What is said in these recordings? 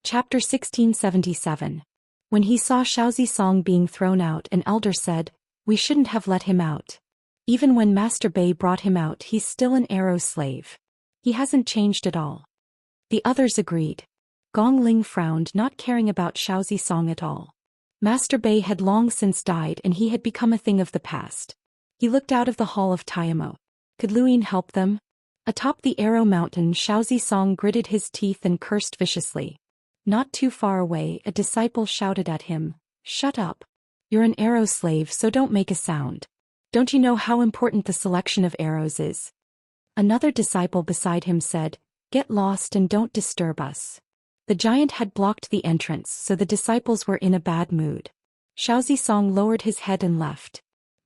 Chapter 1677. When he saw Xianxia being thrown out, an elder said, "We shouldn't have let him out. Even when Master Bei brought him out, he's still an arrow slave. He hasn't changed at all." The others agreed. Gong Ling frowned, not caring about Xianxia at all. Master Bei had long since died and he had become a thing of the past. He looked out of the hall of Taimo. Could Luyin help them? Atop the arrow mountain, Xianxia gritted his teeth and cursed viciously. Not too far away, a disciple shouted at him, "Shut up. You're an arrow slave, so don't make a sound. Don't you know how important the selection of arrows is?" Another disciple beside him said, "Get lost and don't disturb us." The giant had blocked the entrance, so the disciples were in a bad mood. Xianxia lowered his head and left.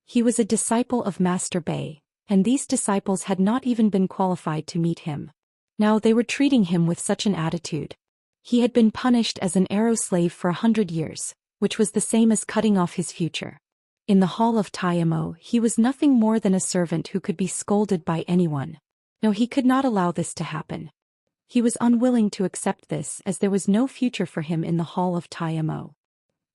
He was a disciple of Master Bei, and these disciples had not even been qualified to meet him. Now they were treating him with such an attitude. He had been punished as an arrow slave for 100 years, which was the same as cutting off his future. In the hall of Taimo, he was nothing more than a servant who could be scolded by anyone. No, he could not allow this to happen. He was unwilling to accept this as there was no future for him in the hall of Taimo.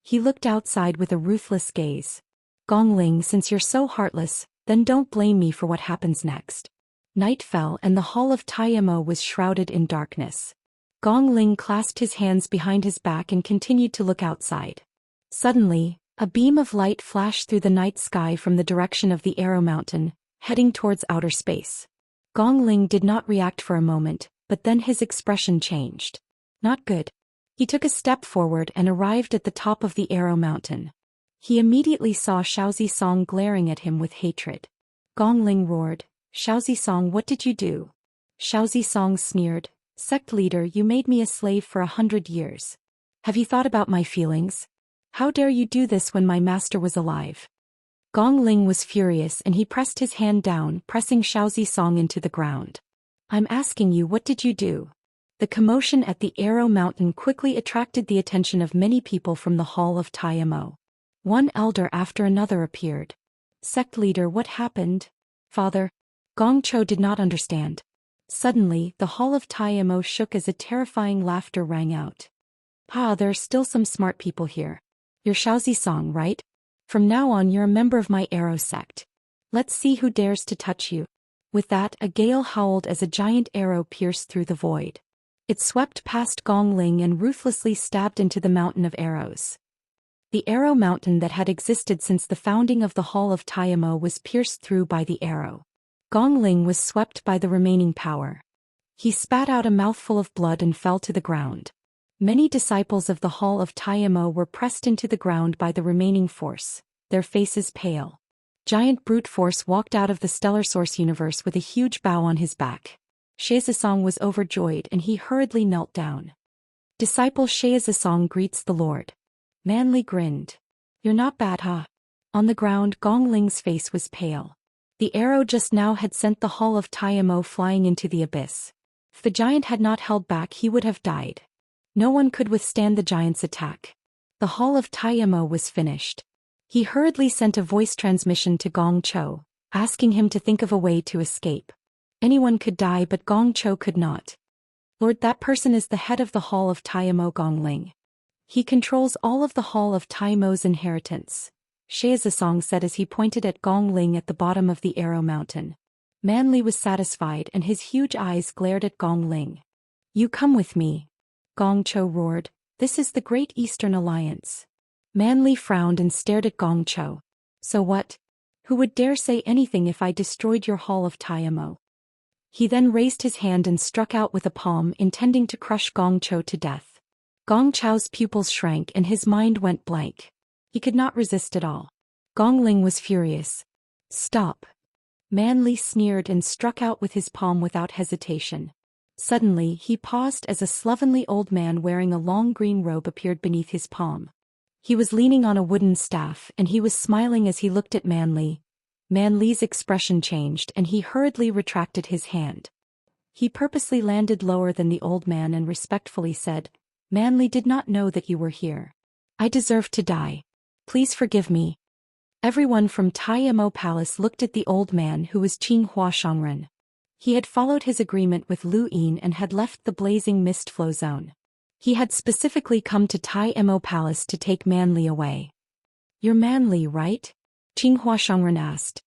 He looked outside with a ruthless gaze. "Gong Ling, since you're so heartless, then don't blame me for what happens next." Night fell and the hall of Taimo was shrouded in darkness. Gong Ling clasped his hands behind his back and continued to look outside. Suddenly, a beam of light flashed through the night sky from the direction of the Arrow Mountain, heading towards outer space. Gong Ling did not react for a moment, but then his expression changed. Not good. He took a step forward and arrived at the top of the Arrow Mountain. He immediately saw Xianxia glaring at him with hatred. Gong Ling roared, "Xianxia, what did you do?" Xianxia sneered, "Sect leader, you made me a slave for 100 years. Have you thought about my feelings? How dare you do this when my master was alive?" Gong Ling was furious and he pressed his hand down, pressing Xianxia into the ground. "I'm asking you, what did you do?" The commotion at the Arrow Mountain quickly attracted the attention of many people from the hall of Taimo. One elder after another appeared. "Sect leader, what happened?" "Father." Gong Cho did not understand. Suddenly, the hall of Taimo shook as a terrifying laughter rang out. There are still some smart people here. You're Xianxia, right? From now on you're a member of my arrow sect. Let's see who dares to touch you." With that, a gale howled as a giant arrow pierced through the void. It swept past Gong Ling and ruthlessly stabbed into the mountain of arrows. The Arrow Mountain that had existed since the founding of the hall of Taimo was pierced through by the arrow. Gong Ling was swept by the remaining power. He spat out a mouthful of blood and fell to the ground. Many disciples of the hall of Taimo were pressed into the ground by the remaining force, their faces pale. Giant brute force walked out of the stellar source universe with a huge bow on his back. Xianxia was overjoyed and he hurriedly knelt down. Disciple Xianxia greets the Lord. Manly grinned. "You're not bad, huh?" On the ground, Gong Ling's face was pale. The arrow just now had sent the hall of Taimo flying into the abyss. If the giant had not held back, he would have died. No one could withstand the giant's attack. The hall of Taimo was finished. He hurriedly sent a voice transmission to Gong Cho, asking him to think of a way to escape. Anyone could die, but Gong Cho could not. "Lord, that person is the head of the hall of Taimo, Gong Ling. He controls all of the hall of Taimo's inheritance," Xianxia said as he pointed at Gong Ling at the bottom of the Arrow Mountain. Manly was satisfied and his huge eyes glared at Gong Ling. "You come with me." Gong Cho roared, "This is the Great Eastern Alliance." Manly frowned and stared at Gong Cho. "So what? Who would dare say anything if I destroyed your hall of Taimo?" He then raised his hand and struck out with a palm, intending to crush Gong Cho to death. Gong Cho's pupils shrank and his mind went blank. He could not resist at all. Gong Ling was furious. "Stop." Manly sneered and struck out with his palm without hesitation. Suddenly, he paused as a slovenly old man wearing a long green robe appeared beneath his palm. He was leaning on a wooden staff and he was smiling as he looked at Manly. Manly's expression changed and he hurriedly retracted his hand. He purposely landed lower than the old man and respectfully said, "Manly did not know that you were here. I deserve to die. Please forgive me." Everyone from Taimo Palace looked at the old man who was Qing Hua Shangren. He had followed his agreement with Lu Yin and had left the blazing mist flow zone. He had specifically come to Tai Mo Palace to take Manli away. You're Manli, right? Qinghua Shangren asked.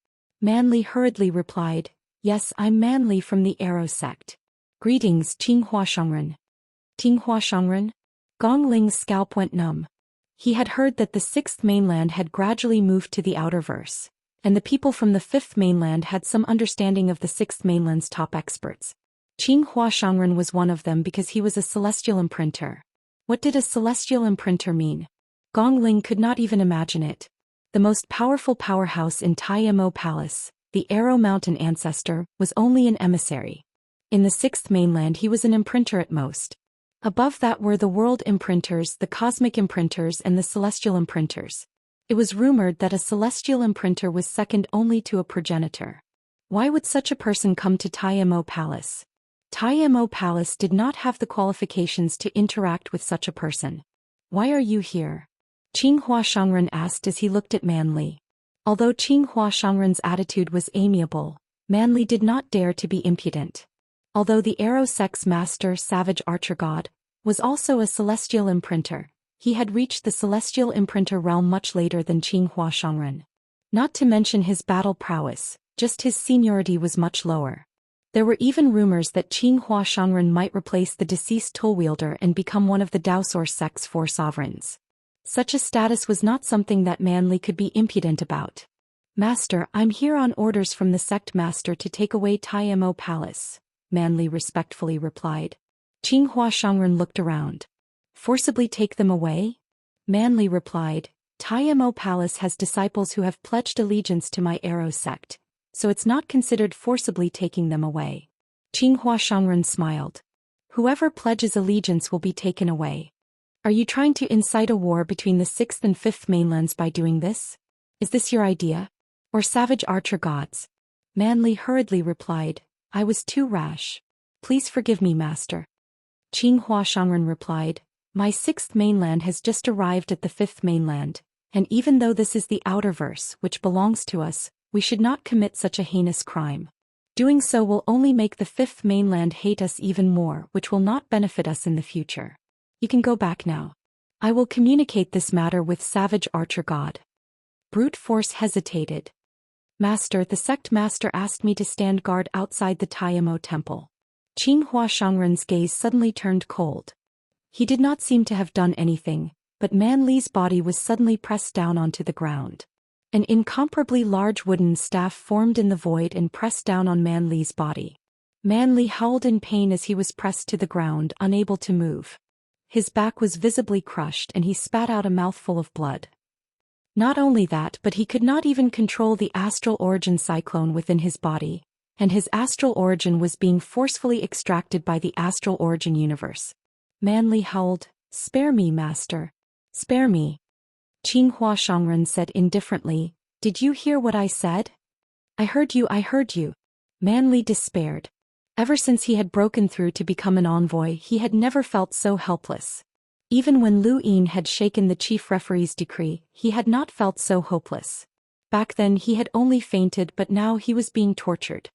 Manli hurriedly replied, Yes, I'm Manli from the Arrow sect. Greetings, Qinghua Shangren. Qinghua Shangren? Gong Ling's scalp went numb. He had heard that the sixth mainland had gradually moved to the outerverse, and the people from the fifth mainland had some understanding of the sixth mainland's top experts. Qinghua Shangren was one of them because he was a celestial imprinter. What did a celestial imprinter mean? Gong Ling could not even imagine it. The most powerful powerhouse in Tai Mo Palace, the Arrow Mountain ancestor, was only an emissary. In the sixth mainland he was an imprinter at most. Above that were the world imprinters, the cosmic imprinters and the celestial imprinters. It was rumored that a celestial imprinter was second only to a progenitor. Why would such a person come to Tai Mo Palace? Tai Mo Palace did not have the qualifications to interact with such a person. Why are you here? Qinghua Shangren asked as he looked at Manli. Although Qinghua Shangren's attitude was amiable, Manli did not dare to be impudent. Although the Arrow sect's master savage archer god was also a celestial imprinter, he had reached the celestial imprinter realm much later than Qinghua Shangren. Not to mention his battle prowess, just his seniority was much lower. There were even rumors that Qinghua Shangren might replace the deceased tool-wielder and become one of the Daoist sect's 4 sovereigns. Such a status was not something that Manli could be impudent about. Master, I'm here on orders from the sect master to take away Tai Mo Palace, Manli respectfully replied. Qinghua Shangren looked around. Forcibly take them away? Manli replied, Tai Mo Palace has disciples who have pledged allegiance to my Arrow sect, so it's not considered forcibly taking them away. Qinghua Shangren smiled. Whoever pledges allegiance will be taken away. Are you trying to incite a war between the 6th and 5th mainlands by doing this? Is this your idea? Or savage archer gods? Manli hurriedly replied, I was too rash. Please forgive me, master. Qinghua Shangren replied, My 6th mainland has just arrived at the 5th mainland, and even though this is the outerverse which belongs to us, we should not commit such a heinous crime. Doing so will only make the 5th mainland hate us even more, which will not benefit us in the future. You can go back now. I will communicate this matter with Savage Archer God. Brute Force hesitated. Master, the sect master asked me to stand guard outside the Tai Mo temple. Qinghua Shangren's gaze suddenly turned cold. He did not seem to have done anything, but Manli's body was suddenly pressed down onto the ground. An incomparably large wooden staff formed in the void and pressed down on Manli's body. Manli howled in pain as he was pressed to the ground, unable to move. His back was visibly crushed and he spat out a mouthful of blood. Not only that, but he could not even control the astral origin cyclone within his body, and his astral origin was being forcefully extracted by the astral origin universe. Manli howled, Spare me, master. Spare me. Qinghua Shangren said indifferently, Did you hear what I said? I heard you. Manli despaired. Ever since he had broken through to become an envoy, he had never felt so helpless. Even when Lu Yin had shaken the chief referee's decree, he had not felt so hopeless. Back then he had only fainted, but now he was being tortured.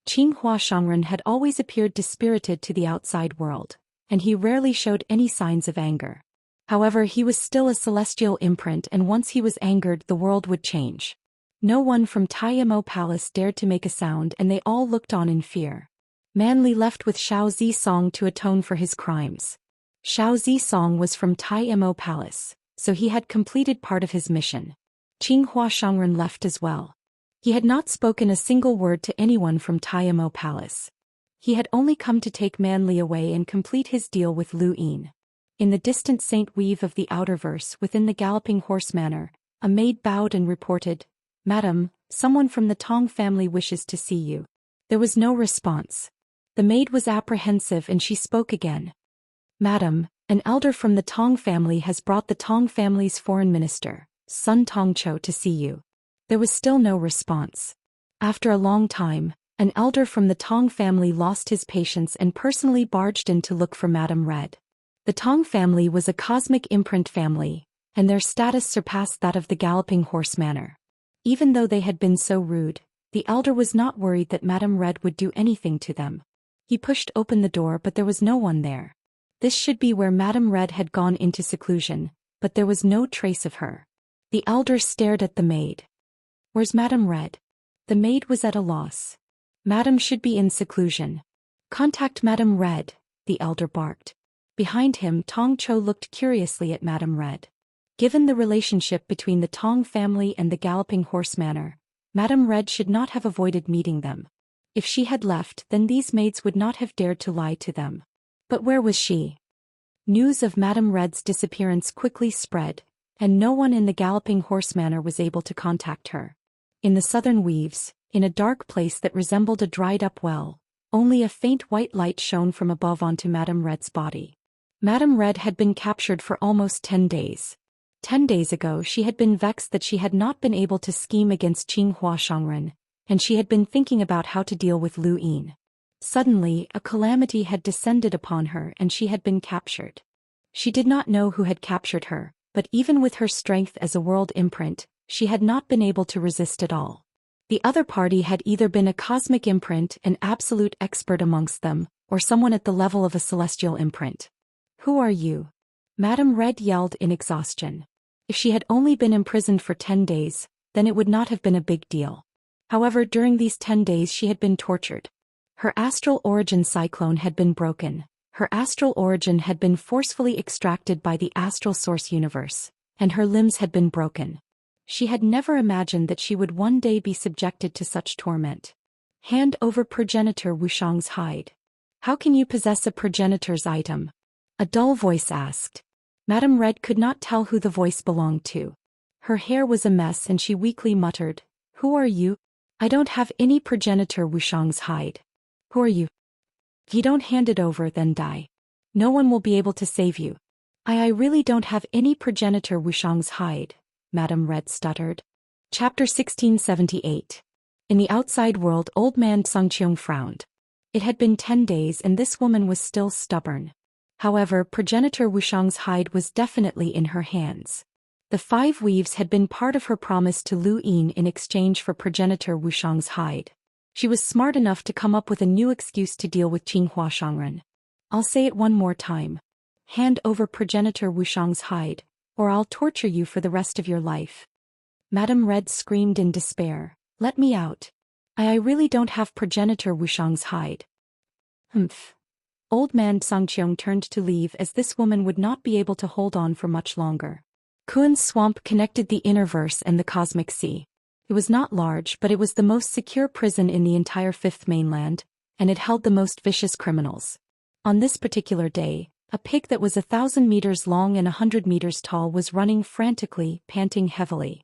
Qinghua Shangren had always appeared dispirited to the outside world, and he rarely showed any signs of anger. However, he was still a celestial imprint, and once he was angered, the world would change. No one from Tai Mo Palace dared to make a sound, and they all looked on in fear. Manli left with Xiao Zisong to atone for his crimes. Xiao Zisong was from Tai Mo Palace, so he had completed part of his mission. Qinghua Shangren left as well. He had not spoken a single word to anyone from Tai Mo Palace. He had only come to take Manli away and complete his deal with Lu Yin. In the distant Saint Weave of the Outerverse within the Galloping Horse Manor, a maid bowed and reported, Madam, someone from the Tong family wishes to see you. There was no response. The maid was apprehensive and she spoke again. Madam, an elder from the Tong family has brought the Tong family's foreign minister, Sun Tongcho, to see you. There was still no response. After a long time, an elder from the Tong family lost his patience and personally barged in to look for Madam Red. The Tong family was a cosmic imprint family, and their status surpassed that of the Galloping Horse Manor. Even though they had been so rude, the elder was not worried that Madam Red would do anything to them. He pushed open the door, but there was no one there. This should be where Madame Red had gone into seclusion, but there was no trace of her. The elder stared at the maid. Where's Madame Red? The maid was at a loss. Madame should be in seclusion. Contact Madame Red, the elder barked. Behind him, Tong Cho looked curiously at Madame Red. Given the relationship between the Tong family and the Galloping Horse Manor, Madame Red should not have avoided meeting them. If she had left, then these maids would not have dared to lie to them. But where was she? News of Madame Red's disappearance quickly spread, and no one in the Galloping Horse Manor was able to contact her. In the southern weaves, in a dark place that resembled a dried-up well, only a faint white light shone from above onto Madame Red's body. Madame Red had been captured for almost 10 days. 10 days ago she had been vexed that she had not been able to scheme against Qinghua Shangren, and she had been thinking about how to deal with Lu Yin. Suddenly, a calamity had descended upon her and she had been captured. She did not know who had captured her, but even with her strength as a world imprint, she had not been able to resist at all. The other party had either been a cosmic imprint, an absolute expert amongst them, or someone at the level of a celestial imprint. Who are you? Madame Red yelled in exhaustion. If she had only been imprisoned for 10 days, then it would not have been a big deal. However, during these 10 days she had been tortured. Her astral origin cyclone had been broken. Her astral origin had been forcefully extracted by the astral source universe, and her limbs had been broken. She had never imagined that she would one day be subjected to such torment. Hand over progenitor Wuxiang's hide. How can you possess a progenitor's item? A dull voice asked. Madame Red could not tell who the voice belonged to. Her hair was a mess and she weakly muttered, "Who are you? I don't have any progenitor Wuxiang's hide." "Who are you?" "If you don't hand it over, then die. No one will be able to save you." I really don't have any progenitor Wuxiang's hide," Madame Red stuttered. Chapter 1678. In the outside world, old man Xianxia frowned. It had been 10 days and this woman was still stubborn. However, progenitor Wuxiang's hide was definitely in her hands. The 5 weaves had been part of her promise to Lu Yin in exchange for progenitor Wuxiang's hide. She was smart enough to come up with a new excuse to deal with Qinghua Shangren. "I'll say it one more time. Hand over progenitor Wuxiang's hide, or I'll torture you for the rest of your life." Madame Red screamed in despair, "Let me out. I really don't have progenitor Wuxiang's hide." Humph. Old man Xianxia turned to leave as this woman would not be able to hold on for much longer. Kuan's swamp connected the Innerverse and the cosmic sea. It was not large, but it was the most secure prison in the entire Fifth Mainland, and it held the most vicious criminals. On this particular day, a pig that was 1,000 meters long and 100 meters tall was running frantically, panting heavily.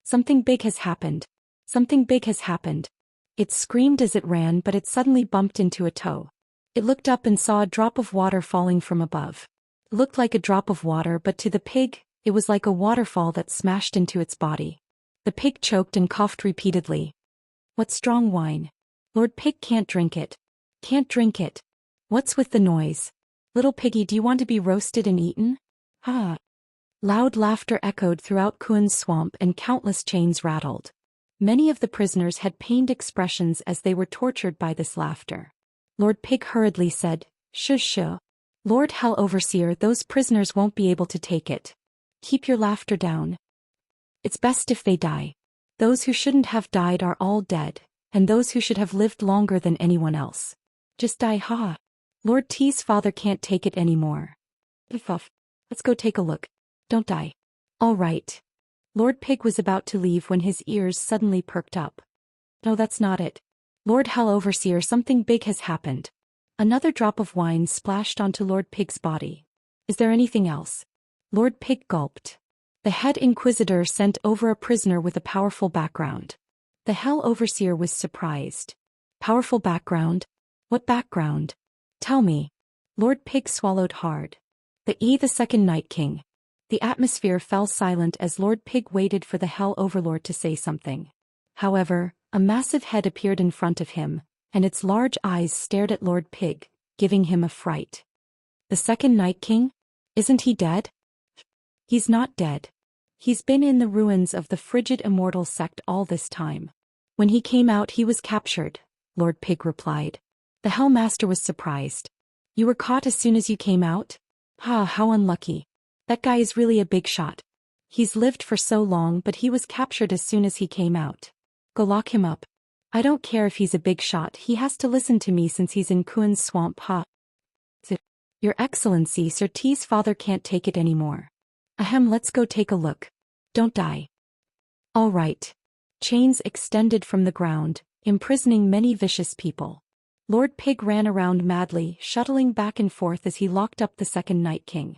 "Something big has happened. Something big has happened." It screamed as it ran, but it suddenly bumped into a toe. It looked up and saw a drop of water falling from above. It looked like a drop of water, but to the pig, it was like a waterfall that smashed into its body. The pig choked and coughed repeatedly. "What strong wine. Lord Pig can't drink it. Can't drink it. What's with the noise? Little piggy, do you want to be roasted and eaten?" "Ah." Loud laughter echoed throughout Kuan's swamp and countless chains rattled. Many of the prisoners had pained expressions as they were tortured by this laughter. Lord Pig hurriedly said, Shush. Lord Hell Overseer, those prisoners won't be able to take it. Keep your laughter down. It's best if they die. Those who shouldn't have died are all dead, and those who should have lived longer than anyone else. Just die, ha. Lord T's father can't take it anymore. Puff. Let's go take a look. Don't die. All right. Lord Pig was about to leave when his ears suddenly perked up. No, that's not it. Lord Hell Overseer, something big has happened. Another drop of wine splashed onto Lord Pig's body. Is there anything else? Lord Pig gulped. The head inquisitor sent over a prisoner with a powerful background. The Hell Overseer was surprised. Powerful background? What background? Tell me. Lord Pig swallowed hard. The second Night King. The atmosphere fell silent as Lord Pig waited for the Hell Overlord to say something. However, a massive head appeared in front of him, and its large eyes stared at Lord Pig, giving him a fright. The second Night King? Isn't he dead? He's not dead. He's been in the ruins of the frigid Immortal sect all this time. When he came out he was captured, Lord Pig replied. The Hell Master was surprised. You were caught as soon as you came out? How unlucky. That guy is really a big shot. He's lived for so long, but he was captured as soon as he came out. Go lock him up. I don't care if he's a big shot, he has to listen to me since he's in Kuan's swamp. Your Excellency, Sir T's father can't take it anymore. Ahem, let's go take a look. Don't die. All right. Chains extended from the ground, imprisoning many vicious people. Lord Pig ran around madly, shuttling back and forth as he locked up the second Night King.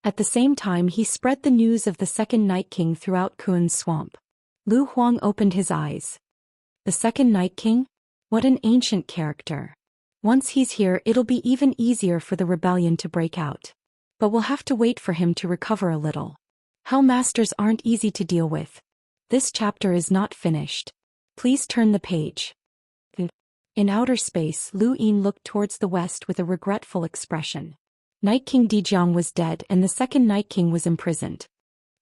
At the same time he spread the news of the second Night King throughout Kuan's swamp. Lu Huang opened his eyes. The second Night King? What an ancient character. Once he's here it'll be even easier for the rebellion to break out. But we'll have to wait for him to recover a little. Hell Masters aren't easy to deal with. This chapter is not finished. Please turn the page. In outer space, Lu Yin looked towards the west with a regretful expression. Night King Dijiang was dead and the second Night King was imprisoned.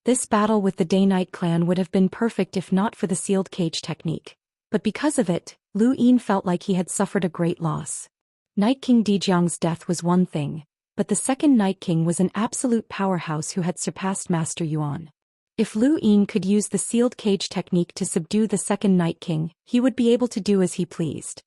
This battle with the Day-Night clan would have been perfect if not for the sealed cage technique. But because of it, Lu Yin felt like he had suffered a great loss. Night King Dijiang's death was one thing, but the second Night King was an absolute powerhouse who had surpassed Master Yuan. If Lu Yin could use the sealed cage technique to subdue the second Night King, he would be able to do as he pleased.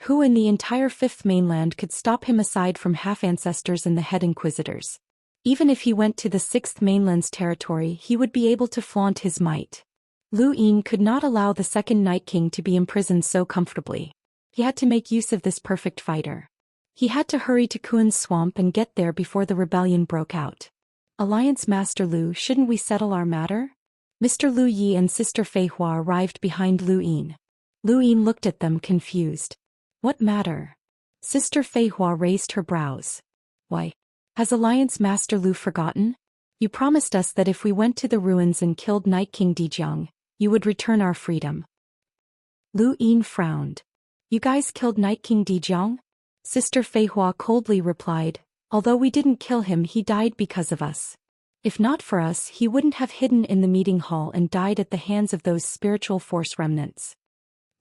Who in the entire Fifth Mainland could stop him aside from half-ancestors and the head inquisitors? Even if he went to the Sixth Mainland's territory he would be able to flaunt his might. Lu Yin could not allow the second Night King to be imprisoned so comfortably. He had to make use of this perfect fighter. He had to hurry to Kuan's swamp and get there before the rebellion broke out. Alliance Master Lu, shouldn't we settle our matter? Mr. Lu Yi and Sister Fei Hua arrived behind Lu Yin. Lu Yin looked at them confused. What matter? Sister Fei Hua raised her brows. Why? Has Alliance Master Lu forgotten? You promised us that if we went to the ruins and killed Night King Dijiang, you would return our freedom. Lu Yin frowned. You guys killed Night King Dijiang? Sister Fei Hua coldly replied, although we didn't kill him he died because of us. If not for us he wouldn't have hidden in the meeting hall and died at the hands of those spiritual force remnants.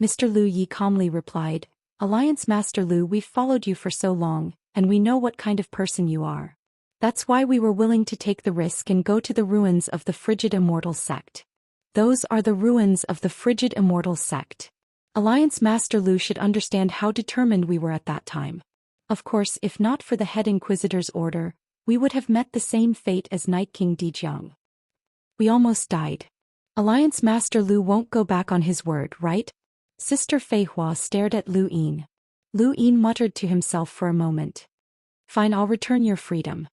Mr. Lu Yi calmly replied, Alliance Master Lu, we've followed you for so long, and we know what kind of person you are. That's why we were willing to take the risk and go to the ruins of the frigid Immortal sect. Those are the ruins of the frigid Immortal sect. Alliance Master Lu should understand how determined we were at that time. Of course, if not for the head Inquisitor's order, we would have met the same fate as Night King Dijiang. We almost died. Alliance Master Lu won't go back on his word, right? Sister Fei Hua stared at Lu Yin. Lu Yin muttered to himself for a moment. Fine, I'll return your freedom.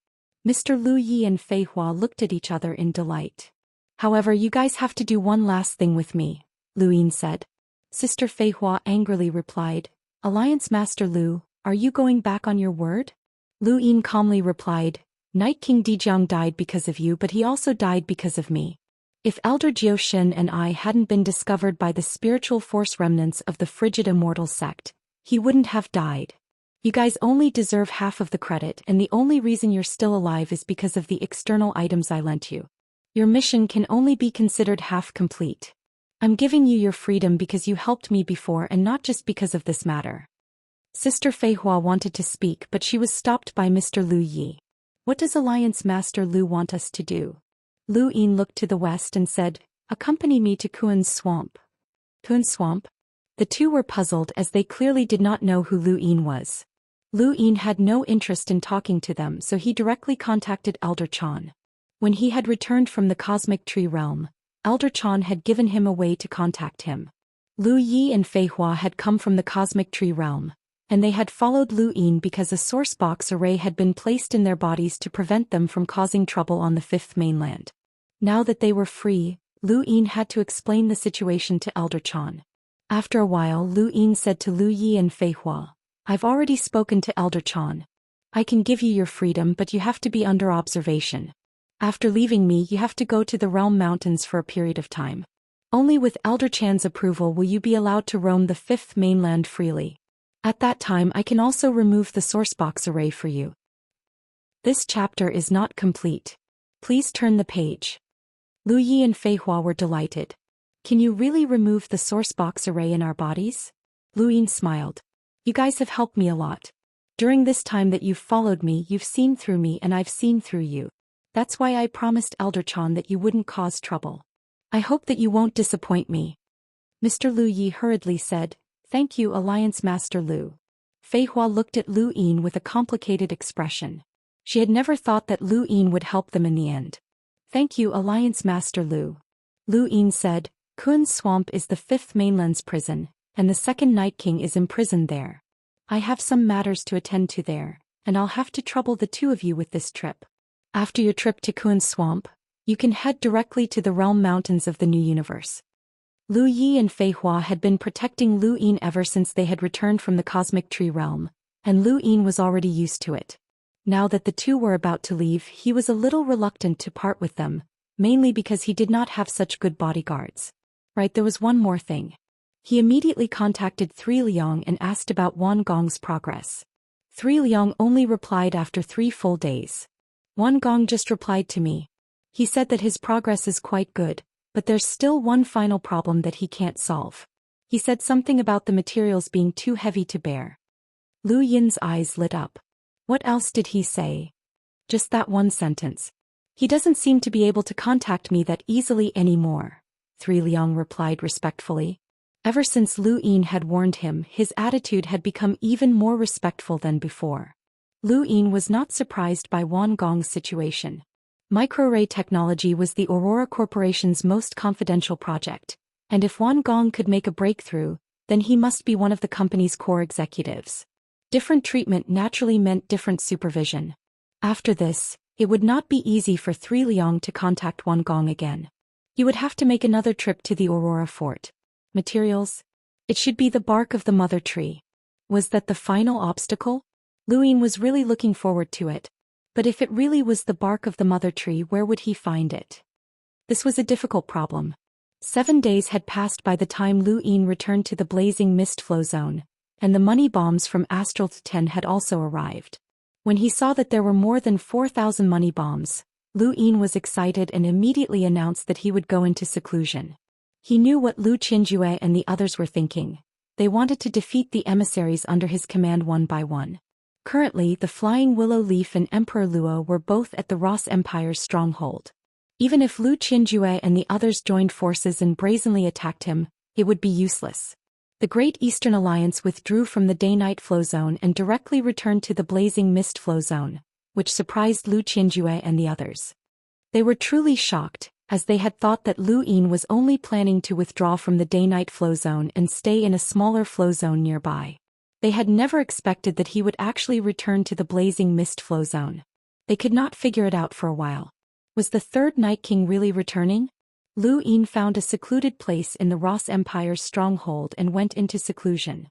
Mr. Lu Yi and Fei Hua looked at each other in delight. However, you guys have to do one last thing with me, Lu Yin said. Sister Fei Hua angrily replied, Alliance Master Lu, are you going back on your word? Lu Yin calmly replied, Night King Dijiang died because of you, but he also died because of me. If Elder Zhou Xian and I hadn't been discovered by the spiritual force remnants of the frigid Immortal sect, he wouldn't have died. You guys only deserve half of the credit, and the only reason you're still alive is because of the external items I lent you. Your mission can only be considered half complete. I'm giving you your freedom because you helped me before and not just because of this matter. Sister Fei Hua wanted to speak, but she was stopped by Mr. Lu Yi. What does Alliance Master Lu want us to do? Lu Yin looked to the west and said, Accompany me to Kuan's swamp. Kuan's swamp? The two were puzzled as they clearly did not know who Lu Yin was. Lu Yin had no interest in talking to them, so he directly contacted Elder Chan. When he had returned from the Cosmic Tree Realm, Elder Chan had given him a way to contact him. Lu Yi and Fei Hua had come from the Cosmic Tree Realm, and they had followed Lu Yin because a source box array had been placed in their bodies to prevent them from causing trouble on the Fifth Mainland. Now that they were free, Lu Yin had to explain the situation to Elder Chan. After a while, Lu Yin said to Lu Yi and Fei Hua, I've already spoken to Elder Chan. I can give you your freedom, but you have to be under observation. After leaving me, you have to go to the Realm Mountains for a period of time. Only with Elder Chan's approval will you be allowed to roam the Fifth Mainland freely. At that time, I can also remove the source box array for you. This chapter is not complete. Please turn the page. Lu Yi and Fei Hua were delighted. Can you really remove the source box array in our bodies? Lu Yin smiled. You guys have helped me a lot. During this time that you've followed me, you've seen through me and I've seen through you. That's why I promised Elder Chan that you wouldn't cause trouble. I hope that you won't disappoint me. Mr. Lu Yi hurriedly said, "Thank you, Alliance Master Lu." Fei Hua looked at Lu Yin with a complicated expression. She had never thought that Lu Yin would help them in the end. "Thank you, Alliance Master Lu." Lu Yin said, "Kun's Swamp is the 5th mainland's prison, and the 2nd Night King is imprisoned there. I have some matters to attend to there, and I'll have to trouble the two of you with this trip. After your trip to Kun's Swamp, you can head directly to the Realm Mountains of the New Universe." Lu Yi and Fei Hua had been protecting Lu Yin ever since they had returned from the Cosmic Tree Realm, and Lu Yin was already used to it. Now that the two were about to leave, he was a little reluctant to part with them, mainly because he did not have such good bodyguards. Right, there was one more thing. He immediately contacted Three Liang and asked about Wan Gong's progress. Three Liang only replied after 3 full days. Wan Gong just replied to me. He said that his progress is quite good, but there's still one final problem that he can't solve. He said something about the materials being too heavy to bear. Lu Yin's eyes lit up. What else did he say? Just that one sentence. He doesn't seem to be able to contact me that easily anymore, Three Liang replied respectfully. Ever since Lu Yin had warned him, his attitude had become even more respectful than before. Lu Yin was not surprised by Wan Gong's situation. Microarray technology was the Aurora Corporation's most confidential project, and if Wan Gong could make a breakthrough, then he must be one of the company's core executives. Different treatment naturally meant different supervision. After this, it would not be easy for Three Liang to contact Wan Gong again. He would have to make another trip to the Aurora Fort. Materials? It should be the bark of the mother tree. Was that the final obstacle? Lu Yin was really looking forward to it. But if it really was the bark of the mother tree, where would he find it? This was a difficult problem. 7 days had passed by the time Lu Yin returned to the blazing mist flow zone, and the money bombs from Astral 10 had also arrived. When he saw that there were more than 4,000 money bombs, Lu Yin was excited and immediately announced that he would go into seclusion. He knew what Lu Qinjue and the others were thinking. They wanted to defeat the emissaries under his command one by one. Currently, the Flying Willow Leaf and Emperor Luo were both at the Ross Empire's stronghold. Even if Lu Qinjue and the others joined forces and brazenly attacked him, it would be useless. The Great Eastern Alliance withdrew from the Day-Night Flow Zone and directly returned to the Blazing Mist Flow Zone, which surprised Lu Qinjue and the others. They were truly shocked, as they had thought that Lu Yin was only planning to withdraw from the Day-Night Flow Zone and stay in a smaller flow zone nearby. They had never expected that he would actually return to the Blazing Mist Flow Zone. They could not figure it out for a while. Was the 3rd Night King really returning? Lu Yin found a secluded place in the Ross Empire's stronghold and went into seclusion.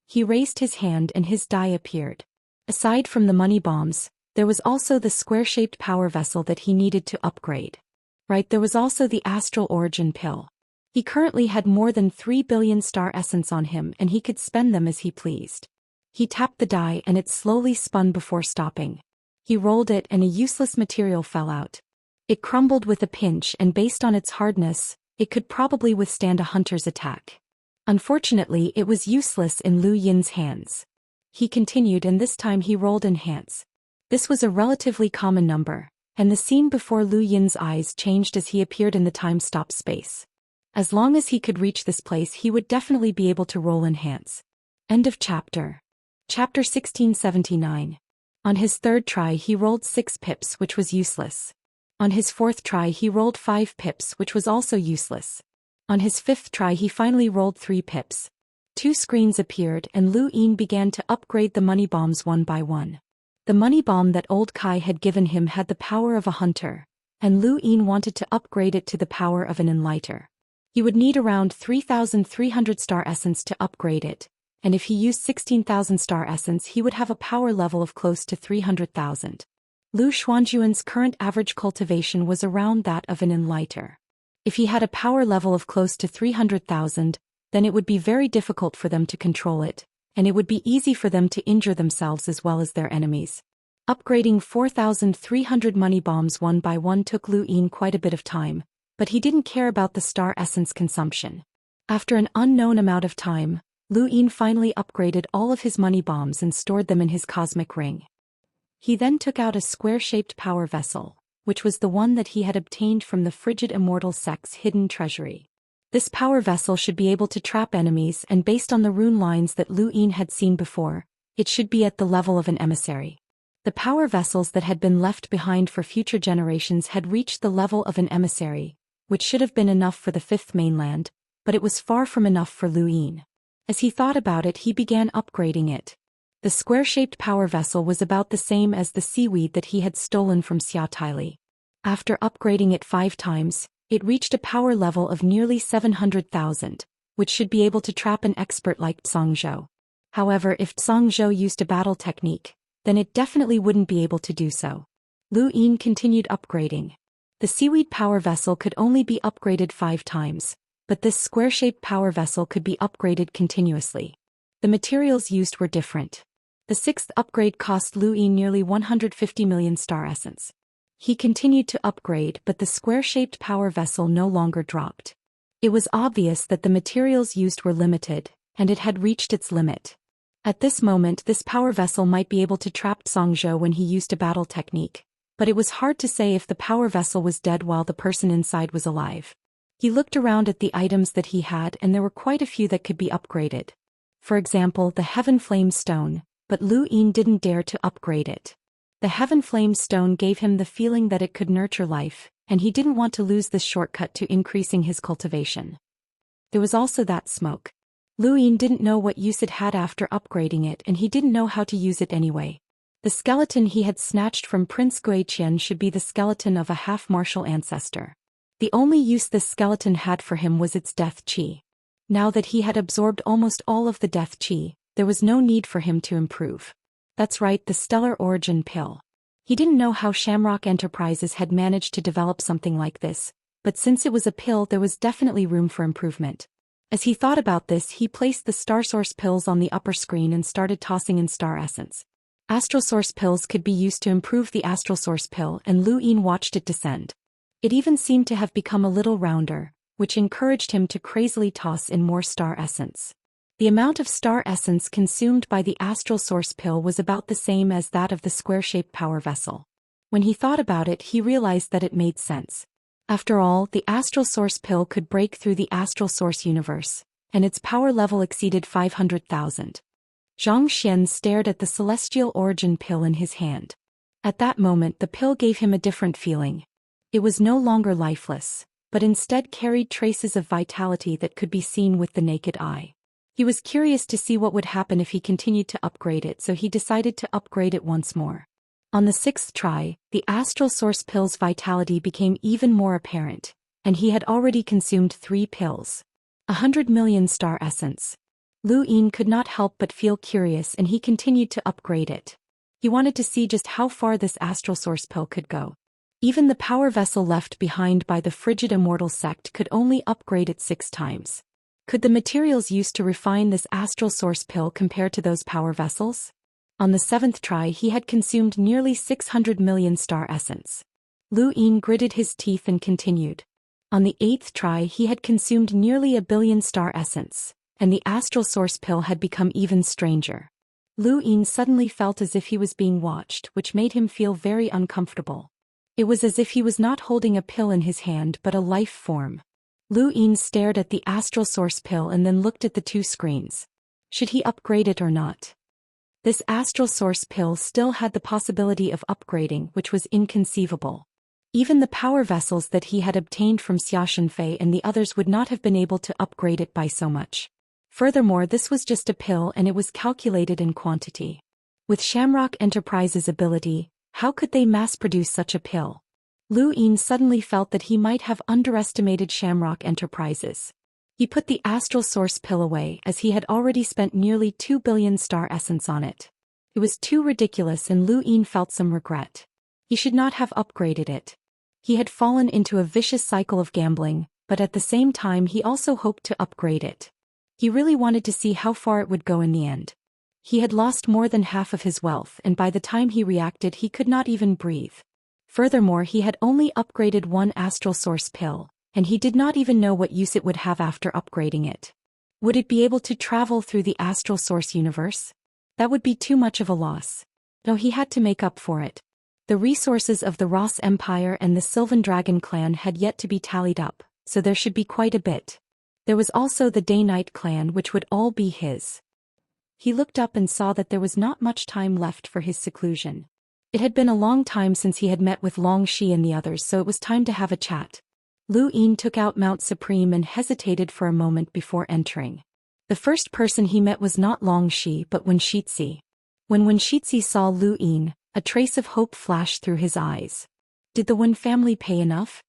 He raised his hand and his die appeared. Aside from the money bombs, there was also the square-shaped power vessel that he needed to upgrade. Right, there was also the Astral Origin Pill. He currently had more than 3 billion star essence on him and he could spend them as he pleased. He tapped the die and it slowly spun before stopping. He rolled it and a useless material fell out. It crumbled with a pinch and based on its hardness, it could probably withstand a hunter's attack. Unfortunately, it was useless in Lu Yin's hands. He continued and this time he rolled enhance. This was a relatively common number, and the scene before Lu Yin's eyes changed as he appeared in the time-stop space. As long as he could reach this place, he would definitely be able to roll enhance. End of chapter. Chapter 1679. On his 3rd try he rolled 6 pips, which was useless. On his 4th try he rolled 5 pips, which was also useless. On his 5th try he finally rolled 3 pips. 2 screens appeared and Lu Yin began to upgrade the money bombs one by one. The money bomb that old Kai had given him had the power of a hunter, and Lu Yin wanted to upgrade it to the power of an enlighter. He would need around 3,300 star essence to upgrade it, and if he used 16,000 star essence he would have a power level of close to 300,000. Lu Xuanjuan's current average cultivation was around that of an enlighter. If he had a power level of close to 300,000, then it would be very difficult for them to control it, and it would be easy for them to injure themselves as well as their enemies. Upgrading 4,300 money bombs one by one took Lu Yin quite a bit of time, but he didn't care about the star essence consumption. After an unknown amount of time, Lu Yin finally upgraded all of his money bombs and stored them in his cosmic ring. He then took out a square-shaped power vessel, which was the one that he had obtained from the frigid Immortal sect's hidden treasury. This power vessel should be able to trap enemies, and based on the rune lines that Lu Yin had seen before, it should be at the level of an emissary. The power vessels that had been left behind for future generations had reached the level of an emissary, which should have been enough for the fifth mainland, but it was far from enough for Lu Yin. As he thought about it, he began upgrading it. The square-shaped power vessel was about the same as the seaweed that he had stolen from Xia Taili. After upgrading it 5 times, it reached a power level of nearly 700,000, which should be able to trap an expert like Zhou. However, if Zhou used a battle technique, then it definitely wouldn't be able to do so. Lu Yin continued upgrading. The seaweed power vessel could only be upgraded 5 times, but this square-shaped power vessel could be upgraded continuously. The materials used were different. The 6th upgrade cost Lu Yin nearly 150 million star essence. He continued to upgrade, but the square-shaped power vessel no longer dropped. It was obvious that the materials used were limited, and it had reached its limit. At this moment, this power vessel might be able to trap Zhou when he used a battle technique, but it was hard to say if the power vessel was dead while the person inside was alive. He looked around at the items that he had, and there were quite a few that could be upgraded. For example, the Heaven Flame Stone, but Lu Yin didn't dare to upgrade it. The Heaven Flame Stone gave him the feeling that it could nurture life, and he didn't want to lose this shortcut to increasing his cultivation. There was also that smoke. Lu Yin didn't know what use it had after upgrading it, and he didn't know how to use it anyway. The skeleton he had snatched from Prince Zhou Xian should be the skeleton of a half-martial ancestor. The only use this skeleton had for him was its death qi. Now that he had absorbed almost all of the death qi, there was no need for him to improve. That's right, the Stellar Origin Pill. He didn't know how Shamrock Enterprises had managed to develop something like this, but since it was a pill, there was definitely room for improvement. As he thought about this, he placed the Star Source pills on the upper screen and started tossing in star essence. Astral Source pills could be used to improve the Astral Source pill, and Lu Yin watched it descend. It even seemed to have become a little rounder, which encouraged him to crazily toss in more star essence. The amount of star essence consumed by the Astral Source pill was about the same as that of the square-shaped power vessel. When he thought about it, he realized that it made sense. After all, the Astral Source pill could break through the Astral Source universe, and its power level exceeded 500,000. Zhou Xian stared at the Celestial Origin pill in his hand. At that moment, the pill gave him a different feeling. It was no longer lifeless, but instead carried traces of vitality that could be seen with the naked eye. He was curious to see what would happen if he continued to upgrade it, so he decided to upgrade it once more. On the 6th try, the Astral Source pill's vitality became even more apparent, and he had already consumed 3 pills. 100 million star essence. Lu Yin could not help but feel curious, and he continued to upgrade it. He wanted to see just how far this Astral Source pill could go. Even the power vessel left behind by the frigid Immortal sect could only upgrade it 6 times. Could the materials used to refine this Astral Source pill compare to those power vessels? On the 7th try, he had consumed nearly 600 million star essence. Lu Yin gritted his teeth and continued. On the 8th try, he had consumed nearly 1 billion star essence, and the Astral Source pill had become even stranger. Lu Yin suddenly felt as if he was being watched, which made him feel very uncomfortable. It was as if he was not holding a pill in his hand but a life form. Lu Yin stared at the Astral Source pill and then looked at the 2 screens. Should he upgrade it or not? This Astral Source pill still had the possibility of upgrading, which was inconceivable. Even the power vessels that he had obtained from Xianxia and the others would not have been able to upgrade it by so much. Furthermore, this was just a pill and it was calculated in quantity. With Shamrock Enterprises' ability, how could they mass-produce such a pill? Lu Yin suddenly felt that he might have underestimated Shamrock Enterprises. He put the Astral Source pill away as he had already spent nearly 2 billion star essence on it. It was too ridiculous and Lu Yin felt some regret. He should not have upgraded it. He had fallen into a vicious cycle of gambling, but at the same time he also hoped to upgrade it. He really wanted to see how far it would go in the end. He had lost more than half of his wealth, and by the time he reacted he could not even breathe. Furthermore, he had only upgraded 1 Astral Source pill, and he did not even know what use it would have after upgrading it. Would it be able to travel through the astral source universe? That would be too much of a loss. No, he had to make up for it. The resources of the Ross Empire and the Sylvan Dragon clan had yet to be tallied up, so there should be quite a bit. There was also the Day-Night clan, which would all be his. He looked up and saw that there was not much time left for his seclusion. It had been a long time since he had met with Long Shi and the others, so it was time to have a chat. Lu Yin took out Mount Supreme and hesitated for a moment before entering. The first person he met was not Long Shi but Wen Shixi. When Wen Shixi saw Lu Yin, a trace of hope flashed through his eyes. Did the Wen family pay enough?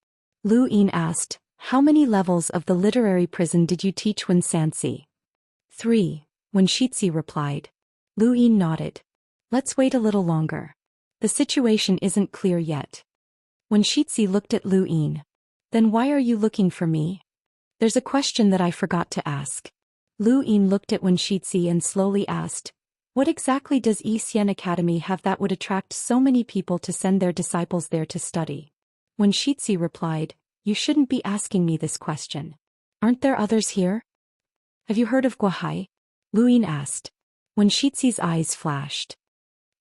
Lu Yin asked, how many levels of the literary prison did you teach Wen Sansi? 3. Wen Shixi replied. Lu Yin nodded. Let's wait a little longer. The situation isn't clear yet. Wen Shixi looked at Lu Yin. Then why are you looking for me? There's a question that I forgot to ask. Lu Yin looked at Wen Shixi and slowly asked, what exactly does Xian Academy have that would attract so many people to send their disciples there to study? Wen Shixi replied, you shouldn't be asking me this question. Aren't there others here? Have you heard of Guohai? Lu Yin asked. Wen Shixi's eyes flashed.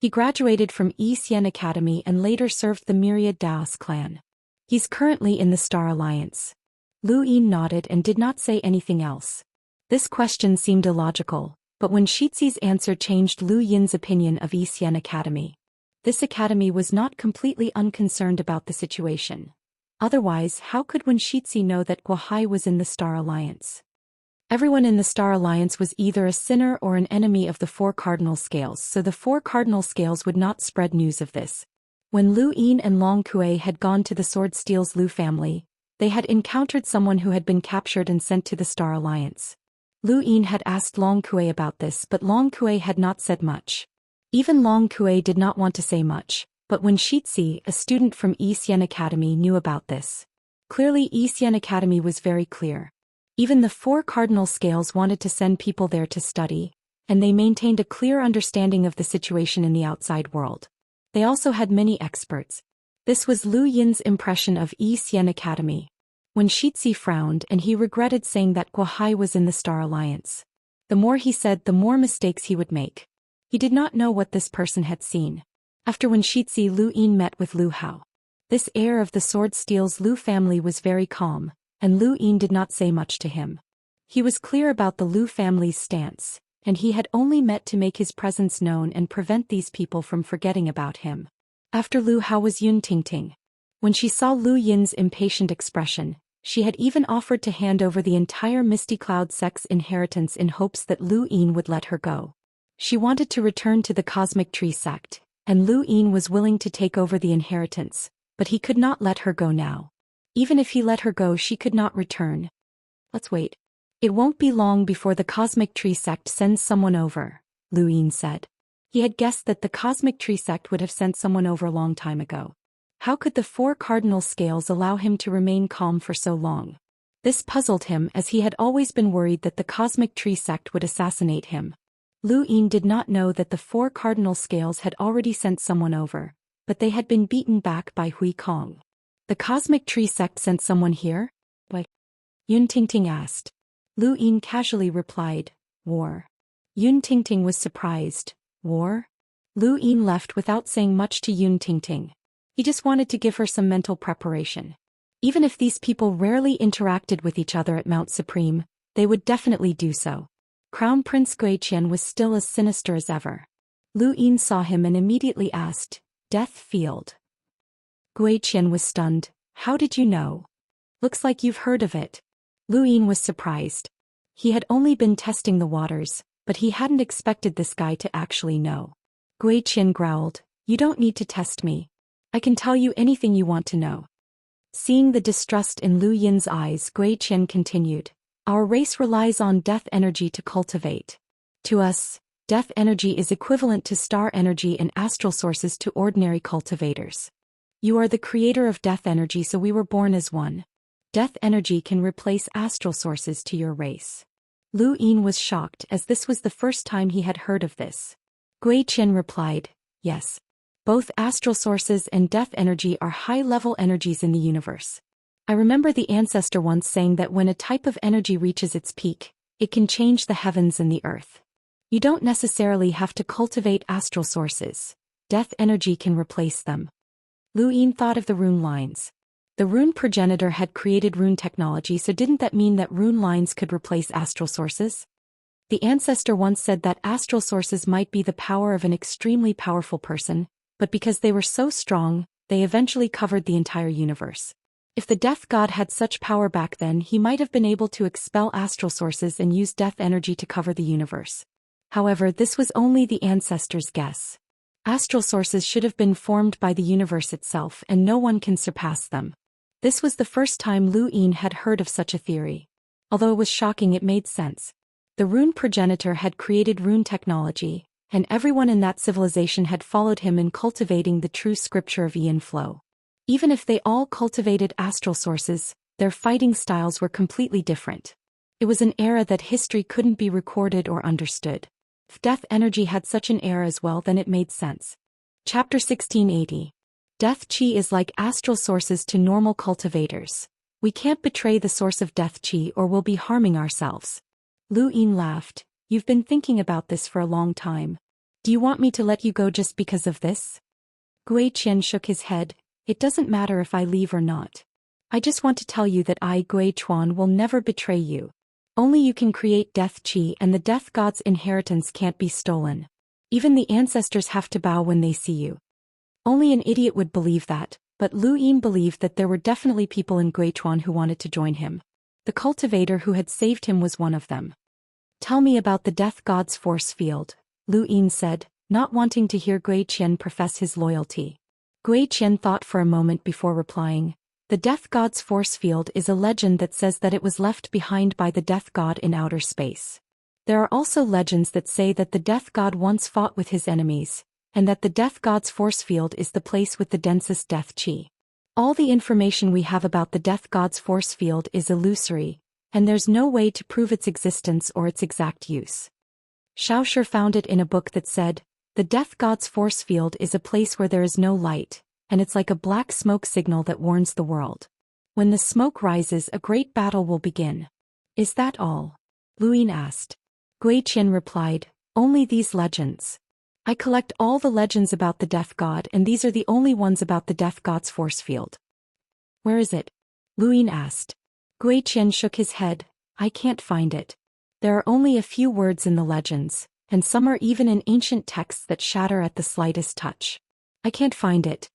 He graduated from Xian Academy and later served the Myriad Daoist clan. He's currently in the Star Alliance. Lu Yin nodded and did not say anything else. This question seemed illogical, but Wen Shixi's answer changed Lu Yin's opinion of Xian Academy. This academy was not completely unconcerned about the situation. Otherwise, how could Wen Shixi know that Guohai was in the Star Alliance? Everyone in the Star Alliance was either a sinner or an enemy of the Four Cardinal Scales, so the Four Cardinal Scales would not spread news of this. When Lu Yin and Long Kuei had gone to the Sword Steel's Lu family, they had encountered someone who had been captured and sent to the Star Alliance. Lu Yin had asked Long Kuei about this, but Long Kuei had not said much. Even Long Kuei did not want to say much, but Wen Shixi, a student from Xian Academy, knew about this. Clearly Xian Academy was very clear. Even the Four Cardinal Scales wanted to send people there to study, and they maintained a clear understanding of the situation in the outside world. They also had many experts. This was Lu Yin's impression of Xian Academy. Wen Shixi frowned and he regretted saying that Guohai was in the Star Alliance. The more he said, the more mistakes he would make. He did not know what this person had seen. After Wen Shixi, Lu Yin met with Lu Hao. This heir of the Sword Steel's Lu family was very calm, and Lu Yin did not say much to him. He was clear about the Lu family's stance, and he had only met to make his presence known and prevent these people from forgetting about him. After Lu Hao was Yun Tingting. When she saw Lu Yin's impatient expression, she had even offered to hand over the entire Misty Cloud sect's inheritance in hopes that Lu Yin would let her go. She wanted to return to the Cosmic Tree sect, and Lu Yin was willing to take over the inheritance, but he could not let her go now. Even if he let her go, she could not return. Let's wait. It won't be long before the Cosmic Tree sect sends someone over, Lu Yin said. He had guessed that the Cosmic Tree sect would have sent someone over a long time ago. How could the Four Cardinal Scales allow him to remain calm for so long? This puzzled him, as he had always been worried that the Cosmic Tree sect would assassinate him. Lu Yin did not know that the Four Cardinal Scales had already sent someone over, but they had been beaten back by Hui Kong. The Cosmic Tree sect sent someone here? Why? Yun Tingting asked. Lu Yin casually replied, war. Yun Tingting was surprised. War? Lu Yin left without saying much to Yun Tingting. He just wanted to give her some mental preparation. Even if these people rarely interacted with each other at Mount Supreme, they would definitely do so. Crown Prince Zhou Xian was still as sinister as ever. Lu Yin saw him and immediately asked, Death Field. Zhou Xian was stunned. How did you know? Looks like you've heard of it. Lu Yin was surprised. He had only been testing the waters, but he hadn't expected this guy to actually know. Zhou Xian growled, you don't need to test me. I can tell you anything you want to know. Seeing the distrust in Lu Yin's eyes, Zhou Xian continued, our race relies on death energy to cultivate. To us, death energy is equivalent to star energy and astral sources to ordinary cultivators. You are the creator of death energy, so we were born as one. Death energy can replace astral sources to your race. Lu Yin was shocked, as this was the first time he had heard of this. Zhou Xian replied, yes. Both astral sources and death energy are high-level energies in the universe. I remember the ancestor once saying that when a type of energy reaches its peak, It can change the heavens and the earth. You don't necessarily have to cultivate astral sources. Death energy can replace them. Lu Yin thought of the rune lines. The rune progenitor had created rune technology, so didn't that mean that rune lines could replace astral sources? The ancestor once said that astral sources might be the power of an extremely powerful person, but because they were so strong, they eventually covered the entire universe. If the death god had such power back then, he might have been able to expel astral sources and use death energy to cover the universe. However, this was only the ancestor's guess. Astral sources should have been formed by the universe itself, and no one can surpass them. This was the first time Lu Yin had heard of such a theory. Although it was shocking, it made sense. The rune progenitor had created rune technology, and everyone in that civilization had followed him in cultivating the true scripture of Yin flow. Even if they all cultivated astral sources, their fighting styles were completely different. It was an era that history couldn't be recorded or understood. If death energy had such an era as well, then it made sense. Chapter 1680. Death Qi is like astral sources to normal cultivators. We can't betray the source of death Qi or we'll be harming ourselves. Lu Yin laughed. You've been thinking about this for a long time. Do you want me to let you go just because of this? Gui Qian shook his head. It doesn't matter if I leave or not. I just want to tell you that I, Gui Chuan, will never betray you. Only you can create death Qi, and the death god's inheritance can't be stolen. Even the ancestors have to bow when they see you. Only an idiot would believe that, but Lu Yin believed that there were definitely people in Gui Chuan who wanted to join him. The cultivator who had saved him was one of them. Tell me about the death god's force field, Lu Yin said, not wanting to hear Gui Qian profess his loyalty. Gui Qian thought for a moment before replying. The death god's force field is a legend that says that it was left behind by the death god in outer space. There are also legends that say that the death god once fought with his enemies, and that the death god's force field is the place with the densest death Qi. All the information we have about the death god's force field is illusory, and there's no way to prove its existence or its exact use. Xianxia found it in a book that said, the death god's force field is a place where there is no light, and it's like a black smoke signal that warns the world. When the smoke rises, a great battle will begin. Is that all? Lu Yin asked. Gui Qian replied, only these legends. I collect all the legends about the death god, and these are the only ones about the death god's force field. Where is it? Lu Yin asked. Gui Qian shook his head. I can't find it. There are only a few words in the legends, and some are even in ancient texts that shatter at the slightest touch. I can't find it.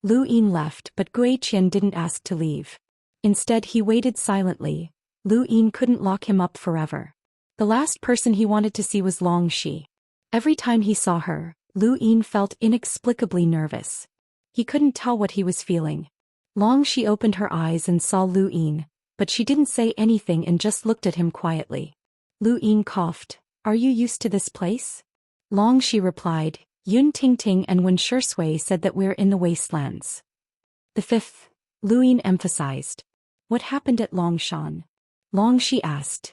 Lu Yin left, but Gui Qian didn't ask to leave. Instead, he waited silently. Lu Yin couldn't lock him up forever. The last person he wanted to see was Long Shi. Every time he saw her, Lu Yin felt inexplicably nervous. He couldn't tell what he was feeling. Long Shi opened her eyes and saw Lu Yin, but she didn't say anything and just looked at him quietly. Lu Yin coughed. Are you used to this place? Long Shi replied, Yun Ting Ting and Wen Shui said that we're in the wastelands. The fifth, Lu Yin emphasized. What happened at Longshan? Long Shi asked.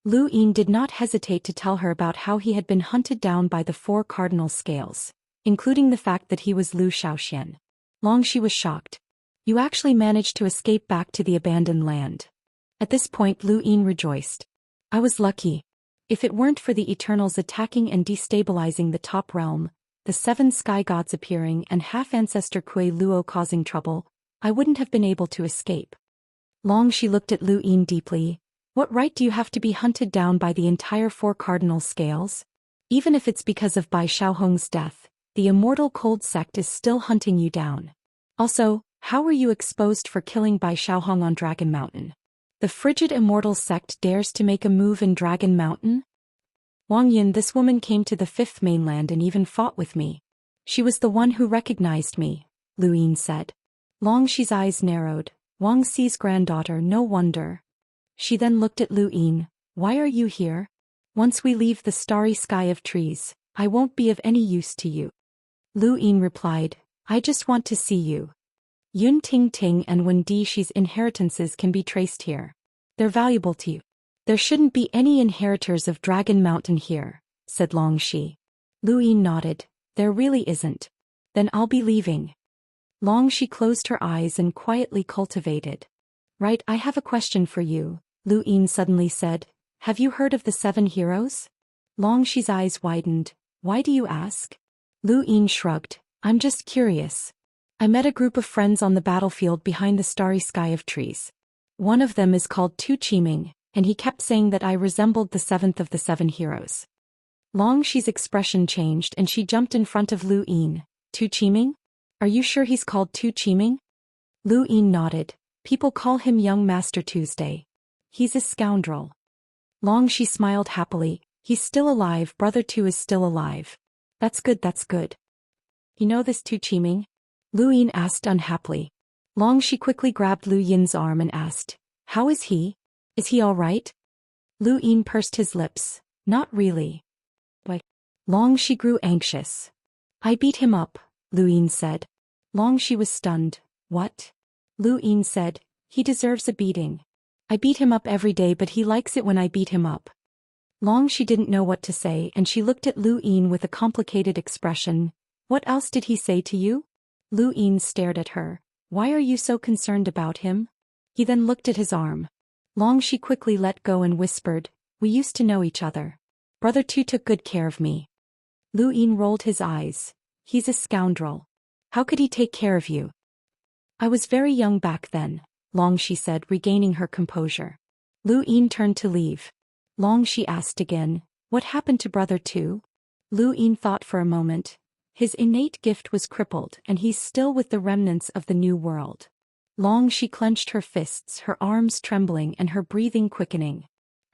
Lu Yin did not hesitate to tell her about how he had been hunted down by the 4 cardinal scales, including the fact that he was Zhou Xian. Long Shi was shocked. You actually managed to escape back to the abandoned land. At this point Lu Yin rejoiced. I was lucky. If it weren't for the Eternals attacking and destabilizing the top realm, the 7 sky gods appearing and half-ancestor Kui Luo causing trouble, I wouldn't have been able to escape. Long Shi looked at Lu Yin deeply. What right do you have to be hunted down by the entire 4 cardinal scales? Even if it's because of Bai Xiaohong's death, the immortal cold sect is still hunting you down. Also, how were you exposed for killing Bai Xiaohong on Dragon Mountain? The frigid immortal sect dares to make a move in Dragon Mountain? Wang Yin, this woman came to the 5th mainland and even fought with me. She was the one who recognized me, Lu Yin said. Long Shi's eyes narrowed. Wang Xi's granddaughter, no wonder. She then looked at Lu Yin. Why are you here? Once we leave the starry sky of trees, I won't be of any use to you. Lu Yin replied, I just want to see you. Yun Ting Ting and Wen Shi's inheritances can be traced here. They're valuable to you. There shouldn't be any inheritors of Dragon Mountain here, said Long Shi. Lu Yin nodded. There really isn't. Then I'll be leaving. Long Shi closed her eyes and quietly cultivated. Right, I have a question for you, Lu Yin suddenly said. Have you heard of the 7 heroes? Long Xi's eyes widened. Why do you ask? Lu Yin shrugged. I'm just curious. I met a group of friends on the battlefield behind the starry sky of trees. One of them is called Tu Qiming, and he kept saying that I resembled the 7th of the 7 heroes. Long Xi's expression changed and she jumped in front of Lu Yin. Tu Qiming? Are you sure he's called Tu Qiming? Lu Yin nodded. People call him Young Master Tuesday. He's a scoundrel. Long Xi smiled happily. He's still alive, Brother Tu is still alive. That's good, that's good. You know this Tu Qiming? Lu Yin asked unhappily. Long Xi quickly grabbed Lu Yin's arm and asked, how is he? Is he all right? Lu Yin pursed his lips. Not really. But Long Xi grew anxious. I beat him up, Lu Yin said. Long Xi was stunned. What? Lu Yin said, he deserves a beating. I beat him up every day but he likes it when I beat him up. Long Xi didn't know what to say and she looked at Lu Yin with a complicated expression. What else did he say to you? Lu Yin stared at her. Why are you so concerned about him? He then looked at his arm. Long Xi quickly let go and whispered, we used to know each other. Brother Tu took good care of me. Lu Yin rolled his eyes. He's a scoundrel. How could he take care of you? I was very young back then, Long Xi said, regaining her composure. Lu Yin turned to leave. Long Xi asked again, what happened to Brother Tu? Lu Yin thought for a moment. His innate gift was crippled and he's still with the remnants of the new world. Long Xi clenched her fists, her arms trembling and her breathing quickening.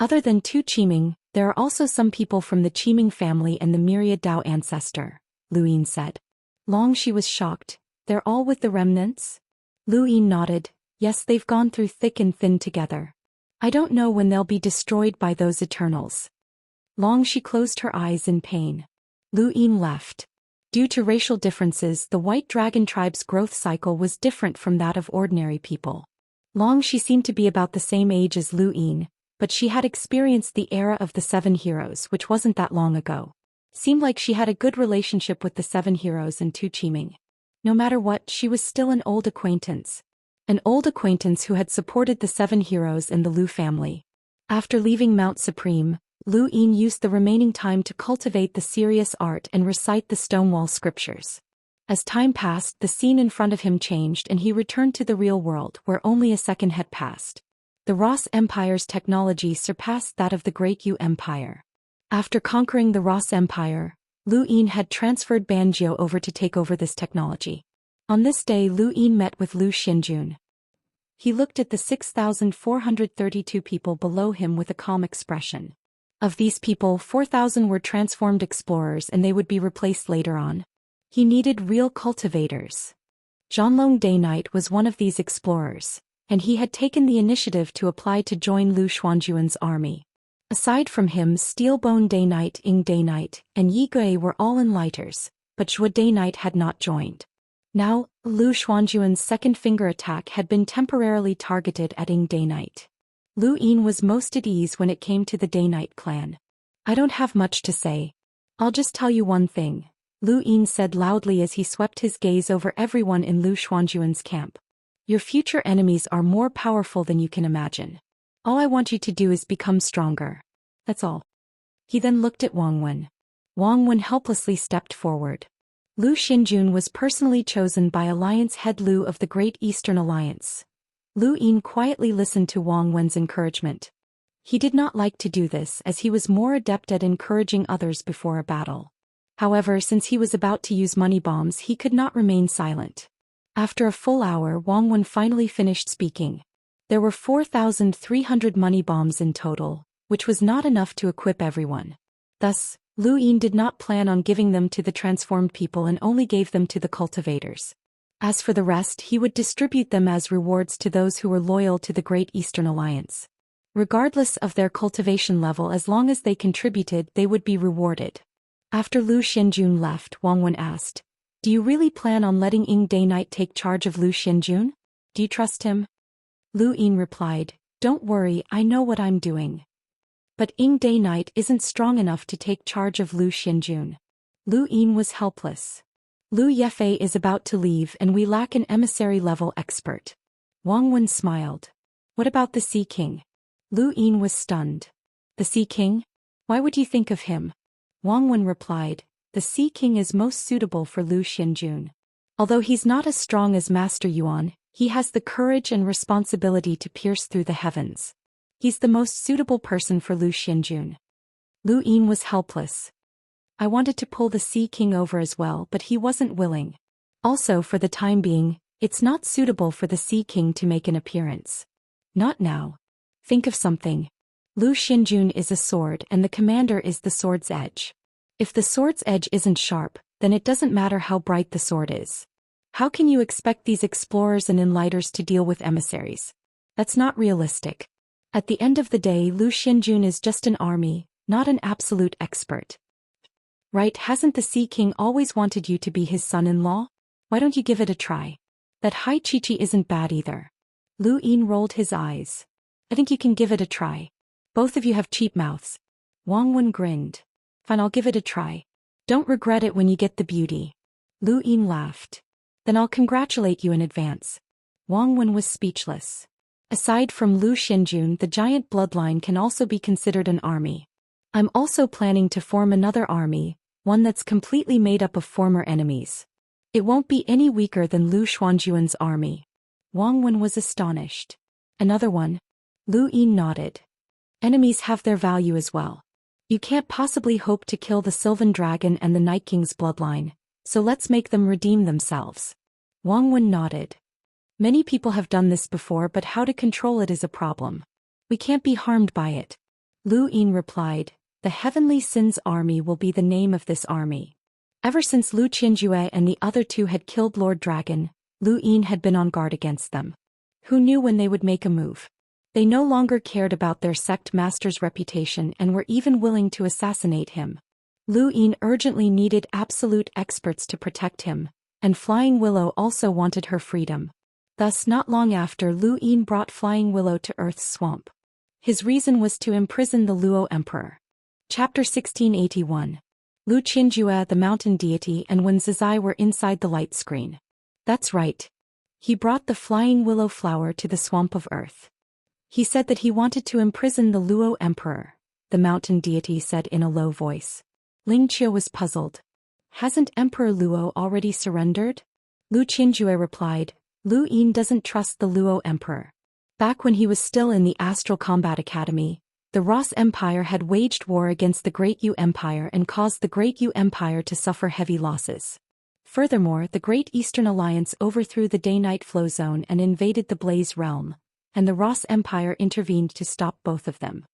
Other than Tu Qiming, there are also some people from the Qiming family and the myriad Dao ancestor, Lu Yin said. Long Xi was shocked. They're all with the remnants? Lu Yin nodded. Yes, they've gone through thick and thin together. I don't know when they'll be destroyed by those Eternals. Long Xi closed her eyes in pain. Lu Yin left. Due to racial differences, the White Dragon tribe's growth cycle was different from that of ordinary people. Long Xi seemed to be about the same age as Lu Yin, but she had experienced the era of the 7 heroes, which wasn't that long ago. Seemed like she had a good relationship with the 7 heroes and Tu Qiming. No matter what, she was still an old acquaintance. An old acquaintance who had supported the 7 heroes and the Lu family. After leaving Mount Supreme, Lu Yin used the remaining time to cultivate the serious art and recite the Stonewall scriptures. As time passed, the scene in front of him changed and he returned to the real world where only a second had passed. The Ross Empire's technology surpassed that of the Great Yu Empire. After conquering the Ross Empire, Lu Yin had transferred Banjiu over to take over this technology. On this day Lu Yin met with Lu Xinjun. He looked at the 6,432 people below him with a calm expression. Of these people, 4,000 were transformed explorers and they would be replaced later on. He needed real cultivators. Zhanlong Daoist was one of these explorers, and he had taken the initiative to apply to join Lu Xuanjuan's army. Aside from him, Steelbone Daoist, Ying Daoist, and Yi Gui were all enlighters, but Zhou Daoist had not joined. Now, Lu Xuanjuan's second finger attack had been temporarily targeted at Ying Daoist. Lu Yin was most at ease when it came to the Daoist clan. I don't have much to say. I'll just tell you one thing, Lu Yin said loudly as he swept his gaze over everyone in Lu Xuanjuan's camp. Your future enemies are more powerful than you can imagine. All I want you to do is become stronger. That's all. He then looked at Wang Wen. Wang Wen helplessly stepped forward. Lu Xinjun was personally chosen by Alliance Head Lu of the Great Eastern Alliance. Lu Yin quietly listened to Wang Wen's encouragement. He did not like to do this as he was more adept at encouraging others before a battle. However, since he was about to use money bombs, he could not remain silent. After a full hour, Wang Wen finally finished speaking. There were 4,300 money bombs in total, which was not enough to equip everyone. Thus, Lu Yin did not plan on giving them to the transformed people and only gave them to the cultivators. As for the rest, he would distribute them as rewards to those who were loyal to the Great Eastern Alliance. Regardless of their cultivation level, as long as they contributed, they would be rewarded. After Lu Xinjun left, Wang Wen asked, do you really plan on letting Ying Daoist take charge of Lu Xinjun? Do you trust him? Lu Yin replied, don't worry, I know what I'm doing. But Ying Daoist isn't strong enough to take charge of Lu Xinjun. Lu Yin was helpless. Lu Yefei is about to leave and we lack an emissary-level expert. Wang Wen smiled. What about the Sea King? Lu Yin was stunned. The Sea King? Why would you think of him? Wang Wen replied, the Sea King is most suitable for Lu Xianjun. Although he's not as strong as Master Yuan, he has the courage and responsibility to pierce through the heavens. He's the most suitable person for Lu Xianjun. Lu Yin was helpless. I wanted to pull the Sea King over as well, but he wasn't willing. Also, for the time being, it's not suitable for the Sea King to make an appearance. Not now. Think of something. Lu Xianjun is a sword and the commander is the sword's edge. If the sword's edge isn't sharp, then it doesn't matter how bright the sword is. How can you expect these explorers and enlighters to deal with emissaries? That's not realistic. At the end of the day, Lu Xianjun is just an army, not an absolute expert. Right, hasn't the Sea King always wanted you to be his son-in-law? Why don't you give it a try? That Hai Chi-Chi isn't bad either. Lu Yin rolled his eyes. I think you can give it a try. Both of you have cheap mouths. Wang Wen grinned. Fine, I'll give it a try. Don't regret it when you get the beauty. Lu Yin laughed. Then I'll congratulate you in advance. Wang Wen was speechless. Aside from Lu Xianjun, the giant bloodline can also be considered an army. I'm also planning to form another army, one that's completely made up of former enemies. It won't be any weaker than Lu Xuanjuan's army. Wang Wen was astonished. Another one? Lu Yin nodded. Enemies have their value as well. You can't possibly hope to kill the Sylvan Dragon and the Night King's bloodline, so let's make them redeem themselves. Wang Wen nodded. Many people have done this before, but how to control it is a problem. We can't be harmed by it. Lu Yin replied, the Heavenly Sin's army will be the name of this army. Ever since Lu Qianjue and the other two had killed Lord Dragon, Lu Yin had been on guard against them. Who knew when they would make a move? They no longer cared about their sect master's reputation and were even willing to assassinate him. Lu Yin urgently needed absolute experts to protect him, and Flying Willow also wanted her freedom. Thus, not long after, Lu Yin brought Flying Willow to Earth's swamp. His reason was to imprison the Luo Emperor. Chapter 1681. Lu Qianjue, the mountain deity, and Wen Zizai were inside the light screen. That's right. He brought the Flying Willow flower to the swamp of Earth. He said that he wanted to imprison the Luo Emperor, the mountain deity said in a low voice. Ling Qiu was puzzled. Hasn't Emperor Luo already surrendered? Lu Qianjue replied, Lu Yin doesn't trust the Luo Emperor. Back when he was still in the Astral Combat Academy, the Ross Empire had waged war against the Great Yu Empire and caused the Great Yu Empire to suffer heavy losses. Furthermore, the Great Eastern Alliance overthrew the Day-Night Flow Zone and invaded the Blaze Realm, and the Ross Empire intervened to stop both of them.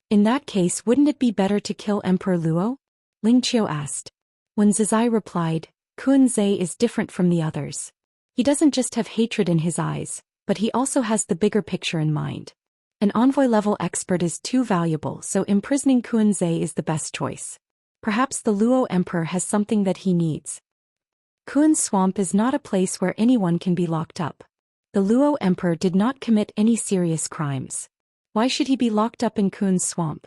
In that case, wouldn't it be better to kill Emperor Luo? Ling Qiu asked. When Zizai replied, Kun Zhe is different from the others. He doesn't just have hatred in his eyes, but he also has the bigger picture in mind. An envoy-level expert is too valuable, so imprisoning Kun Zhe is the best choice. Perhaps the Luo Emperor has something that he needs. Kun's swamp is not a place where anyone can be locked up. The Luo Emperor did not commit any serious crimes. Why should he be locked up in Kun's swamp?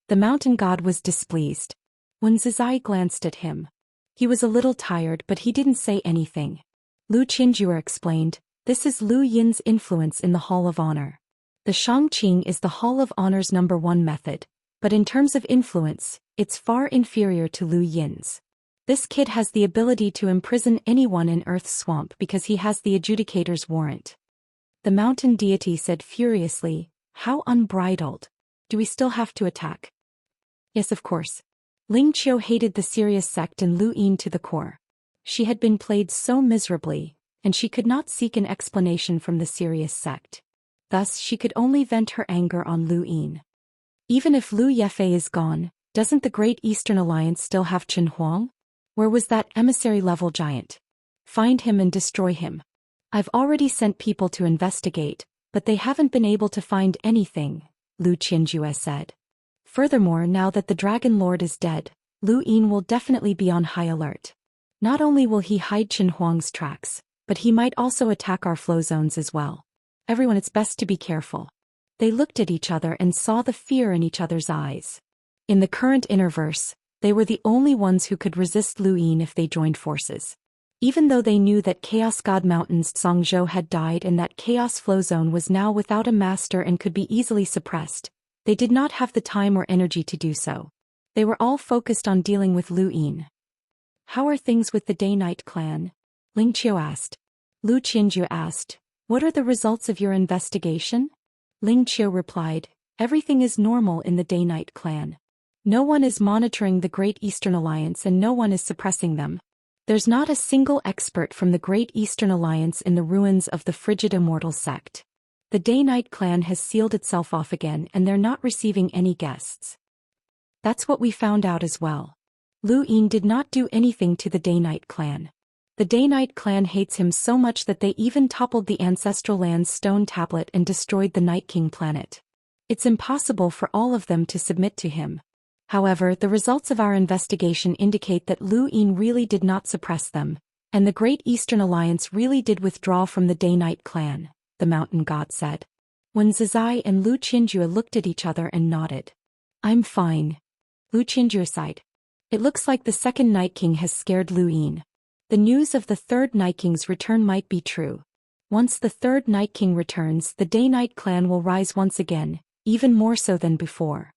The mountain god was displeased. When Zizai glanced at him, he was a little tired, but he didn't say anything. Lu Qianjue explained, this is Lu Yin's influence in the Hall of Honor. The Shangqing is the Hall of Honor's #1 method, but in terms of influence, it's far inferior to Lu Yin's. This kid has the ability to imprison anyone in Earth's swamp because he has the adjudicator's warrant. The mountain deity said furiously, how unbridled. Do we still have to attack? Yes, of course. Ling Qiu hated the serious sect and Lu Yin to the core. She had been played so miserably, and she could not seek an explanation from the serious sect. Thus, she could only vent her anger on Lu Yin. Even if Lu Yefei is gone, doesn't the Great Eastern Alliance still have Chen Huang? Where was that emissary-level giant? Find him and destroy him. I've already sent people to investigate, but they haven't been able to find anything, Lu Qianjue said. Furthermore, now that the Dragon Lord is dead, Lu Yin will definitely be on high alert. Not only will he hide Chen Huang's tracks, but he might also attack our flow zones as well. Everyone, it's best to be careful. They looked at each other and saw the fear in each other's eyes. In the current Innerverse, they were the only ones who could resist Lu Yin if they joined forces. Even though they knew that Chaos God Mountain's Zhongzhou had died and that Chaos Flow Zone was now without a master and could be easily suppressed, They did not have the time or energy to do so. They were all focused on dealing with Lu Yin. How are things with the Day-Night clan? Ling Qiu asked. Lu Qinju asked, what are the results of your investigation? Ling Qiu replied, everything is normal in the Day-Night clan. No one is monitoring the Great Eastern Alliance and no one is suppressing them. There's not a single expert from the Great Eastern Alliance in the ruins of the frigid Immortal sect. The Day-Night clan has sealed itself off again and they're not receiving any guests. That's what we found out as well. Lu Yin did not do anything to the Day-Night clan. The Day-Night clan hates him so much that they even toppled the Ancestral Land's stone tablet and destroyed the Night King planet. It's impossible for all of them to submit to him. However, the results of our investigation indicate that Lu Yin really did not suppress them, and the Great Eastern Alliance really did withdraw from the Day-Night clan, the mountain god said. When Zizai and Lu Qinjue looked at each other and nodded. I'm fine. Lu Qinjue sighed. It looks like the second Night King has scared Lu Yin. The news of the third Night King's return might be true. Once the third Night King returns, the Day-Night clan will rise once again, even more so than before.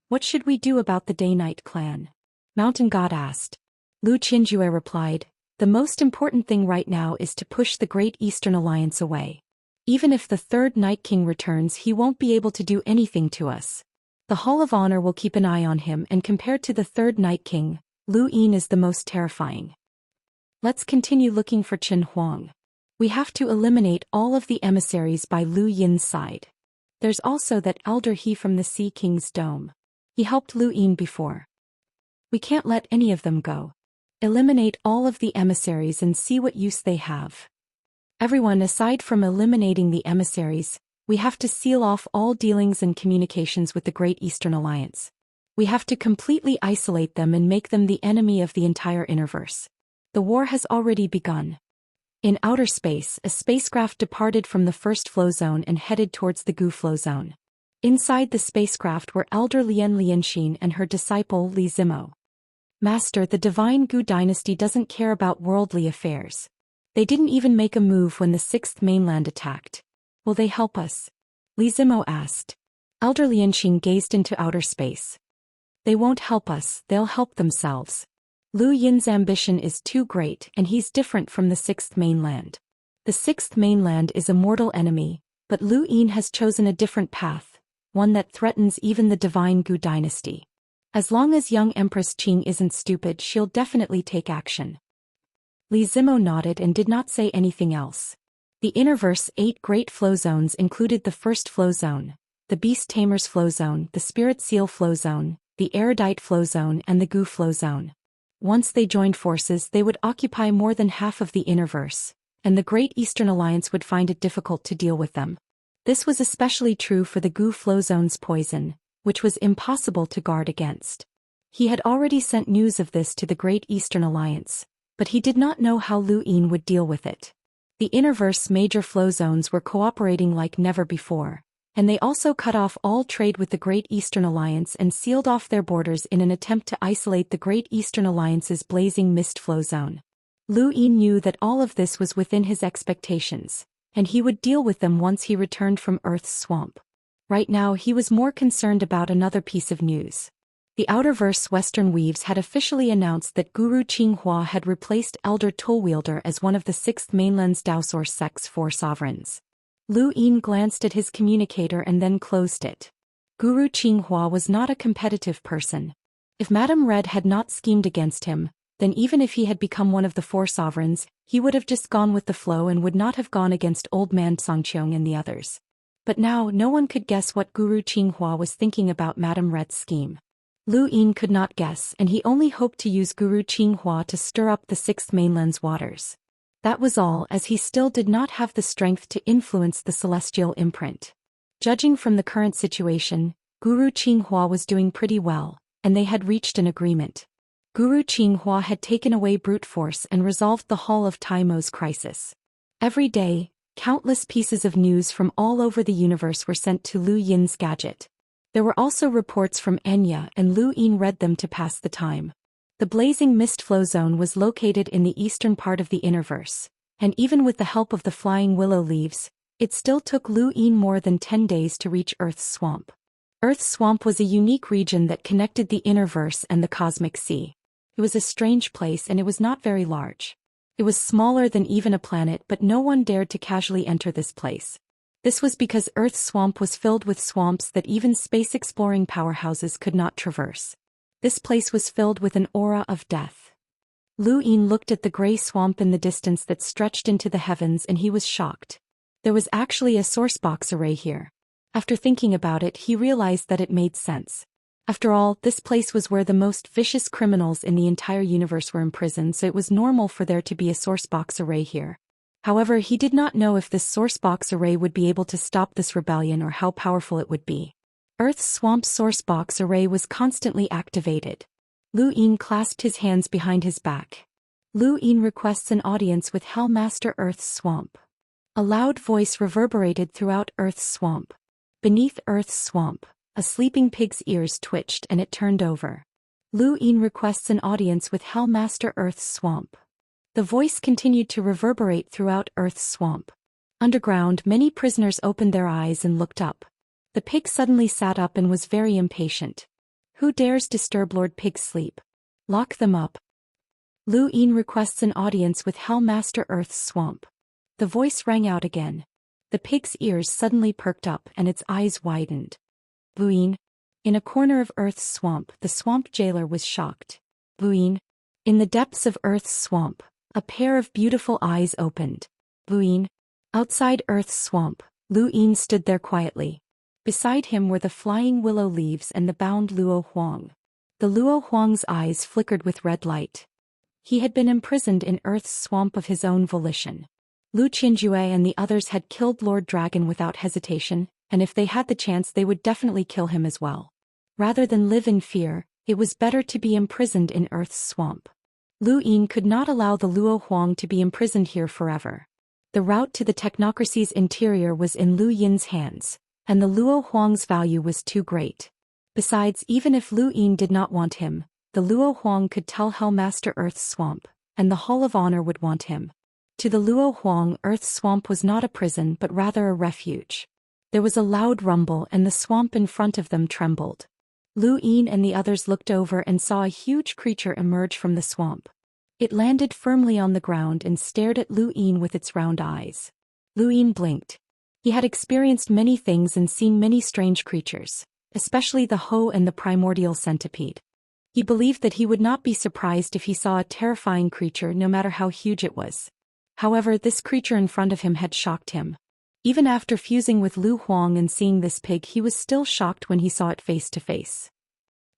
What should we do about the Day-Night clan? Mountain God asked. Lu Qinjue replied, the most important thing right now is to push the Great Eastern Alliance away. Even if the third Night King returns, he won't be able to do anything to us. The Hall of Honor will keep an eye on him, and compared to the third Night King, Lu Yin is the most terrifying. Let's continue looking for Chen Huang. We have to eliminate all of the emissaries by Lu Yin's side. There's also that elder he from the Sea King's Dome. He helped Lu Yin before. We can't let any of them go. Eliminate all of the emissaries and see what use they have. Everyone aside from eliminating the emissaries, we have to seal off all dealings and communications with the Great Eastern Alliance. We have to completely isolate them and make them the enemy of the entire Innerverse. The war has already begun. In outer space, a spacecraft departed from the first flow zone and headed towards the Gu flow zone. Inside the spacecraft were Elder Lian Lianxin and her disciple Li Zimo. Master, the divine Gu dynasty doesn't care about worldly affairs. They didn't even make a move when the sixth mainland attacked. Will they help us? Li Zimo asked. Elder Lianxin gazed into outer space. They won't help us, they'll help themselves. Lu Yin's ambition is too great and he's different from the sixth mainland. The sixth mainland is a mortal enemy, but Lu Yin has chosen a different path, one that threatens even the divine Gu dynasty. As long as young Empress Qing isn't stupid, she'll definitely take action. Li Zimo nodded and did not say anything else. The Innerverse 8 great flow zones included the first flow zone, the Beast Tamer's flow zone, the Spirit Seal flow zone, the Erudite flow zone and the Gu flow zone. Once they joined forces, they would occupy more than half of the Innerverse, and the Great Eastern Alliance would find it difficult to deal with them. This was especially true for the Gu flow zone's poison, which was impossible to guard against. He had already sent news of this to the Great Eastern Alliance, but he did not know how Lu Yin would deal with it. The Innerverse major flow zones were cooperating like never before, and they also cut off all trade with the Great Eastern Alliance and sealed off their borders in an attempt to isolate the Great Eastern Alliance's blazing mist flow zone. Lu Yin knew that all of this was within his expectations, and he would deal with them once he returned from Earth's swamp. Right now he was more concerned about another piece of news. The Outerverse Western Weaves had officially announced that Guru Qinghua had replaced Elder Tollwielder as one of the sixth mainland's Daoist sect's 4 sovereigns. Lu Yin glanced at his communicator and then closed it. Guru Qinghua was not a competitive person. If Madame Red had not schemed against him, then even if he had become one of the 4 sovereigns, he would have just gone with the flow and would not have gone against Old Man Songqiong and the others. But now no one could guess what Guru Qinghua was thinking about Madame Red's scheme. Lu Yin could not guess, and he only hoped to use Guru Qinghua to stir up the sixth mainland's waters. That was all, as he still did not have the strength to influence the celestial imprint. Judging from the current situation, Guru Qinghua was doing pretty well, and they had reached an agreement. Guru Qinghua had taken away brute force and resolved the Hall of Taimo's crisis. Every day, countless pieces of news from all over the universe were sent to Lu Yin's gadget. There were also reports from Enya, and Lu Yin read them to pass the time. The blazing mist flow zone was located in the eastern part of the Innerverse, and even with the help of the flying willow leaves, it still took Lu Yin more than 10 days to reach Earth's swamp. Earth's swamp was a unique region that connected the innerverse and the cosmic sea. It was a strange place and it was not very large. It was smaller than even a planet, but no one dared to casually enter this place. This was because Earth's swamp was filled with swamps that even space-exploring powerhouses could not traverse. This place was filled with an aura of death. Lu Yin looked at the gray swamp in the distance that stretched into the heavens and he was shocked. There was actually a sourcebox array here. After thinking about it, he realized that it made sense. After all, this place was where the most vicious criminals in the entire universe were imprisoned, so it was normal for there to be a sourcebox array here. However, he did not know if this sourcebox array would be able to stop this rebellion or how powerful it would be. Earth's swamp sourcebox array was constantly activated. Lu Yin clasped his hands behind his back. Lu Yin requests an audience with Hellmaster Earth's swamp. A loud voice reverberated throughout Earth's swamp. Beneath Earth's swamp, a sleeping pig's ears twitched and it turned over. Lu Yin requests an audience with Hellmaster Earth's swamp. The voice continued to reverberate throughout Earth's swamp. Underground, many prisoners opened their eyes and looked up. The pig suddenly sat up and was very impatient. Who dares disturb Lord Pig's sleep? Lock them up. Lu Yin requests an audience with Hellmaster Earth's swamp. The voice rang out again. The pig's ears suddenly perked up and its eyes widened. Lu Yin. In a corner of Earth's swamp, the swamp jailer was shocked. Lu Yin. In the depths of Earth's swamp, a pair of beautiful eyes opened. Lu Yin. Outside Earth's swamp, Lu Yin stood there quietly. Beside him were the flying willow leaves and the bound Luo Huang. The Luo Huang's eyes flickered with red light. He had been imprisoned in Earth's swamp of his own volition. Lu Qinjue and the others had killed Lord Dragon without hesitation, and if they had the chance they would definitely kill him as well. Rather than live in fear, it was better to be imprisoned in Earth's swamp. Lu Yin could not allow the Luo Huang to be imprisoned here forever. The route to the technocracy's interior was in Lu Yin's hands, and the Luo Huang's value was too great. Besides, even if Lu Yin did not want him, the Luo Huang could tell Hellmaster Earth's swamp, and the Hall of Honor would want him. To the Luo Huang, Earth's swamp was not a prison but rather a refuge. There was a loud rumble and the swamp in front of them trembled. Lu Yin and the others looked over and saw a huge creature emerge from the swamp. It landed firmly on the ground and stared at Lu Yin with its round eyes. Lu Yin blinked. He had experienced many things and seen many strange creatures, especially the Ho and the primordial centipede. He believed that he would not be surprised if he saw a terrifying creature no matter how huge it was. However, this creature in front of him had shocked him. Even after fusing with Lu Huang and seeing this pig, he was still shocked when he saw it face to face.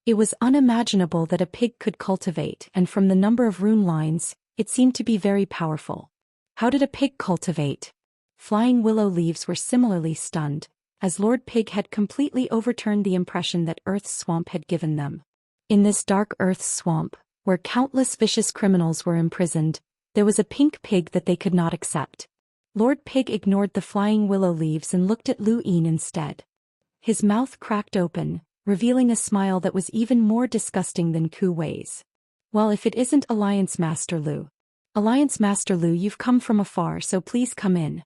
It was unimaginable that a pig could cultivate, and from the number of rune lines, it seemed to be very powerful. How did a pig cultivate? Flying willow leaves were similarly stunned, as Lord Pig had completely overturned the impression that Earth's swamp had given them. In this dark Earth's swamp, where countless vicious criminals were imprisoned, there was a pink pig that they could not accept. Lord Pig ignored the flying willow leaves and looked at Lu Yin instead. His mouth cracked open, revealing a smile that was even more disgusting than Ku Wei's. Well, if it isn't Alliance Master Lu. Alliance Master Lu, you've come from afar, so please come in.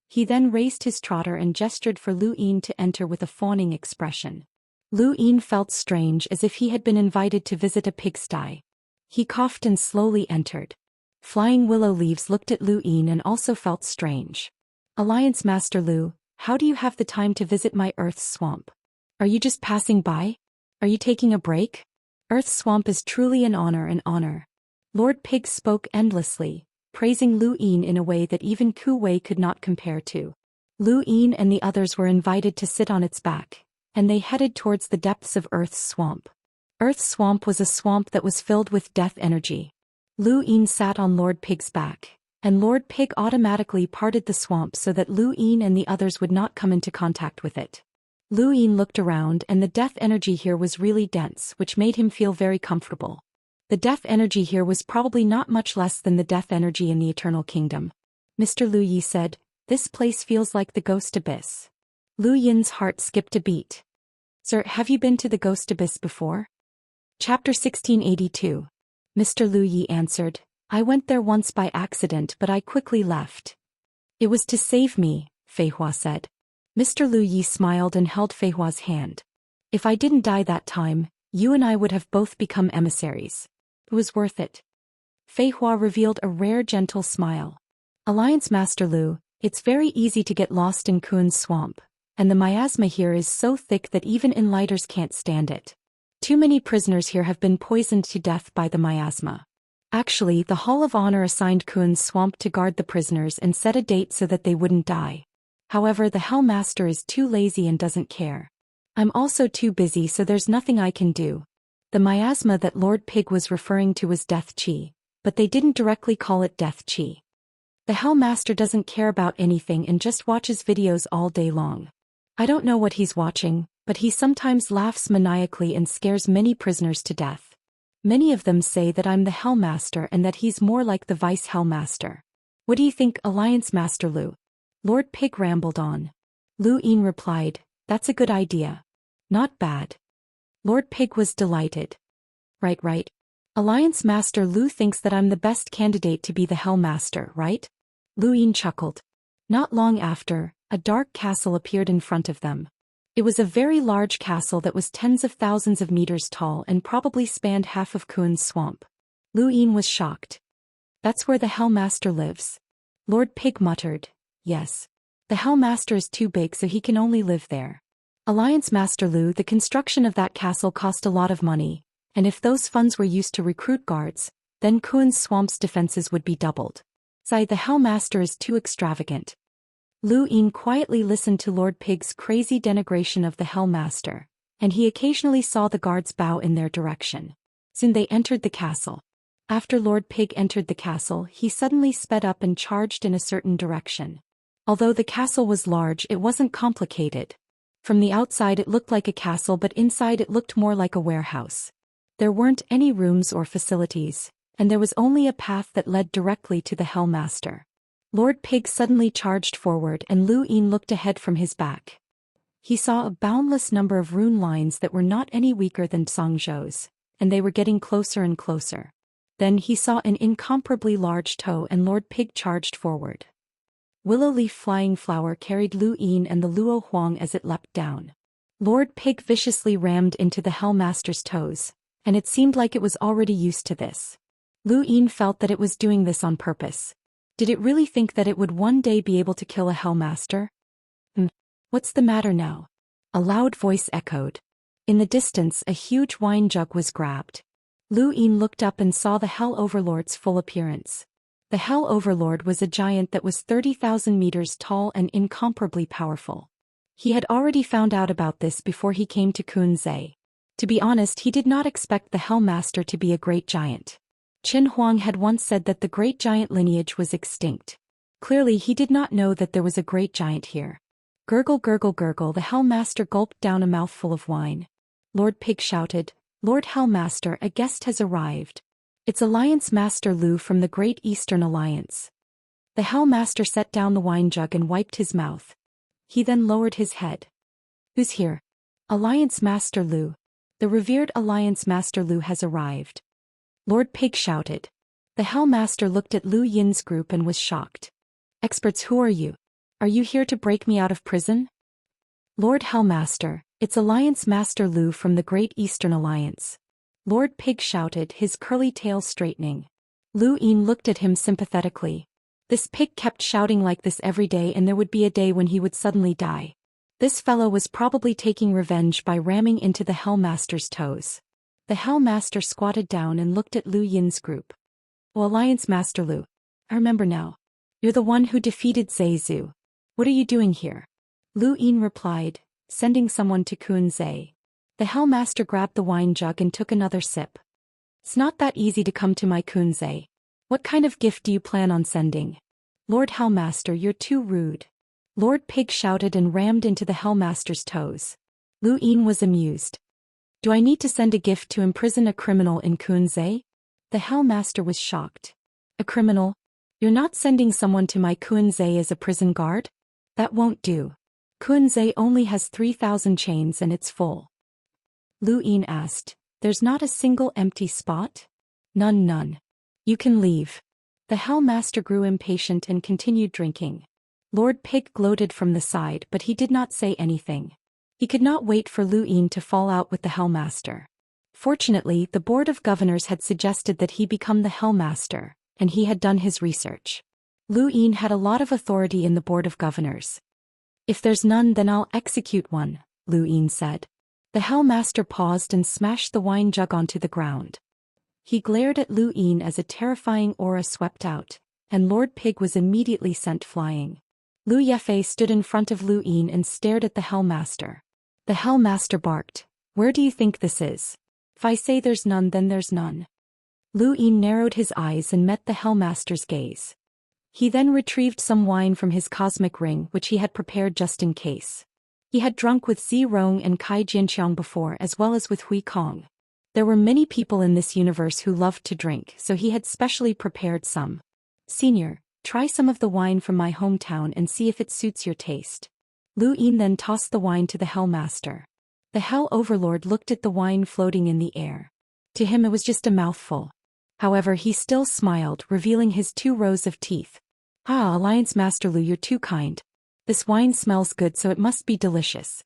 He then raised his trotter and gestured for Lu Yin to enter with a fawning expression. Lu Yin felt strange, as if he had been invited to visit a pigsty. He coughed and slowly entered. Flying willow leaves looked at Lu Yin and also felt strange. Alliance Master Lu, how do you have the time to visit my Earth's swamp? Are you just passing by? Are you taking a break? Earth's swamp is truly an honor. Lord Pig spoke endlessly, praising Lu Yin in a way that even Ku Wei could not compare to. Lu Yin and the others were invited to sit on its back, and they headed towards the depths of Earth's swamp. Earth's swamp was a swamp that was filled with death energy. Lu Yin sat on Lord Pig's back, and Lord Pig automatically parted the swamp so that Lu Yin and the others would not come into contact with it. Lu Yin looked around and the death energy here was really dense, which made him feel very comfortable. The death energy here was probably not much less than the death energy in the Eternal Kingdom. Mr. Lu Yi said, "This place feels like the Ghost Abyss." Lu Yin's heart skipped a beat. "Sir, have you been to the Ghost Abyss before?" Chapter 1682. Mr. Lu Yi answered, "I went there once by accident but I quickly left." "It was to save me," Fei Hua said. Mr. Lu Yi smiled and held Fei Hua's hand. If I didn't die that time, you and I would have both become emissaries. It was worth it. Fei Hua revealed a rare gentle smile. Alliance Master Lu, it's very easy to get lost in Kun's swamp, and the miasma here is so thick that even enlighters can't stand it. Too many prisoners here have been poisoned to death by the miasma. Actually, the Hall of Honor assigned Kun's swamp to guard the prisoners and set a date so that they wouldn't die. However, the Hell Master is too lazy and doesn't care. I'm also too busy, so there's nothing I can do. The miasma that Lord Pig was referring to was Death Chi, but they didn't directly call it Death Chi. The Hell Master doesn't care about anything and just watches videos all day long. I don't know what he's watching, but he sometimes laughs maniacally and scares many prisoners to death. Many of them say that I'm the Hell Master and that he's more like the Vice Hell Master. What do you think, Alliance Master Lu? Lord Pig rambled on. Lu Yin replied, that's a good idea. Not bad. Lord Pig was delighted. Right. Alliance Master Lu thinks that I'm the best candidate to be the Hell Master, right? Lu Yin chuckled. Not long after, a dark castle appeared in front of them. It was a very large castle that was tens of thousands of meters tall and probably spanned half of Kun's swamp. Lu Yin was shocked. That's where the Hell Master lives. Lord Pig muttered, yes. The Hell Master is too big, so he can only live there. Alliance Master Lu, the construction of that castle cost a lot of money, and if those funds were used to recruit guards, then Kun's swamp's defenses would be doubled. The Hell Master is too extravagant. Lu Yin quietly listened to Lord Pig's crazy denigration of the Hell Master, and he occasionally saw the guards bow in their direction. Soon they entered the castle. After Lord Pig entered the castle, he suddenly sped up and charged in a certain direction. Although the castle was large, it wasn't complicated. From the outside it looked like a castle, but inside it looked more like a warehouse. There weren't any rooms or facilities, and there was only a path that led directly to the Hell Master. Lord Pig suddenly charged forward and Lu Yin looked ahead from his back. He saw a boundless number of rune lines that were not any weaker than Zhangzhou's, and they were getting closer and closer. Then he saw an incomparably large toe and Lord Pig charged forward. Willow Leaf Flying Flower carried Lu Yin and the Luo Huang as it leapt down. Lord Pig viciously rammed into the Hell Master's toes, and it seemed like it was already used to this. Lu Yin felt that it was doing this on purpose. Did it really think that it would one day be able to kill a Hell Master? What's the matter now? A loud voice echoed. In the distance, a huge wine jug was grabbed. Lu Yin looked up and saw the Hell Overlord's full appearance. The Hell Overlord was a giant that was 30,000 meters tall and incomparably powerful. He had already found out about this before he came to Kunze. To be honest, he did not expect the Hell Master to be a great giant. Qin Huang had once said that the great giant lineage was extinct. Clearly he did not know that there was a great giant here. Gurgle gurgle gurgle, the Hell Master gulped down a mouthful of wine. Lord Pig shouted, Lord Hell Master, a guest has arrived. It's Alliance Master Lu from the Great Eastern Alliance. The Hell Master set down the wine jug and wiped his mouth. He then lowered his head. Who's here? Alliance Master Lu. The revered Alliance Master Lu has arrived. Lord Pig shouted. The Hell Master looked at Lu Yin's group and was shocked. Experts, who are you? Are you here to break me out of prison? Lord Hell Master, it's Alliance Master Lu from the Great Eastern Alliance. Lord Pig shouted, his curly tail straightening. Lu Yin looked at him sympathetically. This pig kept shouting like this every day, and there would be a day when he would suddenly die. This fellow was probably taking revenge by ramming into the Hell Master's toes. The Hell Master squatted down and looked at Lu Yin's group. Oh, Alliance Master Lu. I remember now. You're the one who defeated Zhu. What are you doing here? Lu Yin replied, sending someone to Kunze. The Hell Master grabbed the wine jug and took another sip. It's not that easy to come to my Kunze. What kind of gift do you plan on sending? Lord Hell Master, you're too rude. Lord Pig shouted and rammed into the Hell Master's toes. Lu Yin was amused. Do I need to send a gift to imprison a criminal in Kunze? The Hell Master was shocked. A criminal? You're not sending someone to my Kunze as a prison guard? That won't do. Kunze only has 3,000 chains and it's full. Lu Yin asked, there's not a single empty spot? None. You can leave. The Hell Master grew impatient and continued drinking. Lord Pig gloated from the side, but he did not say anything. He could not wait for Lu Yin to fall out with the Hellmaster. Fortunately, the Board of Governors had suggested that he become the Hellmaster, and he had done his research. Lu Yin had a lot of authority in the Board of Governors. "If there's none, then I'll execute one," Lu Yin said. The Hellmaster paused and smashed the wine jug onto the ground. He glared at Lu Yin as a terrifying aura swept out, and Lord Pig was immediately sent flying. Lu Yefei stood in front of Lu Yin and stared at the Hellmaster. The Hellmaster barked, "Where do you think this is? If I say there's none, then there's none." Lu Yin narrowed his eyes and met the Hellmaster's gaze. He then retrieved some wine from his cosmic ring which he had prepared just in case. He had drunk with Zi Rong and Kai Jianqiang before as well as with Hui Kong. There were many people in this universe who loved to drink, so he had specially prepared some. "Senior, try some of the wine from my hometown and see if it suits your taste." Lu Yin then tossed the wine to the Hellmaster. The Hell Overlord looked at the wine floating in the air. To him it was just a mouthful. However, he still smiled, revealing his 2 rows of teeth. "Ah, Alliance Master Lu, you're too kind. This wine smells good, so it must be delicious."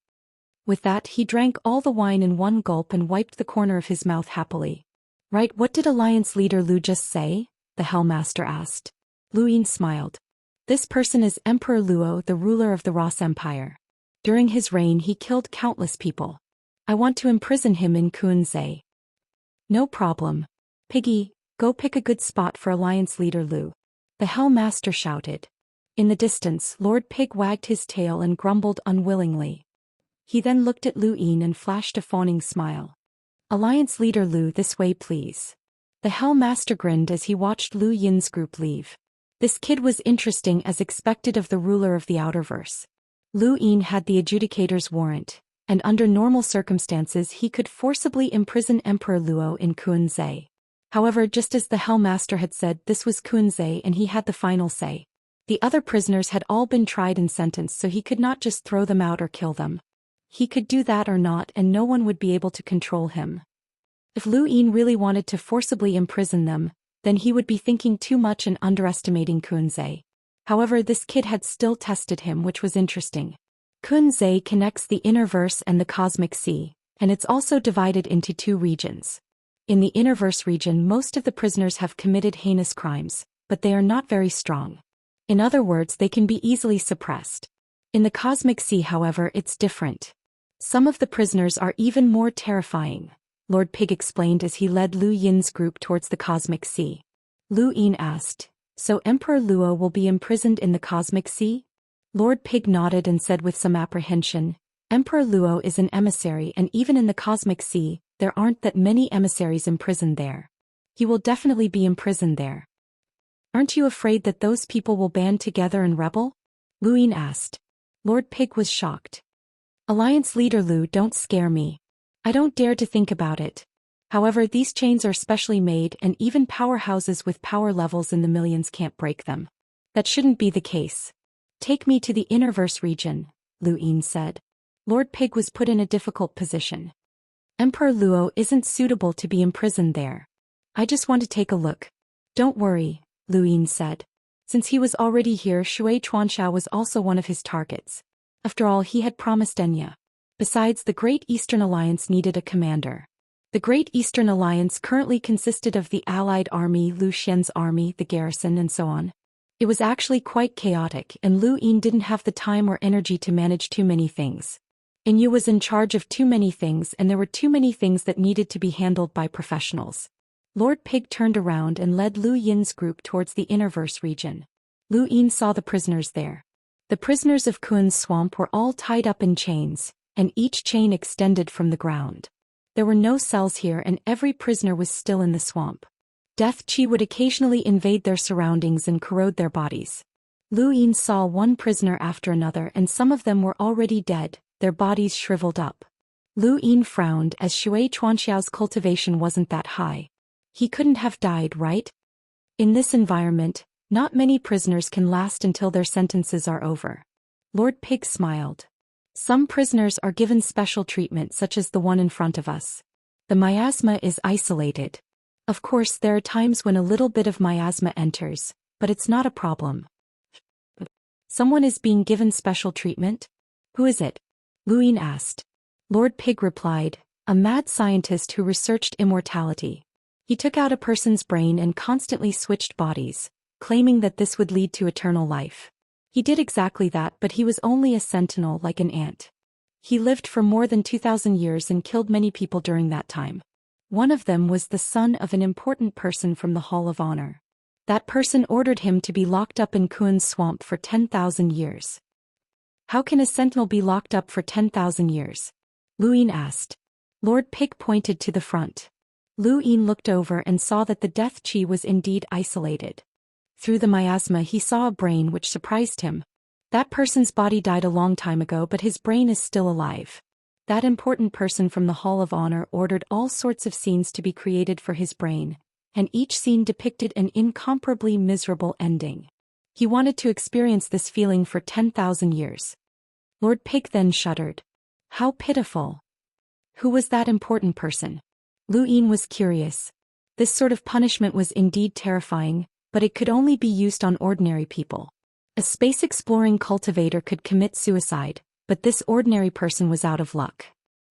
With that, he drank all the wine in one gulp and wiped the corner of his mouth happily. "Right, what did Alliance Leader Lu just say?" the Hellmaster asked. Lu Yin smiled. "This person is Emperor Luo, the ruler of the Ross Empire. During his reign he killed countless people. I want to imprison him in Kunzai." "No problem. Piggy, go pick a good spot for Alliance Leader Lu," the Hellmaster shouted. In the distance, Lord Pig wagged his tail and grumbled unwillingly. He then looked at Lu Yin and flashed a fawning smile. "Alliance Leader Lu, this way please." The Hellmaster grinned as he watched Lu Yin's group leave. This kid was interesting as expected of the ruler of the Outerverse. Lu Yin had the Adjudicator's warrant, and under normal circumstances he could forcibly imprison Emperor Luo in Kunzai. However, just as the Hellmaster had said, this was Kunzai and he had the final say. The other prisoners had all been tried and sentenced, so he could not just throw them out or kill them. He could do that or not, and no one would be able to control him. If Lu Yin really wanted to forcibly imprison them, then he would be thinking too much and underestimating Kunzai. However, this kid had still tested him, which was interesting. Kunzai connects the Innerverse and the Cosmic Sea, and it's also divided into 2 regions. In the Innerverse region, most of the prisoners have committed heinous crimes, but they are not very strong. In other words, they can be easily suppressed. In the Cosmic Sea, however, it's different. Some of the prisoners are even more terrifying, Lord Pig explained as he led Lu Yin's group towards the Cosmic Sea. Lu Yin asked, "So Emperor Luo will be imprisoned in the Cosmic Sea?" Lord Pig nodded and said with some apprehension, "Emperor Luo is an emissary, and even in the Cosmic Sea, there aren't that many emissaries imprisoned there. He will definitely be imprisoned there." "Aren't you afraid that those people will band together and rebel?" Lu Yin asked. Lord Pig was shocked. "Alliance Leader Lu, don't scare me. I don't dare to think about it. However, these chains are specially made, and even powerhouses with power levels in the millions can't break them. That shouldn't be the case. Take me to the Innerverse region," Lu Yin said. Lord Pig was put in a difficult position. "Emperor Luo isn't suitable to be imprisoned there. I just want to take a look." "Don't worry," Lu Yin said. Since he was already here, Xianxia was also one of his targets. After all, he had promised Enya. Besides, the Great Eastern Alliance needed a commander. The Great Eastern Alliance currently consisted of the Allied Army, Zhou Xian's army, the garrison, and so on. It was actually quite chaotic, and Lu Yin didn't have the time or energy to manage too many things. Enya was in charge of too many things, and there were too many things that needed to be handled by professionals. Lord Pig turned around and led Lu Yin's group towards the Innerverse region. Lu Yin saw the prisoners there. The prisoners of Kun's swamp were all tied up in chains, and each chain extended from the ground. There were no cells here, and every prisoner was still in the swamp. Death Qi would occasionally invade their surroundings and corrode their bodies. Lu Yin saw one prisoner after another, and some of them were already dead, their bodies shriveled up. Lu Yin frowned as Xianxia's cultivation wasn't that high. He couldn't have died, right? In this environment, not many prisoners can last until their sentences are over. Lord Pig smiled. Some prisoners are given special treatment, such as the one in front of us. The miasma is isolated. Of course, there are times when a little bit of miasma enters, but it's not a problem. Someone is being given special treatment? Who is it? Lu Yin asked. Lord Pig replied, a mad scientist who researched immortality. He took out a person's brain and constantly switched bodies, claiming that this would lead to eternal life. He did exactly that, but he was only a sentinel like an ant. He lived for more than 2,000 years and killed many people during that time. One of them was the son of an important person from the Hall of Honor. That person ordered him to be locked up in Kuan's swamp for 10,000 years. How can a sentinel be locked up for 10,000 years? Lu Yin asked. Lord Pig pointed to the front. Lu Yin looked over and saw that the death chi was indeed isolated. Through the miasma he saw a brain which surprised him. That person's body died a long time ago, but his brain is still alive. That important person from the Hall of Honor ordered all sorts of scenes to be created for his brain, and each scene depicted an incomparably miserable ending. He wanted to experience this feeling for 10,000 years. Lord Pig then shuddered. How pitiful. Who was that important person? Lu Yin was curious. This sort of punishment was indeed terrifying, but it could only be used on ordinary people. A space-exploring cultivator could commit suicide, but this ordinary person was out of luck.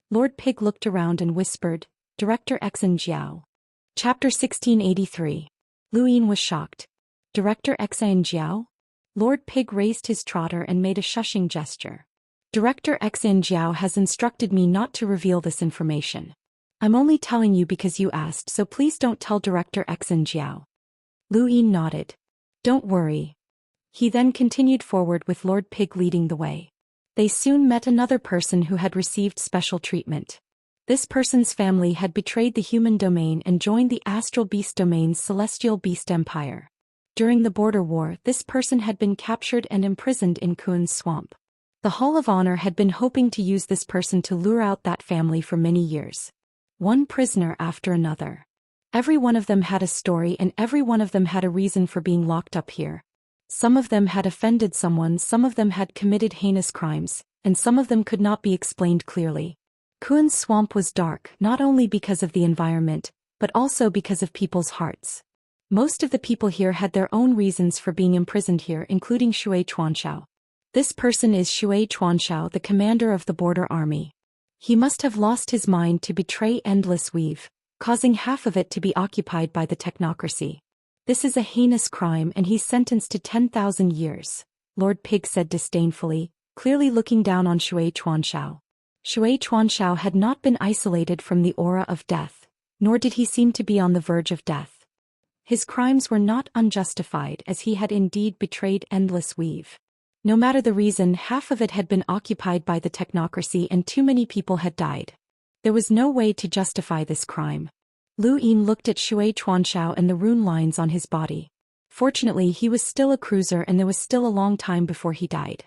Lord Pig looked around and whispered, Director Xianxia. Chapter 1683. Lu Yin was shocked. Director Xianxia? Lord Pig raised his trotter and made a shushing gesture. Director Xianxia has instructed me not to reveal this information. I'm only telling you because you asked, so please don't tell Director Xianxia. Lu Yin nodded. Don't worry. He then continued forward with Lord Pig leading the way. They soon met another person who had received special treatment. This person's family had betrayed the human domain and joined the astral beast domain's celestial beast empire. During the border war, this person had been captured and imprisoned in Kuan's swamp. The Hall of Honor had been hoping to use this person to lure out that family for many years. One prisoner after another. Every one of them had a story, and every one of them had a reason for being locked up here. Some of them had offended someone, some of them had committed heinous crimes, and some of them could not be explained clearly. Kuan's swamp was dark, not only because of the environment, but also because of people's hearts. Most of the people here had their own reasons for being imprisoned here, including Shui Chuanxiao. This person is Shui Chuanxiao, the commander of the border army. He must have lost his mind to betray Endless Weave, causing half of it to be occupied by the technocracy. This is a heinous crime and he's sentenced to 10,000 years, Lord Pig said disdainfully, clearly looking down on Shui Chuanxiao. Shui Chuanxiao had not been isolated from the aura of death, nor did he seem to be on the verge of death. His crimes were not unjustified, as he had indeed betrayed Endless Weave. No matter the reason, half of it had been occupied by the technocracy and too many people had died. There was no way to justify this crime. Lu Yin looked at Shui Chuanxiao and the rune lines on his body. Fortunately, he was still a cruiser and there was still a long time before he died.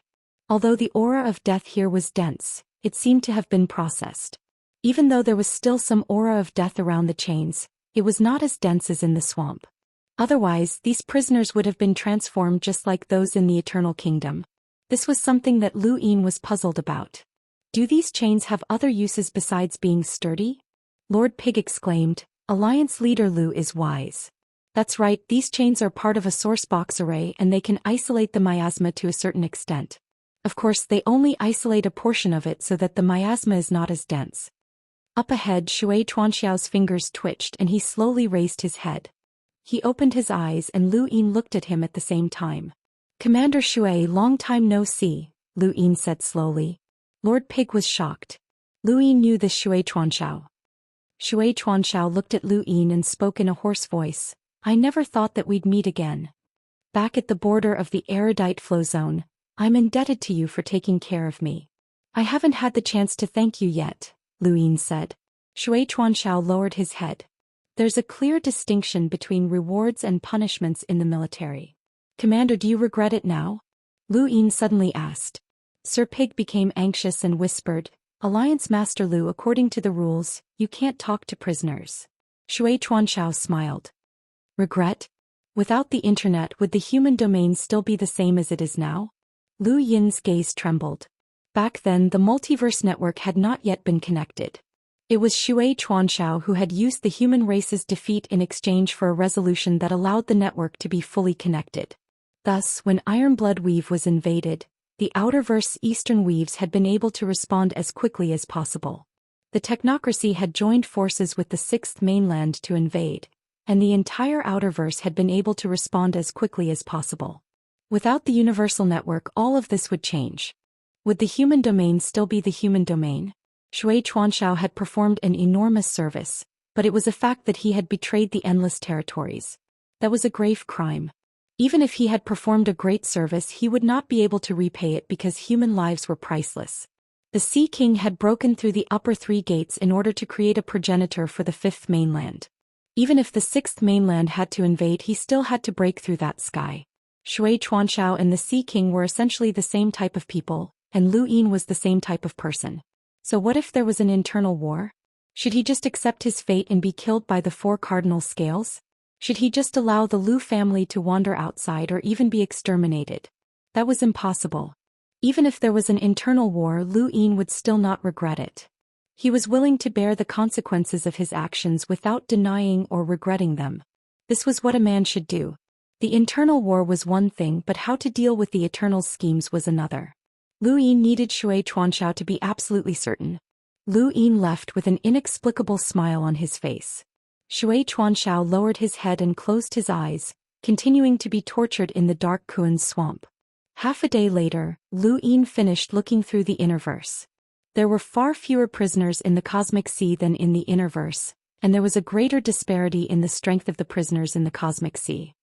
Although the aura of death here was dense, it seemed to have been processed. Even though there was still some aura of death around the chains, it was not as dense as in the swamp. Otherwise, these prisoners would have been transformed just like those in the Eternal Kingdom. This was something that Lu Yin was puzzled about. Do these chains have other uses besides being sturdy? Lord Pig exclaimed. Alliance leader Lu is wise. That's right, these chains are part of a source box array and they can isolate the miasma to a certain extent. Of course, they only isolate a portion of it so that the miasma is not as dense. Up ahead, Shui Chuanxiao's fingers twitched and he slowly raised his head. He opened his eyes and Lu Yin looked at him at the same time. Commander Shui, long time no see, Lu Yin said slowly. Lord Pig was shocked. Lu Yin knew this Shui Chuanxiao. Shui Chuanxiao looked at Lu Yin and spoke in a hoarse voice. I never thought that we'd meet again. Back at the border of the erudite flow zone, I'm indebted to you for taking care of me. I haven't had the chance to thank you yet, Lu Yin said. Shui Chuanxiao lowered his head. There's a clear distinction between rewards and punishments in the military. Commander, do you regret it now? Lu Yin suddenly asked. Sir Pig became anxious and whispered, Alliance Master Lu, according to the rules, you can't talk to prisoners. Shui Chuanxiao smiled. Regret? Without the internet, would the human domain still be the same as it is now? Lu Yin's gaze trembled. Back then, the multiverse network had not yet been connected. It was Shui Chuanxiao who had used the human race's defeat in exchange for a resolution that allowed the network to be fully connected. Thus, when Iron Blood Weave was invaded, the Outerverse Eastern Weaves had been able to respond as quickly as possible. The technocracy had joined forces with the Sixth Mainland to invade, and the entire Outerverse had been able to respond as quickly as possible. Without the Universal Network, all of this would change. Would the human domain still be the human domain? Shui Chuanxiao had performed an enormous service, but it was a fact that he had betrayed the Endless Territories. That was a grave crime. Even if he had performed a great service, he would not be able to repay it because human lives were priceless. The Sea King had broken through the upper three gates in order to create a progenitor for the Fifth Mainland. Even if the Sixth Mainland had to invade, he still had to break through that sky. Shui Chuanxiao and the Sea King were essentially the same type of people, and Lu Yin was the same type of person. So what if there was an internal war? Should he just accept his fate and be killed by the four cardinal scales? Should he just allow the Lu family to wander outside or even be exterminated? That was impossible. Even if there was an internal war, Lu Yin would still not regret it. He was willing to bear the consequences of his actions without denying or regretting them. This was what a man should do. The internal war was one thing, but how to deal with the eternal schemes was another. Lu Yin needed Shui Chuanxiao to be absolutely certain. Lu Yin left with an inexplicable smile on his face. Shui Chuanxiao lowered his head and closed his eyes, continuing to be tortured in the dark Kuan swamp. Half a day later, Lu Yin finished looking through the Innerverse. There were far fewer prisoners in the Cosmic Sea than in the Innerverse, and there was a greater disparity in the strength of the prisoners in the Cosmic Sea.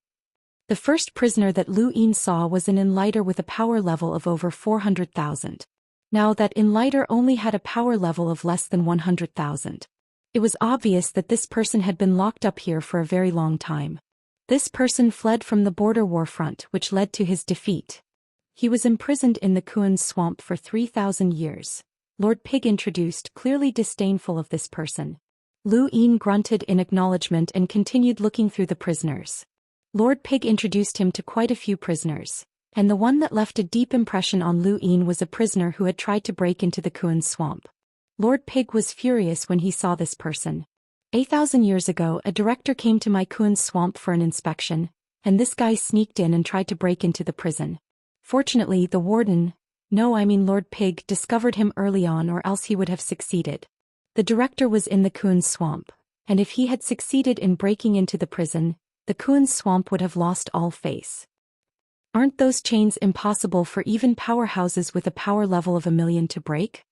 The first prisoner that Lu Yin saw was an enlighter with a power level of over 400,000. Now that enlighter only had a power level of less than 100,000. It was obvious that this person had been locked up here for a very long time. This person fled from the border war front, which led to his defeat. He was imprisoned in the Kuan swamp for 3,000 years. Lord Pig introduced, clearly disdainful of this person. Lu Yin grunted in acknowledgement and continued looking through the prisoners. Lord Pig introduced him to quite a few prisoners, and the one that left a deep impression on Lu Yin was a prisoner who had tried to break into the Kuan swamp. Lord Pig was furious when he saw this person. 8,000 years ago, a director came to my Kuan swamp for an inspection, and this guy sneaked in and tried to break into the prison. Fortunately, the warden, Lord Pig, discovered him early on, or else he would have succeeded. The director was in the Kuan swamp, and if he had succeeded in breaking into the prison, the Kuan swamp would have lost all face. Aren't those chains impossible for even powerhouses with a power level of 1,000,000 to break?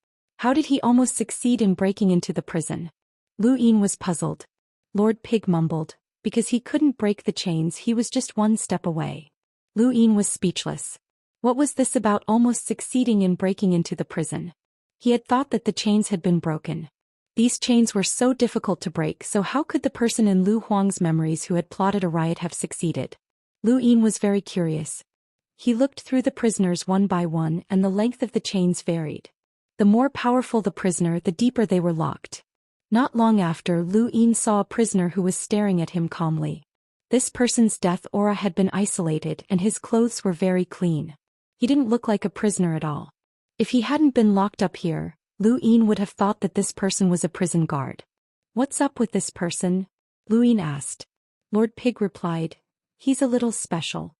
How did he almost succeed in breaking into the prison? Lu Yin was puzzled. Lord Pig mumbled, because he couldn't break the chains, he was just one step away. Lu Yin was speechless. What was this about almost succeeding in breaking into the prison? He had thought that the chains had been broken. These chains were so difficult to break, so how could the person in Lu Huang's memories who had plotted a riot have succeeded? Lu Yin was very curious. He looked through the prisoners one by one, and the length of the chains varied. The more powerful the prisoner, the deeper they were locked. Not long after, Lu Yin saw a prisoner who was staring at him calmly. This person's death aura had been isolated, and his clothes were very clean. He didn't look like a prisoner at all. If he hadn't been locked up here, Lu Yin would have thought that this person was a prison guard. "What's up with this person?" Lu Yin asked. Lord Pig replied, "He's a little special.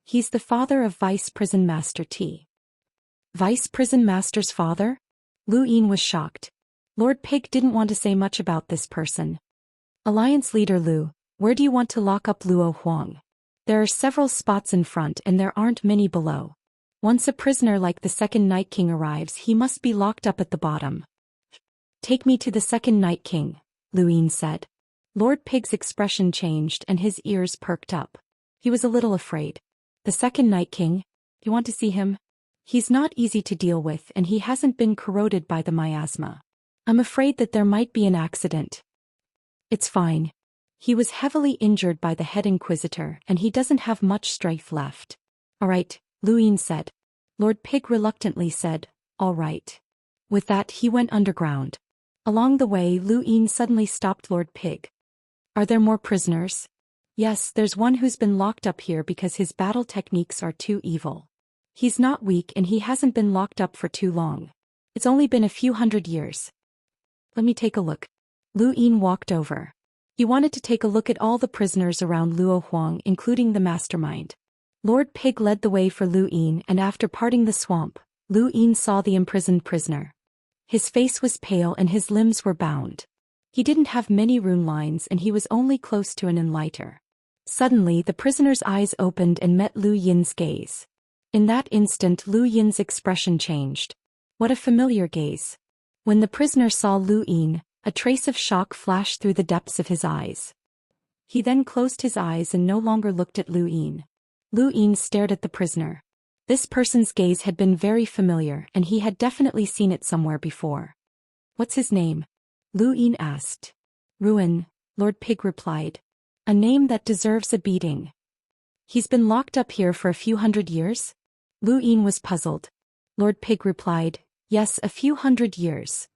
He's the father of Vice Prison Master T." Vice Prison Master's father? Lu Yin was shocked. Lord Pig didn't want to say much about this person. "Alliance Leader Lu, where do you want to lock up Luo Huang? There are several spots in front and there aren't many below. Once a prisoner like the Second Night King arrives, he must be locked up at the bottom." "Take me to the Second Night King," Lu Yin said. Lord Pig's expression changed and his ears perked up. He was a little afraid. "The Second Night King? You want to see him? He's not easy to deal with and he hasn't been corroded by the miasma. I'm afraid that there might be an accident." "It's fine. He was heavily injured by the head inquisitor and he doesn't have much strength left." "All right," Lu Yin said. Lord Pig reluctantly said, "All right." With that, he went underground. Along the way, Lu Yin suddenly stopped Lord Pig. "Are there more prisoners?" "Yes, there's one who's been locked up here because his battle techniques are too evil. He's not weak and he hasn't been locked up for too long. It's only been a few hundred years." "Let me take a look." Lu Yin walked over. He wanted to take a look at all the prisoners around Luo Huang, including the mastermind. Lord Pig led the way for Lu Yin, and after parting the swamp, Lu Yin saw the imprisoned prisoner. His face was pale and his limbs were bound. He didn't have many rune lines and he was only close to an enlighter. Suddenly the prisoner's eyes opened and met Lu Yin's gaze. In that instant Lu Yin's expression changed. What a familiar gaze. When the prisoner saw Lu Yin, a trace of shock flashed through the depths of his eyes. He then closed his eyes and no longer looked at Lu Yin. Lu Yin stared at the prisoner. This person's gaze had been very familiar and he had definitely seen it somewhere before. What's his name? Lu Yin asked. Ruin, Lord Pig replied. A name that deserves a beating. He's been locked up here for a few hundred years? Lu Yin was puzzled. Lord Pig replied, yes, a few hundred years.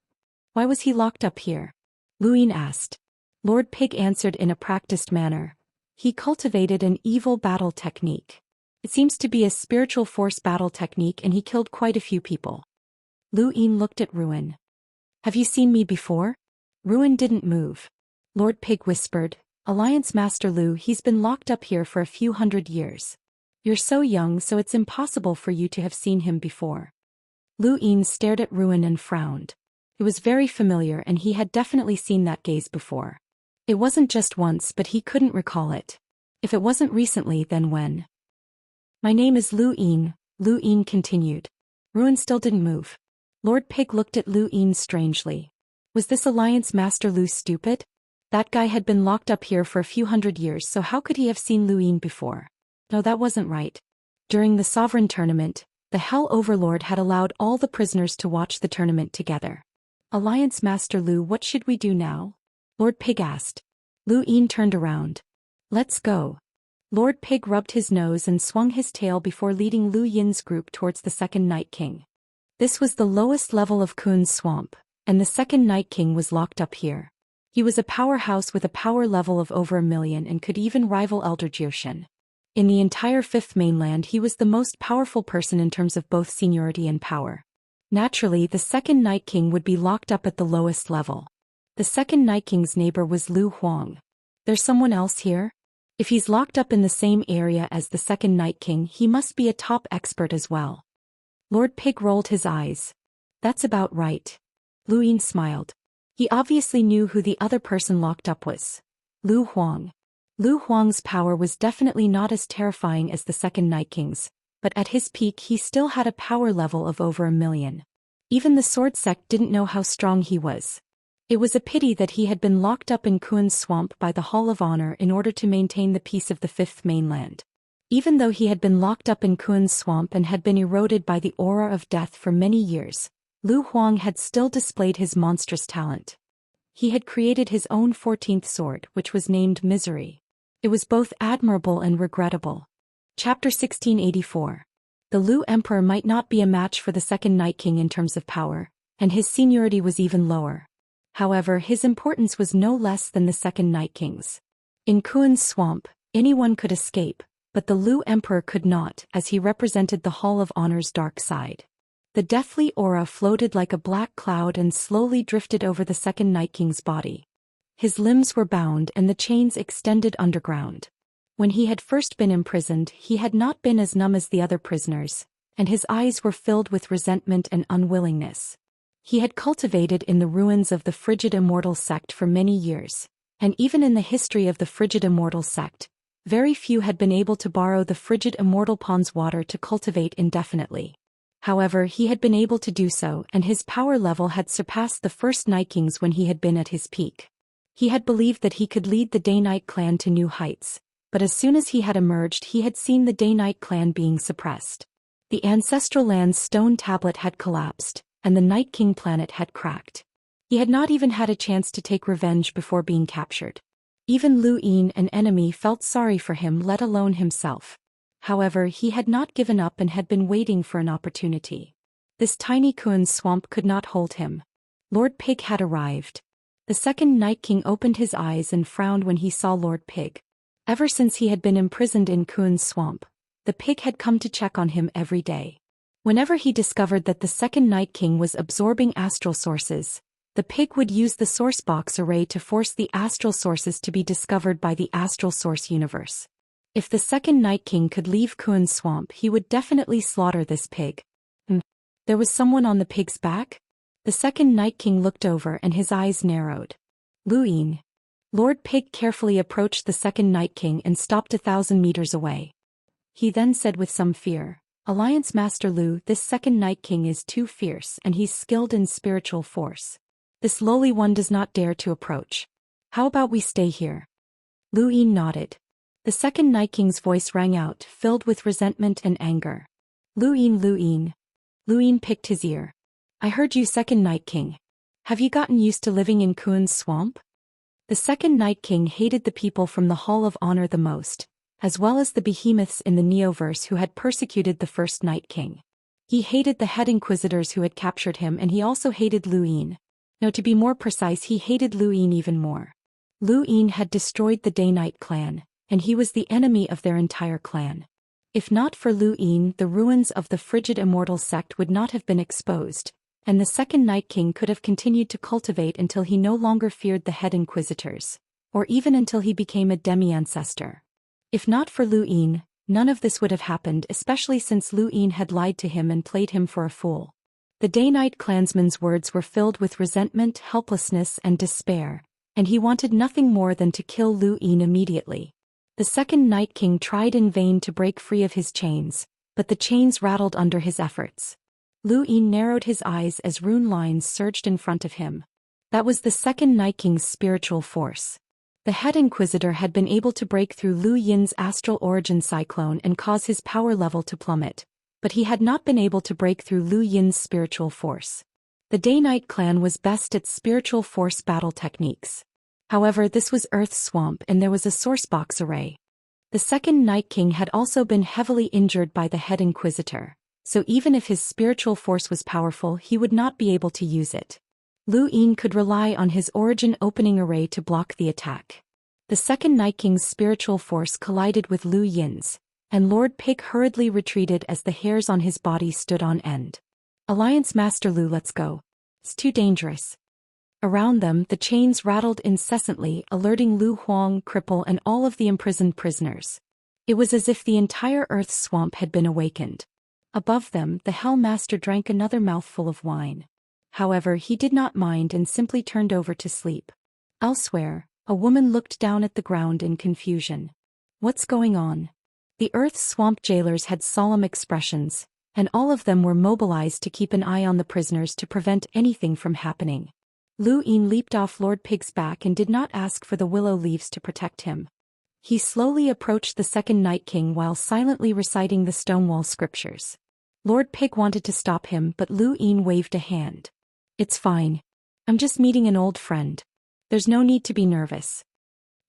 Why was he locked up here? Lu Yin asked. Lord Pig answered in a practiced manner. He cultivated an evil battle technique. It seems to be a spiritual force battle technique and he killed quite a few people. Lu Yin looked at Ruin. Have you seen me before? Ruin didn't move. Lord Pig whispered, Alliance Master Lu, he's been locked up here for a few hundred years. You're so young so it's impossible for you to have seen him before. Lu Yin stared at Ruin and frowned. It was very familiar and he had definitely seen that gaze before. It wasn't just once but he couldn't recall it. If it wasn't recently then when? My name is Lu Yin, Lu Yin continued. Ruin still didn't move. Lord Pig looked at Lu Yin strangely. Was this Alliance Master Lu stupid? That guy had been locked up here for a few hundred years so how could he have seen Lu Yin before? No, that wasn't right. During the Sovereign Tournament, the Hell Overlord had allowed all the prisoners to watch the tournament together. Alliance Master Lu, what should we do now? Lord Pig asked. Lu Yin turned around. Let's go. Lord Pig rubbed his nose and swung his tail before leading Lu Yin's group towards the second Night King. This was the lowest level of Kun's Swamp, and the second Night King was locked up here. He was a powerhouse with a power level of over 1 million and could even rival Elder Zhou Xian. In the entire Fifth Mainland he was the most powerful person in terms of both seniority and power. Naturally, the second Night King would be locked up at the lowest level. The second Night King's neighbor was Lu Huang. There's someone else here? If he's locked up in the same area as the second Night King, he must be a top expert as well. Lord Pig rolled his eyes. That's about right. Lu Yin smiled. He obviously knew who the other person locked up was. Lu Huang. Lu Huang's power was definitely not as terrifying as the second Night King's, but at his peak he still had a power level of over 1 million. Even the Sword Sect didn't know how strong he was. It was a pity that he had been locked up in Kun's Swamp by the Hall of Honor in order to maintain the peace of the Fifth Mainland. Even though he had been locked up in Kun's Swamp and had been eroded by the aura of death for many years, Lu Huang had still displayed his monstrous talent. He had created his own 14th sword, which was named Misery. It was both admirable and regrettable. Chapter 1684. The Lu Emperor might not be a match for the second Night King in terms of power, and his seniority was even lower. However, his importance was no less than the second Night King's. In Kun's Swamp, anyone could escape, but the Lu Emperor could not, as he represented the Hall of Honor's dark side. The deathly aura floated like a black cloud and slowly drifted over the second Night King's body. His limbs were bound and the chains extended underground. When he had first been imprisoned, he had not been as numb as the other prisoners, and his eyes were filled with resentment and unwillingness. He had cultivated in the ruins of the Frigid Immortal sect for many years, and even in the history of the Frigid Immortal sect, very few had been able to borrow the Frigid Immortal pond's water to cultivate indefinitely. However, he had been able to do so, and his power level had surpassed the first Night King's when he had been at his peak. He had believed that he could lead the Day-Night clan to new heights, but as soon as he had emerged he had seen the Day-Night clan being suppressed. The ancestral land's stone tablet had collapsed, and the Night King planet had cracked. He had not even had a chance to take revenge before being captured. Even Lu Yin, an enemy, felt sorry for him, let alone himself. However, he had not given up and had been waiting for an opportunity. This tiny Kun's Swamp could not hold him. Lord Pig had arrived. The second Night King opened his eyes and frowned when he saw Lord Pig. Ever since he had been imprisoned in Kun's Swamp, the pig had come to check on him every day. Whenever he discovered that the second Night King was absorbing astral sources, the pig would use the source box array to force the astral sources to be discovered by the astral source universe. If the second Night King could leave Kuan's swamp, he would definitely slaughter this pig. There was someone on the pig's back? The second Night King looked over and his eyes narrowed. Lu Yin. Lord Pig carefully approached the second Night King and stopped 1,000 meters away. He then said with some fear, Alliance Master Lu, this second Night King is too fierce and he's skilled in spiritual force. This lowly one does not dare to approach. How about we stay here? Lu Yin nodded. The second Night King's voice rang out, filled with resentment and anger. Lu Yin, Lu Yin. Lu Yin picked his ear. I heard you, second Night King. Have you gotten used to living in Kuan's swamp? The second Night King hated the people from the Hall of Honor the most, as well as the behemoths in the Neoverse who had persecuted the first Night King. He hated the head inquisitors who had captured him, and he also hated Lu Yin. No, to be more precise, he hated Lu Yin even more. Lu Yin had destroyed the Day-Night clan, and he was the enemy of their entire clan. If not for Lu Yin, the ruins of the frigid Immortal sect would not have been exposed, and the second Night King could have continued to cultivate until he no longer feared the head inquisitors, or even until he became a demi-ancestor. If not for Lu Yin, none of this would have happened, especially since Lu Yin had lied to him and played him for a fool. The Day-Night clansman's words were filled with resentment, helplessness, and despair, and he wanted nothing more than to kill Lu Yin immediately. The second Night King tried in vain to break free of his chains, but the chains rattled under his efforts. Lu Yin narrowed his eyes as rune lines surged in front of him. That was the second Night King's spiritual force. The head inquisitor had been able to break through Lu Yin's astral origin cyclone and cause his power level to plummet, but he had not been able to break through Lu Yin's spiritual force. The Day-Night clan was best at spiritual force battle techniques. However, this was Earth's swamp and there was a sourcebox array. The second Night King had also been heavily injured by the head inquisitor, so even if his spiritual force was powerful, he would not be able to use it. Lu Yin could rely on his origin opening array to block the attack. The second Night King's spiritual force collided with Lu Yin's, and Lord Pig hurriedly retreated as the hairs on his body stood on end. Alliance Master Lu, let's go. It's too dangerous. Around them, the chains rattled incessantly, alerting Lu Huang, Cripple, and all of the imprisoned prisoners. It was as if the entire Earth's swamp had been awakened. Above them, the Hell Master drank another mouthful of wine. However, he did not mind and simply turned over to sleep. Elsewhere, a woman looked down at the ground in confusion. What's going on? The Earth's swamp jailers had solemn expressions, and all of them were mobilized to keep an eye on the prisoners to prevent anything from happening. Lu Yin leaped off Lord Pig's back and did not ask for the willow leaves to protect him. He slowly approached the second Night King while silently reciting the Stonewall scriptures. Lord Pig wanted to stop him, but Lu Yin waved a hand. It's fine. I'm just meeting an old friend. There's no need to be nervous.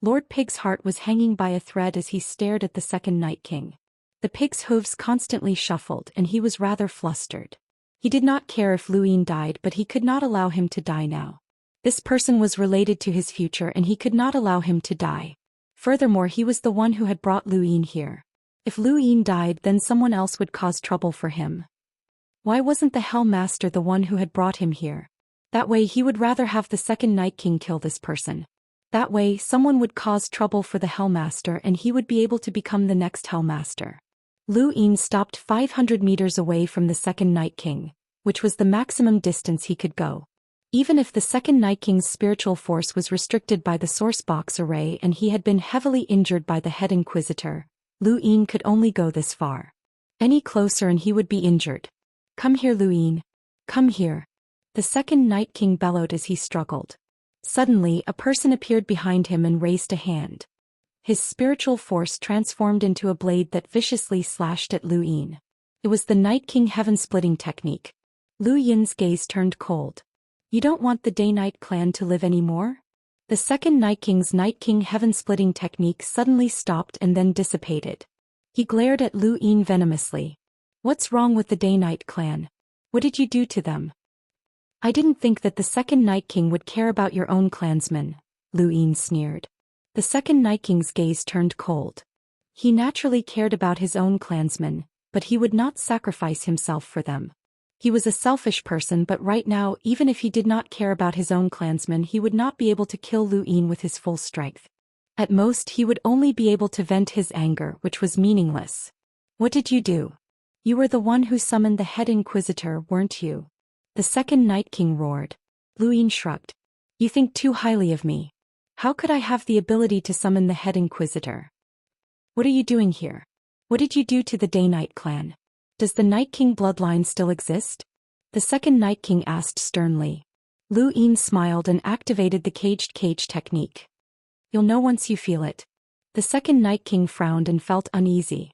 Lord Pig's heart was hanging by a thread as he stared at the second Night King. The pig's hooves constantly shuffled and he was rather flustered. He did not care if Lu Yin died, but he could not allow him to die now. This person was related to his future and he could not allow him to die. Furthermore, he was the one who had brought Lu Yin here. If Lu Yin died, then someone else would cause trouble for him. Why wasn't the Hell Master the one who had brought him here? That way he would rather have the second Night King kill this person. That way, someone would cause trouble for the Hell Master and he would be able to become the next Hell Master. Lu Yin stopped 500 meters away from the second Night King, which was the maximum distance he could go. Even if the second Night King's spiritual force was restricted by the sourcebox array and he had been heavily injured by the head inquisitor, Lu Yin could only go this far. Any closer and he would be injured. Come here, Lu Yin. Come here. The second Night King bellowed as he struggled. Suddenly, a person appeared behind him and raised a hand. His spiritual force transformed into a blade that viciously slashed at Lu Yin. It was the Night King heaven-splitting technique. Lu Yin's gaze turned cold. You don't want the Day-Night clan to live anymore? The second Night King's Night King heaven-splitting technique suddenly stopped and then dissipated. He glared at Lu Yin venomously. What's wrong with the Day-Night clan? What did you do to them? I didn't think that the second Night King would care about your own clansmen, Lu Yin sneered. The second Night King's gaze turned cold. He naturally cared about his own clansmen, but he would not sacrifice himself for them. He was a selfish person, but right now, even if he did not care about his own clansmen, he would not be able to kill Lu Yin with his full strength. At most he would only be able to vent his anger, which was meaningless. What did you do? You were the one who summoned the head inquisitor, weren't you? The second Night King roared. Lu Yin shrugged. You think too highly of me. How could I have the ability to summon the head inquisitor? What are you doing here? What did you do to the Day-Night clan? Does the Night King bloodline still exist? The second Night King asked sternly. Lu Yin smiled and activated the caged cage technique. You'll know once you feel it. The second Night King frowned and felt uneasy.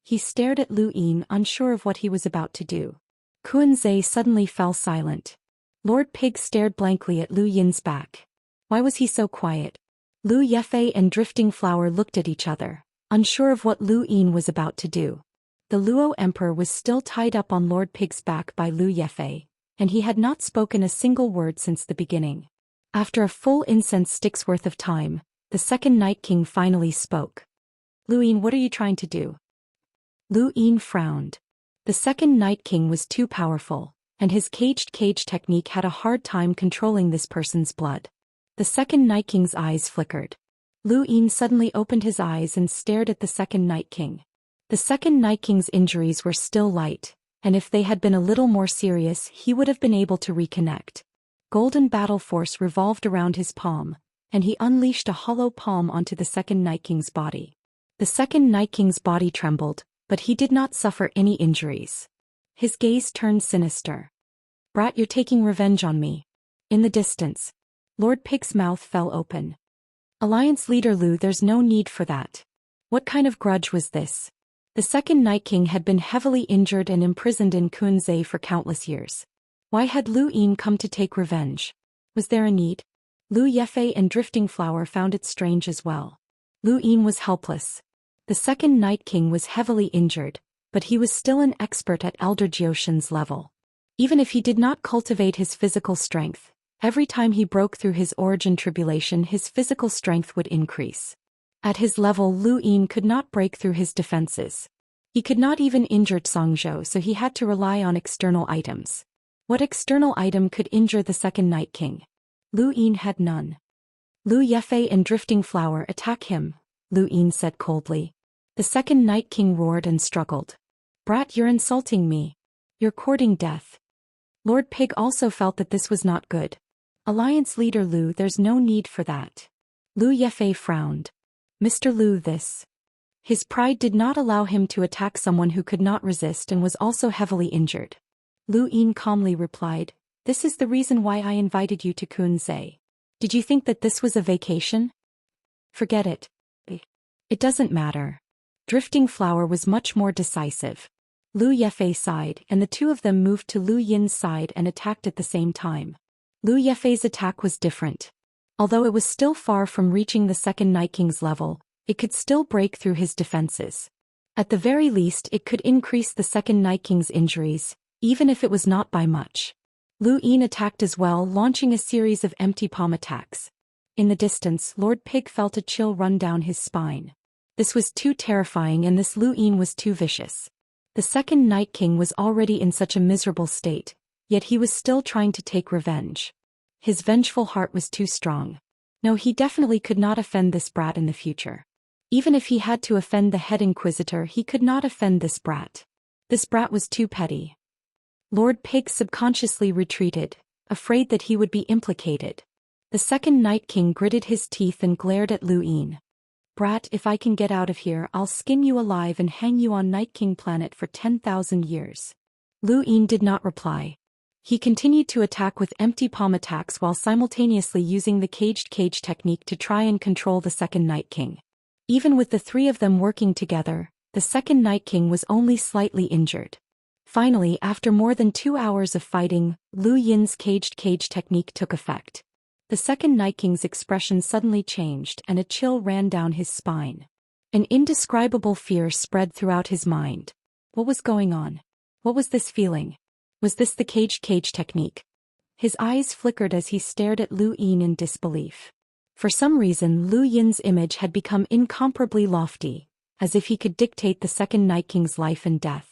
He stared at Lu Yin, unsure of what he was about to do. Kuan-Zhe suddenly fell silent. Lord Pig stared blankly at Lu Yin's back. Why was he so quiet? Lu Yefei and Drifting Flower looked at each other, unsure of what Lu Yin was about to do. The Luo Emperor was still tied up on Lord Pig's back by Lu Yefei, and he had not spoken a single word since the beginning. After a full incense stick's worth of time, the second Night King finally spoke. Lu Yin, what are you trying to do? Lu Yin frowned. The second Night King was too powerful, and his caged cage technique had a hard time controlling this person's blood. The second Night King's eyes flickered. Lu Yin suddenly opened his eyes and stared at the second Night King. The second Night King's injuries were still light, and if they had been a little more serious he would have been able to reconnect. Golden battle force revolved around his palm, and he unleashed a hollow palm onto the second Night King's body. The second Night King's body trembled, but he did not suffer any injuries. His gaze turned sinister. Brat, you're taking revenge on me. In the distance, Lord Pig's mouth fell open. Alliance leader Lu, there's no need for that. What kind of grudge was this? The second Night King had been heavily injured and imprisoned in Kuan-Zhe for countless years. Why had Lu Yin come to take revenge? Was there a need? Lu Yefei and Drifting Flower found it strange as well. Lu Yin was helpless. The second Night King was heavily injured, but he was still an expert at Elder Zhou Xian's level. Even if he did not cultivate his physical strength, every time he broke through his origin tribulation his physical strength would increase. At his level Lu Yin could not break through his defenses. He could not even injure Zhangzhou, so he had to rely on external items. What external item could injure the second Night King? Lu Yin had none. Lu Yefei and Drifting Flower, attack him, Lu Yin said coldly. The second Night King roared and struggled. Brat, you're insulting me. You're courting death. Lord Pig also felt that this was not good. Alliance leader Lu, there's no need for that. Lu Yefei frowned. Mr. Lu, this. His pride did not allow him to attack someone who could not resist and was also heavily injured. Lu Yin calmly replied, this is the reason why I invited you to Kuan-Zhe. Did you think that this was a vacation? Forget it. It doesn't matter. Drifting Flower was much more decisive. Lu Yefei sighed, and the two of them moved to Lu Yin's side and attacked at the same time. Lu Yefei's attack was different. Although it was still far from reaching the second Night King's level, it could still break through his defenses. At the very least it could increase the second Night King's injuries, even if it was not by much. Lu Yin attacked as well, launching a series of empty palm attacks. In the distance Lord Pig felt a chill run down his spine. This was too terrifying, and this Lu Yin was too vicious. The second Night King was already in such a miserable state, yet he was still trying to take revenge. His vengeful heart was too strong. No, he definitely could not offend this brat in the future. Even if he had to offend the head inquisitor, he could not offend this brat. This brat was too petty. Lord Pig subconsciously retreated, afraid that he would be implicated. The second Night King gritted his teeth and glared at Lu Yin. Brat, if I can get out of here, I'll skin you alive and hang you on Night King planet for 10,000 years. Lu Yin did not reply. He continued to attack with empty palm attacks while simultaneously using the caged cage technique to try and control the second Night King. Even with the three of them working together, the second Night King was only slightly injured. Finally, after more than 2 hours of fighting, Lu Yin's caged cage technique took effect. The second Night King's expression suddenly changed and a chill ran down his spine. An indescribable fear spread throughout his mind. What was going on? What was this feeling? Was this the caged cage technique? His eyes flickered as he stared at Lu Yin in disbelief. For some reason Lu Yin's image had become incomparably lofty, as if he could dictate the second Night King's life and death.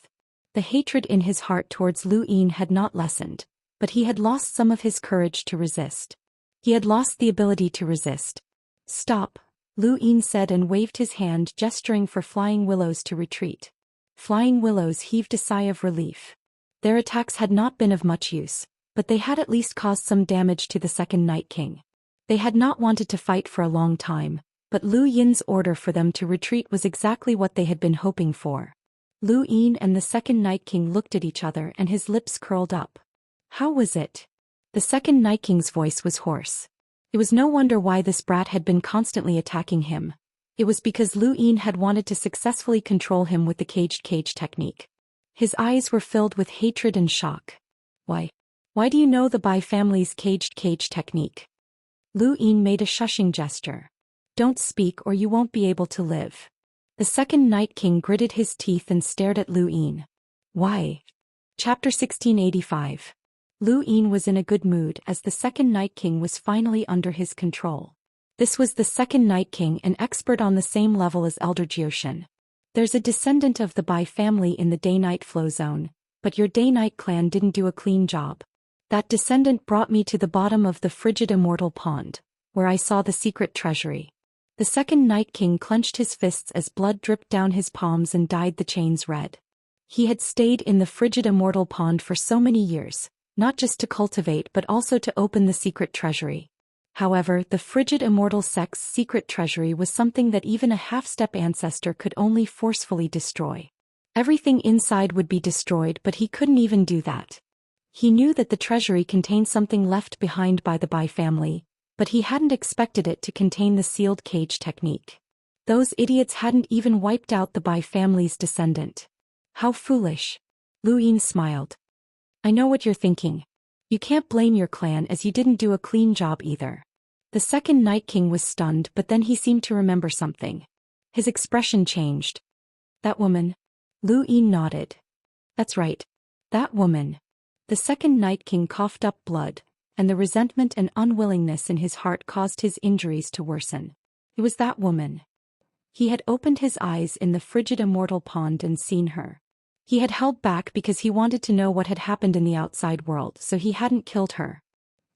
The hatred in his heart towards Lu Yin had not lessened, but he had lost some of his courage to resist. He had lost the ability to resist. Stop, Lu Yin said and waved his hand, gesturing for Flying Willows to retreat. Flying Willows heaved a sigh of relief. Their attacks had not been of much use, but they had at least caused some damage to the second Night King. They had not wanted to fight for a long time, but Lu Yin's order for them to retreat was exactly what they had been hoping for. Lu Yin and the second Night King looked at each other and his lips curled up. How was it? The second Night King's voice was hoarse. It was no wonder why this brat had been constantly attacking him. It was because Lu Yin had wanted to successfully control him with the caged cage technique. His eyes were filled with hatred and shock. Why? Why do you know the Bai family's caged cage technique? Lu Yin made a shushing gesture. Don't speak or you won't be able to live. The second Night King gritted his teeth and stared at Lu Yin. Why? Chapter 1685. Lu Yin was in a good mood as the second Night King was finally under his control. This was the second Night King, an expert on the same level as Elder Zhou Xian. There's a descendant of the Bai family in the Day-Night Flow Zone, but your Day-Night clan didn't do a clean job. That descendant brought me to the bottom of the frigid Immortal pond, where I saw the secret treasury. The second Night King clenched his fists as blood dripped down his palms and dyed the chains red. He had stayed in the frigid Immortal pond for so many years, not just to cultivate but also to open the secret treasury. However, the frigid Immortal sect's secret treasury was something that even a half-step ancestor could only forcefully destroy. Everything inside would be destroyed, but he couldn't even do that. He knew that the treasury contained something left behind by the Bai family, but he hadn't expected it to contain the sealed cage technique. Those idiots hadn't even wiped out the Bai family's descendant. How foolish. Lu Yin smiled. I know what you're thinking. You can't blame your clan as you didn't do a clean job either. The second Night King was stunned, but then he seemed to remember something. His expression changed. That woman? Lu Yin nodded. That's right. That woman. The second Night King coughed up blood, and the resentment and unwillingness in his heart caused his injuries to worsen. It was that woman. He had opened his eyes in the frigid Immortal pond and seen her. He had held back because he wanted to know what had happened in the outside world, so he hadn't killed her.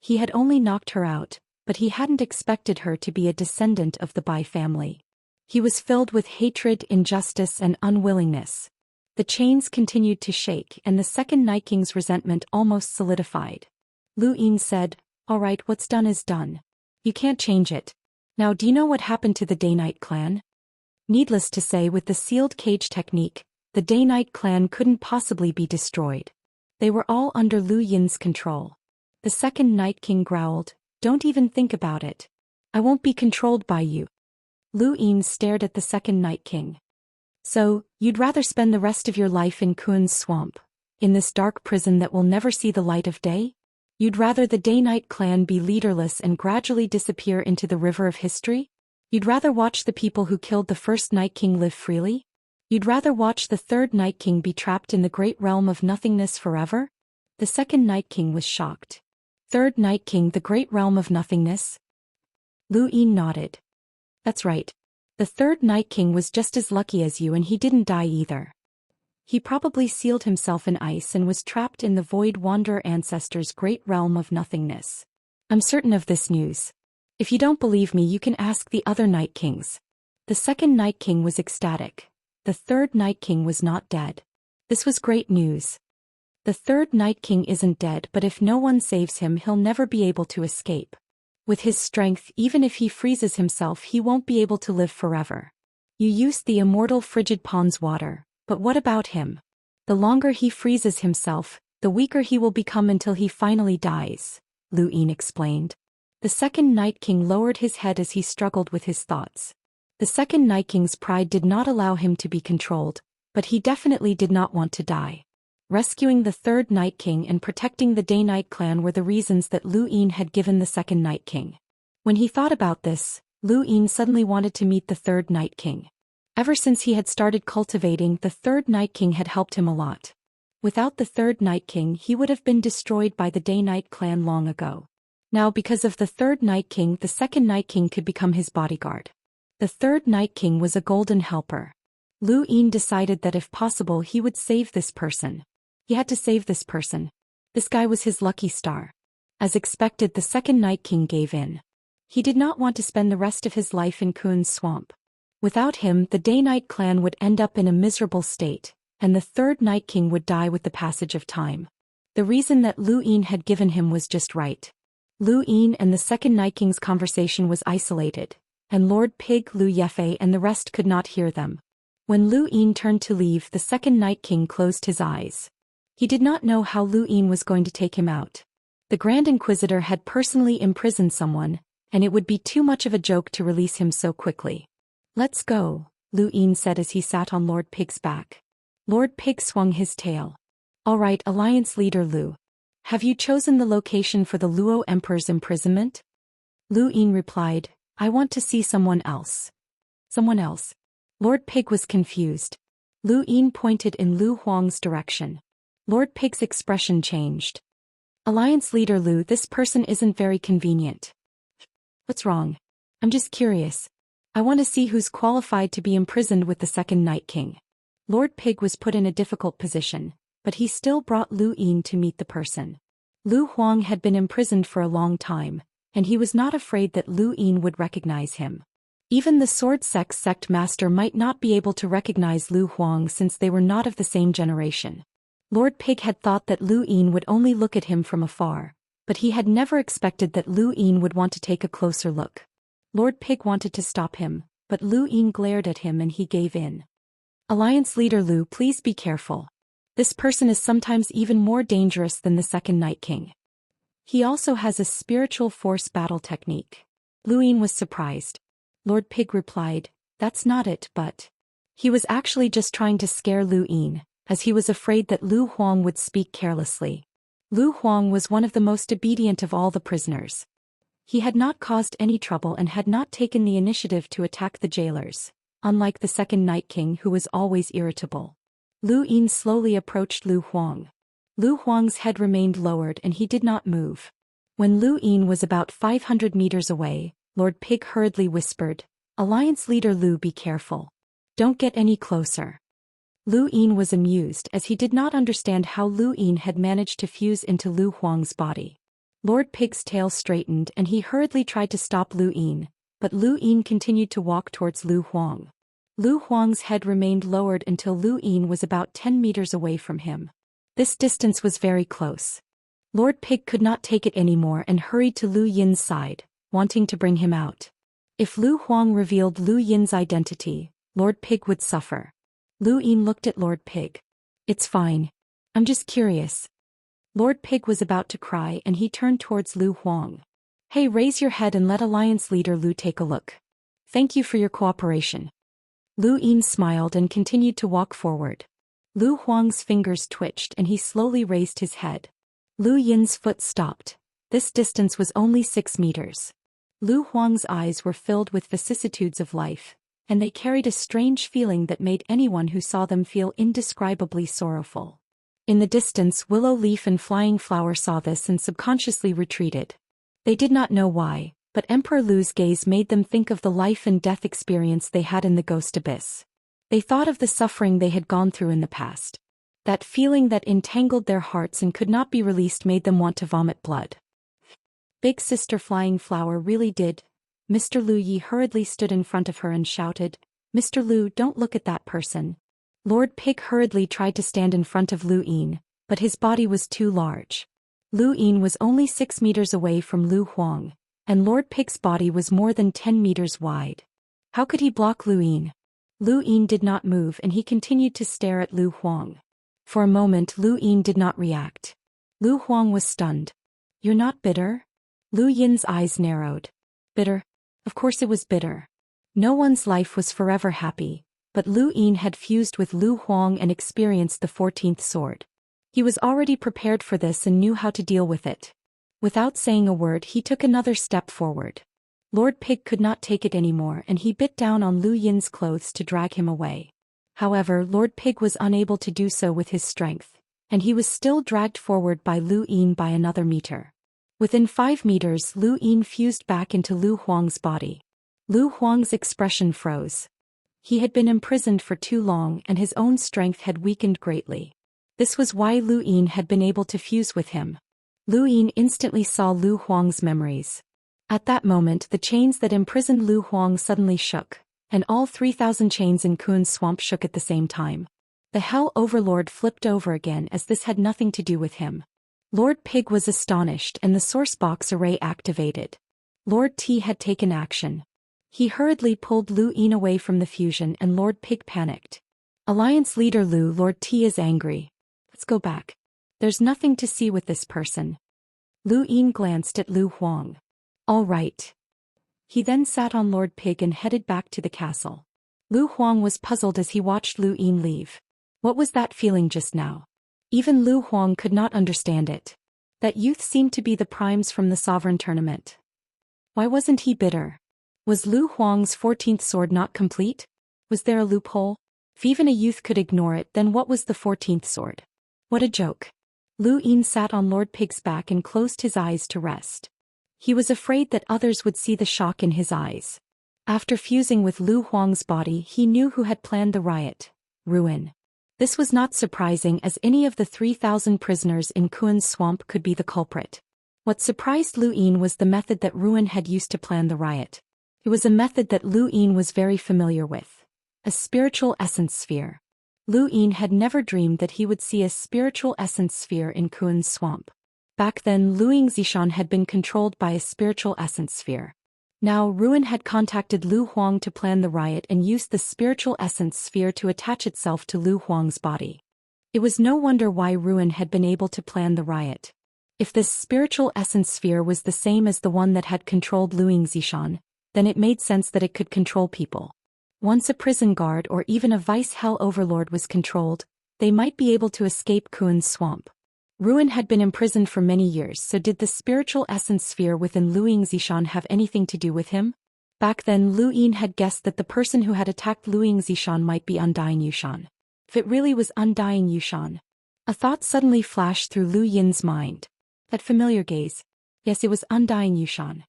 He had only knocked her out, but he hadn't expected her to be a descendant of the Bai family. He was filled with hatred, injustice, and unwillingness. The chains continued to shake, and the second Night King's resentment almost solidified. Lu Yin said, All right, what's done is done. You can't change it. Now do you know what happened to the Day-Night clan? Needless to say, with the sealed cage technique, the Day-Night clan couldn't possibly be destroyed. They were all under Lu Yin's control. The second Night King growled, Don't even think about it. I won't be controlled by you. Lu Yin stared at the second Night King. So, you'd rather spend the rest of your life in Kun's swamp, in this dark prison that will never see the light of day? You'd rather the Day-Night clan be leaderless and gradually disappear into the river of history? You'd rather watch the people who killed the first Night King live freely? You'd rather watch the third Night King be trapped in the great realm of nothingness forever? The second Night King was shocked. Third Night King, the great realm of nothingness? Lu Yin nodded. That's right. The third Night King was just as lucky as you, and he didn't die either. He probably sealed himself in ice and was trapped in the Void Wanderer ancestor's great realm of nothingness. I'm certain of this news. If you don't believe me, you can ask the other Night Kings. The second Night King was ecstatic. The third Night King was not dead. This was great news. The third Night King isn't dead, but if no one saves him, he'll never be able to escape. With his strength, even if he freezes himself, he won't be able to live forever. You used the immortal frigid pond's water, but what about him? The longer he freezes himself, the weaker he will become until he finally dies, Lu Yin explained. The second Night King lowered his head as he struggled with his thoughts. The second Night King's pride did not allow him to be controlled, but he definitely did not want to die. Rescuing the third Night King and protecting the Day-Night clan were the reasons that Lu Yin had given the second Night King. When he thought about this, Lu Yin suddenly wanted to meet the third Night King. Ever since he had started cultivating, the third Night King had helped him a lot. Without the third Night King, he would have been destroyed by the Day-Night clan long ago. Now, because of the third Night King, the second Night King could become his bodyguard. The third Night King was a golden helper. Lu Yin decided that if possible he would save this person. He had to save this person. This guy was his lucky star. As expected, the second Night King gave in. He did not want to spend the rest of his life in Kun's swamp. Without him, the Day-Night clan would end up in a miserable state, and the third Night King would die with the passage of time. The reason that Lu Yin had given him was just right. Lu Yin and the second Night King's conversation was isolated, and Lord Pig, Lu Yefei and the rest could not hear them. When Lu Yin turned to leave, the second Night King closed his eyes. He did not know how Lu Yin was going to take him out. The Grand Inquisitor had personally imprisoned someone, and it would be too much of a joke to release him so quickly. "Let's go," Lu Yin said as he sat on Lord Pig's back. Lord Pig swung his tail. "All right, Alliance Leader Lu. Have you chosen the location for the Luo Emperor's imprisonment?" Lu Yin replied, "I want to see someone else." "Someone else?" Lord Pig was confused. Lu Yin pointed in Lu Huang's direction. Lord Pig's expression changed. "Alliance Leader Lu, this person isn't very convenient." "What's wrong?" "I'm just curious. I want to see who's qualified to be imprisoned with the second Night King." Lord Pig was put in a difficult position, but he still brought Lu Yin to meet the person. Lu Huang had been imprisoned for a long time, and he was not afraid that Lu Yin would recognize him. Even the Sword Sect master might not be able to recognize Lu Huang since they were not of the same generation. Lord Pig had thought that Lu Yin would only look at him from afar, but he had never expected that Lu Yin would want to take a closer look. Lord Pig wanted to stop him, but Lu Yin glared at him and he gave in. "Alliance Leader Lu, please be careful. This person is sometimes even more dangerous than the second Night King. He also has a spiritual force battle technique." Lu Yin was surprised. Lord Pig replied, "That's not it, but..." He was actually just trying to scare Lu Yin, as he was afraid that Lu Huang would speak carelessly. Lu Huang was one of the most obedient of all the prisoners. He had not caused any trouble and had not taken the initiative to attack the jailers, unlike the second Night King who was always irritable. Lu Yin slowly approached Lu Huang. Lu Huang's head remained lowered and he did not move. When Lu Yin was about 500 meters away, Lord Pig hurriedly whispered, "Alliance Leader Lu, be careful. Don't get any closer." Lu Yin was amused as he did not understand how Lu Yin had managed to fuse into Lu Huang's body. Lord Pig's tail straightened and he hurriedly tried to stop Lu Yin, but Lu Yin continued to walk towards Lu Huang. Lu Huang's head remained lowered until Lu Yin was about 10 meters away from him. This distance was very close. Lord Pig could not take it anymore and hurried to Lu Yin's side, wanting to bring him out. If Lu Huang revealed Lu Yin's identity, Lord Pig would suffer. Lu Yin looked at Lord Pig. "It's fine. I'm just curious." Lord Pig was about to cry and he turned towards Lu Huang. "Hey, raise your head and let Alliance Leader Lu take a look. Thank you for your cooperation." Lu Yin smiled and continued to walk forward. Lu Huang's fingers twitched and he slowly raised his head. Lu Yin's foot stopped. This distance was only 6 meters. Lu Huang's eyes were filled with vicissitudes of life, and they carried a strange feeling that made anyone who saw them feel indescribably sorrowful. In the distance, Willow Leaf and Flying Flower saw this and subconsciously retreated. They did not know why, but Emperor Lu's gaze made them think of the life and death experience they had in the Ghost Abyss. They thought of the suffering they had gone through in the past. That feeling that entangled their hearts and could not be released made them want to vomit blood. Big Sister Flying Flower really did. Mr. Lu Yi hurriedly stood in front of her and shouted, "Mr. Lu, don't look at that person." Lord Pig hurriedly tried to stand in front of Lu Yin, but his body was too large. Lu Yin was only 6 meters away from Lu Huang, and Lord Pig's body was more than 10 meters wide. How could he block Lu Yin? Lu Yin did not move and he continued to stare at Lu Huang. For a moment Lu Yin did not react. Lu Huang was stunned. "You're not bitter?" Lu Yin's eyes narrowed. "Bitter? Of course it was bitter. No one's life was forever happy. But Lu Yin had fused with Lu Huang and experienced the 14th sword. He was already prepared for this and knew how to deal with it. Without saying a word he took another step forward. Lord Pig could not take it anymore and he bit down on Lu Yin's clothes to drag him away. However, Lord Pig was unable to do so with his strength, and he was still dragged forward by Lu Yin by another meter. Within 5 meters Lu Yin fused back into Lu Huang's body. Lu Huang's expression froze. He had been imprisoned for too long and his own strength had weakened greatly. This was why Lu Yin had been able to fuse with him. Lu Yin instantly saw Lu Huang's memories. At that moment the chains that imprisoned Lu Huang suddenly shook, and all 3,000 chains in Kun's swamp shook at the same time. The Hell Overlord flipped over again as this had nothing to do with him. Lord Pig was astonished and the source box array activated. Lord T had taken action. He hurriedly pulled Lu Yin away from the fusion and Lord Pig panicked. Alliance leader Lord T is angry. Let's go back. There's nothing to see with this person. Lu Yin glanced at Lu Huang. All right. He then sat on Lord Pig and headed back to the castle. Lu Huang was puzzled as he watched Lu Yin leave. What was that feeling just now? Even Lu Huang could not understand it. That youth seemed to be the primes from the sovereign tournament. Why wasn't he bitter? Was Lu Huang's 14th sword not complete? Was there a loophole? If even a youth could ignore it, then what was the 14th sword? What a joke. Lu Yin sat on Lord Pig's back and closed his eyes to rest. He was afraid that others would see the shock in his eyes. After fusing with Lu Huang's body, he knew who had planned the riot. Ruin. This was not surprising as any of the 3,000 prisoners in Kun's swamp could be the culprit. What surprised Lu Yin was the method that Ruin had used to plan the riot. It was a method that Lu Yin was very familiar with. A spiritual essence sphere. Lu Yin had never dreamed that he would see a spiritual essence sphere in Kun's swamp. Back then Lu Xian had been controlled by a spiritual essence sphere. Now Ruin had contacted Lu Huang to plan the riot and used the spiritual essence sphere to attach itself to Lu Huang's body. It was no wonder why Ruin had been able to plan the riot. If this spiritual essence sphere was the same as the one that had controlled Lu Xian, then it made sense that it could control people. Once a prison guard or even a vice hell overlord was controlled, they might be able to escape Kun's swamp. Ruin had been imprisoned for many years, so did the spiritual essence sphere within Lu Xian have anything to do with him? Back then Lu Yin had guessed that the person who had attacked Lu Xian might be Undying Yushan. If it really was Undying Yushan. A thought suddenly flashed through Lu Yin's mind. That familiar gaze. Yes, it was Undying Yushan.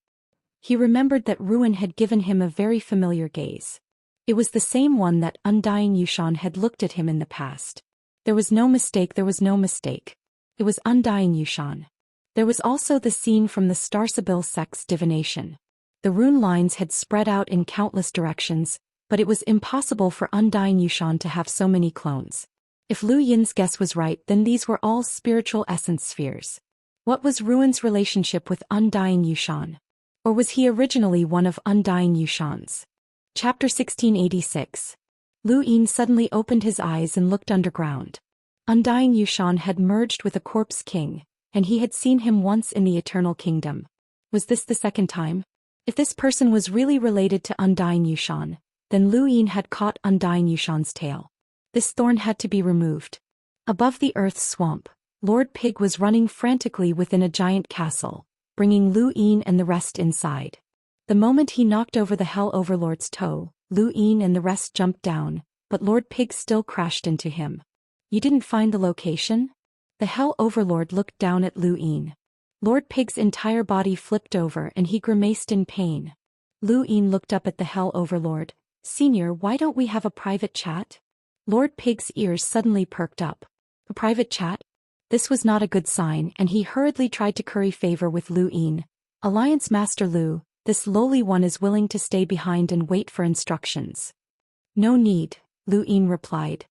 He remembered that Ruin had given him a very familiar gaze. It was the same one that Undying Yushan had looked at him in the past. There was no mistake. It was Undying Yushan. There was also the scene from the Star Sibyl sect's divination. The rune lines had spread out in countless directions, but it was impossible for Undying Yushan to have so many clones. If Lu Yin's guess was right, then these were all spiritual essence spheres. What was Ruin's relationship with Undying Yushan? Or was he originally one of Undying Yushan's? Chapter 1686. Lu Yin suddenly opened his eyes and looked underground. Undying Yushan had merged with a corpse king, and he had seen him once in the Eternal Kingdom. Was this the second time? If this person was really related to Undying Yushan, then Lu Yin had caught Undying Yushan's tail. This thorn had to be removed. Above the earth's swamp, Lord Pig was running frantically within a giant castle, bringing Lu Yin and the rest inside. The moment he knocked over the Hell Overlord's toe, Lu Yin and the rest jumped down, but Lord Pig still crashed into him. You didn't find the location? The Hell Overlord looked down at Lu Yin. Lord Pig's entire body flipped over and he grimaced in pain. Lu Yin looked up at the Hell Overlord. Senior, why don't we have a private chat? Lord Pig's ears suddenly perked up. A private chat? This was not a good sign and he hurriedly tried to curry favor with Lu Yin. Alliance Master Lu, this lowly one is willing to stay behind and wait for instructions. No need, Lu Yin replied.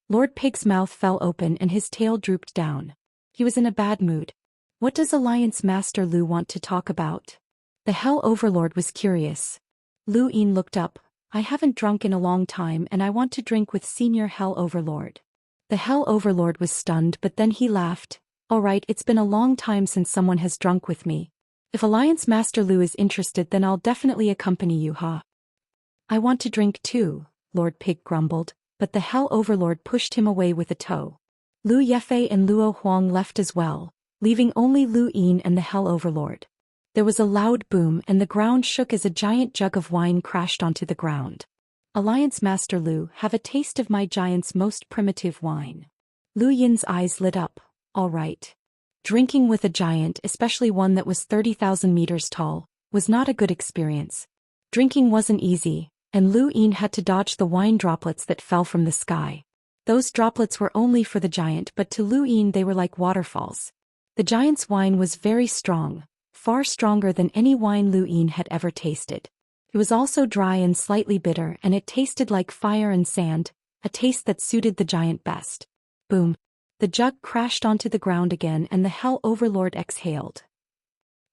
Lord Pig's mouth fell open and his tail drooped down. He was in a bad mood. What does Alliance Master Lu want to talk about? The Hell Overlord was curious. Lu Yin looked up. I haven't drunk in a long time and I want to drink with Senior Hell Overlord. The Hell Overlord was stunned, but then he laughed. Alright, it's been a long time since someone has drunk with me. If Alliance Master Lu is interested, then I'll definitely accompany you, huh? I want to drink too, Lord Pig grumbled. But the Hell Overlord pushed him away with a toe. Lu Yefei and Luo Huang left as well, leaving only Lu Yin and the Hell Overlord. There was a loud boom and the ground shook as a giant jug of wine crashed onto the ground. Alliance Master Lu, have a taste of my giant's most primitive wine. Lu Yin's eyes lit up. All right. Drinking with a giant, especially one that was 30,000 meters tall, was not a good experience. Drinking wasn't easy, and Lu Yin had to dodge the wine droplets that fell from the sky. Those droplets were only for the giant, but to Lu Yin they were like waterfalls. The giant's wine was very strong, far stronger than any wine Lu Yin had ever tasted. It was also dry and slightly bitter, and it tasted like fire and sand, a taste that suited the giant best. Boom. The jug crashed onto the ground again and the Hell Overlord exhaled.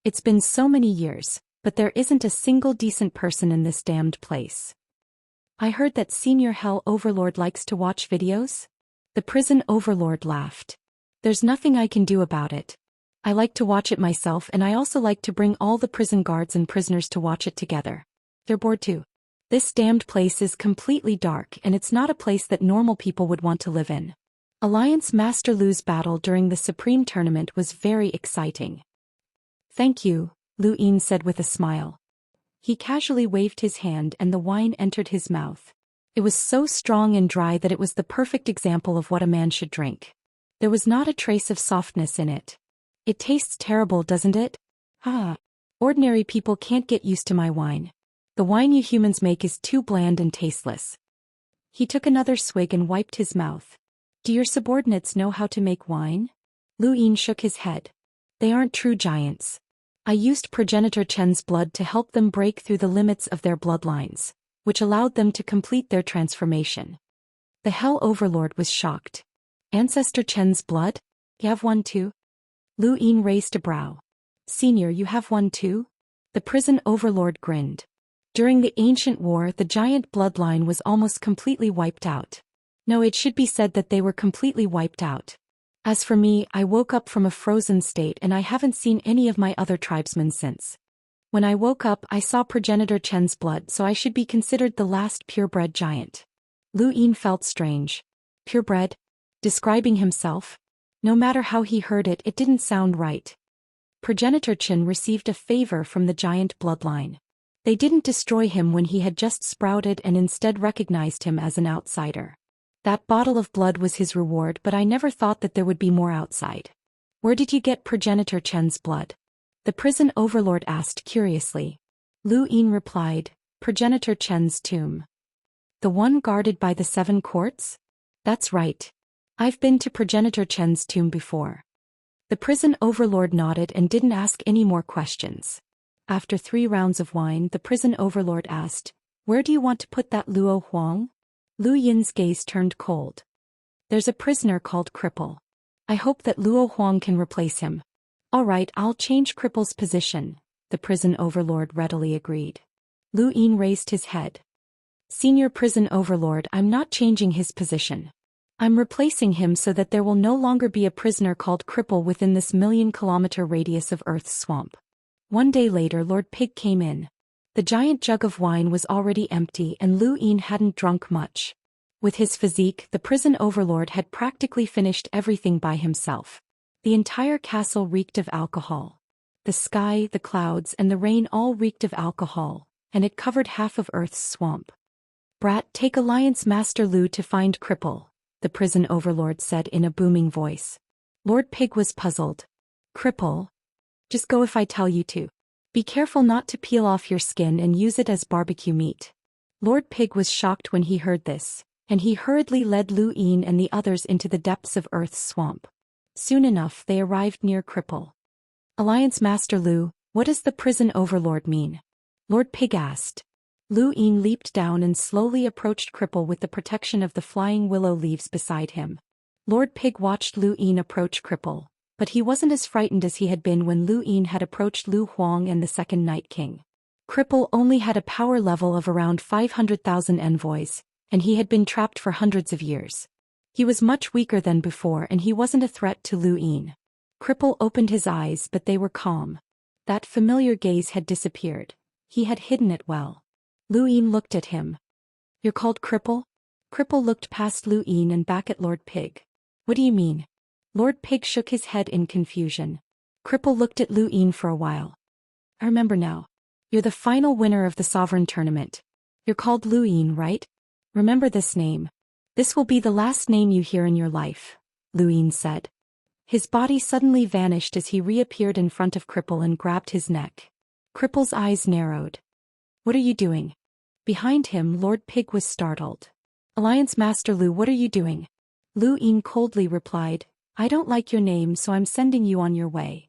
It's been so many years, but there isn't a single decent person in this damned place. I heard that Senior Hell Overlord likes to watch videos? The prison overlord laughed. There's nothing I can do about it. I like to watch it myself, and I also like to bring all the prison guards and prisoners to watch it together. They're bored too. This damned place is completely dark, and it's not a place that normal people would want to live in. Alliance Master Lu's battle during the Supreme Tournament was very exciting. Thank you, Lu Yin said with a smile. He casually waved his hand and the wine entered his mouth. It was so strong and dry that it was the perfect example of what a man should drink. There was not a trace of softness in it. It tastes terrible, doesn't it? Ah. Ordinary people can't get used to my wine. The wine you humans make is too bland and tasteless. He took another swig and wiped his mouth. Do your subordinates know how to make wine? Lu Yin shook his head. They aren't true giants. I used Progenitor Chen's blood to help them break through the limits of their bloodlines, which allowed them to complete their transformation. The Hell Overlord was shocked. Ancestor Chen's blood? You have one too? Lu Yin raised a brow. Senior, you have one too? The prison overlord grinned. During the ancient war, the giant bloodline was almost completely wiped out. No, it should be said that they were completely wiped out. As for me, I woke up from a frozen state and I haven't seen any of my other tribesmen since. When I woke up, I saw Progenitor Chen's blood, so I should be considered the last purebred giant. Lu Yin felt strange. Purebred? Describing himself? No matter how he heard it, it didn't sound right. Progenitor Chen received a favor from the giant bloodline. They didn't destroy him when he had just sprouted and instead recognized him as an outsider. That bottle of blood was his reward, but I never thought that there would be more outside. Where did you get Progenitor Chen's blood? The prison overlord asked curiously. Lu Yin replied, Progenitor Chen's tomb. The one guarded by the 7 courts? That's right. I've been to Progenitor Chen's tomb before. The prison overlord nodded and didn't ask any more questions. After 3 rounds of wine, the prison overlord asked, Where do you want to put that Luo Huang? Lu Yin's gaze turned cold. There's a prisoner called Cripple. I hope that Luo Huang can replace him. All right, I'll change Cripple's position, the prison overlord readily agreed. Lu Yin raised his head. Senior prison overlord, I'm not changing his position. I'm replacing him so that there will no longer be a prisoner called Cripple within this 1,000,000-kilometer radius of Earth's swamp. One day later, Lord Pig came in. The giant jug of wine was already empty and Lu Yin hadn't drunk much. With his physique, the prison overlord had practically finished everything by himself. The entire castle reeked of alcohol. The sky, the clouds, and the rain all reeked of alcohol, and it covered half of Earth's swamp. Brat, take Alliance Master Lu to find Cripple, the prison overlord said in a booming voice. Lord Pig was puzzled. Cripple? Just go if I tell you to. Be careful not to peel off your skin and use it as barbecue meat. Lord Pig was shocked when he heard this, and he hurriedly led Lu Yin and the others into the depths of Earth's swamp. Soon enough they arrived near Cripple. Alliance Master Lu, what does the prison overlord mean? Lord Pig asked. Lu Yin leaped down and slowly approached Cripple with the protection of the flying willow leaves beside him. Lord Pig watched Lu Yin approach Cripple, but he wasn't as frightened as he had been when Lu Yin had approached Lu Huang and the Second Night King. Cripple only had a power level of around 500,000 envoys, and he had been trapped for hundreds of years. He was much weaker than before and he wasn't a threat to Lu Yin. Cripple opened his eyes, but they were calm. That familiar gaze had disappeared. He had hidden it well. Lu Yin looked at him. You're called Cripple? Cripple looked past Lu Yin and back at Lord Pig. What do you mean? Lord Pig shook his head in confusion. Cripple looked at Lu Yin for a while. I remember now. You're the final winner of the Sovereign Tournament. You're called Lu Yin, right? Remember this name. This will be the last name you hear in your life, Lu Yin said. His body suddenly vanished as he reappeared in front of Cripple and grabbed his neck. Cripple's eyes narrowed. What are you doing? Behind him, Lord Pig was startled. Alliance Master Lu, what are you doing? Lu Yin coldly replied, I don't like your name, so I'm sending you on your way.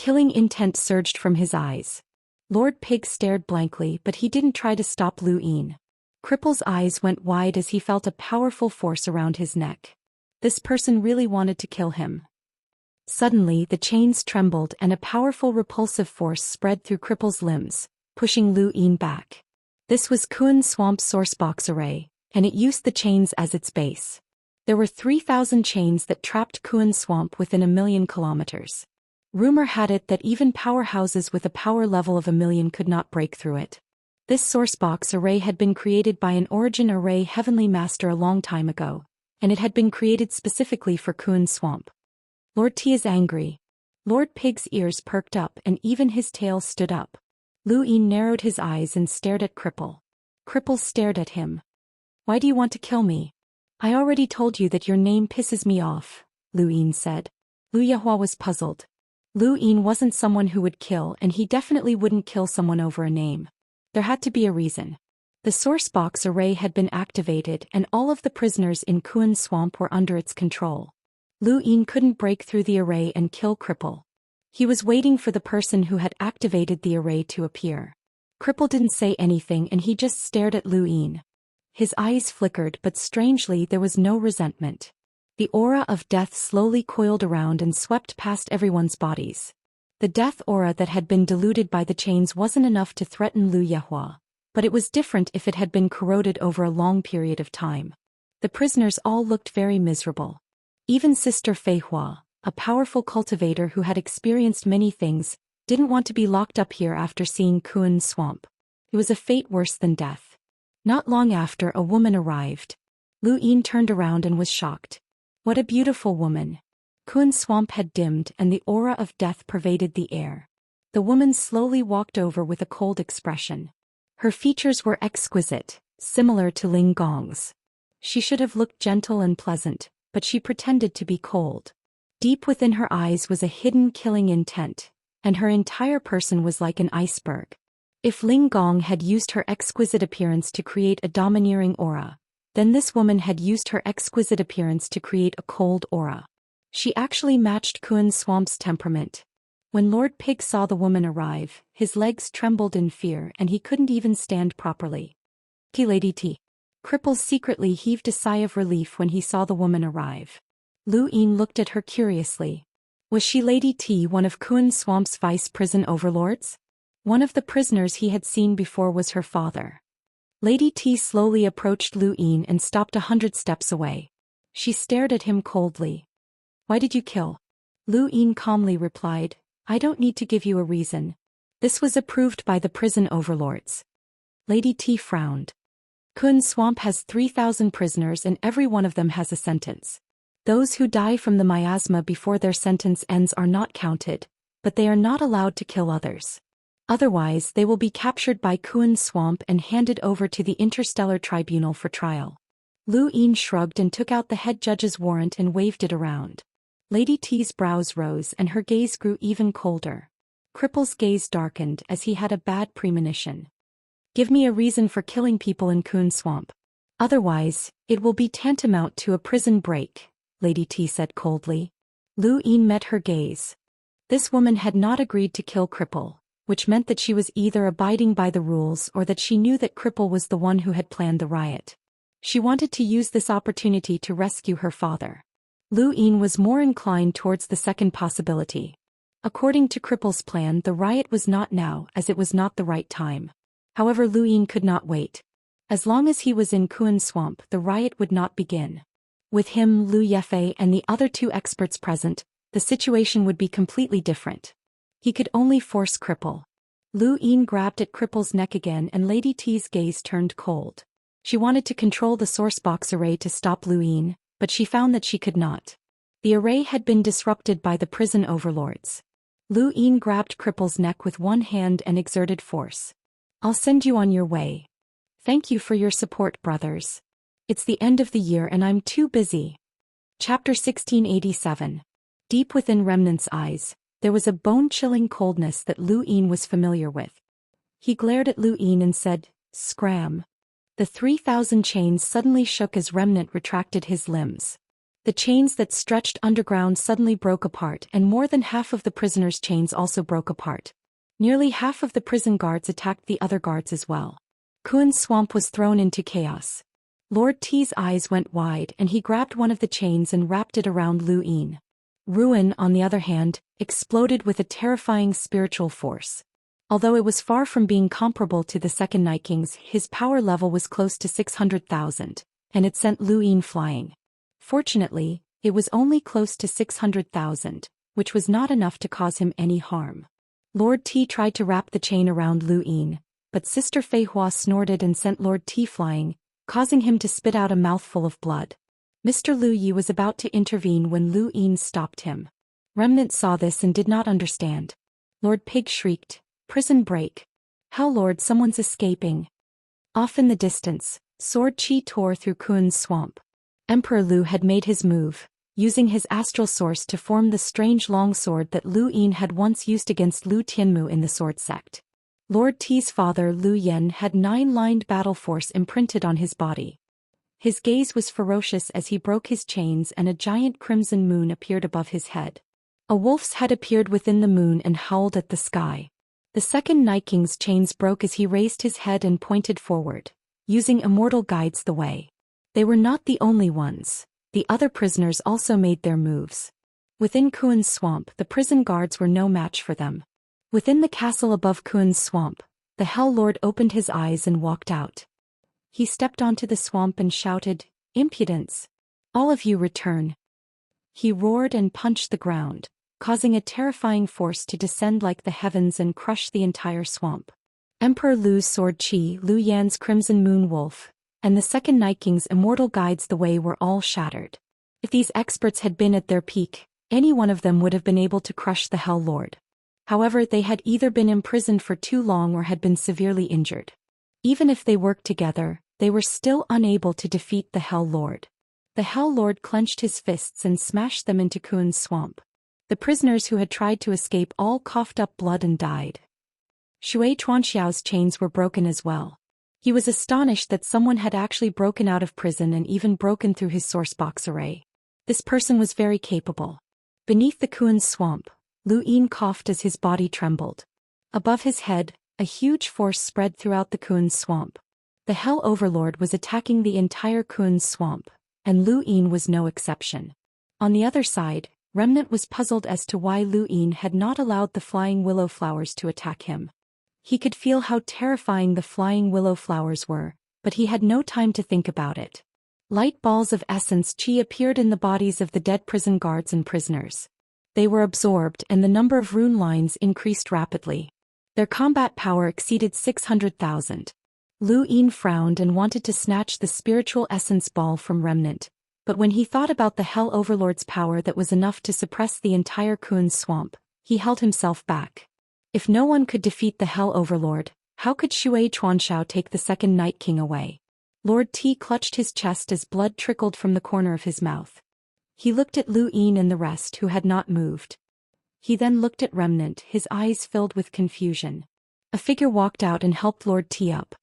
Killing intent surged from his eyes. Lord Pig stared blankly, but he didn't try to stop Lu Yin. Cripple's eyes went wide as he felt a powerful force around his neck. This person really wanted to kill him. Suddenly the chains trembled and a powerful repulsive force spread through Cripple's limbs, pushing Lu Yin back. This was Kun Swamp's sourcebox array, and it used the chains as its base. There were 3,000 chains that trapped Kun Swamp within 1,000,000 kilometers. Rumor had it that even powerhouses with a power level of 1,000,000 could not break through it. This sourcebox array had been created by an Origin Array Heavenly Master a long time ago, and it had been created specifically for Kun Swamp. Lord T is angry. Lord Pig's ears perked up and even his tail stood up. Lu Yin narrowed his eyes and stared at Cripple. Cripple stared at him. Why do you want to kill me? I already told you that your name pisses me off, Lu Yin said. Lu Yehua was puzzled. Lu Yin wasn't someone who would kill, and he definitely wouldn't kill someone over a name. There had to be a reason. The sourcebox array had been activated and all of the prisoners in Kun Swamp were under its control. Lu Yin couldn't break through the array and kill Cripple. He was waiting for the person who had activated the array to appear. Cripple didn't say anything and he just stared at Lu Yin. His eyes flickered, but strangely there was no resentment. The aura of death slowly coiled around and swept past everyone's bodies. The death aura that had been diluted by the chains wasn't enough to threaten Lu Yehua, but it was different if it had been corroded over a long period of time. The prisoners all looked very miserable. Even Sister Fei Hua, a powerful cultivator who had experienced many things, didn't want to be locked up here after seeing Kun Swamp. It was a fate worse than death. Not long after, a woman arrived. Lu Yin turned around and was shocked. What a beautiful woman. Kun Swamp had dimmed and the aura of death pervaded the air. The woman slowly walked over with a cold expression. Her features were exquisite, similar to Ling Gong's. She should have looked gentle and pleasant, but she pretended to be cold. Deep within her eyes was a hidden killing intent, and her entire person was like an iceberg. If Ling Gong had used her exquisite appearance to create a domineering aura, then this woman had used her exquisite appearance to create a cold aura. She actually matched Kun Swamp's temperament. When Lord Pig saw the woman arrive, his legs trembled in fear and he couldn't even stand properly. Lady T. Cripple secretly heaved a sigh of relief when he saw the woman arrive. Lu Yin looked at her curiously. Was she Lady T, one of Kun Swamp's vice prison overlords? One of the prisoners he had seen before was her father. Lady T slowly approached Lu Yin and stopped 100 steps away. She stared at him coldly. Why did you kill? Lu Yin calmly replied, I don't need to give you a reason. This was approved by the prison overlords. Lady T frowned. Kun Swamp has 3,000 prisoners and every one of them has a sentence. Those who die from the miasma before their sentence ends are not counted, but they are not allowed to kill others. Otherwise they will be captured by Kun Swamp and handed over to the Interstellar Tribunal for trial. Lu Yin shrugged and took out the head judge's warrant and waved it around. Lady T's brows rose and her gaze grew even colder. Cripple's gaze darkened as he had a bad premonition. Give me a reason for killing people in Kun Swamp. Otherwise, it will be tantamount to a prison break, Lady T said coldly. Lu Yin met her gaze. This woman had not agreed to kill Cripple, which meant that she was either abiding by the rules or that she knew that Cripple was the one who had planned the riot. She wanted to use this opportunity to rescue her father. Lu Yin was more inclined towards the second possibility. According to Cripple's plan, the riot was not now, as it was not the right time. However, Lu Yin could not wait. As long as he was in Kun Swamp, the riot would not begin. With him, Lu Yefei, and the other two experts present, the situation would be completely different. He could only force Cripple. Lu Yin grabbed at Cripple's neck again and Lady T's gaze turned cold. She wanted to control the sourcebox array to stop Lu Yin, but she found that she could not. The array had been disrupted by the prison overlords. Lu Yin grabbed Cripple's neck with one hand and exerted force. I'll send you on your way. Thank you for your support, brothers. It's the end of the year and I'm too busy. Chapter 1687. Deep within Remnant's eyes, there was a bone-chilling coldness that Lu Yin was familiar with. He glared at Lu Yin and said, Scram. The 3,000 chains suddenly shook as Remnant retracted his limbs. The chains that stretched underground suddenly broke apart, and more than half of the prisoners' chains also broke apart. Nearly half of the prison guards attacked the other guards as well. Kuan's swamp was thrown into chaos. Lord T's eyes went wide and he grabbed one of the chains and wrapped it around Lu Yin. Ruin, on the other hand, exploded with a terrifying spiritual force. Although it was far from being comparable to the second Night King's, his power level was close to 600,000, and it sent Lu Yin flying. Fortunately, it was only close to 600,000, which was not enough to cause him any harm. Lord T tried to wrap the chain around Lu Yin, but Sister Fei Hua snorted and sent Lord T flying, causing him to spit out a mouthful of blood. Mr. Lu Yi was about to intervene when Lu Yin stopped him. Remnant saw this and did not understand. Lord Pig shrieked, "Prison break! Hell Lord, someone's escaping!" Off in the distance, Sword Chi tore through Kuan's swamp. Emperor Lu had made his move, using his astral source to form the strange longsword that Lu Yin had once used against Lu Tianmu in the sword sect. Lord T's father Lu Yen had 9-lined battle force imprinted on his body. His gaze was ferocious as he broke his chains and a giant crimson moon appeared above his head. A wolf's head appeared within the moon and howled at the sky. The second Night King's chains broke as he raised his head and pointed forward. Using Immortal guides the way. They were not the only ones. The other prisoners also made their moves. Within Kuan's swamp, the prison guards were no match for them. Within the castle above Kuan's swamp, the Hell Lord opened his eyes and walked out. He stepped onto the swamp and shouted, "Impudence! All of you return!" He roared and punched the ground, causing a terrifying force to descend like the heavens and crush the entire swamp. Emperor Lu's sword Qi, Lu Yan's crimson moon wolf, and the second Night King's immortal guides the way were all shattered. If these experts had been at their peak, any one of them would have been able to crush the Hell Lord. However, they had either been imprisoned for too long or had been severely injured. Even if they worked together, they were still unable to defeat the Hell Lord. The Hell Lord clenched his fists and smashed them into Kuan's swamp. The prisoners who had tried to escape all coughed up blood and died. Shui Chuanxiao's chains were broken as well. He was astonished that someone had actually broken out of prison and even broken through his source box array. This person was very capable. Beneath the Kuan's swamp, Lu Yin coughed as his body trembled. Above his head, a huge force spread throughout the Kuan's swamp. The Hell Overlord was attacking the entire Kuan's swamp, and Lu Yin was no exception. On the other side, Remnant was puzzled as to why Lu Yin had not allowed the flying willow flowers to attack him. He could feel how terrifying the flying willow flowers were, but he had no time to think about it. Light balls of essence Qi appeared in the bodies of the dead prison guards and prisoners. They were absorbed and the number of rune lines increased rapidly. Their combat power exceeded 600,000. Lu Yin frowned and wanted to snatch the spiritual essence ball from Remnant, but when he thought about the Hell Overlord's power that was enough to suppress the entire Kuan's swamp, he held himself back. If no one could defeat the Hell Overlord, how could Shui Chuanxiao take the second Night King away? Lord T clutched his chest as blood trickled from the corner of his mouth. He looked at Lu Yin and the rest who had not moved. He then looked at Remnant, his eyes filled with confusion. A figure walked out and helped Lord T up.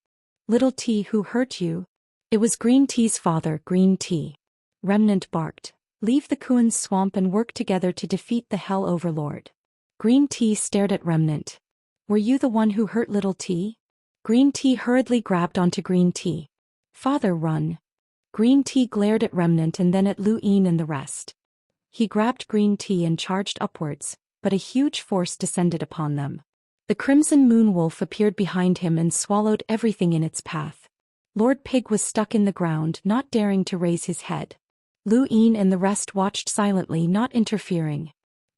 "Little T, who hurt you?" It was Green T's father, Green T. Remnant barked, "Leave the Kuan's swamp and work together to defeat the Hell Overlord." Green T stared at Remnant. "Were you the one who hurt Little T?" Green T hurriedly grabbed onto Green T. "Father, run." Green T glared at Remnant and then at Lu Yin and the rest. He grabbed Green T and charged upwards, but a huge force descended upon them. The crimson moon wolf appeared behind him and swallowed everything in its path. Lord Pig was stuck in the ground, not daring to raise his head. Lu Yin and the rest watched silently, not interfering.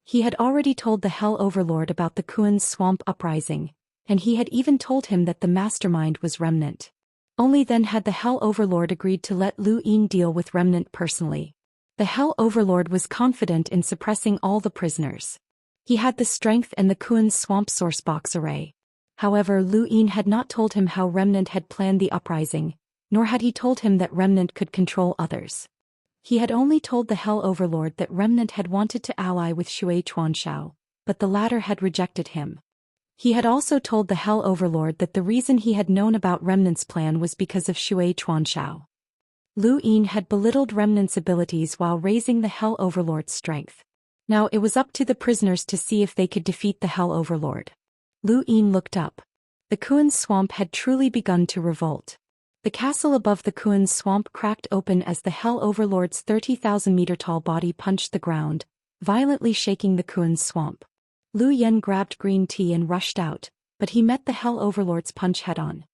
He had already told the Hell Overlord about the Kuan's swamp uprising, and he had even told him that the mastermind was Remnant. Only then had the Hell Overlord agreed to let Lu Yin deal with Remnant personally. The Hell Overlord was confident in suppressing all the prisoners. He had the strength and the Kuan's swamp source box array. However, Lu Yin had not told him how Remnant had planned the uprising, nor had he told him that Remnant could control others. He had only told the Hell Overlord that Remnant had wanted to ally with Shui Chuanxiao, but the latter had rejected him. He had also told the Hell Overlord that the reason he had known about Remnant's plan was because of Shui Chuanxiao. Lu Yin had belittled Remnant's abilities while raising the Hell Overlord's strength. Now it was up to the prisoners to see if they could defeat the Hell Overlord. Lu Yin looked up. The Kuan's swamp had truly begun to revolt. The castle above the Kuan's swamp cracked open as the Hell Overlord's 30,000-meter-tall body punched the ground, violently shaking the Kuan's swamp. Lu Yen grabbed green tea and rushed out, but he met the Hell Overlord's punch head-on.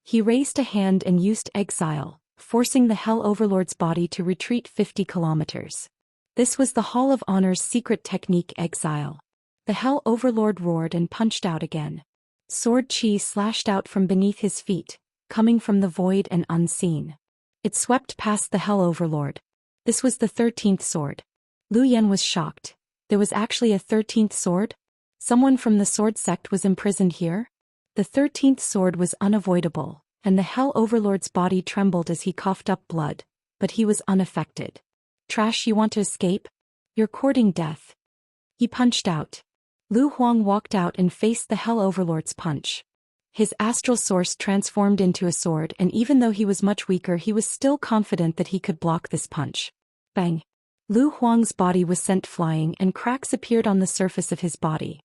He raised a hand and used Exile, forcing the Hell Overlord's body to retreat 50 kilometers. This was the Hall of Honor's secret technique, Exile. The Hell Overlord roared and punched out again. Sword chi slashed out from beneath his feet, coming from the void and unseen. It swept past the Hell Overlord. This was the 13th sword. Lu Yen was shocked. There was actually a 13th sword? Someone from the sword sect was imprisoned here? The 13th sword was unavoidable, and the Hell Overlord's body trembled as he coughed up blood, but he was unaffected. Trash, you want to escape? You're courting death. He punched out. Lu Huang walked out and faced the Hell Overlord's punch. His astral source transformed into a sword, and even though he was much weaker, he was still confident that he could block this punch. Bang! Lu Huang's body was sent flying and cracks appeared on the surface of his body.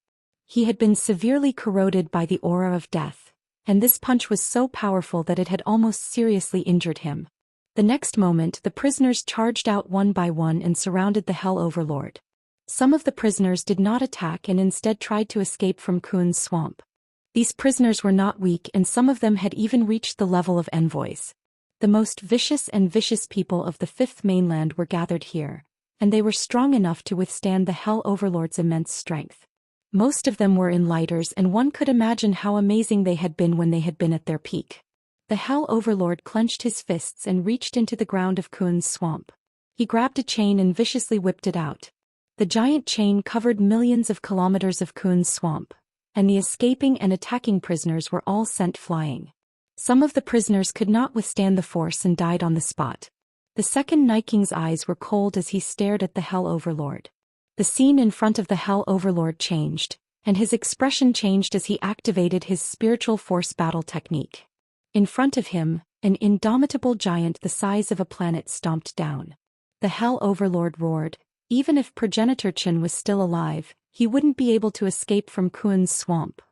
He had been severely corroded by the aura of death, and this punch was so powerful that it had almost seriously injured him. The next moment, the prisoners charged out one by one and surrounded the Hell Overlord. Some of the prisoners did not attack and instead tried to escape from Kuan's swamp. These prisoners were not weak, and some of them had even reached the level of envoys. The most vicious people of the Fifth Mainland were gathered here, and they were strong enough to withstand the Hell Overlord's immense strength. Most of them were in lighters, and one could imagine how amazing they had been when they had been at their peak. The Hell Overlord clenched his fists and reached into the ground of Kuan's swamp. He grabbed a chain and viciously whipped it out. The giant chain covered millions of kilometers of Kuan's swamp, and the escaping and attacking prisoners were all sent flying. Some of the prisoners could not withstand the force and died on the spot. The second Night King's eyes were cold as he stared at the Hell Overlord. The scene in front of the Hell Overlord changed, and his expression changed as he activated his spiritual force battle technique. In front of him, an indomitable giant the size of a planet stomped down. The Hell Overlord roared. Even if Progenitor Qin was still alive, he wouldn't be able to escape from Kuan's swamp.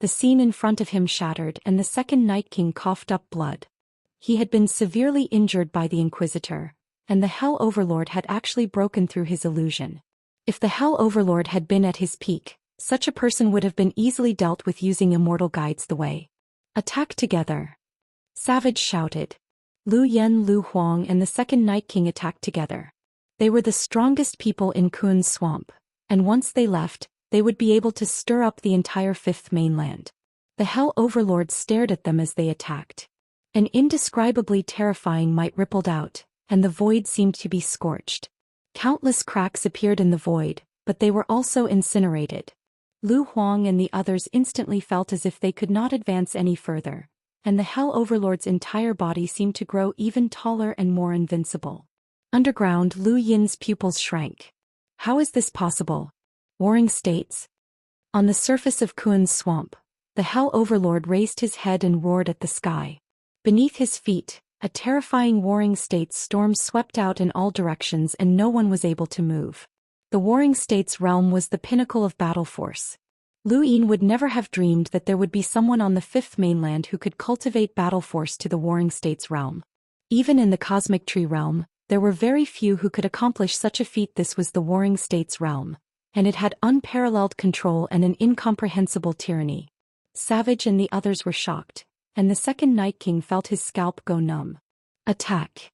The scene in front of him shattered, and the second Night King coughed up blood. He had been severely injured by the Inquisitor, and the Hell Overlord had actually broken through his illusion. If the Hell Overlord had been at his peak, such a person would have been easily dealt with using Immortal guides the way. Attack together! Savage shouted. Lu Yen, Lu Huang and the second Night King attacked together. They were the strongest people in Kuan's swamp, and once they left, they would be able to stir up the entire Fifth Mainland. The Hell Overlord stared at them as they attacked. An indescribably terrifying might rippled out, and the void seemed to be scorched. Countless cracks appeared in the void, but they were also incinerated. Lu Huang and the others instantly felt as if they could not advance any further, and the Hell Overlord's entire body seemed to grow even taller and more invincible. Underground, Lu Yin's pupils shrank. How is this possible? Warring states? On the surface of Kuan's swamp, the Hell Overlord raised his head and roared at the sky. Beneath his feet, a terrifying warring states storm swept out in all directions and no one was able to move. The warring states realm was the pinnacle of battle force. Lu Yin would never have dreamed that there would be someone on the Fifth Mainland who could cultivate battle force to the warring states realm. Even in the Cosmic Tree realm, there were very few who could accomplish such a feat. This was the Warring States realm, and it had unparalleled control and an incomprehensible tyranny. Savage and the others were shocked, and the second Night King felt his scalp go numb. Attack!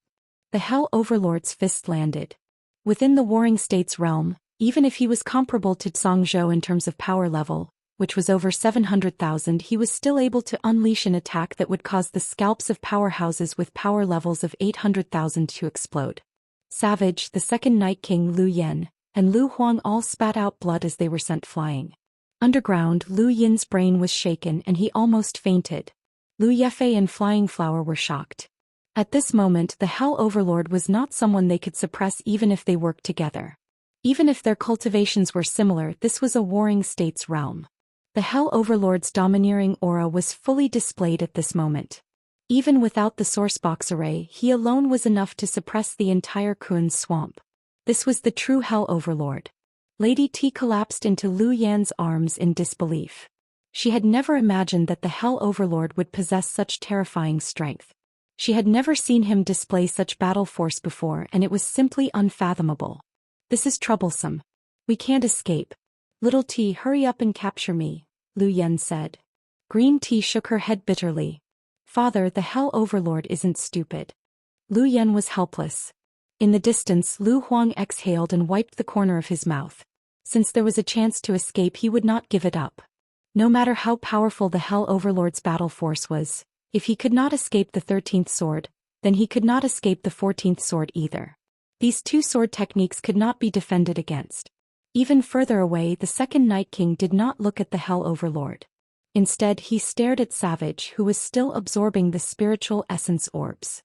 The Hell Overlord's fist landed. Within the Warring States realm, even if he was comparable to Zhou in terms of power level, which was over 700,000, he was still able to unleash an attack that would cause the scalps of powerhouses with power levels of 800,000 to explode. Savage, the second Night King Lu Yen, and Lu Huang all spat out blood as they were sent flying. Underground, Lu Yin's brain was shaken and he almost fainted. Lu Yefei and Flying Flower were shocked. At this moment, the Hell Overlord was not someone they could suppress even if they worked together. Even if their cultivations were similar, this was a Warring States realm. The Hell Overlord's domineering aura was fully displayed at this moment. Even without the sourcebox array, he alone was enough to suppress the entire Kun's swamp. This was the true Hell Overlord. Lady T collapsed into Lu Yan's arms in disbelief. She had never imagined that the Hell Overlord would possess such terrifying strength. She had never seen him display such battle force before, and it was simply unfathomable. This is troublesome. We can't escape. Little T, hurry up and capture me, Lu Yan said. Green Tea shook her head bitterly. Father, the Hell Overlord isn't stupid. Lu Yan was helpless. In the distance, Lu Huang exhaled and wiped the corner of his mouth. Since there was a chance to escape, he would not give it up. No matter how powerful the Hell Overlord's battle force was, if he could not escape the 13th sword, then he could not escape the 14th sword either. These two sword techniques could not be defended against. Even further away, the second Night King did not look at the Hell Overlord. Instead, he stared at Savage, who was still absorbing the spiritual essence orbs.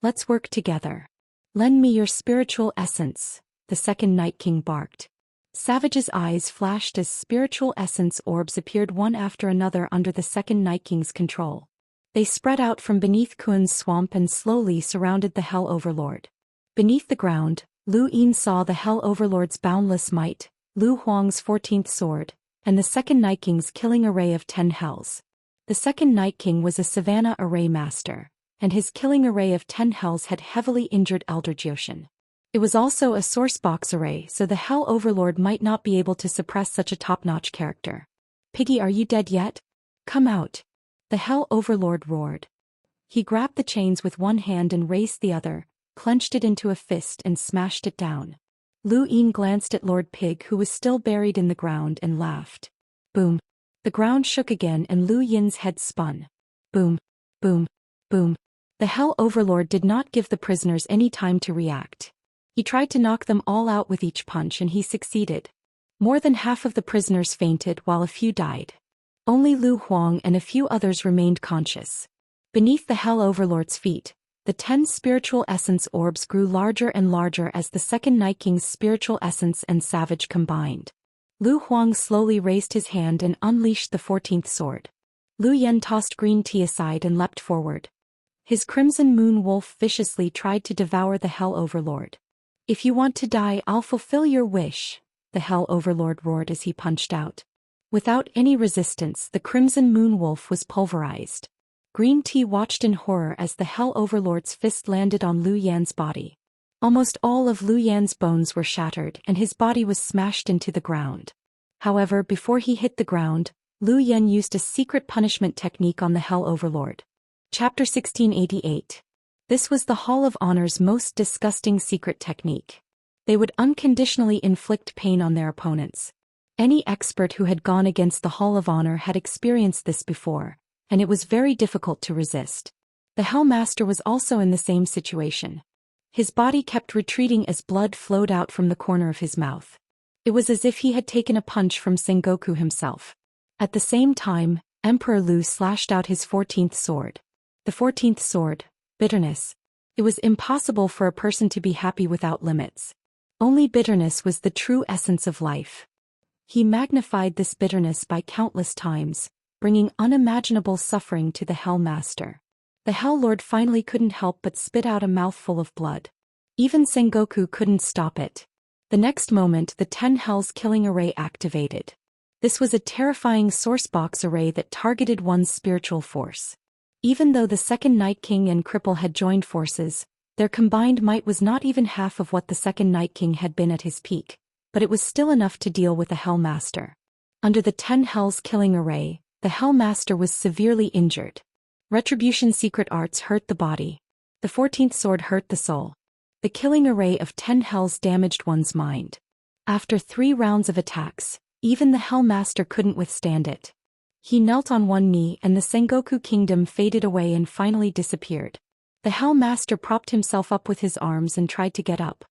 Let's work together. Lend me your spiritual essence, the second Night King barked. Savage's eyes flashed as spiritual essence orbs appeared one after another under the second Night King's control. They spread out from beneath Kun's swamp and slowly surrounded the Hell Overlord. Beneath the ground, Lu Yin saw the Hell Overlord's boundless might, Lu Huang's 14th sword, and the second Night King's killing array of 10 hells. The second Night King was a Savannah array master, and his killing array of 10 hells had heavily injured Elder Zhou Xian. It was also a sourcebox array, so the Hell Overlord might not be able to suppress such a top-notch character. Piggy, are you dead yet? Come out. The Hell Overlord roared. He grabbed the chains with one hand and raised the other, clenched it into a fist and smashed it down. Lu Yin glanced at Lord Pig, who was still buried in the ground, and laughed. Boom. The ground shook again and Lu Yin's head spun. Boom. Boom. Boom. The Hell Overlord did not give the prisoners any time to react. He tried to knock them all out with each punch, and he succeeded. More than half of the prisoners fainted while a few died. Only Lu Huang and a few others remained conscious. Beneath the Hell Overlord's feet, the 10 spiritual essence orbs grew larger and larger as the second Night King's spiritual essence and Savage combined. Lu Huang slowly raised his hand and unleashed the 14th sword. Lu Yan tossed Green Tea aside and leapt forward. His Crimson Moon Wolf viciously tried to devour the Hell Overlord. If you want to die, I'll fulfill your wish, the Hell Overlord roared as he punched out. Without any resistance, the Crimson Moon Wolf was pulverized. Green Tea watched in horror as the Hell Overlord's fist landed on Lu Yan's body. Almost all of Lu Yan's bones were shattered and his body was smashed into the ground. However, before he hit the ground, Lu Yan used a secret punishment technique on the Hell Overlord. Chapter 1688. This was the Hall of Honor's most disgusting secret technique. They would unconditionally inflict pain on their opponents. Any expert who had gone against the Hall of Honor had experienced this before, and it was very difficult to resist. The Hell Master was also in the same situation. His body kept retreating as blood flowed out from the corner of his mouth. It was as if he had taken a punch from Sengoku himself. At the same time, Emperor Lu slashed out his 14th sword. The 14th sword, bitterness. It was impossible for a person to be happy without limits. Only bitterness was the true essence of life. He magnified this bitterness by countless times, bringing unimaginable suffering to the Hell Master. The Hell Lord finally couldn't help but spit out a mouthful of blood. Even Sengoku couldn't stop it. The next moment, the 10 Hells killing array activated. This was a terrifying sourcebox array that targeted one's spiritual force. Even though the second Night King and Cripple had joined forces, their combined might was not even half of what the second Night King had been at his peak, but it was still enough to deal with the Hell Master. Under the 10 Hells killing array, the Hell Master was severely injured. Retribution secret arts hurt the body. The 14th sword hurt the soul. The killing array of 10 Hells damaged one's mind. After 3 rounds of attacks, even the Hell Master couldn't withstand it. He knelt on one knee and the Sengoku Kingdom faded away and finally disappeared. The Hell Master propped himself up with his arms and tried to get up.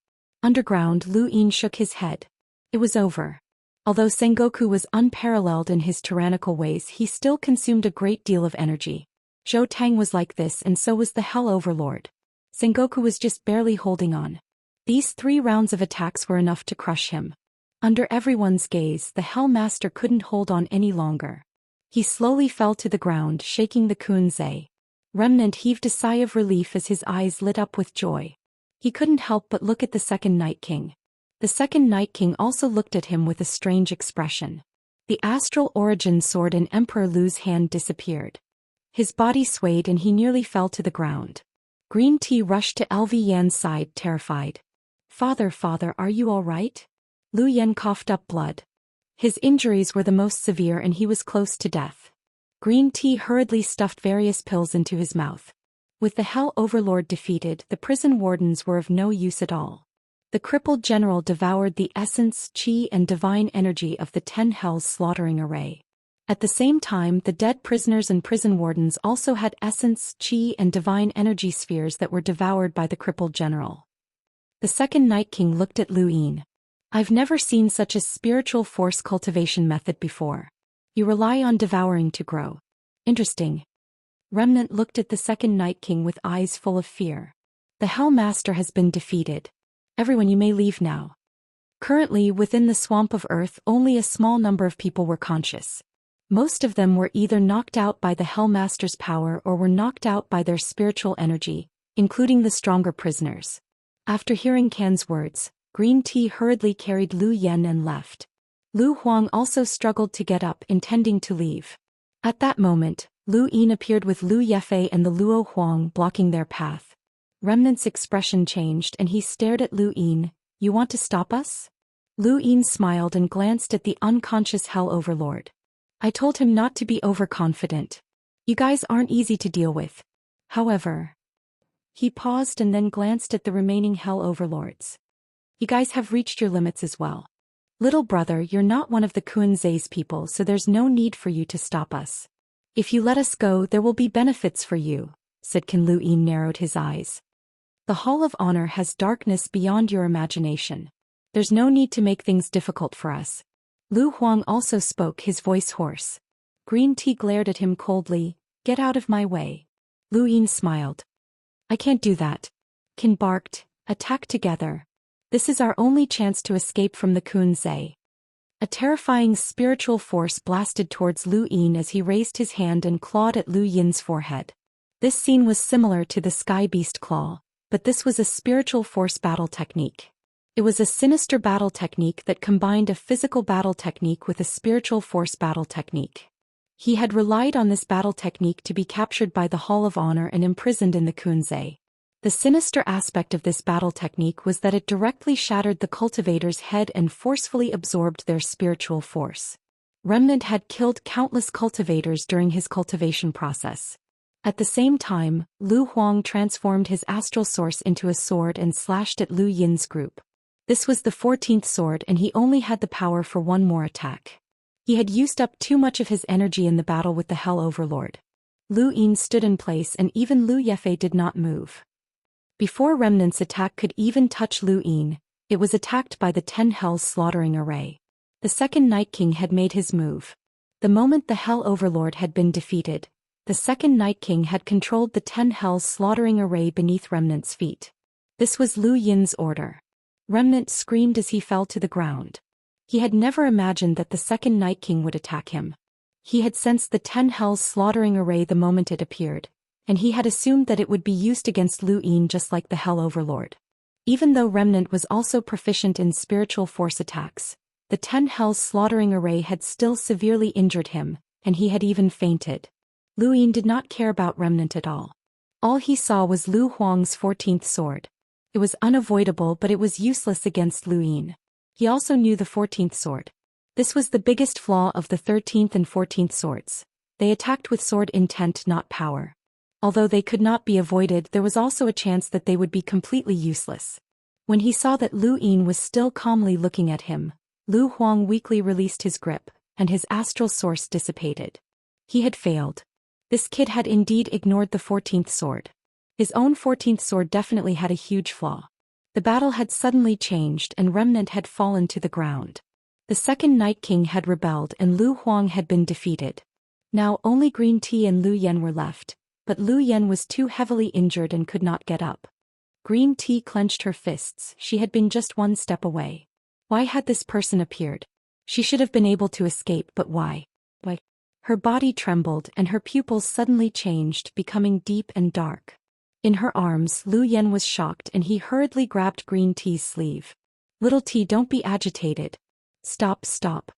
Underground, Lu Yin shook his head. It was over. Although Sengoku was unparalleled in his tyrannical ways, he still consumed a great deal of energy. Zhou Tang was like this, and so was the Hell Overlord. Sengoku was just barely holding on. These 3 rounds of attacks were enough to crush him. Under everyone's gaze, the Hell Master couldn't hold on any longer. He slowly fell to the ground, shaking the kunzei. Remnant heaved a sigh of relief as his eyes lit up with joy. He couldn't help but look at the second Night King. The second Night King also looked at him with a strange expression. The astral origin sword in Emperor Lu's hand disappeared. His body swayed and he nearly fell to the ground. Green Tea rushed to Lv Yan's side, terrified. Father, are you all right? Lu Yan coughed up blood. His injuries were the most severe and he was close to death. Green Tea hurriedly stuffed various pills into his mouth. With the Hell Overlord defeated, the prison wardens were of no use at all. The crippled general devoured the essence, chi and divine energy of the 10 Hells slaughtering array. At the same time, the dead prisoners and prison wardens also had essence, chi and divine energy spheres that were devoured by the crippled general. The second Night King looked at Lu Yan. I've never seen such a spiritual force cultivation method before. You rely on devouring to grow. Interesting. Remnant looked at the second Night King with eyes full of fear. The Hell Master has been defeated. Everyone, you may leave now. Currently, within the Swamp of Earth, only a small number of people were conscious. Most of them were either knocked out by the Hell Master's power or were knocked out by their spiritual energy, including the stronger prisoners. After hearing Kan's words, Green Tea hurriedly carried Lu Yan and left. Lu Huang also struggled to get up, intending to leave. At that moment, Lu Yan appeared with Lu Yefei and the Luo Huang blocking their path. Remnant's expression changed and he stared at Lu Yan. You want to stop us? Lu Yan smiled and glanced at the unconscious Hell Overlord. I told him not to be overconfident. You guys aren't easy to deal with. However, he paused and then glanced at the remaining Hell Overlords. You guys have reached your limits as well. Little brother, you're not one of the Kuan-Zai's people, so there's no need for you to stop us. If you let us go, there will be benefits for you, said Kan. Lu Yan narrowed his eyes. The Hall of Honor has darkness beyond your imagination. There's no need to make things difficult for us. Lu Huang also spoke, his voice hoarse. Green Tea glared at him coldly. Get out of my way. Lu Yan smiled. I can't do that. Kan barked. Attack together. This is our only chance to escape from the Kuan-Zai. A terrifying spiritual force blasted towards Lu Yan as he raised his hand and clawed at Lu Yan's forehead. This scene was similar to the Sky Beast Claw, but this was a spiritual force battle technique. It was a sinister battle technique that combined a physical battle technique with a spiritual force battle technique. He had relied on this battle technique to be captured by the Hall of Honor and imprisoned in the Kuan-Zai. The sinister aspect of this battle technique was that it directly shattered the cultivator's head and forcefully absorbed their spiritual force. Remnant had killed countless cultivators during his cultivation process. At the same time, Lu Huang transformed his astral source into a sword and slashed at Lu Yan's group. This was the 14th sword and he only had the power for one more attack. He had used up too much of his energy in the battle with the Hell Overlord. Lu Yan stood in place and even Lu Yefei did not move. Before Remnant's attack could even touch Lu Yan, it was attacked by the 10 Hells slaughtering array. The second Night King had made his move. The moment the Hell Overlord had been defeated, the second Night King had controlled the 10 Hells slaughtering array beneath Remnant's feet. This was Lu Yan's order. Remnant screamed as he fell to the ground. He had never imagined that the second Night King would attack him. He had sensed the 10 Hells slaughtering array the moment it appeared, and he had assumed that it would be used against Lu Yan just like the Hell Overlord. Even though Remnant was also proficient in spiritual force attacks, the 10 Hells slaughtering array had still severely injured him, and he had even fainted. Lu Yan did not care about Remnant at all. All he saw was Lu Huang's 14th sword. It was unavoidable, but it was useless against Lu Yan. He also knew the 14th sword. This was the biggest flaw of the 13th and 14th swords. They attacked with sword intent, not power. Although they could not be avoided, there was also a chance that they would be completely useless. When he saw that Lu Yan was still calmly looking at him, Lu Huang weakly released his grip, and his astral source dissipated. He had failed. This kid had indeed ignored the 14th sword. His own 14th sword definitely had a huge flaw. The battle had suddenly changed and Remnant had fallen to the ground. The second Night King had rebelled and Lu Huang had been defeated. Now only Green Tea and Lu Yan were left, but Lu Yan was too heavily injured and could not get up. Green Tea clenched her fists. She had been just one step away. Why had this person appeared? She should have been able to escape, but why? Her body trembled and her pupils suddenly changed, becoming deep and dark. In her arms, Lu Yen was shocked and he hurriedly grabbed Green Tea's sleeve. "Little Tea, don't be agitated. Stop, stop."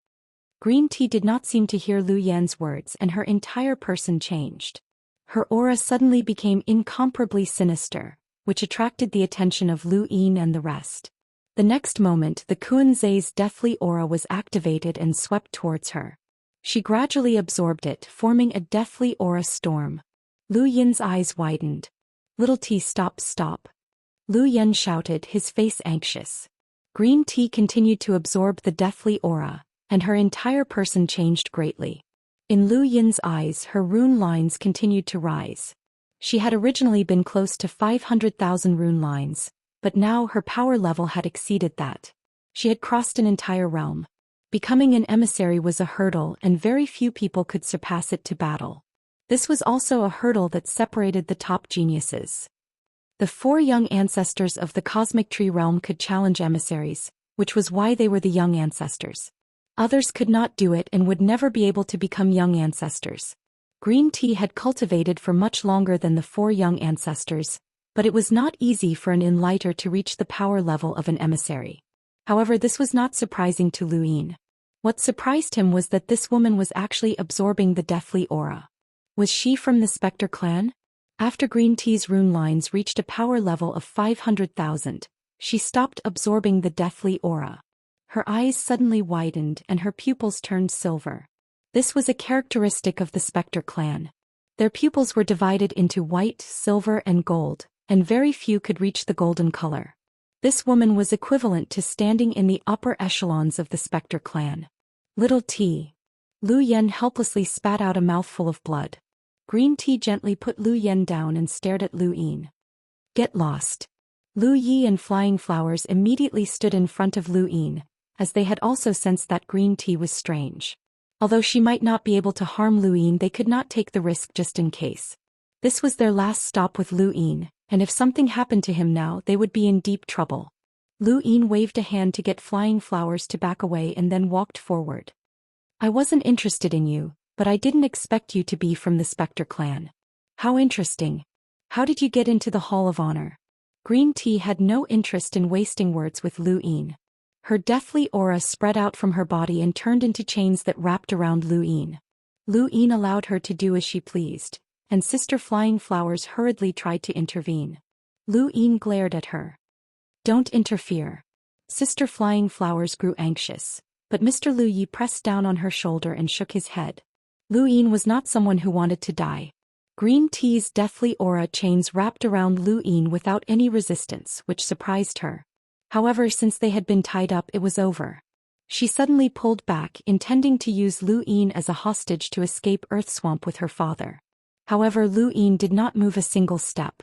Green Tea did not seem to hear Lu Yen's words and her entire person changed. Her aura suddenly became incomparably sinister, which attracted the attention of Lu Yin and the rest. The next moment, the Kuan-Zei's deathly aura was activated and swept towards her. She gradually absorbed it, forming a deathly aura storm. Lu Yin's eyes widened. "Little Tea, stop, stop." Lu Yen shouted, his face anxious. Green Tea continued to absorb the deathly aura, and her entire person changed greatly. In Lu Yin's eyes, her rune lines continued to rise. She had originally been close to 500,000 rune lines, but now her power level had exceeded that. She had crossed an entire realm. Becoming an emissary was a hurdle and very few people could surpass it to battle. This was also a hurdle that separated the top geniuses. The 4 young ancestors of the cosmic tree realm could challenge emissaries, which was why they were the young ancestors. Others could not do it and would never be able to become young ancestors. Green Tea had cultivated for much longer than the 4 young ancestors, but it was not easy for an enlighter to reach the power level of an emissary. However, this was not surprising to Lu Yin. What surprised him was that this woman was actually absorbing the deathly aura. Was she from the Spectre clan? After Green Tea's rune lines reached a power level of 500,000, she stopped absorbing the deathly aura. Her eyes suddenly widened and her pupils turned silver. This was a characteristic of the Spectre clan. Their pupils were divided into white, silver and gold, and very few could reach the golden color. This woman was equivalent to standing in the upper echelons of the Spectre clan. "Little Tea." Lu Yen helplessly spat out a mouthful of blood. Green Tea gently put Lu Yen down and stared at Lu Yin. "Get lost." Lu Yi and Flying Flowers immediately stood in front of Lu Yin, as they had also sensed that Green Tea was strange. Although she might not be able to harm Lu Yin, they could not take the risk just in case. This was their last stop with Lu Yin, and if something happened to him now, they would be in deep trouble. Lu Yin waved a hand to get Flying Flowers to back away and then walked forward. "I wasn't interested in you, but I didn't expect you to be from the Spectre clan. How interesting. How did you get into the Hall of Honor?" Green Tea had no interest in wasting words with Lu Yin. Her deathly aura spread out from her body and turned into chains that wrapped around Lu Yin. Lu Yin allowed her to do as she pleased, and Sister Flying Flowers hurriedly tried to intervene. Lu Yin glared at her. "Don't interfere." Sister Flying Flowers grew anxious, but Mr. Lu Yi pressed down on her shoulder and shook his head. Lu Yin was not someone who wanted to die. Green Tea's deathly aura chains wrapped around Lu Yin without any resistance, which surprised her. However, since they had been tied up, it was over. She suddenly pulled back, intending to use Lu Yin as a hostage to escape Earth Swamp with her father. However, Lu Yin did not move a single step.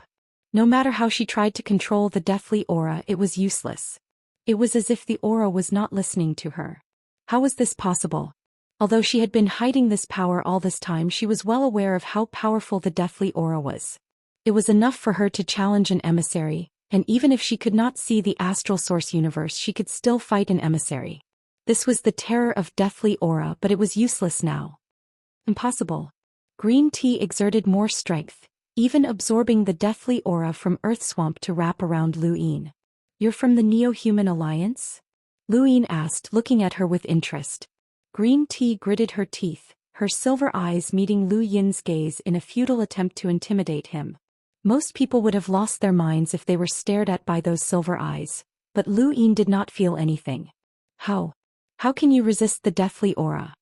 No matter how she tried to control the deathly aura, it was useless. It was as if the aura was not listening to her. How was this possible? Although she had been hiding this power all this time, she was well aware of how powerful the deathly aura was. It was enough for her to challenge an emissary, and even if she could not see the astral source universe, she could still fight an emissary. This was the terror of deathly aura, but it was useless now. Impossible. Green Tea exerted more strength, even absorbing the deathly aura from Earth Swamp to wrap around Lu Yin. "You're from the Neo-Human Alliance?" Lu Yin asked, looking at her with interest. Green Tea gritted her teeth, her silver eyes meeting Lu Yin's gaze in a futile attempt to intimidate him. Most people would have lost their minds if they were stared at by those silver eyes, but Lu Yin did not feel anything. How can you resist the deathly aura?"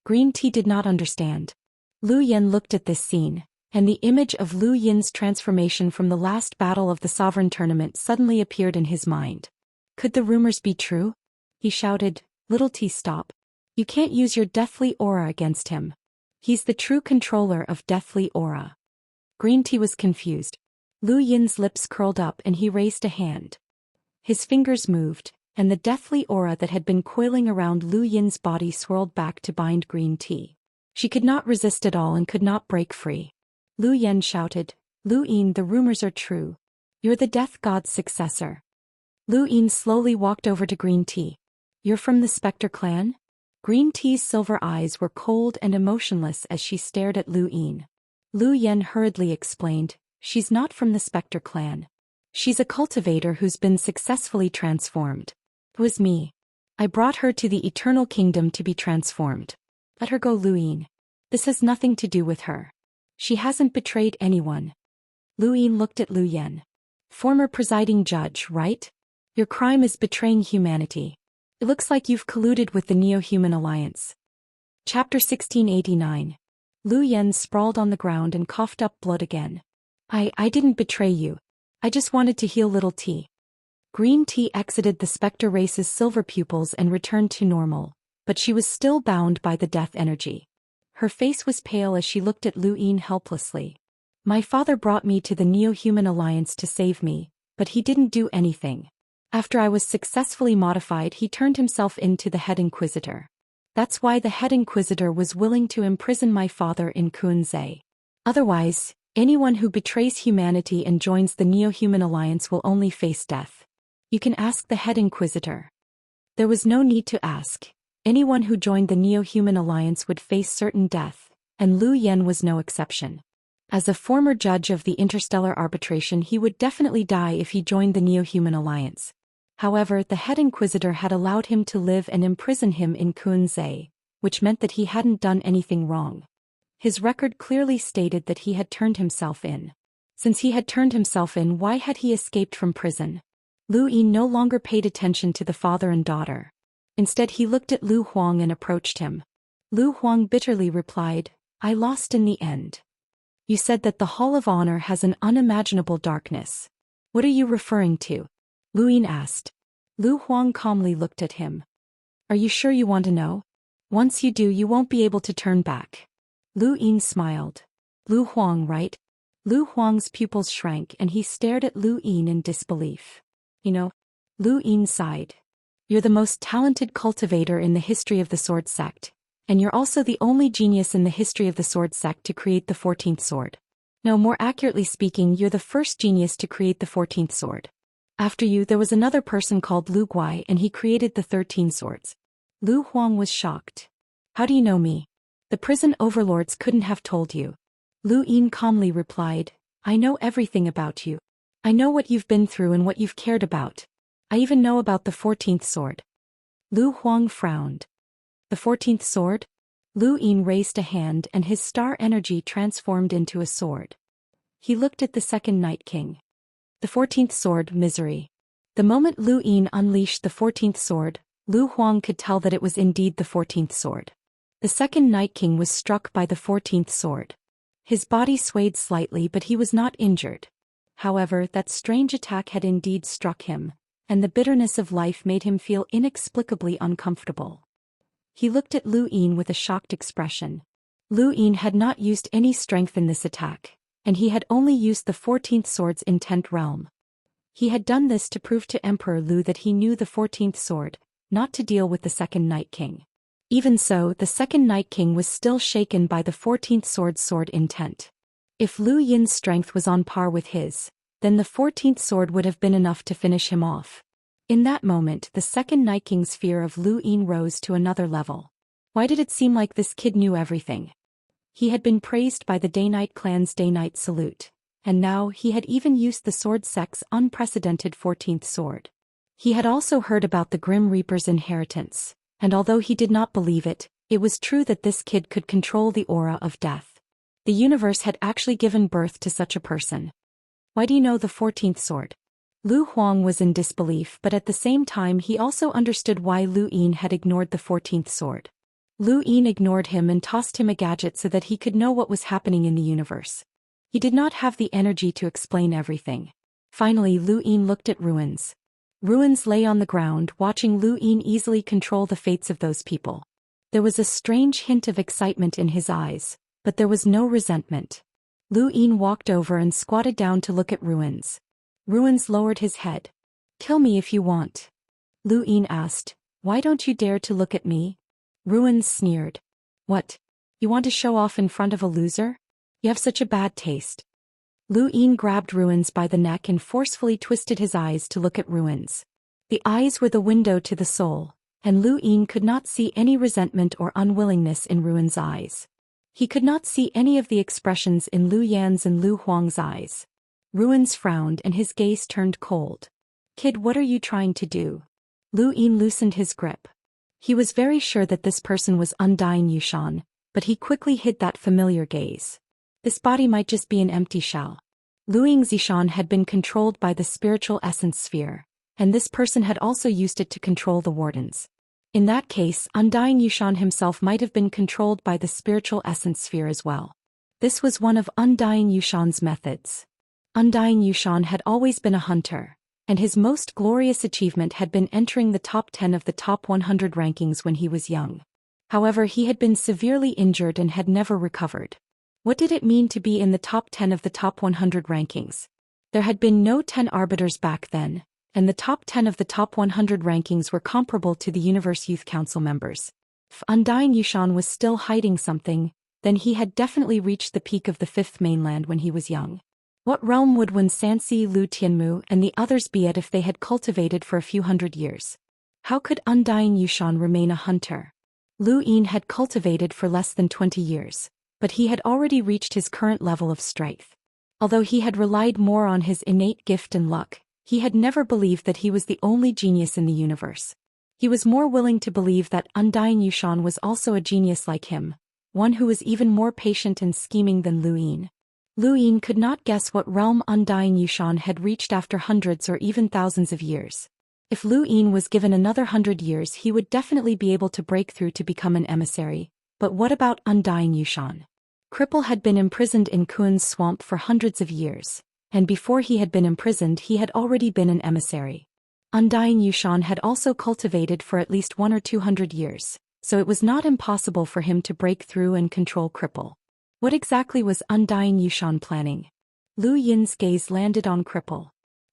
Green Tea did not understand. Lu Yin looked at this scene, and the image of Lu Yin's transformation from the last battle of the Sovereign Tournament suddenly appeared in his mind. Could the rumors be true? He shouted, "Little Tea, stop. You can't use your deathly aura against him. He's the true controller of deathly aura." Green Tea was confused. Lu Yin's lips curled up and he raised a hand. His fingers moved, and the deathly aura that had been coiling around Lu Yin's body swirled back to bind Green Tea. She could not resist at all and could not break free. Lu Yen shouted, "Lu Yin, the rumors are true. You're the death god's successor." Lu Yin slowly walked over to Green Tea. "You're from the Spectre clan?" Green Tea's silver eyes were cold and emotionless as she stared at Lu Yin. Lu Yen hurriedly explained, "She's not from the Spectre clan. She's a cultivator who's been successfully transformed. It was me. I brought her to the Eternal Kingdom to be transformed. Let her go, Lu Yin. This has nothing to do with her. She hasn't betrayed anyone." Lu Yin looked at Lu Yen. "Former presiding judge, right? Your crime is betraying humanity. It looks like you've colluded with the Neo-Human Alliance." Chapter 1689. Lu Yen sprawled on the ground and coughed up blood again. I didn't betray you. I just wanted to heal little T." Green Tea exited the Spectre race's silver pupils and returned to normal, but she was still bound by the death energy. Her face was pale as she looked at Lu Yin helplessly. "My father brought me to the Neo-Human Alliance to save me, but he didn't do anything. After I was successfully modified, he turned himself into the head inquisitor. That's why the head inquisitor was willing to imprison my father in Kunzai. Otherwise, anyone who betrays humanity and joins the Neo-Human Alliance will only face death. You can ask the head inquisitor." There was no need to ask. Anyone who joined the Neo-Human Alliance would face certain death, and Lu Yen was no exception. As a former judge of the interstellar arbitration, he would definitely die if he joined the Neo-Human Alliance. However, the head inquisitor had allowed him to live and imprison him in Kunzai, which meant that he hadn't done anything wrong. His record clearly stated that he had turned himself in. Since he had turned himself in, why had he escaped from prison? Lu Yin no longer paid attention to the father and daughter. Instead, he looked at Lu Huang and approached him. Lu Huang bitterly replied, "I lost in the end." "You said that the Hall of Honor has an unimaginable darkness. What are you referring to?" Lu Yin asked. Lu Huang calmly looked at him. "Are you sure you want to know? Once you do, you won't be able to turn back." Lu Yin smiled. "Lu Huang, right?" Lu Huang's pupils shrank and he stared at Lu Yin in disbelief. "You know," Lu Yin sighed. "You're the most talented cultivator in the history of the Sword Sect, and you're also the only genius in the history of the Sword Sect to create the 14th sword. No, more accurately speaking, you're the first genius to create the 14th sword. After you, there was another person called Lu Guai and he created the 13 swords." Lu Huang was shocked. "How do you know me? The prison overlords couldn't have told you." Lu Yin calmly replied, "I know everything about you. I know what you've been through and what you've cared about. I even know about the 14th sword." Lu Huang frowned. "The 14th sword?" Lu Yin raised a hand and his star energy transformed into a sword. He looked at the second Night King. "The 14th sword, misery." The moment Lu Yin unleashed the 14th sword, Lu Huang could tell that it was indeed the 14th sword. The second Night King was struck by the 14th sword. His body swayed slightly, but he was not injured. However, that strange attack had indeed struck him, and the bitterness of life made him feel inexplicably uncomfortable. He looked at Lu Yin with a shocked expression. Lu Yin had not used any strength in this attack, and he had only used the 14th sword's intent realm. He had done this to prove to Emperor Lu that he knew the 14th sword, not to deal with the second Night King. Even so, the second Night King was still shaken by the 14th sword's sword intent. If Lu Yin's strength was on par with his, then the 14th sword would have been enough to finish him off. In that moment, the second Night King's fear of Lu Yin rose to another level. Why did it seem like this kid knew everything? He had been praised by the Day-Night clan's Day-Night salute, and now he had even used the Sword Sect's unprecedented 14th sword. He had also heard about the Grim Reaper's inheritance, and although he did not believe it, it was true that this kid could control the aura of death. The universe had actually given birth to such a person. "Why do you know the 14th sword?" Lu Huang was in disbelief, but at the same time he also understood why Lu Yin had ignored the 14th sword. Lu Yin ignored him and tossed him a gadget so that he could know what was happening in the universe. He did not have the energy to explain everything. Finally, Lu Yin looked at Ruins. Ruins lay on the ground, watching Lu Yin easily control the fates of those people. There was a strange hint of excitement in his eyes, but there was no resentment. Lu Yin walked over and squatted down to look at Ruins. Ruins lowered his head. "Kill me if you want." Lu Yin asked, "Why don't you dare to look at me?" Ruins sneered. "What? You want to show off in front of a loser? You have such a bad taste." Lu Yin grabbed Ruins by the neck and forcefully twisted his eyes to look at Ruins. The eyes were the window to the soul, and Lu Yin could not see any resentment or unwillingness in Ruin's eyes. He could not see any of the expressions in Lu Yan's and Lu Huang's eyes. Ruin's frowned and his gaze turned cold. "Kid, what are you trying to do?" Lu Yin loosened his grip. He was very sure that this person was Undying Yushan, but he quickly hid that familiar gaze. This body might just be an empty shell. Lu Ying's Yishan had been controlled by the spiritual essence sphere, and this person had also used it to control the wardens. In that case, Undying Yushan himself might have been controlled by the spiritual essence sphere as well. This was one of Undying Yushan's methods. Undying Yushan had always been a hunter, and his most glorious achievement had been entering the top 10 of the top 100 rankings when he was young. However, he had been severely injured and had never recovered. What did it mean to be in the top 10 of the top 100 rankings? There had been no 10 arbiters back then, and the top 10 of the top 100 rankings were comparable to the Universe Youth Council members. If Undying Yushan was still hiding something, then he had definitely reached the peak of the fifth mainland when he was young. What realm would Wen Sanxi, Lu Tianmu, and the others be at if they had cultivated for a few hundred years? How could Undying Yushan remain a hunter? Lu Yin had cultivated for less than 20 years, but he had already reached his current level of strength. Although he had relied more on his innate gift and luck, he had never believed that he was the only genius in the universe. He was more willing to believe that Undying Yushan was also a genius like him, one who was even more patient and scheming than Lu Yin. Lu Yin could not guess what realm Undying Yushan had reached after hundreds or even thousands of years. If Lu Yin was given another 100 years, he would definitely be able to break through to become an emissary. But what about Undying Yushan? Cripple had been imprisoned in Kuan's swamp for hundreds of years, and before he had been imprisoned he had already been an emissary. Undying Yushan had also cultivated for at least 100 or 200 years, so it was not impossible for him to break through and control Cripple. What exactly was Undying Yushan planning? Lu Yin's gaze landed on Cripple.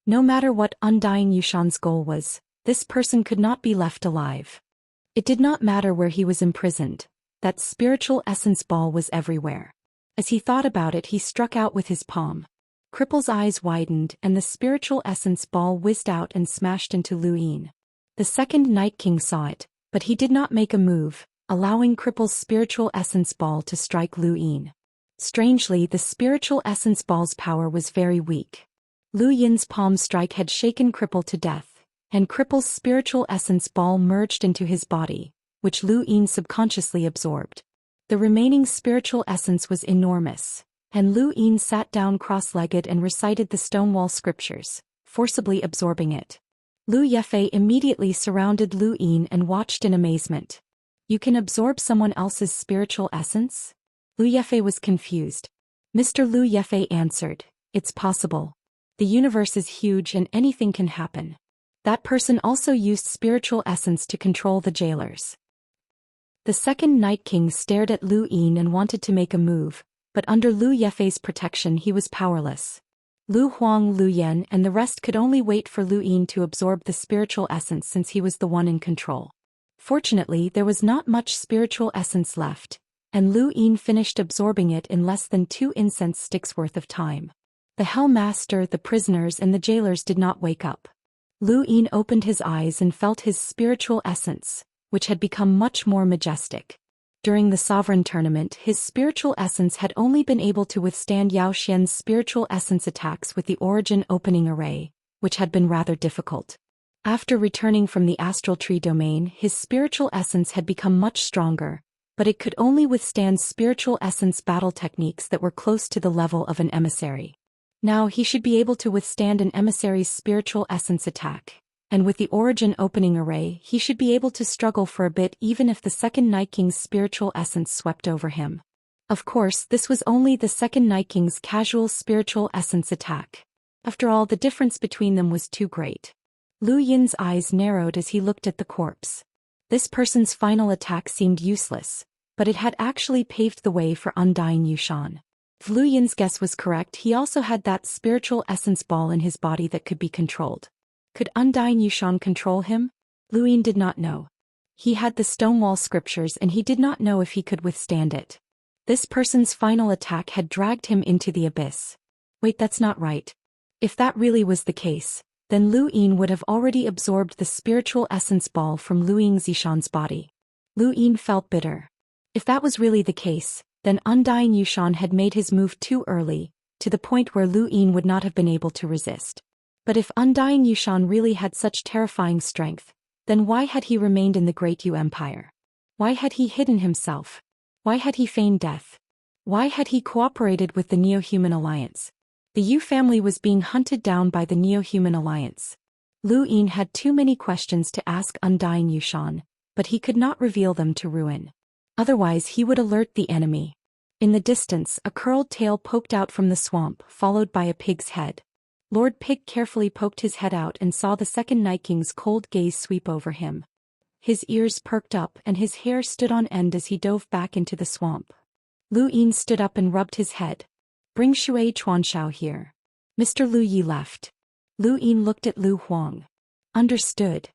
No matter what Undying Yushan's goal was, this person could not be left alive. It did not matter where he was imprisoned. That spiritual essence ball was everywhere. As he thought about it, he struck out with his palm. Cripple's eyes widened and the spiritual essence ball whizzed out and smashed into Lu Yin. The second Night King saw it, but he did not make a move, allowing Cripple's spiritual essence ball to strike Lu Yin. Strangely, the spiritual essence ball's power was very weak. Lu Yin's palm strike had shaken Cripple to death, and Cripple's spiritual essence ball merged into his body, which Lu Yin subconsciously absorbed. The remaining spiritual essence was enormous, and Lu Yin sat down cross-legged and recited the Stonewall scriptures, forcibly absorbing it. Lu Yefei immediately surrounded Lu Yin and watched in amazement. "You can absorb someone else's spiritual essence?" Lu Yefei was confused. Mr. Lu Yefei answered, "It's possible. The universe is huge and anything can happen." That person also used spiritual essence to control the jailers. The second Night King stared at Lu Yin and wanted to make a move, but under Lu Yefei's protection he was powerless. Lu Huang, Lu Yan and the rest could only wait for Lu Yin to absorb the spiritual essence since he was the one in control. Fortunately, there was not much spiritual essence left, and Lu Yin finished absorbing it in less than 2 incense sticks worth of time. The Hell Master, the prisoners and the jailers did not wake up. Lu Yin opened his eyes and felt his spiritual essence, which had become much more majestic. During the Sovereign Tournament, his spiritual essence had only been able to withstand Zhou Xian's spiritual essence attacks with the Origin Opening Array, which had been rather difficult. After returning from the Astral Tree domain, his spiritual essence had become much stronger, but it could only withstand spiritual essence battle techniques that were close to the level of an emissary. Now he should be able to withstand an emissary's spiritual essence attack, and with the Origin Opening Array he should be able to struggle for a bit even if the second Night King's spiritual essence swept over him. Of course, this was only the second Night King's casual spiritual essence attack. After all, the difference between them was too great. Lu Yin's eyes narrowed as he looked at the corpse. This person's final attack seemed useless, but it had actually paved the way for Undying Yushan. If Lu Yin's guess was correct, he also had that spiritual essence ball in his body that could be controlled. Could Undying Yushan control him? Lu Yin did not know. He had the Stonewall scriptures and he did not know if he could withstand it. This person's final attack had dragged him into the abyss. Wait, that's not right. If that really was the case, then Lu Yin would have already absorbed the spiritual essence ball from Lu Yingzishan's body. Lu Yin felt bitter. If that was really the case, then Undying Yushan had made his move too early, to the point where Lu Yin would not have been able to resist. But if Undying Yushan really had such terrifying strength, then why had he remained in the Great Yu Empire? Why had he hidden himself? Why had he feigned death? Why had he cooperated with the Neo-Human Alliance? The Yu family was being hunted down by the Neo-Human Alliance. Lu Yin had too many questions to ask Undying Yushan, but he could not reveal them to Ruin. Otherwise he would alert the enemy. In the distance, a curled tail poked out from the swamp, followed by a pig's head. Lord Pig carefully poked his head out and saw the second Night King's cold gaze sweep over him. His ears perked up and his hair stood on end as he dove back into the swamp. Lu Yin stood up and rubbed his head. Bring Shui Chuanshao here. Mr. Lu Yi left. Lu Yin looked at Lu Huang. Understood.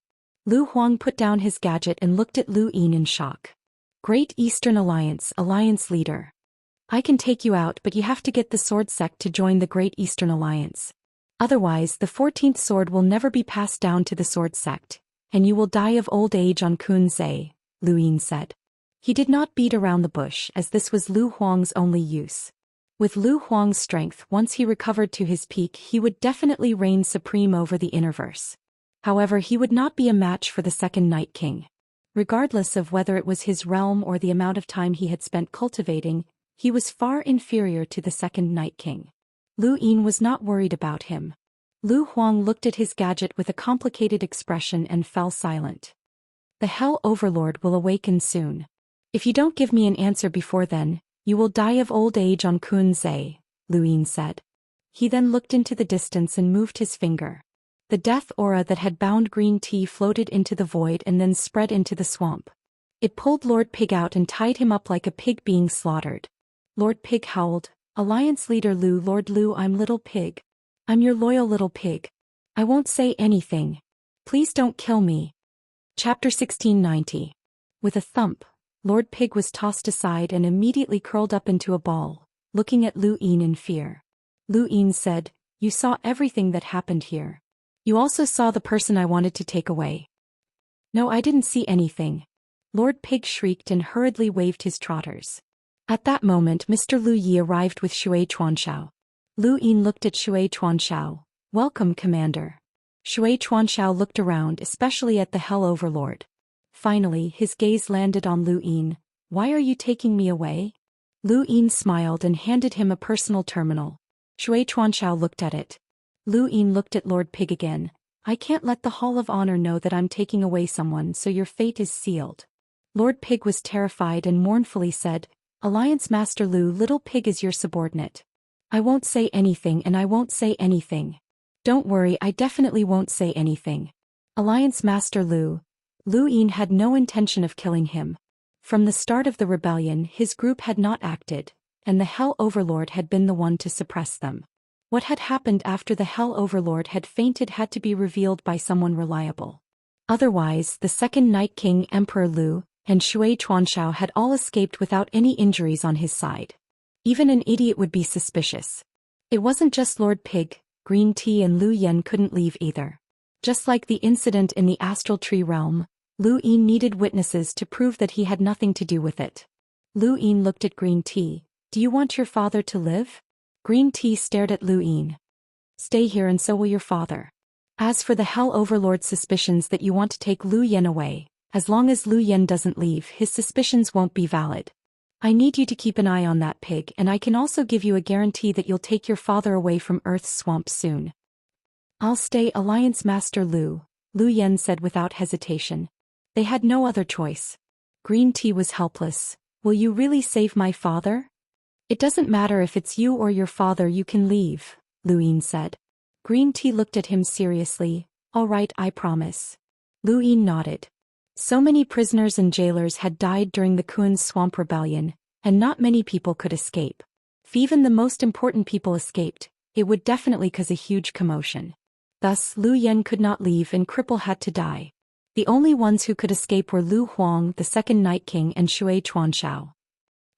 Lu Huang put down his gadget and looked at Lu Yin in shock. Great Eastern Alliance leader. I can take you out, but you have to get the sword sect to join the Great Eastern Alliance. Otherwise the 14th sword will never be passed down to the sword sect, and you will die of old age on Kunzai, Lu Yin said. He did not beat around the bush as this was Lu Huang's only use. With Lu Huang's strength, once he recovered to his peak, he would definitely reign supreme over the Innerverse. However, he would not be a match for the second Night King. Regardless of whether it was his realm or the amount of time he had spent cultivating, he was far inferior to the second Night King. Lu Yin was not worried about him. Lu Huang looked at his gadget with a complicated expression and fell silent. The Hell Overlord will awaken soon. If you don't give me an answer before then, you will die of old age on Kunzai, Lu Yin said. He then looked into the distance and moved his finger. The death aura that had bound green tea floated into the void and then spread into the swamp. It pulled Lord Pig out and tied him up like a pig being slaughtered. Lord Pig howled, Alliance leader Lu, Lord Lu, I'm Little Pig. I'm your loyal little pig. I won't say anything. Please don't kill me. Chapter 1690. With a thump, Lord Pig was tossed aside and immediately curled up into a ball, looking at Lu Yin in fear. Lu Yin said, You saw everything that happened here. You also saw the person I wanted to take away. No, I didn't see anything. Lord Pig shrieked and hurriedly waved his trotters. At that moment Mr. Lu Yi arrived with Shui Chuanshao. Lu Yin looked at Shui Chuanshao. Welcome, Commander. Shui Chuanshao looked around, especially at the Hell Overlord. Finally, his gaze landed on Lu Yin. Why are you taking me away? Lu Yin smiled and handed him a personal terminal. Shui Chuanshao looked at it. Lu Yin looked at Lord Pig again. I can't let the Hall of Honor know that I'm taking away someone, so your fate is sealed. Lord Pig was terrified and mournfully said, Alliance Master Lu, Little Pig is your subordinate. I won't say anything and I won't say anything. Don't worry, I definitely won't say anything. Alliance Master Lu. Lu Yin had no intention of killing him. From the start of the rebellion his group had not acted, and the Hell Overlord had been the one to suppress them. What had happened after the Hell Overlord had fainted had to be revealed by someone reliable. Otherwise, the second Night King Emperor Lu and Shui Chuanshao had all escaped without any injuries on his side. Even an idiot would be suspicious. It wasn't just Lord Pig, Green Tea and Lu Yen couldn't leave either. Just like the incident in the Astral Tree realm, Lu Yin needed witnesses to prove that he had nothing to do with it. Lu Yin looked at Green Tea. Do you want your father to live? Green Tea stared at Lu Yin. Stay here and so will your father. As for the Hell Overlord's suspicions that you want to take Lu Yen away, as long as Lu Yen doesn't leave, his suspicions won't be valid. I need you to keep an eye on that pig, and I can also give you a guarantee that you'll take your father away from Earth's swamp soon. I'll stay, Alliance Master Lu, Lu Yen said without hesitation. They had no other choice. Green Tea was helpless. Will you really save my father? It doesn't matter if it's you or your father, you can leave, Lu Yin said. Green Tea looked at him seriously. All right, I promise. Lu Yin nodded. So many prisoners and jailers had died during the Kuan Swamp Rebellion, and not many people could escape. If even the most important people escaped, it would definitely cause a huge commotion. Thus, Lu Yen could not leave and Cripple had to die. The only ones who could escape were Lu Huang, the second Night King, and Shui Chuanshao.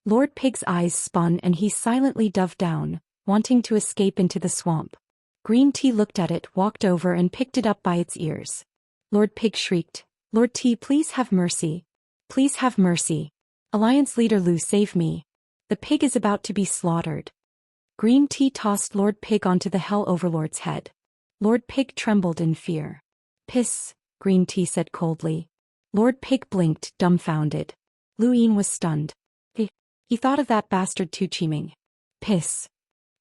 Lord Pig's eyes spun and he silently dove down, wanting to escape into the swamp. Green Tea looked at it, walked over and picked it up by its ears. Lord Pig shrieked, "Lord Tea, please have mercy. Please have mercy. Alliance leader Lu, save me. The pig is about to be slaughtered." Green Tea tossed Lord Pig onto the Hell Overlord's head. Lord Pig trembled in fear. "Piss," Green Tea said coldly. Lord Pig blinked, dumbfounded. Lu Yin was stunned. He thought of that bastard Tu Chiming. "Piss."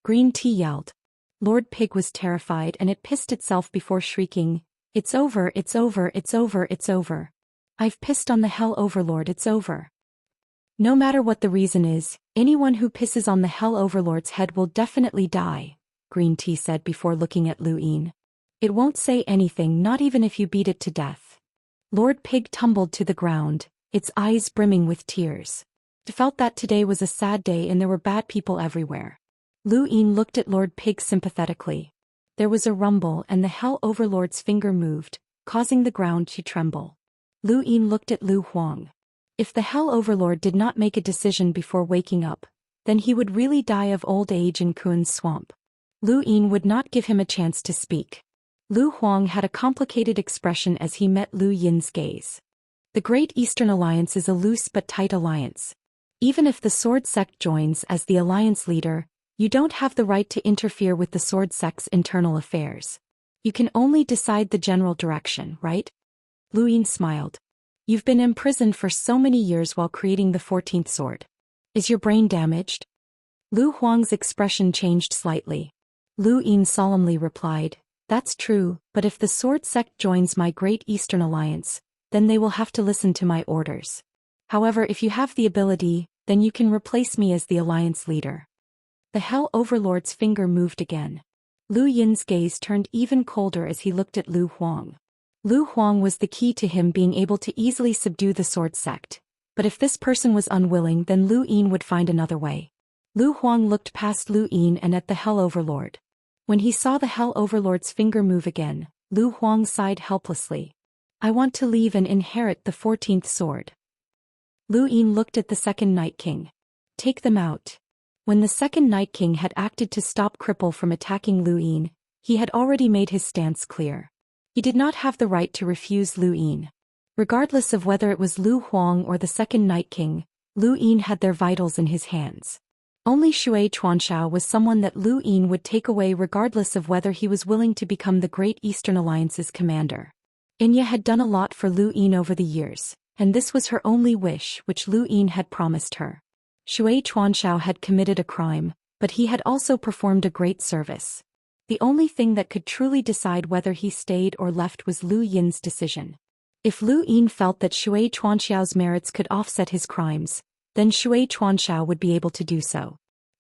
Green Tea yelled. Lord Pig was terrified and it pissed itself before shrieking, "It's over, it's over, it's over, it's over. I've pissed on the Hell Overlord, it's over. No matter what the reason is, anyone who pisses on the Hell Overlord's head will definitely die," Green Tea said before looking at Lu Yin. "It won't say anything, not even if you beat it to death." Lord Pig tumbled to the ground, its eyes brimming with tears. It felt that today was a sad day and there were bad people everywhere. Lu Yin looked at Lord Pig sympathetically. There was a rumble and the Hell Overlord's finger moved, causing the ground to tremble. Lu Yin looked at Lu Huang. If the Hell Overlord did not make a decision before waking up, then he would really die of old age in Kun's swamp. Lu Yin would not give him a chance to speak. Lu Huang had a complicated expression as he met Lu Yin's gaze. The Great Eastern Alliance is a loose but tight alliance. Even if the Sword Sect joins as the alliance leader, you don't have the right to interfere with the Sword Sect's internal affairs. You can only decide the general direction, right? Lu Yin smiled. "You've been imprisoned for so many years while creating the 14th sword. Is your brain damaged?" Lu Huang's expression changed slightly. Lu Yin solemnly replied, "That's true, but if the Sword Sect joins my Great Eastern Alliance, then they will have to listen to my orders. However, if you have the ability, then you can replace me as the alliance leader." The Hell Overlord's finger moved again. Lu Yin's gaze turned even colder as he looked at Lu Huang. Lu Huang was the key to him being able to easily subdue the Sword Sect, but if this person was unwilling, then Lu Yin would find another way. Lu Huang looked past Lu Yin and at the Hell Overlord. When he saw the Hell Overlord's finger move again, Lu Huang sighed helplessly. "I want to leave and inherit the 14th sword." Lu Yin looked at the second Night King. "Take them out." When the second Night King had acted to stop Cripple from attacking Lu Yin, he had already made his stance clear. He did not have the right to refuse Lu Yin. Regardless of whether it was Lu Huang or the second Night King, Lu Yin had their vitals in his hands. Only Shui Chuanxiao was someone that Lu Yin would take away regardless of whether he was willing to become the Great Eastern Alliance's commander. Inya had done a lot for Lu Yin over the years, and this was her only wish which Lu Yin had promised her. Shui Chuanxiao had committed a crime, but he had also performed a great service. The only thing that could truly decide whether he stayed or left was Lu Yin's decision. If Lu Yin felt that Shui Chuanxiao's merits could offset his crimes, then Shui Chuanxiao would be able to do so.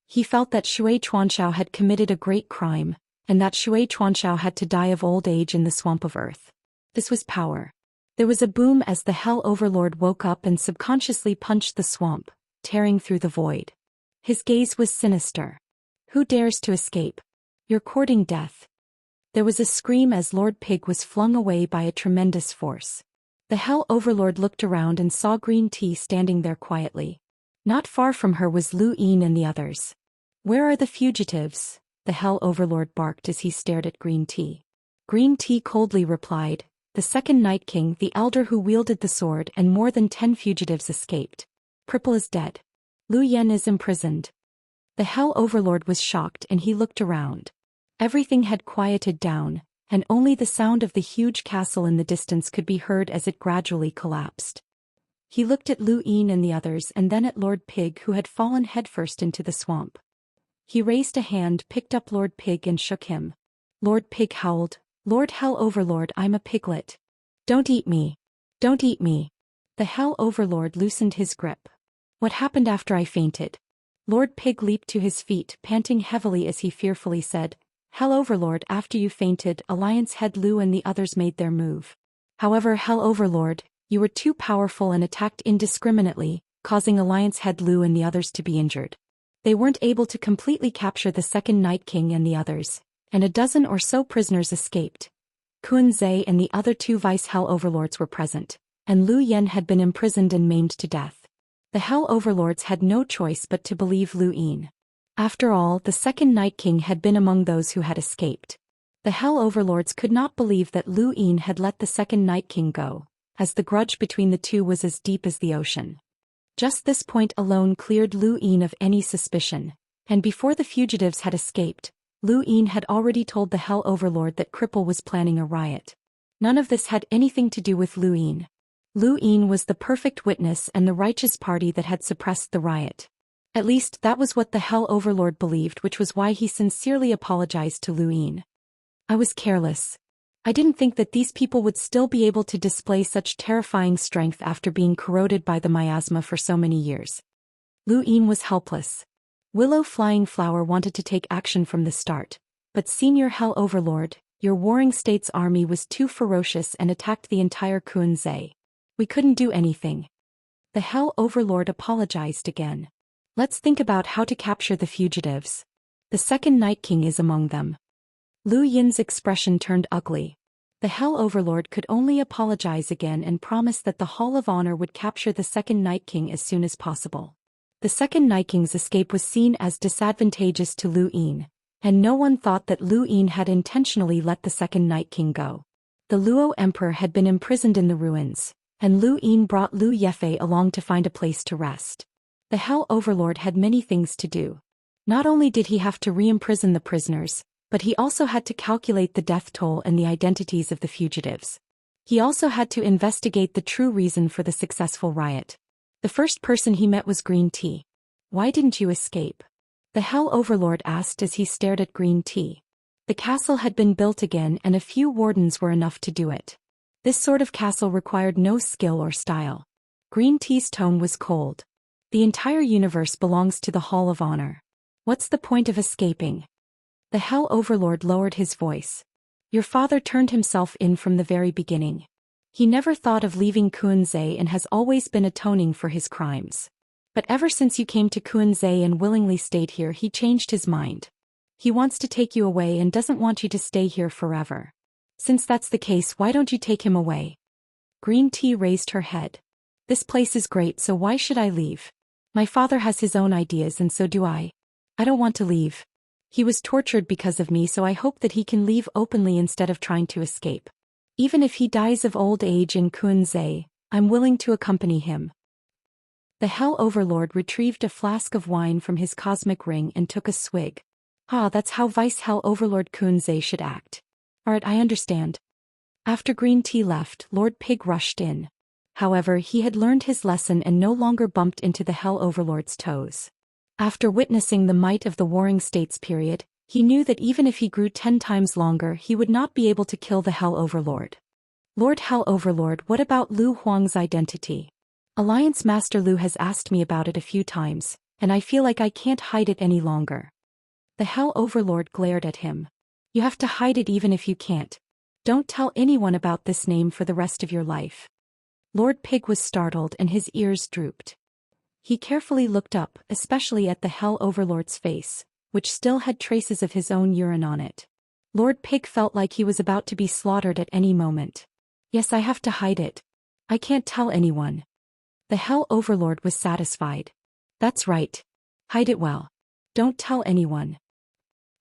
He felt that Shui Chuanxiao had committed a great crime, and that Shui Chuanxiao had to die of old age in the Swamp of Earth. This was power. There was a boom as the Hell Overlord woke up and subconsciously punched the swamp, tearing through the void. His gaze was sinister. "Who dares to escape? You're courting death." There was a scream as Lord Pig was flung away by a tremendous force. The Hell Overlord looked around and saw Green Tea standing there quietly. Not far from her was Lu Yin and the others. "Where are the fugitives?" the Hell Overlord barked as he stared at Green Tea. Green Tea coldly replied, "The second Night King, the elder who wielded the sword, and more than 10 fugitives escaped. Cripple is dead. Lu Yen is imprisoned." The Hell Overlord was shocked and he looked around. Everything had quieted down, and only the sound of the huge castle in the distance could be heard as it gradually collapsed. He looked at Lu Yin and the others and then at Lord Pig who had fallen headfirst into the swamp. He raised a hand, picked up Lord Pig and shook him. Lord Pig howled, "Lord Hell Overlord, I'm a piglet. Don't eat me. Don't eat me." The Hell Overlord loosened his grip. "What happened after I fainted?" Lord Pig leaped to his feet, panting heavily as he fearfully said, "Hell Overlord, after you fainted, Alliance Head Lu and the others made their move. However, Hell Overlord, you were too powerful and attacked indiscriminately, causing Alliance Head Lu and the others to be injured. They weren't able to completely capture the second Night King and the others, and a dozen or so prisoners escaped. Kun Zhe and the other 2 Vice Hell Overlords were present, and Lu Yen had been imprisoned and maimed to death. The Hell Overlords had no choice but to believe Lu Yin. After all, the second Night King had been among those who had escaped. The Hell Overlords could not believe that Lu Yin had let the second Night King go, as the grudge between the two was as deep as the ocean. Just this point alone cleared Lu Yin of any suspicion, and before the fugitives had escaped, Lu Yin had already told the Hell Overlord that Cripple was planning a riot. None of this had anything to do with Lu Yin. Lu Yin was the perfect witness and the righteous party that had suppressed the riot. At least that was what the Hell Overlord believed, which was why he sincerely apologized to Lu Yin. I was careless. I didn't think that these people would still be able to display such terrifying strength after being corroded by the miasma for so many years. Lu Yin was helpless. Willow Flying Flower wanted to take action from the start, but Senior Hell Overlord, your warring state's army was too ferocious and attacked the entire Kuan-Zhe. We couldn't do anything. The Hell Overlord apologized again. Let's think about how to capture the fugitives. The second Night King is among them. Lu Yin's expression turned ugly. The Hell Overlord could only apologize again and promise that the Hall of Honor would capture the second Night King as soon as possible. The second Night King's escape was seen as disadvantageous to Lu Yin, and no one thought that Lu Yin had intentionally let the second Night King go. The Luo Emperor had been imprisoned in the ruins, and Lu Yin brought Lu Yefei along to find a place to rest. The Hell Overlord had many things to do. Not only did he have to re-imprison the prisoners, but he also had to calculate the death toll and the identities of the fugitives. He also had to investigate the true reason for the successful riot. The first person he met was Green Tea. Why didn't you escape? The Hell Overlord asked as he stared at Green Tea. The castle had been built again and a few wardens were enough to do it. This sort of castle required no skill or style. Green Tea's tone was cold. The entire universe belongs to the Hall of Honor. What's the point of escaping? The Hell Overlord lowered his voice. Your father turned himself in from the very beginning. He never thought of leaving Kuan-Zhe and has always been atoning for his crimes. But ever since you came to Kuan-Zhe and willingly stayed here, he changed his mind. He wants to take you away and doesn't want you to stay here forever. Since that's the case, why don't you take him away? Green Tea raised her head. This place is great, so why should I leave? My father has his own ideas and so do I. I don't want to leave. He was tortured because of me, so I hope that he can leave openly instead of trying to escape. Even if he dies of old age in Kuan-Zhe, I'm willing to accompany him. The Hell Overlord retrieved a flask of wine from his cosmic ring and took a swig. Ah, that's how Vice Hell Overlord Kuan-Zhe should act. Alright, I understand. After Green Tea left, Lord Pig rushed in. However, he had learned his lesson and no longer bumped into the Hell Overlord's toes. After witnessing the might of the Warring States period, he knew that even if he grew 10 times longer, he would not be able to kill the Hell Overlord. Lord Hell Overlord, what about Lu Huang's identity? Alliance Master Lu has asked me about it a few times, and I feel like I can't hide it any longer. The Hell Overlord glared at him. You have to hide it even if you can't. Don't tell anyone about this name for the rest of your life. Lord Pig was startled and his ears drooped. He carefully looked up, especially at the Hell Overlord's face, which still had traces of his own urine on it. Lord Pig felt like he was about to be slaughtered at any moment. Yes, I have to hide it. I can't tell anyone. The Hell Overlord was satisfied. That's right. Hide it well. Don't tell anyone.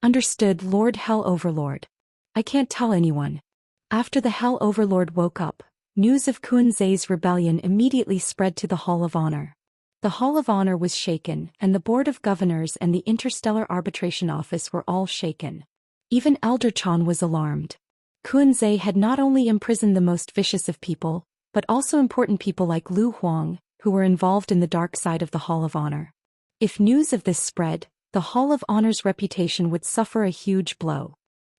Understood, Lord Hell Overlord. I can't tell anyone. After the Hell Overlord woke up, news of Kuan-Zhe's rebellion immediately spread to the Hall of Honor. The Hall of Honor was shaken, and the Board of Governors and the Interstellar Arbitration Office were all shaken. Even Elder Chan was alarmed. Kuan-Zhe had not only imprisoned the most vicious of people, but also important people like Lu Huang, who were involved in the dark side of the Hall of Honor. If news of this spread, the Hall of Honor's reputation would suffer a huge blow.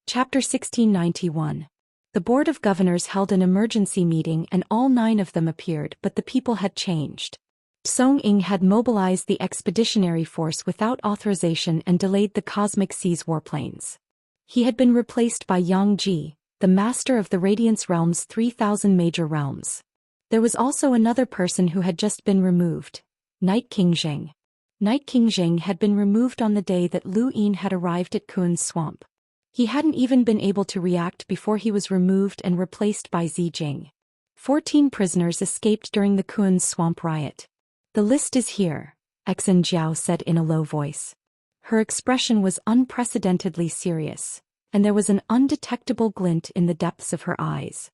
Chapter 1691. The Board of Governors held an emergency meeting and all 9 of them appeared, but the people had changed. Song Ying had mobilized the expeditionary force without authorization and delayed the Cosmic Seas warplanes. He had been replaced by Yang Ji, the master of the Radiance Realm's 3,000 major realms. There was also another person who had just been removed, Night King Zheng. Night King Zheng had been removed on the day that Lu Yin had arrived at Kuan's swamp. He hadn't even been able to react before he was removed and replaced by Zi Jing. 14 prisoners escaped during the Kuan's swamp riot. The list is here, Exen Jiao said in a low voice. Her expression was unprecedentedly serious. and there was an undetectable glint in the depths of her eyes.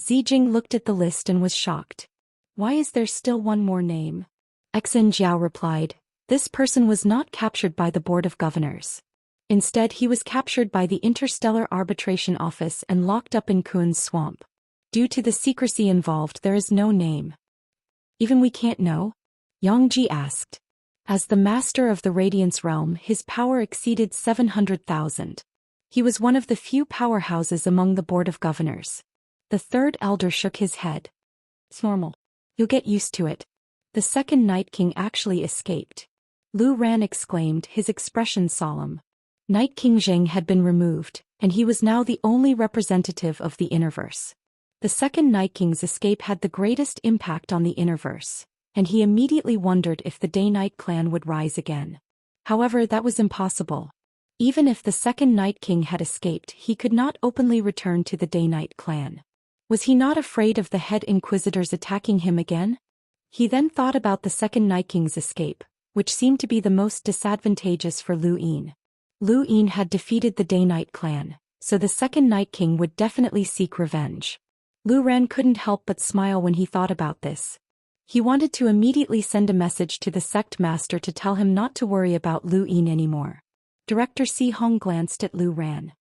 Zijing looked at the list and was shocked. Why is there still one more name? Xianxia replied, this person was not captured by the Board of Governors. Instead he was captured by the Interstellar Arbitration Office and locked up in Kun's swamp. Due to the secrecy involved there is no name. Even we can't know? Yangji asked. As the master of the Radiance Realm his power exceeded 700,000. He was one of the few powerhouses among the Board of Governors. The third elder shook his head. It's normal. You'll get used to it. The second Night King actually escaped. Lu Ran exclaimed, his expression solemn. Night King Zheng had been removed, and he was now the only representative of the Innerverse. The second Night King's escape had the greatest impact on the Innerverse, and he immediately wondered if the Day-Night clan would rise again. However, that was impossible. Even if the second Night King had escaped, he could not openly return to the Day-Night clan. Was he not afraid of the head inquisitors attacking him again? He then thought about the second Night King's escape, which seemed to be the most disadvantageous for Lu Yin. Lu Yin had defeated the Day-Night clan, so the second Night King would definitely seek revenge. Lu Ran couldn't help but smile when he thought about this. He wanted to immediately send a message to the sect master to tell him not to worry about Lu Yin anymore. Director Si Hong glanced at Lu Ran.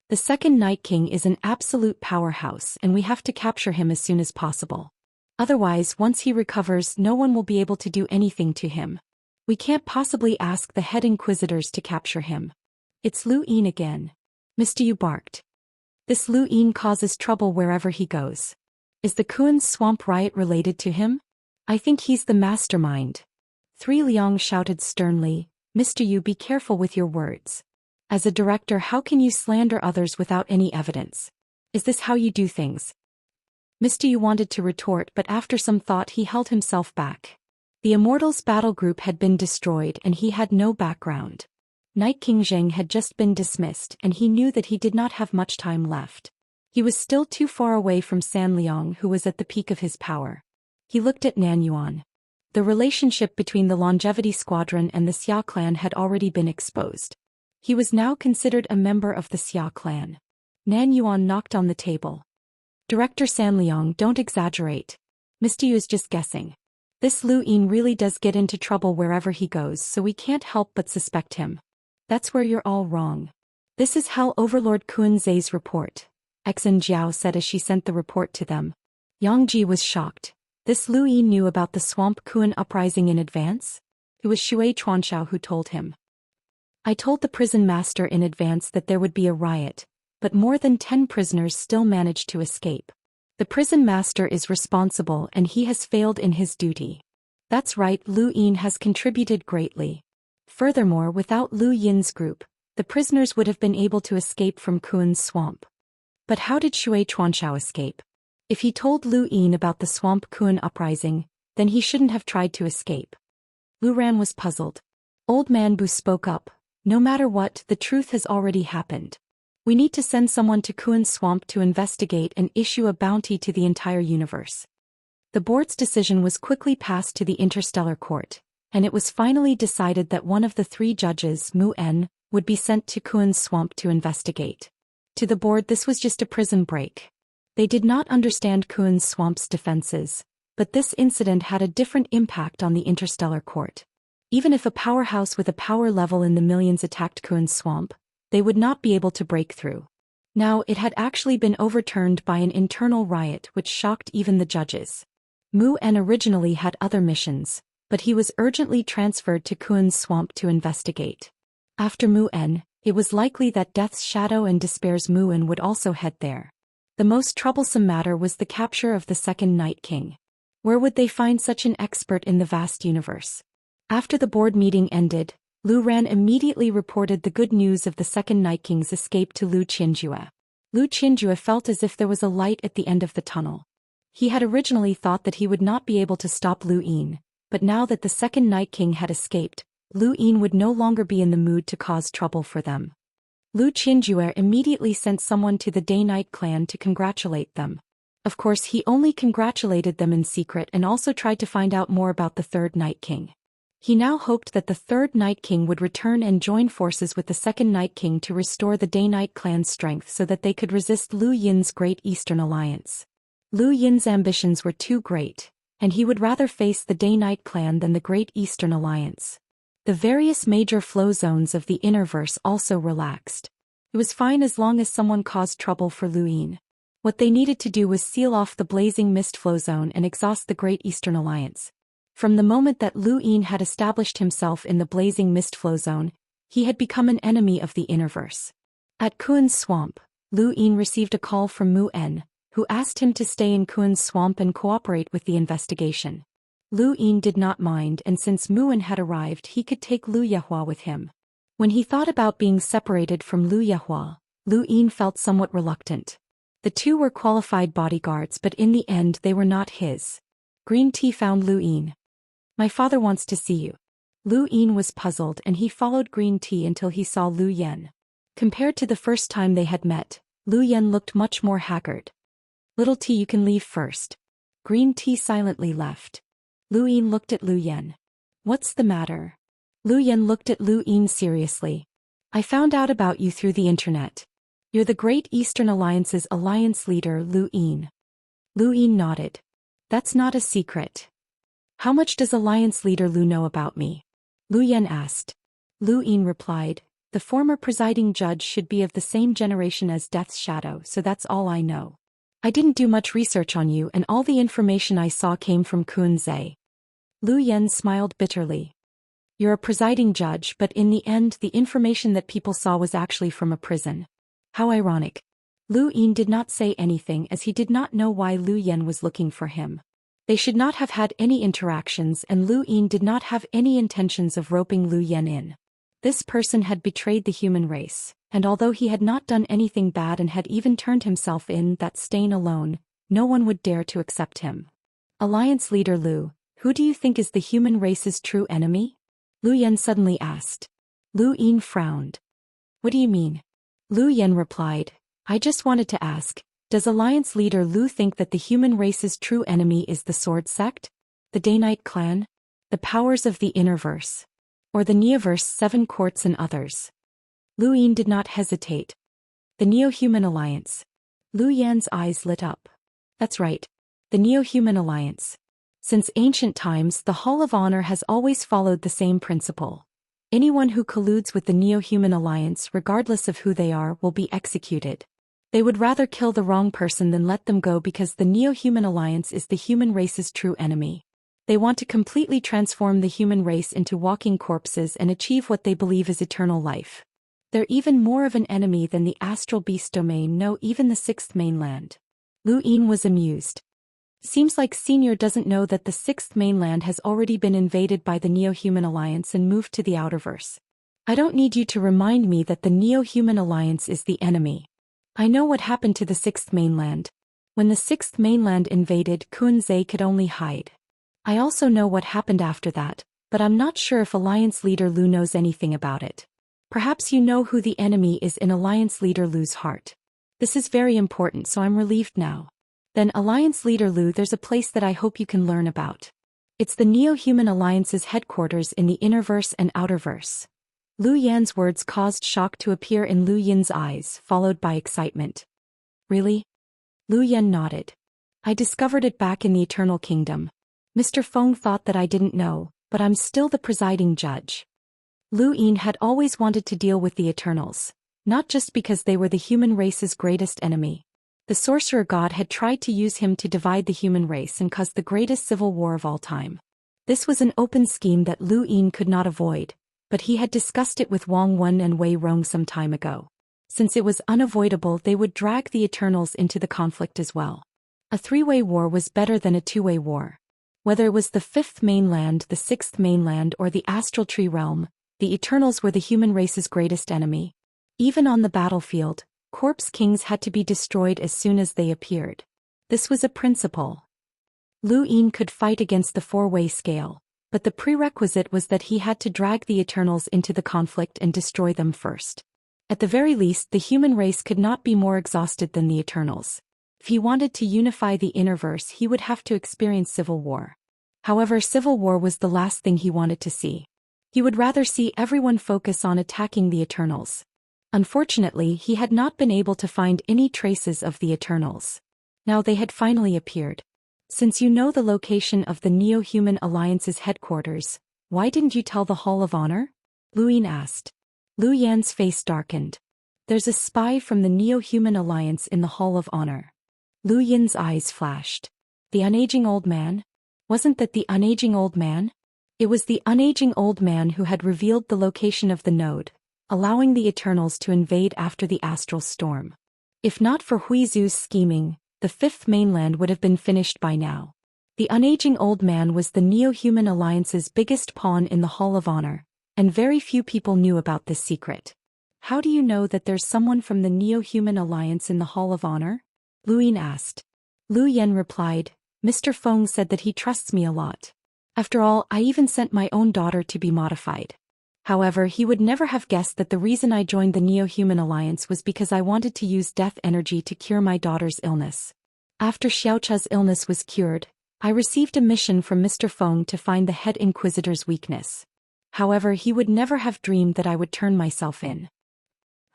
The second Night King is an absolute powerhouse and we have to capture him as soon as possible. Otherwise, once he recovers, no one will be able to do anything to him. We can't possibly ask the head inquisitors to capture him. It's Lu Yin again. Mr. Yu barked. This Lu Yin causes trouble wherever he goes. Is the Kuan's swamp riot related to him? I think he's the mastermind. Three Liang shouted sternly, Mr. Yu, be careful with your words. As a director, how can you slander others without any evidence? Is this how you do things? Mr. Yu wanted to retort, but after some thought he held himself back. The Immortal's battle group had been destroyed and he had no background. Night King Zheng had just been dismissed and he knew that he did not have much time left. He was still too far away from San Liang, who was at the peak of his power. He looked at Nan Yuan. The relationship between the Longevity Squadron and the Xia clan had already been exposed. He was now considered a member of the Xia clan. Nan Yuan knocked on the table. Director San Liang, don't exaggerate. Mr. Yu is just guessing. This Lu Yin really does get into trouble wherever he goes, so we can't help but suspect him. That's where you're all wrong. This is Hell Overlord Kun Zhe's report, Xen Jiao said as she sent the report to them. Yang Ji was shocked. This Lu Yin knew about the Swamp Kun uprising in advance? It was Shui Chuanxiao who told him. I told the prison master in advance that there would be a riot, but more than 10 prisoners still managed to escape. The prison master is responsible and he has failed in his duty. That's right, Lu Yin has contributed greatly. Furthermore, without Lu Yin's group, the prisoners would have been able to escape from Kun's swamp. But how did Shui Chuanxiao escape? If he told Lu Yin about the Swamp Kun uprising, then he shouldn't have tried to escape. Lu Ran was puzzled. Old Man Bu spoke up. No matter what, the truth has already happened. We need to send someone to Kun's swamp to investigate and issue a bounty to the entire universe. The board's decision was quickly passed to the Interstellar Court, and it was finally decided that one of the 3 judges, Mu En, would be sent to Kun's swamp to investigate. To the board, this was just a prison break. They did not understand Kun's swamp's defenses, but this incident had a different impact on the Interstellar Court. Even if a powerhouse with a power level in the millions attacked Kun's swamp, they would not be able to break through. Now it had actually been overturned by an internal riot which shocked even the judges. Mu En originally had other missions, but he was urgently transferred to Kun's swamp to investigate. After Mu En, it was likely that Death's Shadow and Despair's Mu En would also head there. The most troublesome matter was the capture of the second Night King. Where would they find such an expert in the vast universe? After the board meeting ended, Lu Ran immediately reported the good news of the second Night King's escape to Lu Qinjue. Lu Qinjue felt as if there was a light at the end of the tunnel. He had originally thought that he would not be able to stop Lu Yin, but now that the second Night King had escaped, Lu Yin would no longer be in the mood to cause trouble for them. Lu Qinjue immediately sent someone to the Day-Night clan to congratulate them. Of course, he only congratulated them in secret and also tried to find out more about the third Night King. He now hoped that the third Night King would return and join forces with the second Night King to restore the Day-Night clan's strength so that they could resist Liu Yin's Great Eastern Alliance. Liu Yin's ambitions were too great, and he would rather face the Day-Night clan than the Great Eastern Alliance. The various major flow zones of the Innerverse also relaxed. It was fine as long as someone caused trouble for Liu Yin. What they needed to do was seal off the Blazing Mist flow zone and exhaust the Great Eastern Alliance. From the moment that Liu Yin had established himself in the Blazing Mist flow zone, he had become an enemy of the Innerverse. At Kuan's swamp, Liu Yin received a call from Mu En, who asked him to stay in Kuan's swamp and cooperate with the investigation. Liu Yin did not mind, and since Mu En had arrived he could take Liu Yehua with him. When he thought about being separated from Liu Yehua, Liu Yin felt somewhat reluctant. The two were qualified bodyguards, but in the end they were not his. Green Tea found Liu Yin. "My father wants to see you." Liu Yin was puzzled and he followed Green Tea until he saw Liu Yan. Compared to the first time they had met, Liu Yan looked much more haggard. "Little Tea, you can leave first." Green Tea silently left. Liu Yin looked at Liu Yan. "What's the matter?" Liu Yan looked at Liu Yin seriously. "I found out about you through the internet. You're the Great Eastern Alliance's alliance leader, Liu Yin." Liu Yin nodded. "That's not a secret." "How much does Alliance Leader Liu know about me?" Liu Yan asked. Liu Yin replied, "The former presiding judge should be of the same generation as Death's Shadow, so that's all I know. I didn't do much research on you and all the information I saw came from Kun Zhe." Liu Yan smiled bitterly. "You're a presiding judge, but in the end the information that people saw was actually from a prison. How ironic." Liu Yin did not say anything as he did not know why Liu Yan was looking for him. They should not have had any interactions, and Liu Yin did not have any intentions of roping Liu Yan in. This person had betrayed the human race, and although he had not done anything bad and had even turned himself in that stain alone, no one would dare to accept him. "Alliance Leader Liu, who do you think is the human race's true enemy?" Liu Yan suddenly asked. Liu Yin frowned. "What do you mean?" Liu Yan replied, "I just wanted to ask, does Alliance Leader Liu think that the human race's true enemy is the Sword Sect, the Day-Night clan, the powers of the Innerverse, or the Neoverse, Seven Courts and others?" Liu Yin did not hesitate. "The Neo-Human Alliance." Liu Yan's eyes lit up. "That's right. The Neo-Human Alliance. Since ancient times, the Hall of Honor has always followed the same principle. Anyone who colludes with the Neo-Human Alliance, regardless of who they are, will be executed. They would rather kill the wrong person than let them go because the Neo-Human Alliance is the human race's true enemy. They want to completely transform the human race into walking corpses and achieve what they believe is eternal life. They're even more of an enemy than the Astral Beast Domain, no, even the Sixth Mainland." Liu Yin was amused. "Seems like Senior doesn't know that the Sixth Mainland has already been invaded by the Neo-Human Alliance and moved to the Outerverse. I don't need you to remind me that the Neo-Human Alliance is the enemy. I know what happened to the Sixth Mainland. When the Sixth Mainland invaded, Kun Zhe could only hide. I also know what happened after that, but I'm not sure if Alliance Leader Liu knows anything about it. Perhaps you know who the enemy is in Alliance Leader Liu's heart. This is very important, so I'm relieved now. Then Alliance Leader Liu, there's a place that I hope you can learn about. It's the Neo-Human Alliance's headquarters in the Innerverse and Outerverse." Liu Yan's words caused shock to appear in Liu Yin's eyes, followed by excitement. "Really?" Liu Yan nodded. "I discovered it back in the Eternal Kingdom. Mr. Feng thought that I didn't know, but I'm still the presiding judge." Liu Yin had always wanted to deal with the Eternals, not just because they were the human race's greatest enemy. The sorcerer god had tried to use him to divide the human race and cause the greatest civil war of all time. This was an open scheme that Liu Yin could not avoid, but he had discussed it with Wang Wen and Wei Rong some time ago. Since it was unavoidable, they would drag the Eternals into the conflict as well. A three-way war was better than a two-way war. Whether it was the Fifth Mainland, the Sixth Mainland, or the Astral Tree Realm, the Eternals were the human race's greatest enemy. Even on the battlefield, Corpse Kings had to be destroyed as soon as they appeared. This was a principle. Liu Yin could fight against the four-way scale, but the prerequisite was that he had to drag the Eternals into the conflict and destroy them first. At the very least, the human race could not be more exhausted than the Eternals. If he wanted to unify the Innerverse, he would have to experience civil war. However, civil war was the last thing he wanted to see. He would rather see everyone focus on attacking the Eternals. Unfortunately, he had not been able to find any traces of the Eternals. Now they had finally appeared. Since you know the location of the Neo-Human Alliance's headquarters, why didn't you tell the Hall of Honor? Lu Yin asked. Lu Yan's face darkened. There's a spy from the Neo-Human Alliance in the Hall of Honor. Lu Yin's eyes flashed. The unaging old man? Wasn't that the unaging old man? It was the unaging old man who had revealed the location of the node, allowing the Eternals to invade after the astral storm. If not for Huizu's scheming, the fifth mainland would have been finished by now. The unaging old man was the Neo-Human Alliance's biggest pawn in the Hall of Honor, and very few people knew about this secret. How do you know that there's someone from the Neo-Human Alliance in the Hall of Honor? Lu Yin asked. Lu Yen replied, Mr. Feng said that he trusts me a lot. After all, I even sent my own daughter to be modified. However, he would never have guessed that the reason I joined the Neo-Human Alliance was because I wanted to use death energy to cure my daughter's illness. After Xiaocha's illness was cured, I received a mission from Mr. Feng to find the head Inquisitor's weakness. However, he would never have dreamed that I would turn myself in.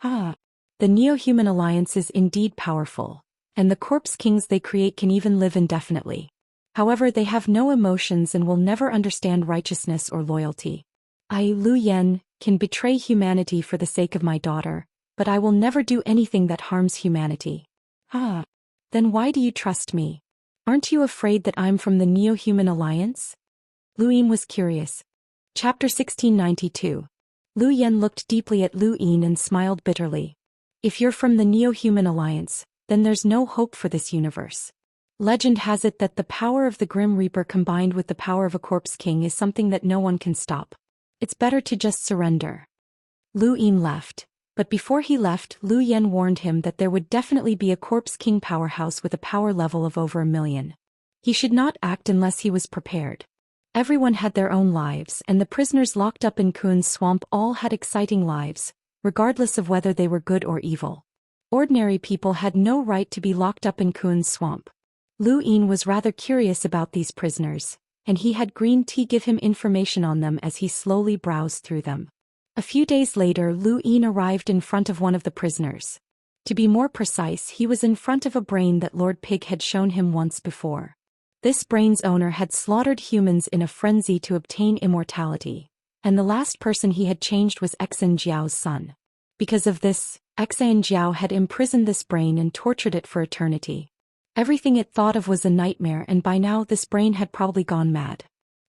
The Neo-Human Alliance is indeed powerful, and the corpse kings they create can even live indefinitely. However, they have no emotions and will never understand righteousness or loyalty. I, Lu Yen, can betray humanity for the sake of my daughter, but I will never do anything that harms humanity. Then why do you trust me? Aren't you afraid that I'm from the Neo-Human Alliance? Lu Yin was curious. Chapter 1692. Lu Yen looked deeply at Lu Yin and smiled bitterly. If you're from the Neo-Human Alliance, then there's no hope for this universe. Legend has it that the power of the Grim Reaper combined with the power of a corpse king is something that no one can stop. It's better to just surrender. Lu Yin left, but before he left, Lu Yen warned him that there would definitely be a corpse king powerhouse with a power level of over 1,000,000. He should not act unless he was prepared. Everyone had their own lives, and the prisoners locked up in Kun's swamp all had exciting lives, regardless of whether they were good or evil. Ordinary people had no right to be locked up in Kun's swamp. Lu Yin was rather curious about these prisoners, and he had green tea give him information on them as he slowly browsed through them. A few days later, Lu Yin arrived in front of one of the prisoners. To be more precise, he was in front of a brain that Lord Pig had shown him once before. This brain's owner had slaughtered humans in a frenzy to obtain immortality, and the last person he had changed was Xan Jiao's son. Because of this, Xan Jiao had imprisoned this brain and tortured it for eternity. Everything it thought of was a nightmare, and by now this brain had probably gone mad.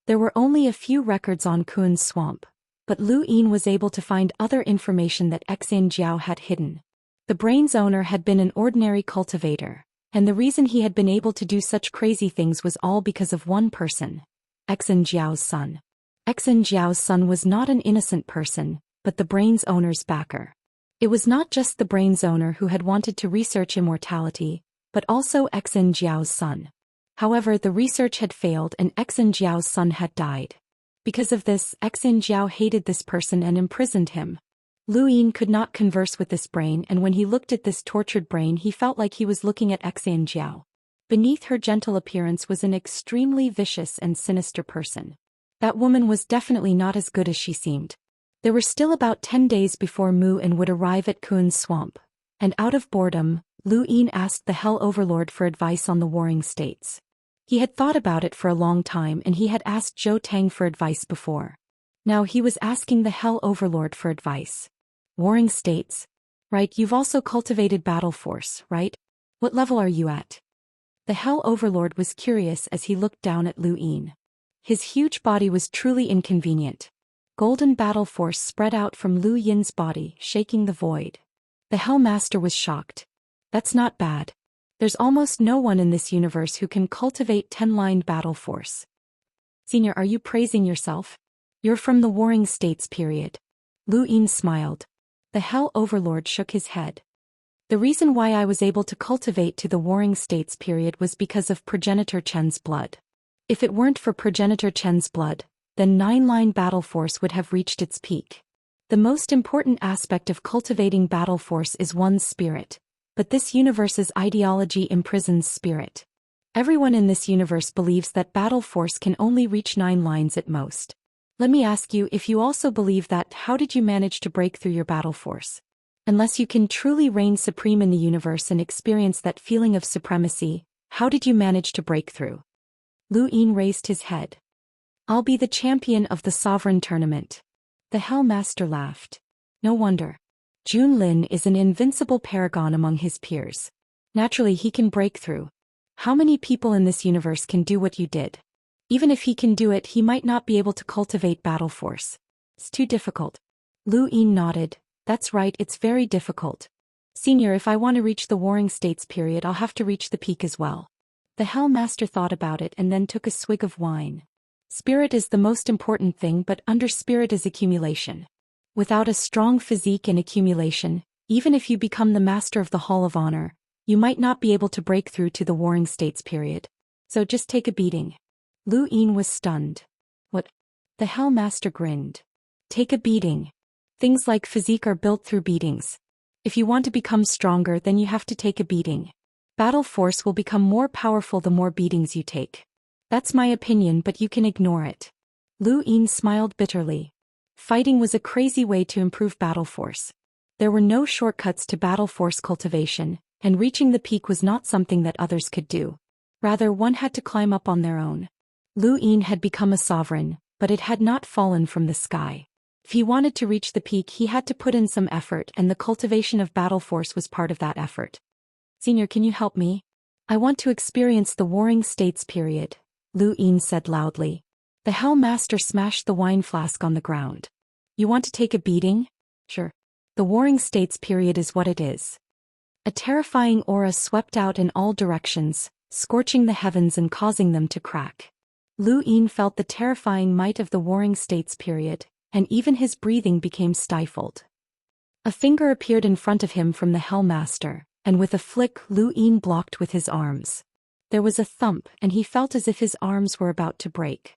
There were only a few records on Kun's swamp, but Lu Yin was able to find other information that Xan Jiao had hidden. The brain's owner had been an ordinary cultivator, and the reason he had been able to do such crazy things was all because of one person, Xan Jiao's son. Xan Jiao's son was not an innocent person, but the brain's owner's backer. It was not just the brain's owner who had wanted to research immortality, but also Xan Jiao's son. However, the research had failed and Xan Jiao's son had died. Because of this, Xan Jiao hated this person and imprisoned him. Lu Yin could not converse with this brain, and when he looked at this tortured brain he felt like he was looking at Xan Jiao. Beneath her gentle appearance was an extremely vicious and sinister person. That woman was definitely not as good as she seemed. There were still about 10 days before Mu-En would arrive at Kun's swamp, and out of boredom, Lu Yin asked the Hell Overlord for advice on the warring states. He had thought about it for a long time and he had asked Zhou Tang for advice before. Now he was asking the Hell Overlord for advice. Warring states? Right, you've also cultivated battle force, right? What level are you at? The Hell Overlord was curious as he looked down at Lu Yin. His huge body was truly inconvenient. Golden battle force spread out from Lu Yin's body, shaking the void. The Hell Master was shocked. That's not bad. There's almost no one in this universe who can cultivate 10-lined battle force. Senior, are you praising yourself? You're from the Warring States period. Lu Yin smiled. The Hell Overlord shook his head. The reason why I was able to cultivate to the Warring States period was because of Progenitor Chen's blood. If it weren't for Progenitor Chen's blood, then 9-line battle force would have reached its peak. The most important aspect of cultivating battle force is one's spirit. But this universe's ideology imprisons spirit. Everyone in this universe believes that battle force can only reach 9 lines at most. Let me ask you, if you also believe that, how did you manage to break through your battle force? Unless you can truly reign supreme in the universe and experience that feeling of supremacy, how did you manage to break through? Lu Yin raised his head. I'll be the champion of the sovereign tournament. The Hell Master laughed. No wonder. Junlin is an invincible paragon among his peers. Naturally he can break through. How many people in this universe can do what you did? Even if he can do it, he might not be able to cultivate battle force. It's too difficult. Lu Yin nodded. That's right, it's very difficult. Senior, if I want to reach the Warring States period, I'll have to reach the peak as well. The Hell Master thought about it and then took a swig of wine. Spirit is the most important thing, but under spirit is accumulation. Without a strong physique and accumulation, even if you become the master of the Hall of Honor, you might not be able to break through to the Warring States period. So just take a beating. Lu Yin was stunned. What? The Hell Master grinned. Take a beating. Things like physique are built through beatings. If you want to become stronger, then you have to take a beating. Battle force will become more powerful the more beatings you take. That's my opinion, but you can ignore it. Lu Yin smiled bitterly. Fighting was a crazy way to improve battle force. There were no shortcuts to battle force cultivation, and reaching the peak was not something that others could do. Rather, one had to climb up on their own. Lu Yin had become a sovereign, but it had not fallen from the sky. If he wanted to reach the peak, he had to put in some effort, and the cultivation of battle force was part of that effort. Senior, can you help me? I want to experience the Warring States period, Lu Yin said loudly. The Hell Master smashed the wine flask on the ground. You want to take a beating? Sure. The Warring States period is what it is. A terrifying aura swept out in all directions, scorching the heavens and causing them to crack. Lu Yin felt the terrifying might of the Warring States period, and even his breathing became stifled. A finger appeared in front of him from the Hell Master, and with a flick Lu Yin blocked with his arms. There was a thump, and he felt as if his arms were about to break.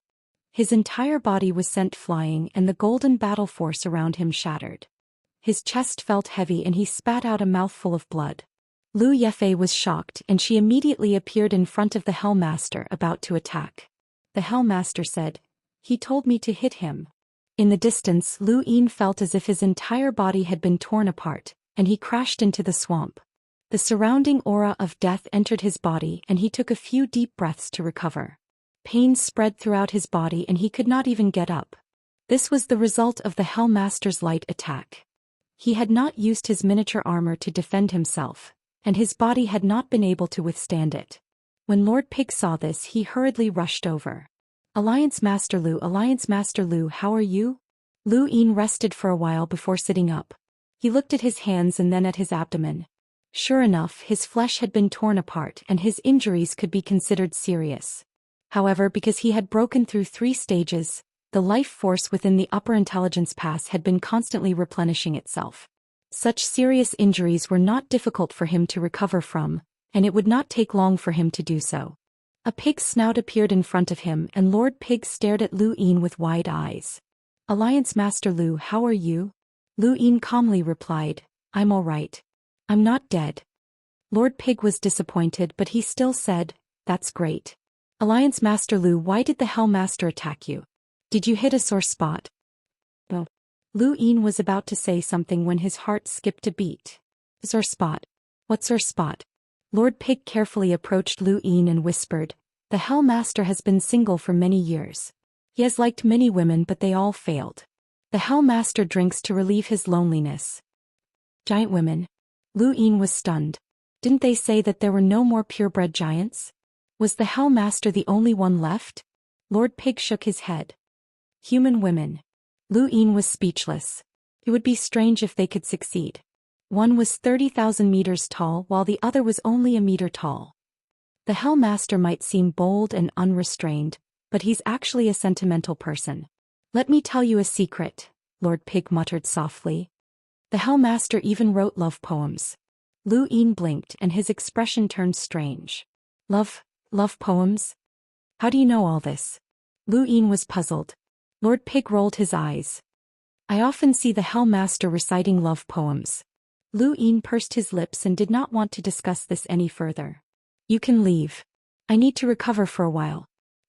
His entire body was sent flying, and the golden battle force around him shattered. His chest felt heavy and he spat out a mouthful of blood. Lu Yefei was shocked, and she immediately appeared in front of the Hell Master about to attack. The Hell Master said, "He told me to hit him." In the distance, Lu Yin felt as if his entire body had been torn apart, and he crashed into the swamp. The surrounding aura of death entered his body, and he took a few deep breaths to recover. Pain spread throughout his body and he could not even get up. This was the result of the Hell Master's light attack. He had not used his miniature armor to defend himself, and his body had not been able to withstand it. When Lord Pig saw this, he hurriedly rushed over. Alliance Master Lu, how are you? Lu Yin rested for a while before sitting up. He looked at his hands and then at his abdomen. Sure enough, his flesh had been torn apart and his injuries could be considered serious. However, because he had broken through 3 stages, the life force within the upper intelligence pass had been constantly replenishing itself. Such serious injuries were not difficult for him to recover from, and it would not take long for him to do so. A pig's snout appeared in front of him, and Lord Pig stared at Lu Yin with wide eyes. Alliance Master Lu, how are you? Lu Yin calmly replied, I'm all right. I'm not dead. Lord Pig was disappointed, but he still said, that's great. Alliance Master Lu, why did the Hell Master attack you? Did you hit a sore spot? Oh. Lu Yin was about to say something when his heart skipped a beat. Sore spot? What sore spot? Lord Pig carefully approached Lu Yin and whispered, the Hell Master has been single for many years. He has liked many women, but they all failed. The Hell Master drinks to relieve his loneliness. Giant women? Lu Yin was stunned. Didn't they say that there were no more purebred giants? Was the Hell Master the only one left? Lord Pig shook his head. Human women. Lu Yin was speechless. It would be strange if they could succeed. One was 30,000 meters tall while the other was only a meter tall. The Hell Master might seem bold and unrestrained, but he's actually a sentimental person. Let me tell you a secret, Lord Pig muttered softly. The Hell Master even wrote love poems. Lu Yin blinked and his expression turned strange. Love poems? How do you know all this? Lu Yin was puzzled. Lord Pig rolled his eyes. I often see the Hell Master reciting love poems. Lu Yin pursed his lips and did not want to discuss this any further. You can leave. I need to recover for a while.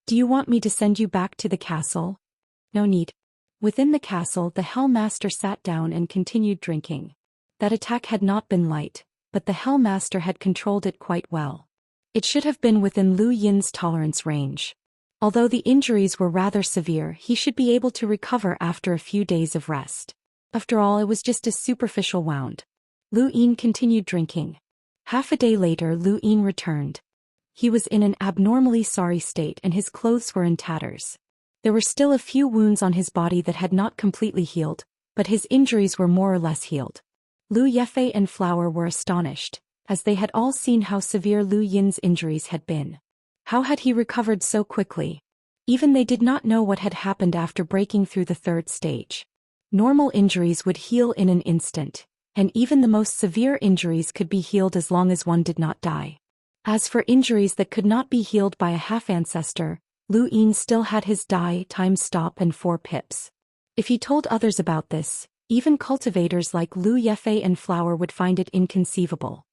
Do you want me to send you back to the castle? No need. Within the castle, the Hell Master sat down and continued drinking. That attack had not been light, but the Hell Master had controlled it quite well. It should have been within Lu Yin's tolerance range. Although the injuries were rather severe, he should be able to recover after a few days of rest. After all, it was just a superficial wound. Lu Yin continued drinking. Half a day later, Lu Yin returned. He was in an abnormally sorry state and his clothes were in tatters. There were still a few wounds on his body that had not completely healed, but his injuries were more or less healed. Lu Yefei and Flower were astonished, as they had all seen how severe Lu Yin's injuries had been. How had he recovered so quickly? Even they did not know what had happened after breaking through the third stage. Normal injuries would heal in an instant, and even the most severe injuries could be healed as long as one did not die. As for injuries that could not be healed by a half-ancestor, Lu Yin still had his die, time stop and 4 pips. If he told others about this, even cultivators like Lu Yefei and Flower would find it inconceivable.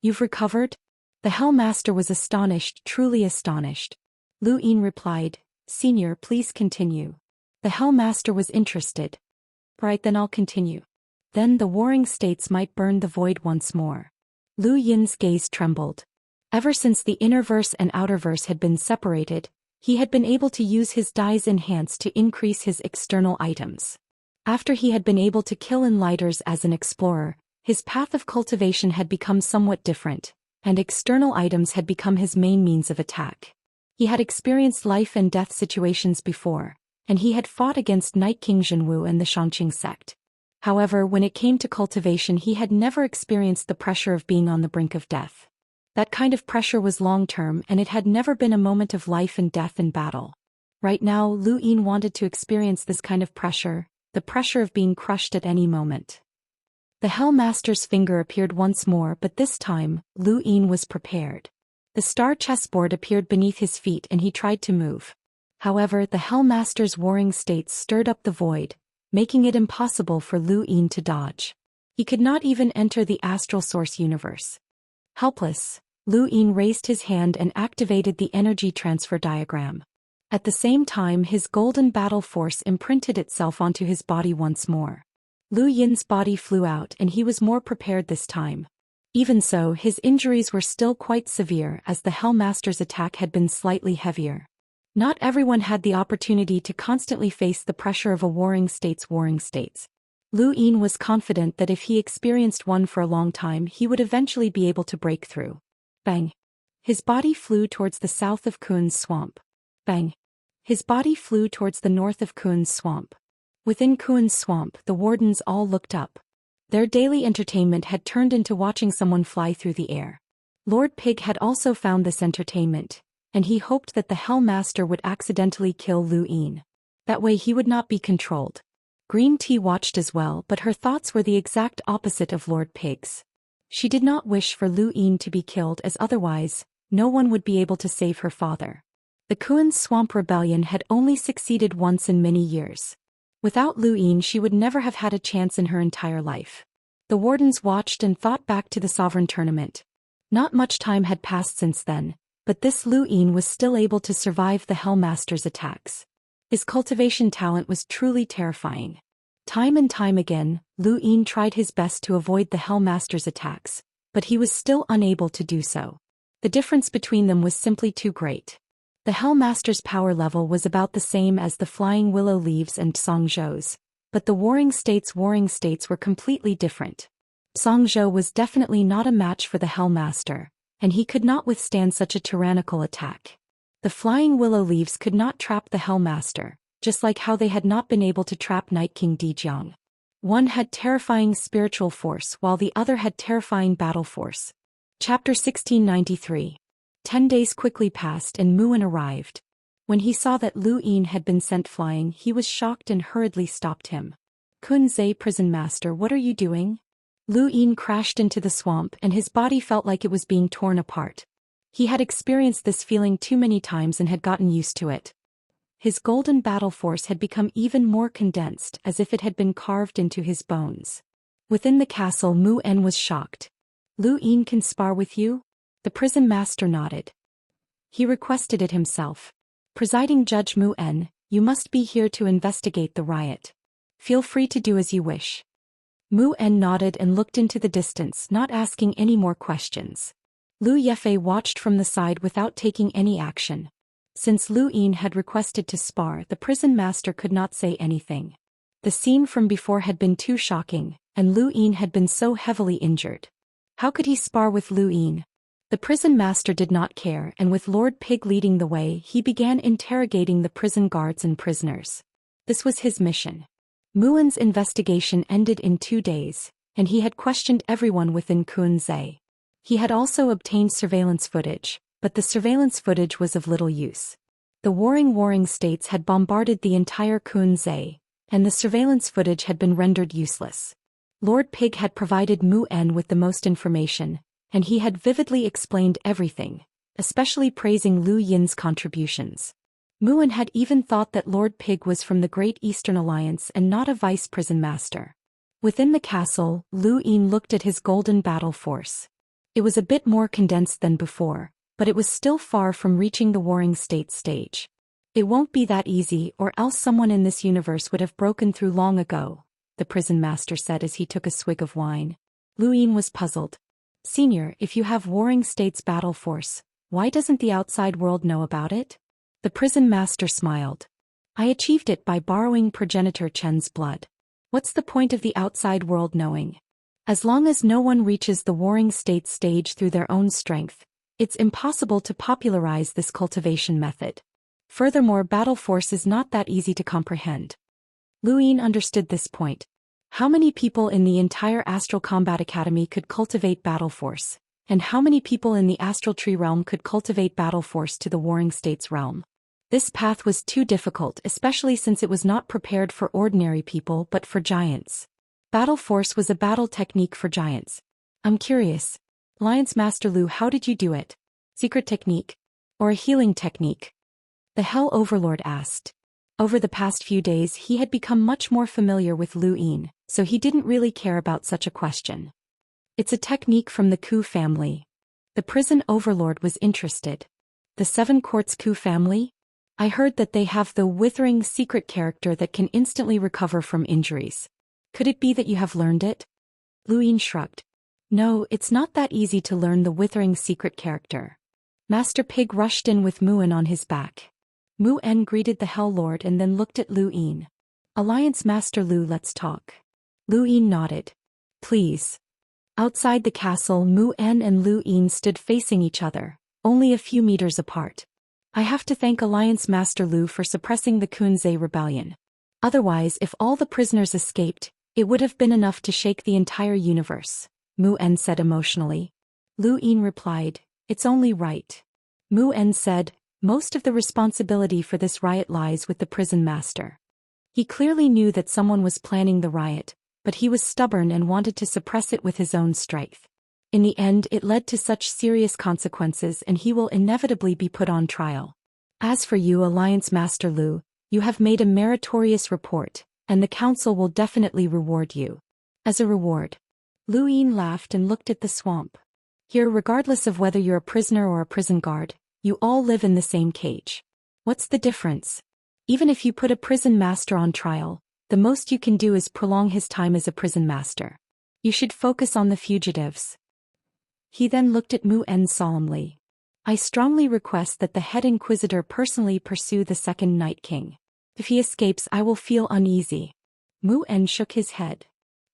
You've recovered? The Hell Master was astonished, truly astonished. Lu Yin replied, Senior, please continue. The Hell Master was interested. Right, then I'll continue. Then the warring states might burn the void once more. Lu Yin's gaze trembled. Ever since the inner verse and outer verse had been separated, he had been able to use his die's enhance to increase his external items. After he had been able to kill enlighters as an explorer, his path of cultivation had become somewhat different, and external items had become his main means of attack. He had experienced life and death situations before, and he had fought against Night King Zhenwu and the Xianxia sect. However, when it came to cultivation, he had never experienced the pressure of being on the brink of death. That kind of pressure was long-term and it had never been a moment of life and death in battle. Right now, Lu Yin wanted to experience this kind of pressure, the pressure of being crushed at any moment. The Hell Master's finger appeared once more, but this time, Lu Yin was prepared. The star chessboard appeared beneath his feet and he tried to move. However, the Hell Master's warring states stirred up the void, making it impossible for Lu Yin to dodge. He could not even enter the astral source universe. Helpless, Lu Yin raised his hand and activated the energy transfer diagram. At the same time, his golden battle force imprinted itself onto his body once more. Lu Yin's body flew out and he was more prepared this time. Even so, his injuries were still quite severe as the Hell Master's attack had been slightly heavier. Not everyone had the opportunity to constantly face the pressure of a warring states. Lu Yin was confident that if he experienced one for a long time, he would eventually be able to break through. Bang! His body flew towards the south of Kun's swamp. Bang! His body flew towards the north of Kun's swamp. Within Kun's swamp, the wardens all looked up. Their daily entertainment had turned into watching someone fly through the air. Lord Pig had also found this entertainment, and he hoped that the Hell Master would accidentally kill Lu Yin. That way he would not be controlled. Green Tea watched as well, but her thoughts were the exact opposite of Lord Pig's. She did not wish for Lu Yin to be killed, as otherwise, no one would be able to save her father. The Kuan Swamp Rebellion had only succeeded once in many years. Without Lu Yin, she would never have had a chance in her entire life. The wardens watched and thought back to the Sovereign Tournament. Not much time had passed since then, but this Lu Yin was still able to survive the Hell Master's attacks. His cultivation talent was truly terrifying. Time and time again, Lu Yin tried his best to avoid the Hell Master's attacks, but he was still unable to do so. The difference between them was simply too great. The Hell Master's power level was about the same as the Flying Willow Leaves and Songzhou's, but the warring states were completely different. Songzhou was definitely not a match for the Hell Master, and he could not withstand such a tyrannical attack. The Flying Willow Leaves could not trap the Hell Master, just like how they had not been able to trap Night King Dijiang. One had terrifying spiritual force while the other had terrifying battle force. Chapter 1693. 10 days quickly passed and Muin arrived. When he saw that Lu Yin had been sent flying, he was shocked and hurriedly stopped him. Kun Zhe, Prison Master, what are you doing? Lu Yin crashed into the swamp and his body felt like it was being torn apart. He had experienced this feeling too many times and had gotten used to it. His golden battle force had become even more condensed, as if it had been carved into his bones. Within the castle, Mu En was shocked. Lu Yin can spar with you? The prison master nodded. He requested it himself. Presiding Judge Mu En, you must be here to investigate the riot. Feel free to do as you wish. Mu En nodded and looked into the distance, not asking any more questions. Lu Yefei watched from the side without taking any action. Since Lu Yin had requested to spar, the prison master could not say anything. The scene from before had been too shocking, and Lu Yin had been so heavily injured. How could he spar with Lu Yin? The prison master did not care, and with Lord Pig leading the way, he began interrogating the prison guards and prisoners. This was his mission. Muen's investigation ended in 2 days, and he had questioned everyone within Kunzai. He had also obtained surveillance footage, but the surveillance footage was of little use. The warring states had bombarded the entire Kunzai, and the surveillance footage had been rendered useless. Lord Pig had provided Mu En with the most information, and he had vividly explained everything, especially praising Lu Yin's contributions. Mu En had even thought that Lord Pig was from the Great Eastern Alliance and not a vice prison master. Within the castle, Lu Yin looked at his golden battle force. It was a bit more condensed than before, but it was still far from reaching the warring states stage. It won't be that easy, or else someone in this universe would have broken through long ago, the prison master said as he took a swig of wine. Lu Yin was puzzled. Senior, if you have warring states battle force, why doesn't the outside world know about it? The prison master smiled. I achieved it by borrowing progenitor Chen's blood. What's the point of the outside world knowing? As long as no one reaches the warring states stage through their own strength, it's impossible to popularize this cultivation method. Furthermore, battle force is not that easy to comprehend. Lu Yin understood this point. How many people in the entire Astral Combat Academy could cultivate battle force, and how many people in the Astral Tree realm could cultivate battle force to the warring states realm? This path was too difficult, especially since it was not prepared for ordinary people but for giants. Battle force was a battle technique for giants. I'm curious. Alliance Master Lu, how did you do it? Secret technique? Or a healing technique? The Hell Overlord asked. Over the past few days he had become much more familiar with Lu Yin, so he didn't really care about such a question. It's a technique from the Ku family. The prison overlord was interested. The Seven Courts Ku family? I heard that they have the withering secret character that can instantly recover from injuries. Could it be that you have learned it? Lu Yin shrugged. No, it's not that easy to learn the withering secret character. Master Pig rushed in with Mu En on his back. Mu En greeted the Hell Lord and then looked at Lu Yin. Alliance Master Lu, let's talk. Lu Yin nodded. Please. Outside the castle, Mu En and Lu Yin stood facing each other, only a few meters apart. I have to thank Alliance Master Lu for suppressing the Kunzai rebellion. Otherwise, if all the prisoners escaped, it would have been enough to shake the entire universe, Mu En said emotionally. Lu Yin replied, it's only right. Mu En said, most of the responsibility for this riot lies with the prison master. He clearly knew that someone was planning the riot, but he was stubborn and wanted to suppress it with his own strength. In the end, it led to such serious consequences and he will inevitably be put on trial. As for you, Alliance Master Lu, you have made a meritorious report, and the council will definitely reward you. As a reward. Lu Yin laughed and looked at the swamp. Here, regardless of whether you're a prisoner or a prison guard, you all live in the same cage. What's the difference? Even if you put a prison master on trial, the most you can do is prolong his time as a prison master. You should focus on the fugitives. He then looked at Mu En solemnly. I strongly request that the head inquisitor personally pursue the second Night King. If he escapes, I will feel uneasy. Mu En shook his head.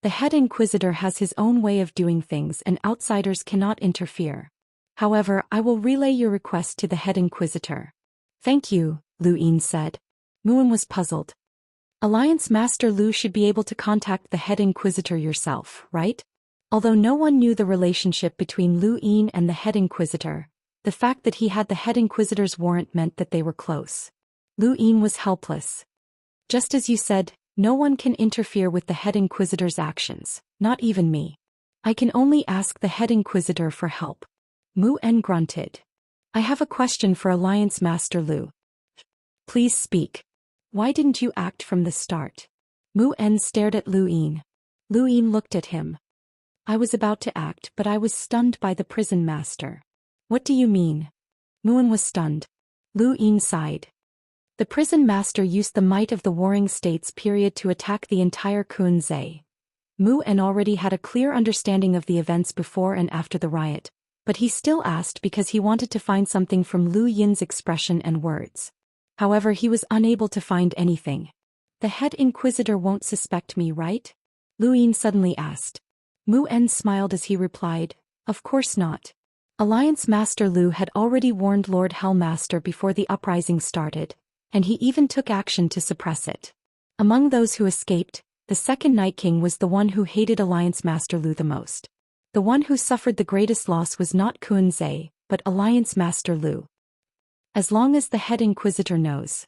The head inquisitor has his own way of doing things and outsiders cannot interfere. However, I will relay your request to the head inquisitor. Thank you, Lu Yin said. Mu En was puzzled. Alliance Master Lu should be able to contact the head inquisitor yourself, right? Although no one knew the relationship between Lu Yin and the head inquisitor, the fact that he had the head inquisitor's warrant meant that they were close. Lu Yin was helpless. Just as you said, no one can interfere with the head inquisitor's actions, not even me. I can only ask the head inquisitor for help. Mu En grunted. I have a question for Alliance Master Lu. Please speak. Why didn't you act from the start? Mu En stared at Lu Yin. Lu Yin looked at him. I was about to act, but I was stunned by the prison master. What do you mean? Muan was stunned. Lu Yin sighed. The prison master used the might of the Warring States period to attack the entire Kunzai. Muan already had a clear understanding of the events before and after the riot, but he still asked because he wanted to find something from Lu Yin's expression and words. However, he was unable to find anything. The head inquisitor won't suspect me, right? Lu Yin suddenly asked. Muan smiled as he replied, of course not. Alliance Master Lu had already warned Lord Hellmaster before the uprising started, and he even took action to suppress it. Among those who escaped, the second Night King was the one who hated Alliance Master Lu the most. The one who suffered the greatest loss was not Kunzai, but Alliance Master Lu. As long as the head inquisitor knows.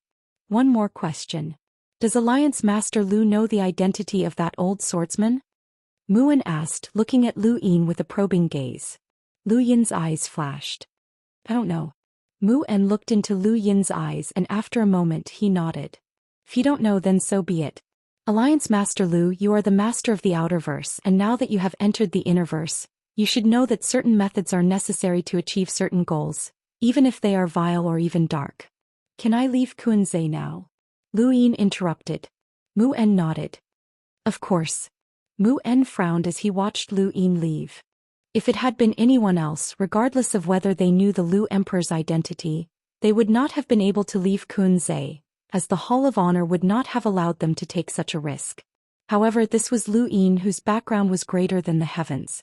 One more question. Does Alliance Master Lu know the identity of that old swordsman? Muan asked, looking at Lu Yin with a probing gaze. Lu Yin's eyes flashed. I don't know. Muan looked into Lu Yin's eyes and after a moment he nodded. If you don't know, then so be it. Alliance Master Lu, you are the master of the Outerverse, and now that you have entered the Innerverse, you should know that certain methods are necessary to achieve certain goals, even if they are vile or even dark. Can I leave Kunzai now? Lu Yin interrupted. Muan nodded. Of course. Muan frowned as he watched Lu Yin leave. If it had been anyone else, regardless of whether they knew the Lu Emperor's identity, they would not have been able to leave Kunzai, as the Hall of Honor would not have allowed them to take such a risk. However, this was Lu Yin, whose background was greater than the heavens.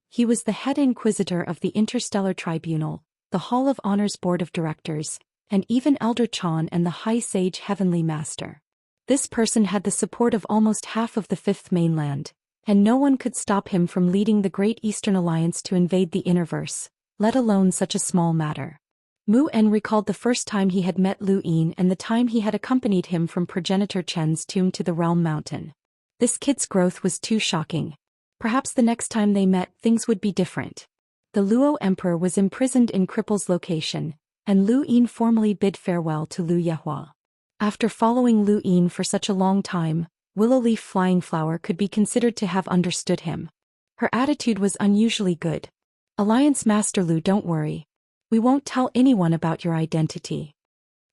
He was the head inquisitor of the Interstellar Tribunal, the Hall of Honor's board of directors, and even Elder Chan and the High Sage Heavenly Master. This person had the support of almost half of the Fifth Mainland, and no one could stop him from leading the Great Eastern Alliance to invade the Innerverse, let alone such a small matter. Muan recalled the first time he had met Lu Yin and the time he had accompanied him from Progenitor Chen's tomb to the Realm Mountain. This kid's growth was too shocking. Perhaps the next time they met, things would be different. The Luo Emperor was imprisoned in Cripple's location, and Lu Yin formally bid farewell to Lu Yehua. After following Lu Yin for such a long time, Willow Leaf Flying Flower could be considered to have understood him. Her attitude was unusually good. Alliance Master Lu, don't worry. We won't tell anyone about your identity.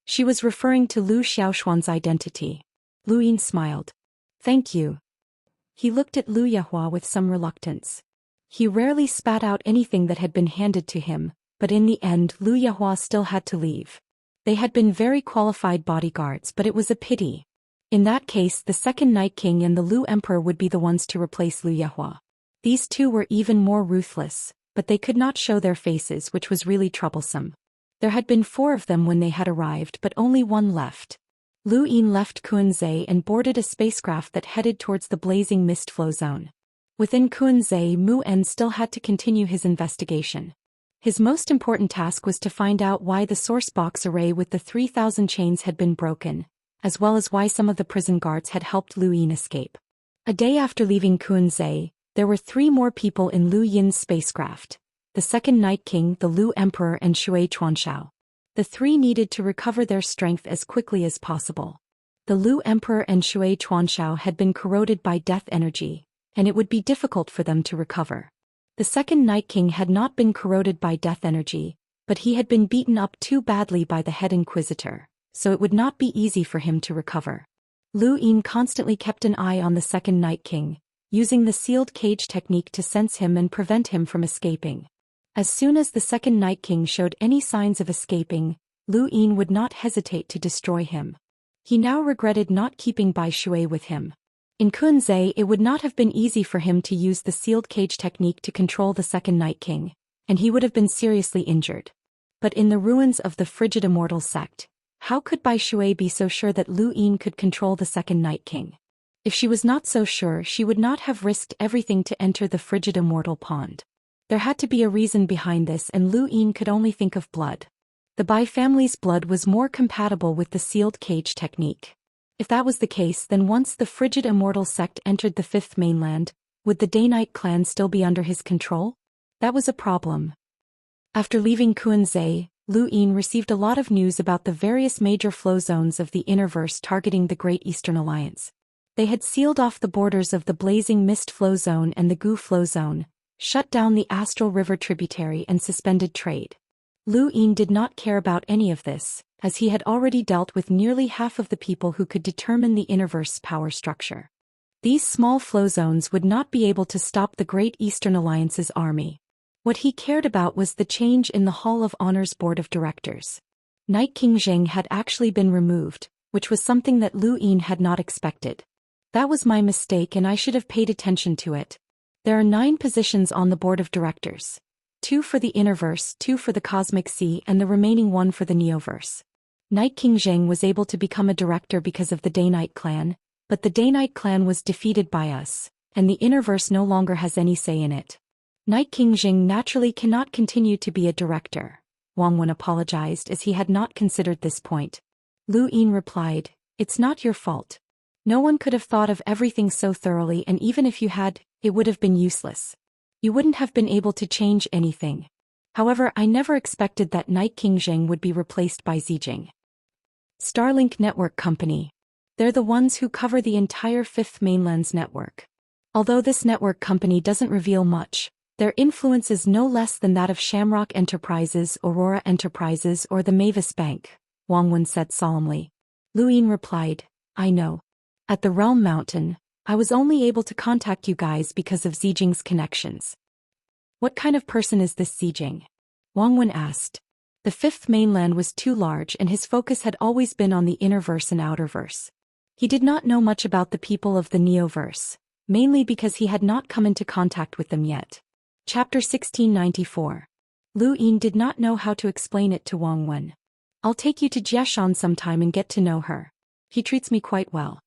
She was referring to Lu Xiaoshuan's identity. Lu Yin smiled. Thank you. He looked at Lu Yehua with some reluctance. He rarely spat out anything that had been handed to him, but in the end Lu Yehua still had to leave. They had been very qualified bodyguards, but it was a pity. In that case, the second Night King and the Lu Emperor would be the ones to replace Lu Yehua. These two were even more ruthless, but they could not show their faces, which was really troublesome. There had been 4 of them when they had arrived, but only 1 left. Lu Yin left Kunzai and boarded a spacecraft that headed towards the blazing mist flow zone. Within Kunzai, Muan still had to continue his investigation. His most important task was to find out why the source box array with the 3,000 chains had been broken, as well as why some of the prison guards had helped Lu Yin escape. A day after leaving Kunzai, there were 3 more people in Lu Yin's spacecraft: the second Night King, the Lu Emperor, and Shui Chuanshao. The 3 needed to recover their strength as quickly as possible. The Lu Emperor and Shui Chuanshao had been corroded by death energy, and it would be difficult for them to recover. The second Night King had not been corroded by death energy, but he had been beaten up too badly by the head inquisitor, so it would not be easy for him to recover. Lu Yin constantly kept an eye on the second Night King, using the sealed cage technique to sense him and prevent him from escaping. As soon as the second Night King showed any signs of escaping, Lu Yin would not hesitate to destroy him. He now regretted not keeping Bai Shui with him. In Kunzai, it would not have been easy for him to use the sealed cage technique to control the second Night King, and he would have been seriously injured. But in the ruins of the frigid Immortal sect, how could Bai Shui be so sure that Lu Yin could control the second Night King? If she was not so sure, she would not have risked everything to enter the frigid Immortal pond. There had to be a reason behind this, and Lu Yin could only think of blood. The Bai family's blood was more compatible with the sealed cage technique. If that was the case, then once the frigid Immortal sect entered the Fifth Mainland, would the Day-Night clan still be under his control? That was a problem. After leaving Kunzai, Lu Yin received a lot of news about the various major flow zones of the Innerverse targeting the Great Eastern Alliance. They had sealed off the borders of the Blazing Mist flow zone and the Gu flow zone, shut down the Astral River tributary, and suspended trade. Lu Yin did not care about any of this, as he had already dealt with nearly half of the people who could determine the Immerse power structure. These small flow zones would not be able to stop the Great Eastern Alliance's army. What he cared about was the change in the Hall of Honor's board of directors. Night King Zheng had actually been removed, which was something that Lu Yin had not expected. That was my mistake and I should have paid attention to it. There are 9 positions on the board of directors. 2 for the Innerverse, 2 for the Cosmic Sea and the remaining 1 for the Neoverse. Night King Zheng was able to become a director because of the Day-Night clan, but the Day-Night clan was defeated by us, and the Innerverse no longer has any say in it. Night King Zheng naturally cannot continue to be a director. Wang Wen apologized as he had not considered this point. Lu Yin replied, "It's not your fault. No one could have thought of everything so thoroughly, and even if you had, it would have been useless. You wouldn't have been able to change anything. However, I never expected that Night King Zheng would be replaced by Zijing. Starlink Network Company. They're the ones who cover the entire Fifth Mainland's network. Although this network company doesn't reveal much, their influence is no less than that of Shamrock Enterprises, Aurora Enterprises or the Mavis Bank," Wang Wen said solemnly. Lu Yin replied, "I know. At the Realm Mountain, I was only able to contact you guys because of Zijing's connections." "What kind of person is this Zijing?" Wang Wen asked. The Fifth Mainland was too large and his focus had always been on the Innerverse and Outerverse. He did not know much about the people of the Neoverse, mainly because he had not come into contact with them yet. Chapter 1694. Lu Yin did not know how to explain it to Wang Wen. "I'll take you to Jiashan sometime and get to know her. He treats me quite well."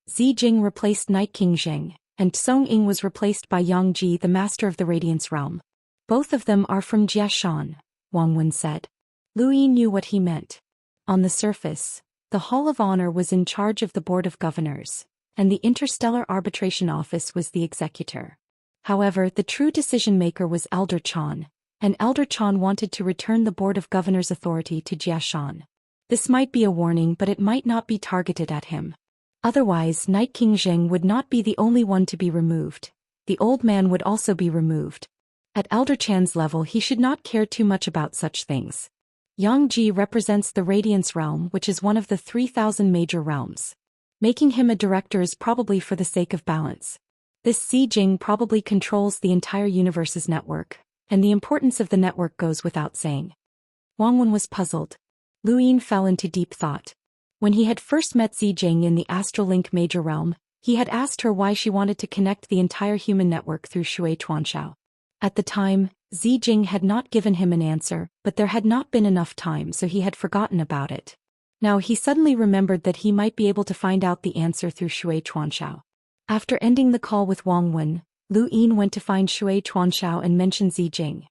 Zijing replaced Night King Zheng, and Song Ying was replaced by Yang Ji, the Master of the Radiance Realm. "Both of them are from Jiashan," Wang Wen said. Lu Yin knew what he meant. On the surface, the Hall of Honor was in charge of the Board of Governors, and the Interstellar Arbitration Office was the executor. However, the true decision-maker was Elder Chan, and Elder Chan wanted to return the Board of Governors' authority to Jiashan. This might be a warning, but it might not be targeted at him. Otherwise, Night King Zheng would not be the only one to be removed. The old man would also be removed. At Elder Chan's level, he should not care too much about such things. Yang Ji represents the Radiance Realm, which is one of the 3,000 major realms. Making him a director is probably for the sake of balance. This Zijing probably controls the entire universe's network, and the importance of the network goes without saying. Wang Wen was puzzled. Lu Yin fell into deep thought. When he had first met Zijing in the Astral Link Major Realm, he had asked her why she wanted to connect the entire human network through Shui Chuanshao. At the time, Zijing had not given him an answer, but there had not been enough time, so he had forgotten about it. Now he suddenly remembered that he might be able to find out the answer through Shui Chuanshao. After ending the call with Wang Wen, Lu Yin went to find Shui Chuanshao and mentioned Zijing.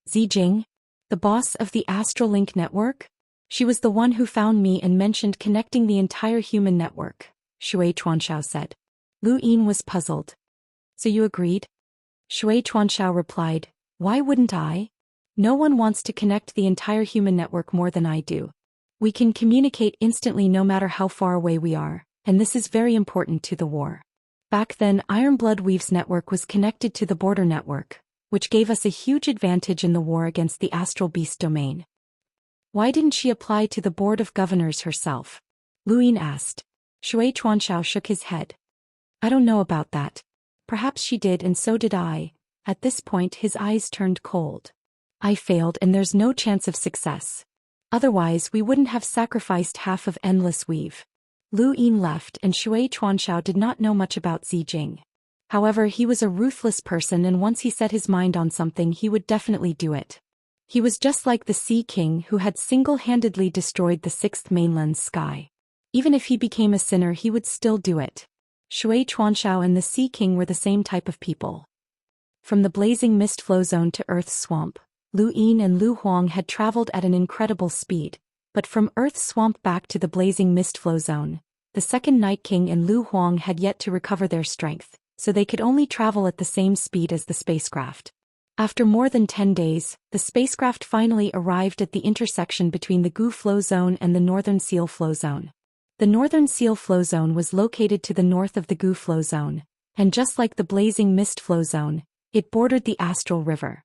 "Zijing? The boss of the Astral Link Network? She was the one who found me and mentioned connecting the entire human network," Shui Chuanshao said. Lu Yin was puzzled. "So you agreed?" Shui Chuanshao replied, "Why wouldn't I? No one wants to connect the entire human network more than I do. We can communicate instantly no matter how far away we are, and this is very important to the war. Back then, Ironblood Weave's network was connected to the border network, which gave us a huge advantage in the war against the Astral Beast domain." "Why didn't she apply to the Board of Governors herself?" Lu Yin asked. Shui Chuanshao shook his head. "I don't know about that. Perhaps she did and so did I." At this point his eyes turned cold. "I failed and there's no chance of success. Otherwise we wouldn't have sacrificed half of Endless Weave." Lu Yin left and Shui Chuanshao did not know much about Zijing. However, he was a ruthless person and once he set his mind on something he would definitely do it. He was just like the Sea King who had single-handedly destroyed the Sixth Mainland's sky. Even if he became a sinner he would still do it. Shui Chuanshao and the Sea King were the same type of people. From the blazing mist flow zone to Earth's swamp, Lu Yin and Lu Huang had traveled at an incredible speed, but from Earth's swamp back to the blazing mist flow zone, the second Night King and Lu Huang had yet to recover their strength, so they could only travel at the same speed as the spacecraft. After more than 10 days, the spacecraft finally arrived at the intersection between the Gu flow zone and the Northern Seal flow zone. The Northern Seal flow zone was located to the north of the Gu flow zone, and just like the blazing mist flow zone, it bordered the Astral River.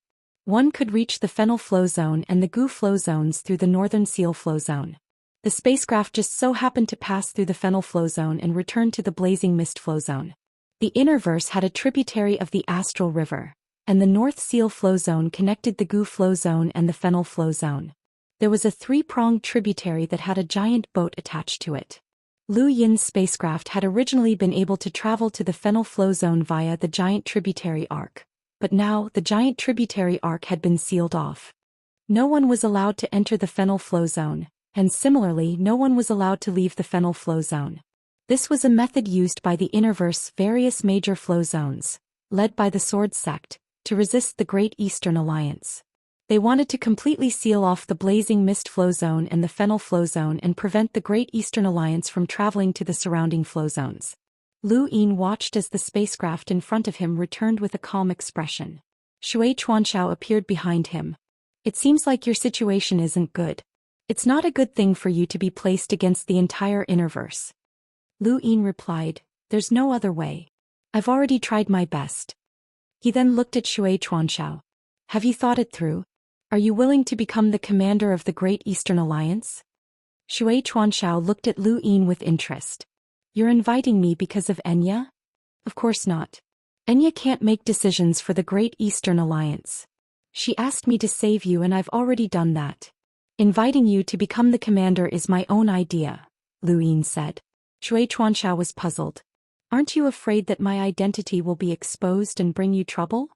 One could reach the Fennel flow zone and the Gu flow zones through the Northern Seal flow zone. The spacecraft just so happened to pass through the Fennel flow zone and return to the Blazing Mist flow zone. The Innerverse had a tributary of the Astral River, and the North Seal flow zone connected the Gu flow zone and the Fennel flow zone. There was a three-pronged tributary that had a giant boat attached to it. Lu Yin's spacecraft had originally been able to travel to the Fennel flow zone via the giant tributary arc, but now the giant tributary arc had been sealed off. No one was allowed to enter the Fennel flow zone, and similarly no one was allowed to leave the Fennel flow zone. This was a method used by the Innerverse various major flow zones, led by the Sword Sect, to resist the Great Eastern Alliance. They wanted to completely seal off the Blazing Mist flow zone and the Fennel flow zone and prevent the Great Eastern Alliance from traveling to the surrounding flow zones. Lu Yin watched as the spacecraft in front of him returned with a calm expression. Shui Chuanxiao appeared behind him. It seems like your situation isn't good. It's not a good thing for you to be placed against the entire Innerverse. Lu Yin replied, there's no other way. I've already tried my best. He then looked at Shui Chuanxiao. Have you thought it through? Are you willing to become the commander of the Great Eastern Alliance? Shui Chuanxiao looked at Lu Yin with interest. You're inviting me because of Enya? Of course not. Enya can't make decisions for the Great Eastern Alliance. She asked me to save you and I've already done that. Inviting you to become the commander is my own idea, Lu Yin said. Shui Chuanxiao was puzzled. Aren't you afraid that my identity will be exposed and bring you trouble?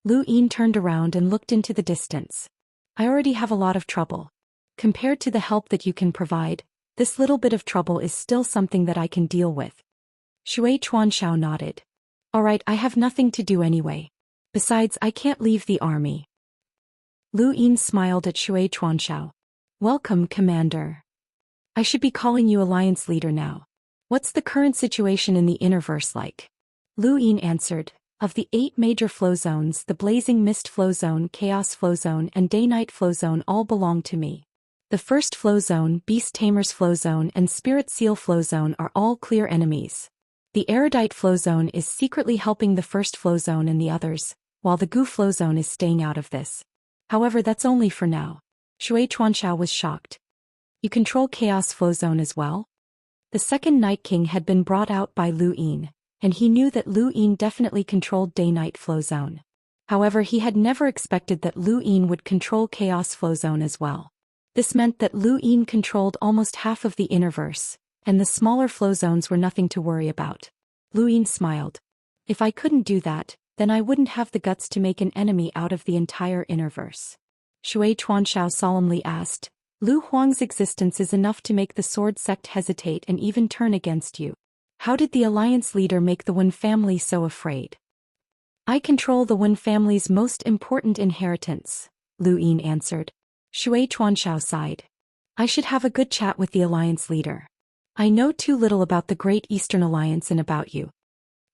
Lu Yin turned around and looked into the distance. I already have a lot of trouble. Compared to the help that you can provide, this little bit of trouble is still something that I can deal with. Shui Chuanxiao nodded. All right, I have nothing to do anyway. Besides, I can't leave the army. Lu Yin smiled at Shui Chuanxiao. Welcome, Commander. I should be calling you Alliance Leader now. What's the current situation in the Innerverse like? Lu Yin answered, of the 8 major flow zones, the Blazing Mist flow zone, Chaos flow zone, and Day-Night flow zone all belong to me. The first flow zone, Beast Tamer's flow zone, and Spirit Seal flow zone are all clear enemies. The Erudite flow zone is secretly helping the first flow zone and the others, while the Gu flow zone is staying out of this. However, that's only for now. Shui Chuanxiao was shocked. You control Chaos flow zone as well? The second Night King had been brought out by Lu Yin, and he knew that Lu Yin definitely controlled Day-Night flow zone. However, he had never expected that Lu Yin would control Chaos flow zone as well. This meant that Lu Yin controlled almost half of the Innerverse, and the smaller flow zones were nothing to worry about. Lu Yin smiled. If I couldn't do that, then I wouldn't have the guts to make an enemy out of the entire Innerverse. Shui Chuanxiao solemnly asked, Lu Huang's existence is enough to make the Sword Sect hesitate and even turn against you. How did the Alliance leader make the Wen family so afraid? I control the Wen family's most important inheritance, Lu Yin answered. Shui Chuanxiao sighed. I should have a good chat with the Alliance leader. I know too little about the Great Eastern Alliance and about you.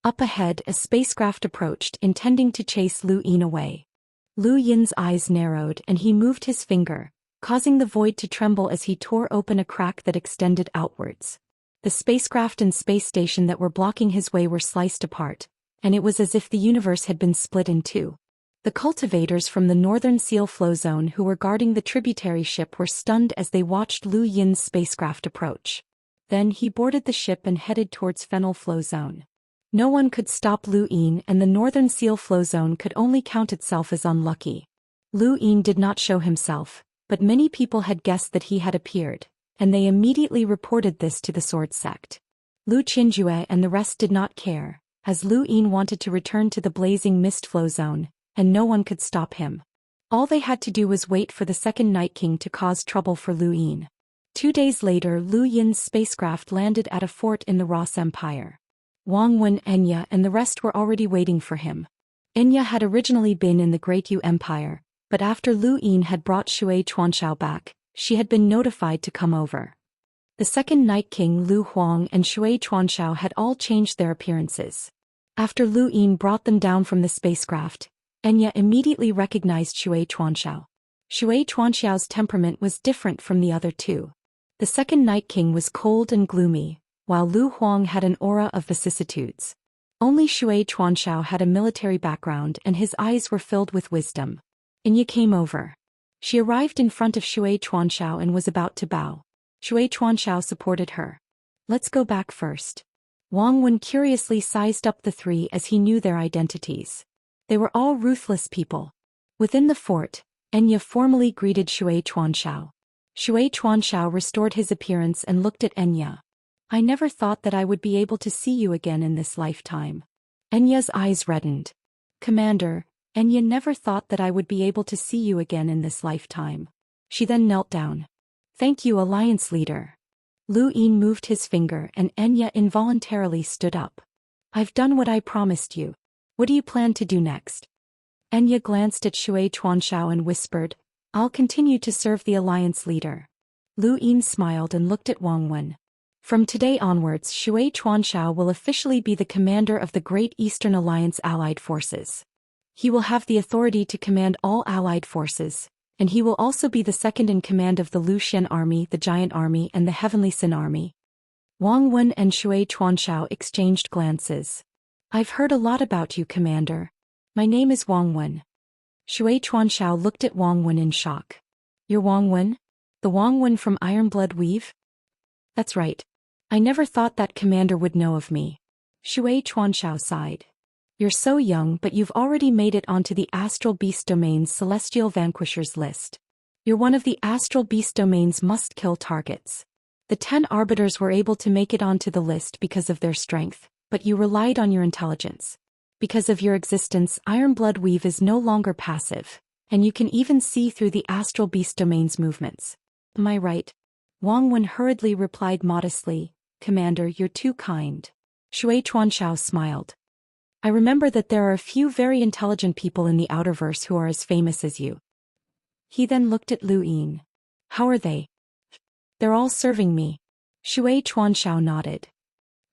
Up ahead, a spacecraft approached, intending to chase Lu Yin away. Lu Yin's eyes narrowed and he moved his finger, causing the void to tremble as he tore open a crack that extended outwards. The spacecraft and space station that were blocking his way were sliced apart, and it was as if the universe had been split in two. The cultivators from the Northern Seal flow zone who were guarding the tributary ship were stunned as they watched Lu Yin's spacecraft approach. Then he boarded the ship and headed towards Fennel flow zone. No one could stop Lu Yin, and the Northern Seal flow zone could only count itself as unlucky. Lu Yin did not show himself, but many people had guessed that he had appeared, and they immediately reported this to the Sword Sect. Lu Qinjue and the rest did not care, as Lu Yin wanted to return to the Blazing Mist flow zone, and no one could stop him. All they had to do was wait for the second Night King to cause trouble for Lu Yin. 2 days later, Lu Yin's spacecraft landed at a fort in the Ross Empire. Wang Wen, Enya and the rest were already waiting for him. Enya had originally been in the Great Yu Empire, but after Lu Yin had brought Shui Chuanxiao back, she had been notified to come over. The second Night King Lu Huang and Shui Chuanxiao had all changed their appearances. After Lu Yin brought them down from the spacecraft, Enya immediately recognized Shui Chuanxiao. Shui Chuanxiao's temperament was different from the other two. The second Night King was cold and gloomy, while Lu Huang had an aura of vicissitudes. Only Shui Chuanxiao had a military background and his eyes were filled with wisdom. Enya came over. She arrived in front of Shui Chuanxiao and was about to bow. Shui Chuanxiao supported her. Let's go back first. Wang Wen curiously sized up the three as he knew their identities. They were all ruthless people. Within the fort, Enya formally greeted Shui Chuanxiao. Shui Chuanxiao restored his appearance and looked at Enya. I never thought that I would be able to see you again in this lifetime. Enya's eyes reddened. Commander, Enya never thought that I would be able to see you again in this lifetime. She then knelt down. Thank you, Alliance Leader. Lu Yin moved his finger and Enya involuntarily stood up. I've done what I promised you. What do you plan to do next? Enya glanced at Shui Chuanxiao and whispered, I'll continue to serve the Alliance Leader. Lu Yin smiled and looked at Wang Wen. From today onwards, Shui Chuanxiao will officially be the commander of the Great Eastern Alliance Allied Forces. He will have the authority to command all allied forces, and he will also be the second in command of the Zhou Xian army, the Giant Army, and the Heavenly Sin Army. Wang Wen and Shui Chuanxiao exchanged glances. I've heard a lot about you, Commander. My name is Wang Wen. Shui Chuanxiao looked at Wang Wen in shock. You're Wang Wen? The Wang Wen from Ironblood Weave? That's right. I never thought that Commander would know of me. Shui Chuanxiao sighed. You're so young, but you've already made it onto the Astral Beast Domain's Celestial Vanquishers list. You're one of the Astral Beast Domain's must-kill targets. The 10 Arbiters were able to make it onto the list because of their strength, but you relied on your intelligence. Because of your existence, Ironblood Weave is no longer passive, and you can even see through the Astral Beast Domain's movements. Am I right? Wang Wen hurriedly replied modestly, Commander, you're too kind. Shui Chuanxiao smiled. I remember that there are a few very intelligent people in the Outerverse who are as famous as you. He then looked at Lu Yin. How are they? They're all serving me. Shui Chuanxiao nodded.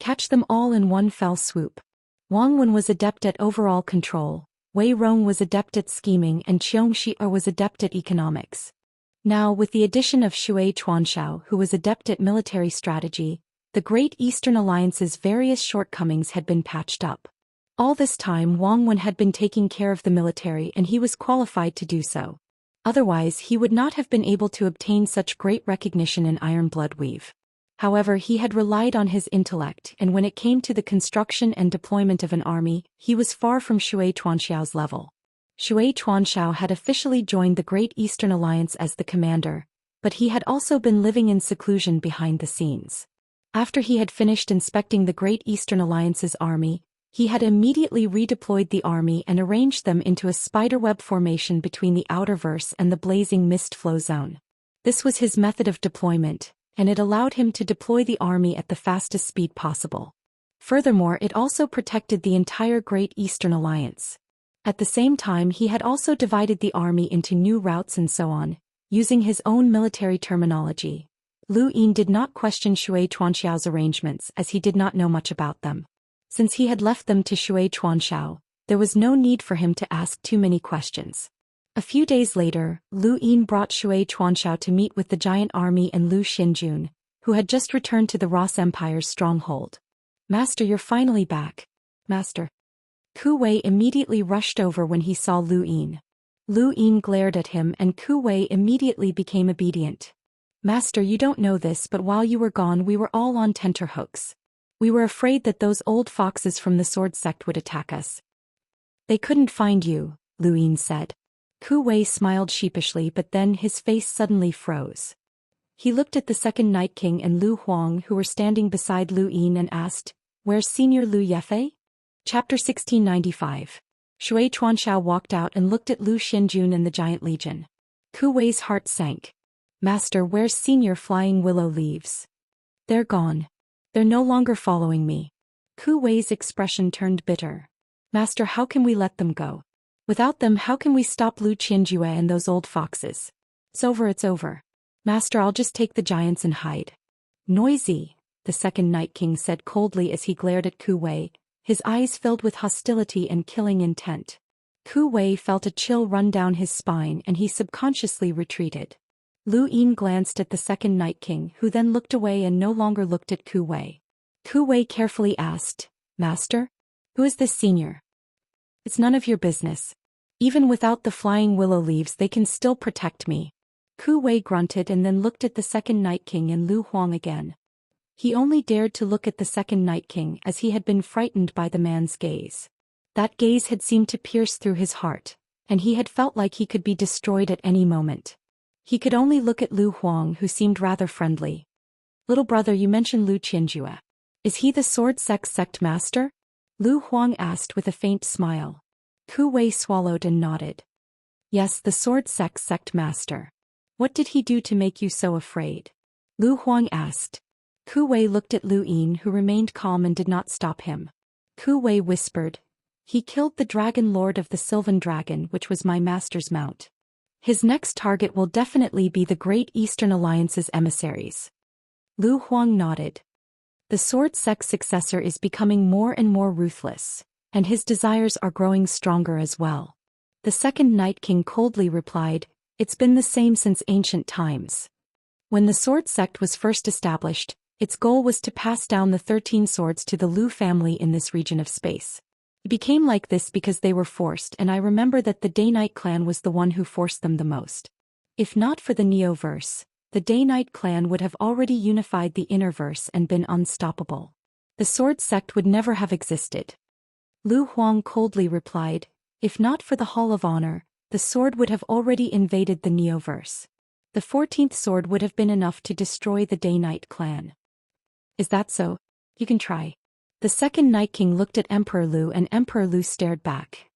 Catch them all in one fell swoop. Wang Wen was adept at overall control, Wei Rong was adept at scheming, and Xianxia was adept at economics. Now, with the addition of Shui Chuanxiao, who was adept at military strategy, the Great Eastern Alliance's various shortcomings had been patched up. All this time Wang Wen had been taking care of the military and he was qualified to do so. Otherwise he would not have been able to obtain such great recognition in Ironblood Weave. However, he had relied on his intellect, and when it came to the construction and deployment of an army, he was far from Shui Chuanxiao's level. Shui Chuanxiao had officially joined the Great Eastern Alliance as the commander, but he had also been living in seclusion behind the scenes. After he had finished inspecting the Great Eastern Alliance's army, he had immediately redeployed the army and arranged them into a spiderweb formation between the Outerverse and the blazing mist flow zone. This was his method of deployment, and it allowed him to deploy the army at the fastest speed possible. Furthermore, it also protected the entire Great Eastern Alliance. At the same time, he had also divided the army into new routes and so on, using his own military terminology. Lu Yin did not question Shui Chuanxiao's arrangements as he did not know much about them. Since he had left them to Shui Chuanxiao, there was no need for him to ask too many questions. A few days later, Lu Yin brought Shui Chuanxiao to meet with the giant army and Lu Xinjun, who had just returned to the Ross Empire's stronghold. Master, you're finally back. Master. Ku Wei immediately rushed over when he saw Lu Yin. Lu Yin glared at him and Ku Wei immediately became obedient. Master, you don't know this, but while you were gone we were all on tenterhooks. We were afraid that those old foxes from the sword sect would attack us. They couldn't find you, Lu Yin said. Ku Wei smiled sheepishly, but then his face suddenly froze. He looked at the second Night King and Lu Huang, who were standing beside Lu Yin, and asked, Where's Senior Lu Yefei? Chapter 1695. Shui Chuanxiao walked out and looked at Lu Xinjun and the Giant Legion. Ku Wei's heart sank. Master, where's Senior Flying Willow Leaves? They're gone. They're no longer following me. Ku Wei's expression turned bitter. Master, how can we let them go? Without them, how can we stop Lu Qinjue and those old foxes? It's over. Master, I'll just take the giants and hide. Noisy, the second Night King said coldly as he glared at Ku Wei, his eyes filled with hostility and killing intent. Ku Wei felt a chill run down his spine and he subconsciously retreated. Lu Yin glanced at the second Night King, who then looked away and no longer looked at Ku Wei. Ku Wei carefully asked, Master? Who is this senior? It's none of your business. Even without the flying willow leaves they can still protect me. Ku Wei grunted and then looked at the second Night King and Lu Huang again. He only dared to look at the second Night King as he had been frightened by the man's gaze. That gaze had seemed to pierce through his heart, and he had felt like he could be destroyed at any moment. He could only look at Lu Huang, who seemed rather friendly. "Little brother, you mentioned Lu Qianjue. Is he the sword sect master?" Lu Huang asked with a faint smile. Ku Wei swallowed and nodded. "Yes, the sword sect master. What did he do to make you so afraid?" Lu Huang asked. Ku Wei looked at Lu Yin, who remained calm and did not stop him. Ku Wei whispered, "He killed the Dragon Lord of the Sylvan Dragon, which was my master's mount. His next target will definitely be the Great Eastern Alliance's emissaries." Lu Huang nodded. "The sword sect's successor is becoming more and more ruthless, and his desires are growing stronger as well." The second Night King coldly replied, "It's been the same since ancient times. When the sword sect was first established, its goal was to pass down the 13 swords to the Lu family in this region of space. It became like this because they were forced, and I remember that the Day-Night clan was the one who forced them the most. If not for the Neoverse, the Day-Night clan would have already unified the Innerverse and been unstoppable. The sword sect would never have existed." Lu Huang coldly replied, "If not for the Hall of Honor, the sword would have already invaded the Neoverse. The 14th sword would have been enough to destroy the Day-Night clan." "Is that so? You can try." The second Night King looked at Emperor Lu, and Emperor Lu stared back.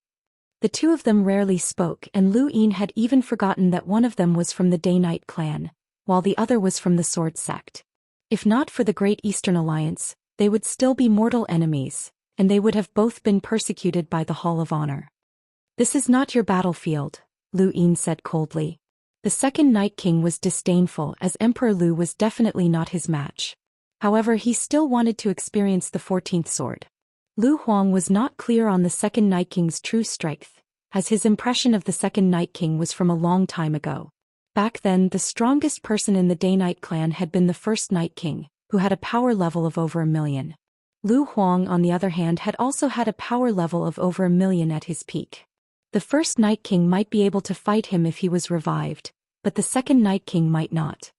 The two of them rarely spoke, and Lu Yin had even forgotten that one of them was from the Day-Night clan, while the other was from the sword sect. If not for the Great Eastern Alliance, they would still be mortal enemies, and they would have both been persecuted by the Hall of Honor. "This is not your battlefield," Lu Yin said coldly. The second Night King was disdainful, as Emperor Lu was definitely not his match. However, he still wanted to experience the 14th sword. Lu Huang was not clear on the second Night King's true strength, as his impression of the second Night King was from a long time ago. Back then, the strongest person in the Day-Night clan had been the first Night King, who had a power level of over 1,000,000. Lu Huang, on the other hand, had also had a power level of over 1,000,000 at his peak. The first Night King might be able to fight him if he was revived, but the second Night King might not.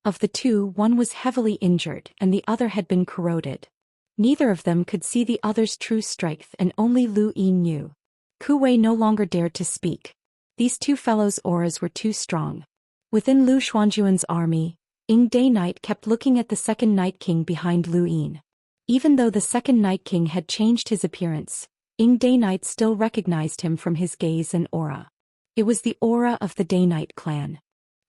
Of the two, one was heavily injured and the other had been corroded. Neither of them could see the other's true strength, and only Lu Yin knew. Ku Wei no longer dared to speak. These two fellows' auras were too strong. Within Lu Xuanjuan's army, Ying Day-Night kept looking at the second Night King behind Lu Yin. Even though the second Night King had changed his appearance, Ying Day-Night still recognized him from his gaze and aura. It was the aura of the Day-Night clan.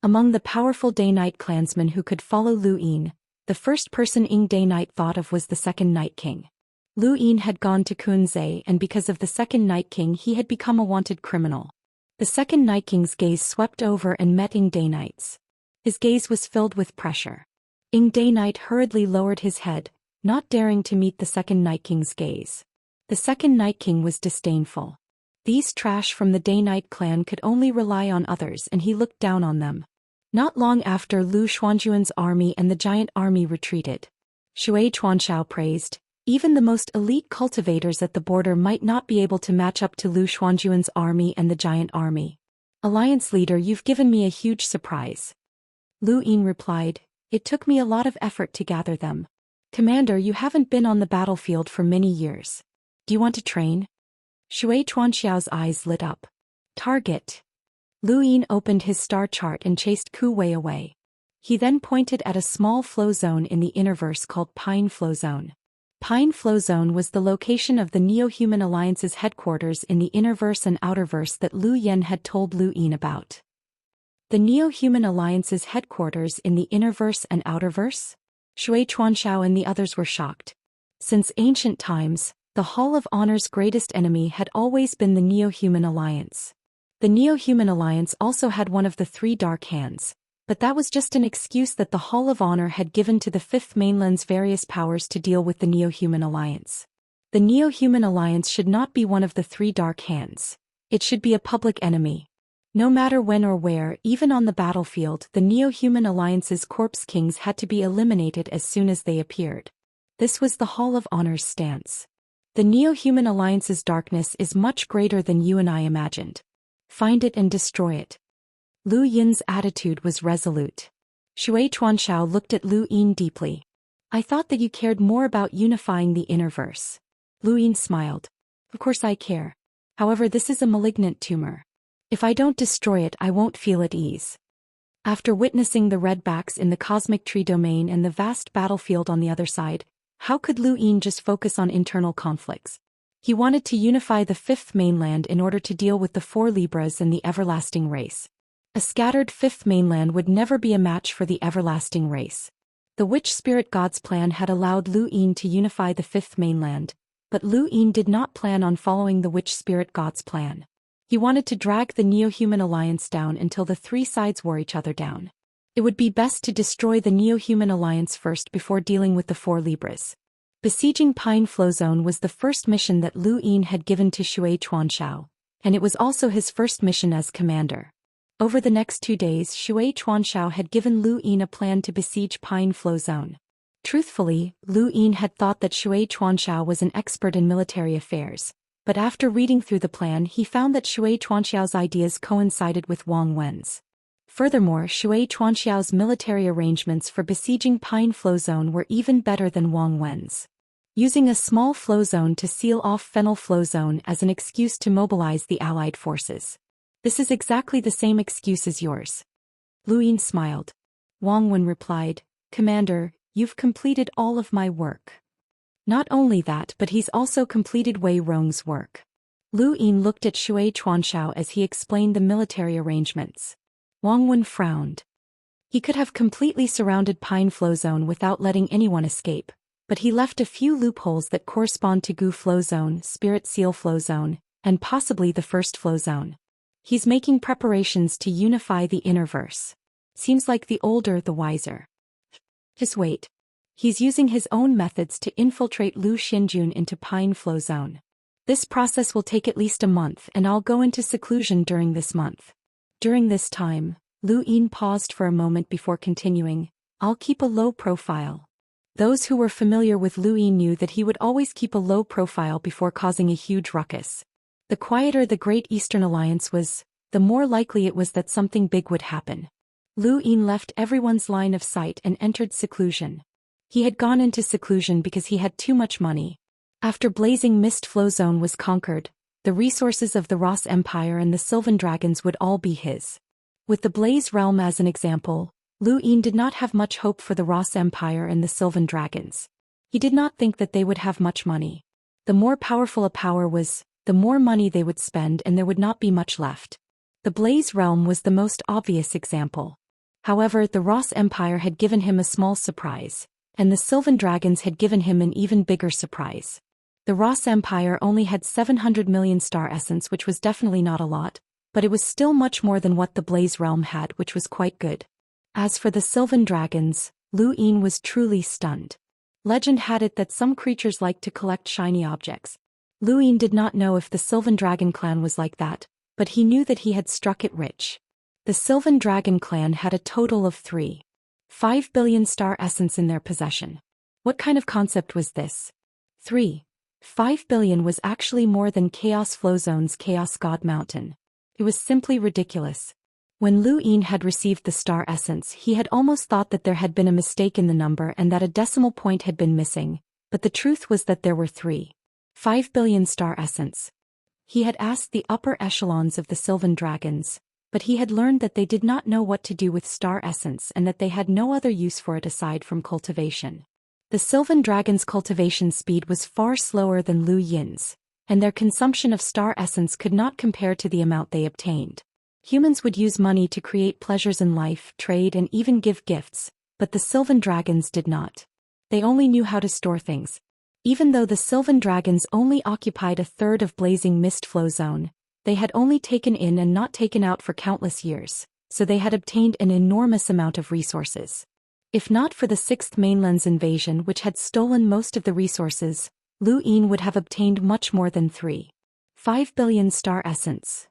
Among the powerful Day-Night clansmen who could follow Lu Yin, the first person Ying Day-Night thought of was the second Night King. Lu Yin had gone to Kunze, and because of the second Night King he had become a wanted criminal. The second Night King's gaze swept over and met Ying Day-Night's. His gaze was filled with pressure. Ying Day-Night hurriedly lowered his head, not daring to meet the second Night King's gaze. The second Night King was disdainful. These trash from the Day-Night clan could only rely on others, and he looked down on them. Not long after, Lu Xuanjuan's army and the giant army retreated. Shui Chuanxiao praised, "Even the most elite cultivators at the border might not be able to match up to Lu Xuanjuan's army and the giant army. Alliance leader, you've given me a huge surprise." Lu Yin replied, "It took me a lot of effort to gather them. Commander, you haven't been on the battlefield for many years. Do you want to train?" Shui Chuanxiao's eyes lit up. "Target." Lu Yin opened his star chart and chased Ku Wei away. He then pointed at a small flow zone in the Innerverse called Pine Flow Zone. Pine Flow Zone was the location of the Neo-Human Alliance's headquarters in the Innerverse and Outerverse that Lu Yen had told Lu Yin about. The Neo-Human Alliance's headquarters in the Innerverse and Outerverse? Shui Chuanxiao and the others were shocked. Since ancient times, the Hall of Honor's greatest enemy had always been the Neo-Human Alliance. The Neo-Human Alliance also had one of the three Dark Hands, but that was just an excuse that the Hall of Honor had given to the Fifth Mainland's various powers to deal with the Neo-Human Alliance. The Neo-Human Alliance should not be one of the three Dark Hands. It should be a public enemy. No matter when or where, even on the battlefield, the Neo-Human Alliance's corpse kings had to be eliminated as soon as they appeared. This was the Hall of Honor's stance. The Neo-Human Alliance's darkness is much greater than you and I imagined. Find it and destroy it. Lu Yin's attitude was resolute. Shui Chuanxiao looked at Lu Yin deeply. I thought that you cared more about unifying the inner verse. Lu Yin smiled. Of course I care. However, this is a malignant tumor. If I don't destroy it, I won't feel at ease. After witnessing the redbacks in the cosmic tree domain and the vast battlefield on the other side, how could Lu Yin just focus on internal conflicts? He wanted to unify the fifth mainland in order to deal with the four Libras and the everlasting race. A scattered fifth mainland would never be a match for the everlasting race. The witch spirit god's plan had allowed Lu Yin to unify the fifth mainland, but Lu Yin did not plan on following the witch spirit god's plan. He wanted to drag the Neo-Human Alliance down until the three sides wore each other down. It would be best to destroy the Neo-Human Alliance first before dealing with the four Libras. Besieging Pine Flow Zone was the first mission that Lu Yin had given to Shui Chuanxiao, and it was also his first mission as commander. Over the next 2 days, Shui Chuanxiao had given Lu Yin a plan to besiege Pine Flow Zone. Truthfully, Lu Yin had thought that Shui Chuanxiao was an expert in military affairs, but after reading through the plan he found that Shui Chuanxiao's ideas coincided with Wang Wen's. Furthermore, Shui Chuanxiao's military arrangements for besieging Pine Flow Zone were even better than Wang Wen's. Using a small flow zone to seal off Fennel Flow Zone as an excuse to mobilize the Allied forces. This is exactly the same excuse as yours. Lu Yin smiled. Wang Wen replied, Commander, you've completed all of my work. Not only that, but he's also completed Wei Rong's work. Lu Yin looked at Shui Chuanxiao as he explained the military arrangements. Wang Wen frowned. He could have completely surrounded Pine Flow Zone without letting anyone escape, but he left a few loopholes that correspond to Gu Flow Zone, Spirit Seal Flow Zone, and possibly the First Flow Zone. He's making preparations to unify the inner verse. Seems like the older the wiser. Just wait. He's using his own methods to infiltrate Lu Xinjun into Pine Flow Zone. This process will take at least a month, and I'll go into seclusion during this month. During this time, Lu Yin paused for a moment before continuing, I'll keep a low profile. Those who were familiar with Lu Yin knew that he would always keep a low profile before causing a huge ruckus. The quieter the Great Eastern Alliance was, the more likely it was that something big would happen. Lu Yin left everyone's line of sight and entered seclusion. He had gone into seclusion because he had too much money. After Blazing Mist Flow Zone was conquered, the resources of the Ross Empire and the Sylvan Dragons would all be his. With the Blaze Realm as an example, Lu Yin did not have much hope for the Ross Empire and the Sylvan Dragons. He did not think that they would have much money. The more powerful a power was, the more money they would spend and there would not be much left. The Blaze Realm was the most obvious example. However, the Ross Empire had given him a small surprise, and the Sylvan Dragons had given him an even bigger surprise. The Ross Empire only had 700 million star essence, which was definitely not a lot, but it was still much more than what the Blaze Realm had, which was quite good. As for the Sylvan Dragons, Lu Yin was truly stunned. Legend had it that some creatures like to collect shiny objects. Lu Yin did not know if the Sylvan Dragon clan was like that, but he knew that he had struck it rich. The Sylvan Dragon clan had a total of 3.5 billion star essence in their possession. What kind of concept was this? 3.5 billion was actually more than Chaos Flow Zone's Chaos God Mountain. It was simply ridiculous. When Lu Yin had received the star essence, he had almost thought that there had been a mistake in the number and that a decimal point had been missing, but the truth was that there were 3.5 billion star essence. He had asked the upper echelons of the Sylvan Dragons, but he had learned that they did not know what to do with star essence and that they had no other use for it aside from cultivation. The Sylvan Dragons' cultivation speed was far slower than Lu Yin's, and their consumption of star essence could not compare to the amount they obtained. Humans would use money to create pleasures in life, trade and even give gifts, but the Sylvan Dragons did not. They only knew how to store things. Even though the Sylvan Dragons only occupied a third of Blazing Mist Flow Zone, they had only taken in and not taken out for countless years, so they had obtained an enormous amount of resources. If not for the Sixth Mainland's invasion which had stolen most of the resources, Lu Yin would have obtained much more than 3.5 billion star essence.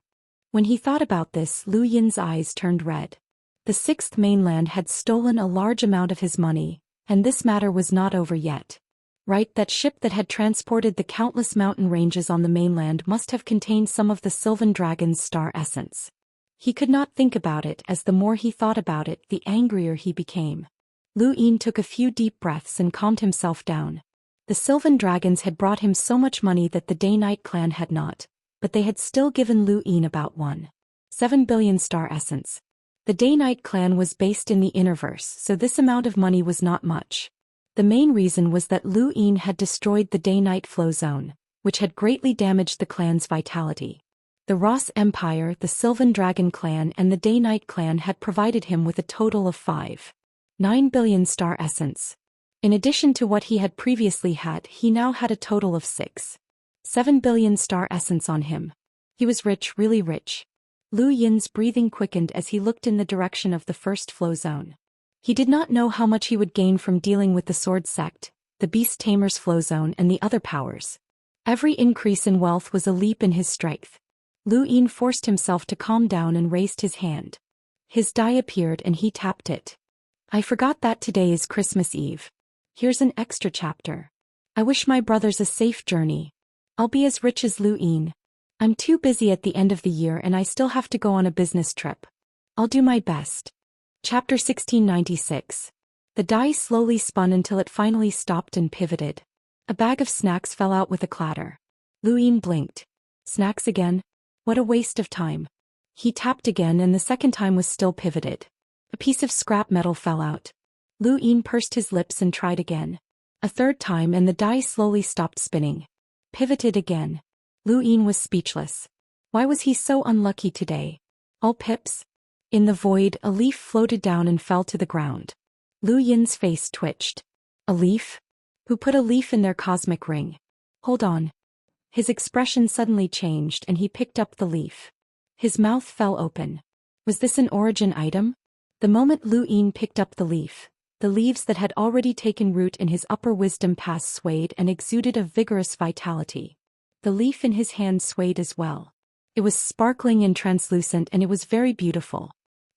When he thought about this, Lu Yin's eyes turned red. The Sixth Mainland had stolen a large amount of his money, and this matter was not over yet. Right, that ship that had transported the countless mountain ranges on the mainland must have contained some of the Sylvan Dragon's star essence. He could not think about it, as the more he thought about it, the angrier he became. Lu Yin took a few deep breaths and calmed himself down. The Sylvan Dragons had brought him so much money that the Day-Night clan had not, but they had still given Lu Yin about 1.7 billion star essence. The Day-Night clan was based in the Innerverse, so this amount of money was not much. The main reason was that Lu Yin had destroyed the Day-Night flow zone, which had greatly damaged the clan's vitality. The Ross Empire, the Sylvan Dragon clan and the Day-Night clan had provided him with a total of 5.9 billion star essence. In addition to what he had previously had, he now had a total of 6.7 billion star essence on him. He was rich, really rich. Lu Yin's breathing quickened as he looked in the direction of the first flow zone. He did not know how much he would gain from dealing with the Sword Sect, the Beast Tamer's flow zone and the other powers. Every increase in wealth was a leap in his strength. Lu Yin forced himself to calm down and raised his hand. His die appeared and he tapped it. I forgot that today is Christmas Eve. Here's an extra chapter. I wish my brothers a safe journey. I'll be as rich as Lu Yin. I'm too busy at the end of the year and I still have to go on a business trip. I'll do my best. Chapter 1696. The die slowly spun until it finally stopped and pivoted. A bag of snacks fell out with a clatter. Lu Yin blinked. Snacks again? What a waste of time. He tapped again and the second time was still pivoted. A piece of scrap metal fell out. Lu Yin pursed his lips and tried again. A third time and the die slowly stopped spinning. Pivoted again. Lu Yin was speechless. Why was he so unlucky today? All pips? In the void, a leaf floated down and fell to the ground. Lu Yin's face twitched. A leaf? Who put a leaf in their cosmic ring? Hold on. His expression suddenly changed and he picked up the leaf. His mouth fell open. Was this an origin item? The moment Lu Yin picked up the leaf, the leaves that had already taken root in his upper wisdom pass swayed and exuded a vigorous vitality. The leaf in his hand swayed as well. It was sparkling and translucent and it was very beautiful.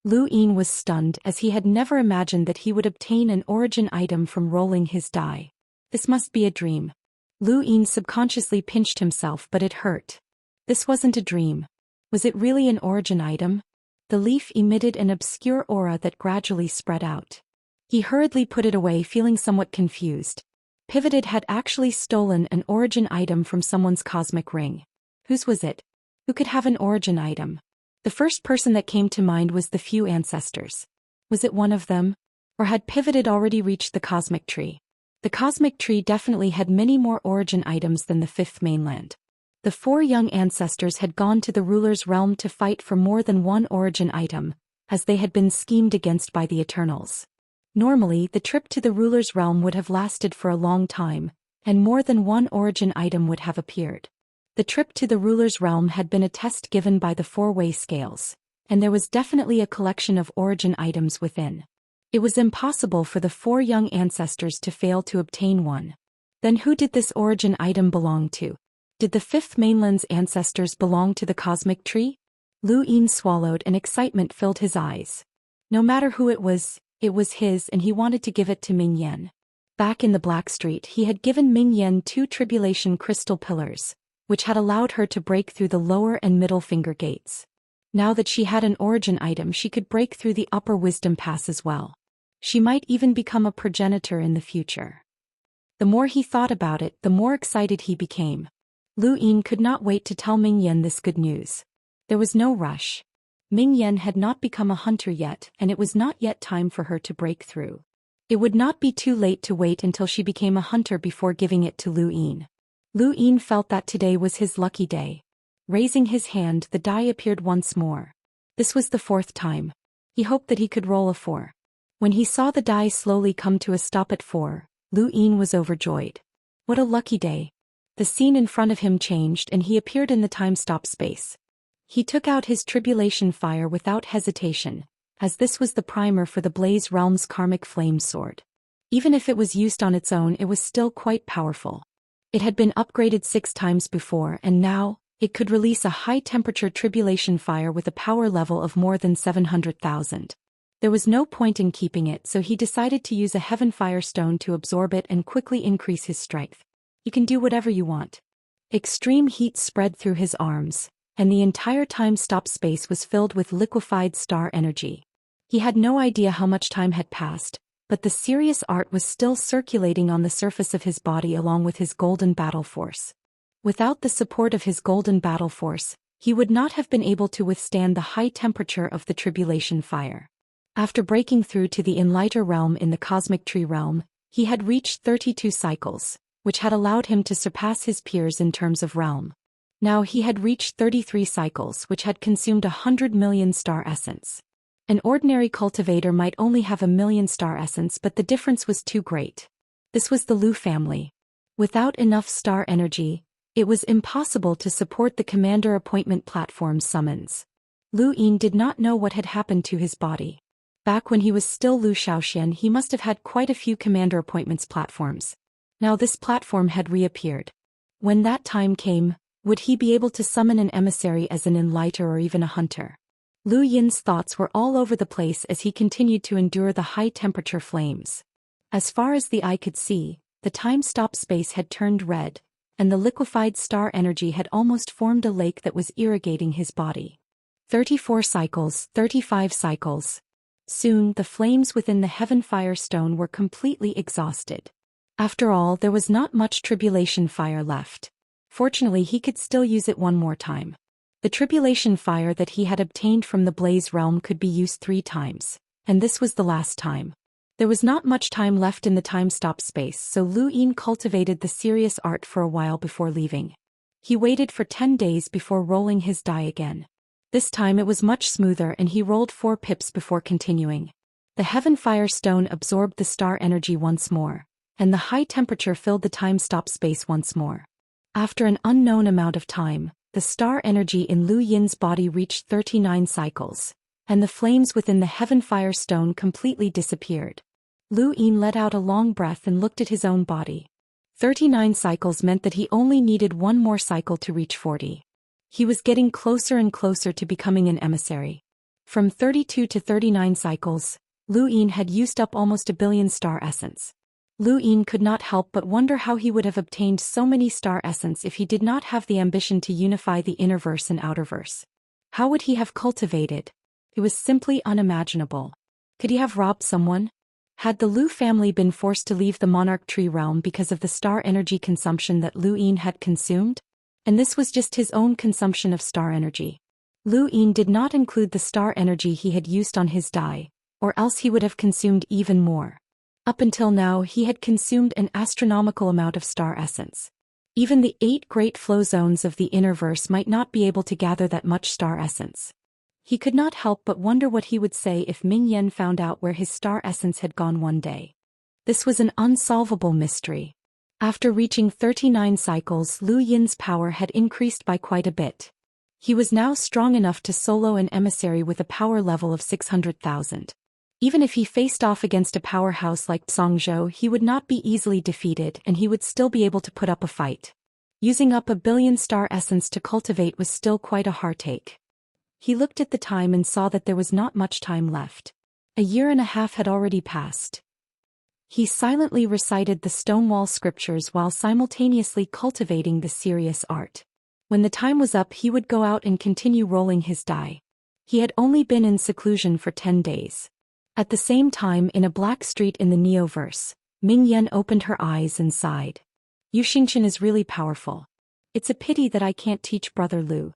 Lu Yin was stunned as he had never imagined that he would obtain an origin item from rolling his die. This must be a dream. Lu Yin subconsciously pinched himself, but it hurt. This wasn't a dream. Was it really an origin item? The leaf emitted an obscure aura that gradually spread out. He hurriedly put it away, feeling somewhat confused. Pivoted had actually stolen an origin item from someone's cosmic ring. Whose was it? Who could have an origin item? The first person that came to mind was the few ancestors. Was it one of them? Or had Pivoted already reached the cosmic tree? The cosmic tree definitely had many more origin items than the fifth mainland. The four young ancestors had gone to the ruler's realm to fight for more than one origin item, as they had been schemed against by the Eternals. Normally, the trip to the ruler's realm would have lasted for a long time, and more than one origin item would have appeared. The trip to the ruler's realm had been a test given by the four-way scales, and there was definitely a collection of origin items within. It was impossible for the four young ancestors to fail to obtain one. Then who did this origin item belong to? Did the fifth mainland's ancestors belong to the cosmic tree? Lu Yin swallowed and excitement filled his eyes. No matter who it was his and he wanted to give it to Ming Yan. Back in the Black Street he had given Ming Yan 2 tribulation crystal pillars, which had allowed her to break through the lower and middle finger gates. Now that she had an origin item she could break through the upper wisdom pass as well. She might even become a progenitor in the future. The more he thought about it, the more excited he became. Lu Yin could not wait to tell Ming Yan this good news. There was no rush. Ming Yan had not become a hunter yet, and it was not yet time for her to break through. It would not be too late to wait until she became a hunter before giving it to Lu Yin. Lu Yin felt that today was his lucky day. Raising his hand, the die appeared once more. This was the 4th time. He hoped that he could roll a 4. When he saw the die slowly come to a stop at 4, Lu Yin was overjoyed. What a lucky day. The scene in front of him changed and he appeared in the time-stop space. He took out his tribulation fire without hesitation, as this was the primer for the Blaze Realm's karmic flame sword. Even if it was used on its own, it was still quite powerful. It had been upgraded 6 times before and now, it could release a high-temperature tribulation fire with a power level of more than 700,000. There was no point in keeping it, so he decided to use a heaven fire stone to absorb it and quickly increase his strength. You can do whatever you want. Extreme heat spread through his arms, and the entire time-stop space was filled with liquefied star energy. He had no idea how much time had passed, but the serious art was still circulating on the surface of his body along with his golden battle force. Without the support of his golden battle force, he would not have been able to withstand the high temperature of the tribulation fire. After breaking through to the Enlighter realm in the cosmic tree realm, he had reached 32 cycles, which had allowed him to surpass his peers in terms of realm. Now he had reached 33 cycles, which had consumed 100 million star essence. An ordinary cultivator might only have 1 million star essence, but the difference was too great. This was the Lu family. Without enough star energy, it was impossible to support the commander appointment platform summons. Lu Yin did not know what had happened to his body. Back when he was still Zhou Xian, he must have had quite a few commander appointments platforms. Now this platform had reappeared. When that time came, would he be able to summon an emissary as an enlighter or even a hunter? Lu Yin's thoughts were all over the place as he continued to endure the high-temperature flames. As far as the eye could see, the time-stop space had turned red, and the liquefied star energy had almost formed a lake that was irrigating his body. 34 cycles, 35 cycles. Soon, the flames within the heaven fire stone were completely exhausted. After all, there was not much tribulation fire left. Fortunately, he could still use it one more time. The tribulation fire that he had obtained from the Blaze realm could be used 3 times, and this was the last time. There was not much time left in the time-stop space, so Lu Yin cultivated the serious art for a while before leaving. He waited for 10 days before rolling his die again. This time it was much smoother and he rolled 4 pips before continuing. The heaven fire stone absorbed the star energy once more, and the high temperature filled the time-stop space once more. After an unknown amount of time, the star energy in Lu Yin's body reached 39 cycles, and the flames within the heaven fire stone completely disappeared. Lu Yin let out a long breath and looked at his own body. 39 cycles meant that he only needed 1 more cycle to reach 40. He was getting closer and closer to becoming an emissary. From 32 to 39 cycles, Lu Yin had used up almost 1 billion star essence. Lu Yin could not help but wonder how he would have obtained so many star essence if he did not have the ambition to unify the innerverse and outerverse. How would he have cultivated? It was simply unimaginable. Could he have robbed someone? Had the Lu family been forced to leave the monarch tree realm because of the star energy consumption that Lu Yin had consumed? And this was just his own consumption of star energy. Lu Yin did not include the star energy he had used on his die, or else he would have consumed even more. Up until now he had consumed an astronomical amount of star essence. Even the 8 great flow zones of the innerverse might not be able to gather that much star essence. He could not help but wonder what he would say if Ming Yan found out where his star essence had gone one day. This was an unsolvable mystery. After reaching 39 cycles, Lu Yin's power had increased by quite a bit. He was now strong enough to solo an emissary with a power level of 600,000. Even if he faced off against a powerhouse like Zhou, he would not be easily defeated and he would still be able to put up a fight. Using up 1 billion star essence to cultivate was still quite a heartache. He looked at the time and saw that there was not much time left. 1.5 years had already passed. He silently recited the Stonewall scriptures while simultaneously cultivating the serious art. When the time was up, he would go out and continue rolling his die. He had only been in seclusion for 10 days. At the same time, in a black street in the Neoverse, Ming Yan opened her eyes and sighed. Xianxia is really powerful. It's a pity that I can't teach Brother Lu.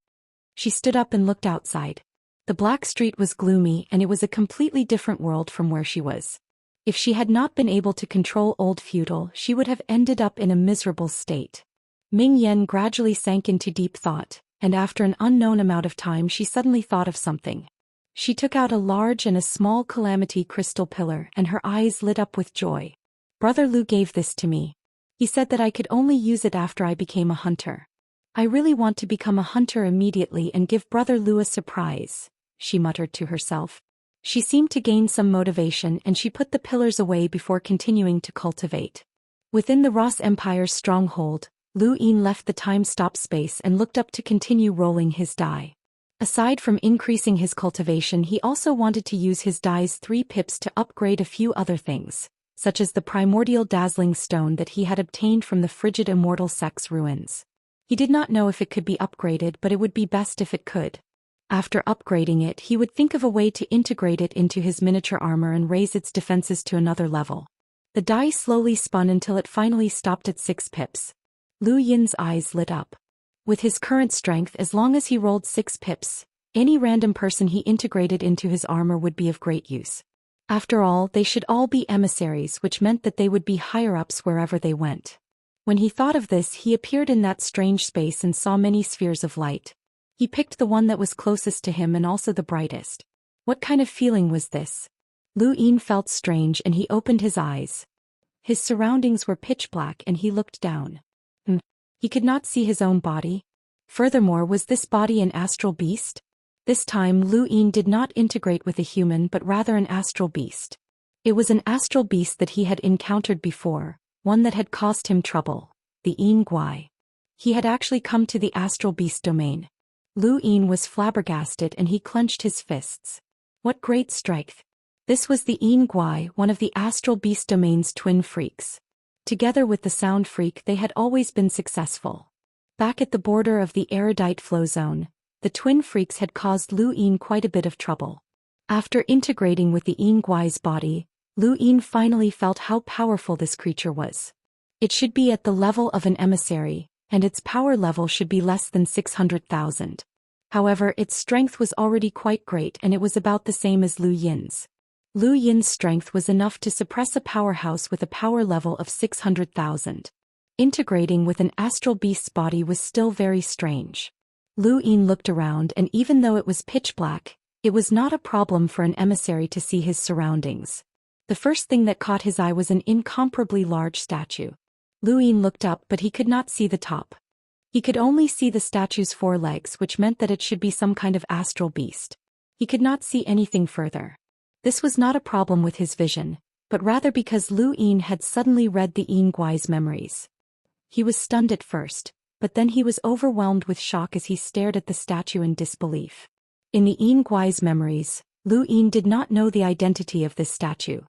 She stood up and looked outside. The black street was gloomy and it was a completely different world from where she was. If she had not been able to control Old Feudal, she would have ended up in a miserable state. Ming Yan gradually sank into deep thought, and after an unknown amount of time she suddenly thought of something. She took out a large and a small calamity crystal pillar and her eyes lit up with joy. Brother Lu gave this to me. He said that I could only use it after I became a hunter. I really want to become a hunter immediately and give Brother Lu a surprise, she muttered to herself. She seemed to gain some motivation and she put the pillars away before continuing to cultivate. Within the Ross Empire's stronghold, Lu Yin left the time-stop space and looked up to continue rolling his die. Aside from increasing his cultivation, he also wanted to use his Dai's 3 pips to upgrade a few other things, such as the primordial dazzling stone that he had obtained from the frigid immortal sect's ruins. He did not know if it could be upgraded, but it would be best if it could. After upgrading it, he would think of a way to integrate it into his miniature armor and raise its defenses to another level. The die slowly spun until it finally stopped at 6 pips. Lu Yin's eyes lit up. With his current strength, as long as he rolled 6 pips, any random person he integrated into his armor would be of great use. After all, they should all be emissaries, which meant that they would be higher-ups wherever they went. When he thought of this, he appeared in that strange space and saw many spheres of light. He picked the one that was closest to him and also the brightest. What kind of feeling was this? Lu Yin felt strange and he opened his eyes. His surroundings were pitch black and he looked down. He could not see his own body. Furthermore, was this body an astral beast? This time Lu Yin did not integrate with a human but rather an astral beast. It was an astral beast that he had encountered before, one that had caused him trouble, the Yin Guai. He had actually come to the astral beast domain. Lu Yin was flabbergasted and he clenched his fists. What great strength! This was the Yin Guai, one of the astral beast domain's twin freaks. Together with the sound freak, they had always been successful. Back at the border of the erudite flow zone, the twin freaks had caused Lu Yin quite a bit of trouble. After integrating with the Yin Guai's body, Lu Yin finally felt how powerful this creature was. It should be at the level of an emissary, and its power level should be less than 600,000. However, its strength was already quite great and it was about the same as Lu Yin's. Lu Yin's strength was enough to suppress a powerhouse with a power level of 600,000. Integrating with an astral beast's body was still very strange. Lu Yin looked around and even though it was pitch black, it was not a problem for an emissary to see his surroundings. The first thing that caught his eye was an incomparably large statue. Lu Yin looked up but he could not see the top. He could only see the statue's 4 legs, which meant that it should be some kind of astral beast. He could not see anything further. This was not a problem with his vision, but rather because Lu Yin had suddenly read the Yin Guai's memories. He was stunned at first, but then he was overwhelmed with shock as he stared at the statue in disbelief. In the Yin Guai's memories, Lu Yin did not know the identity of this statue.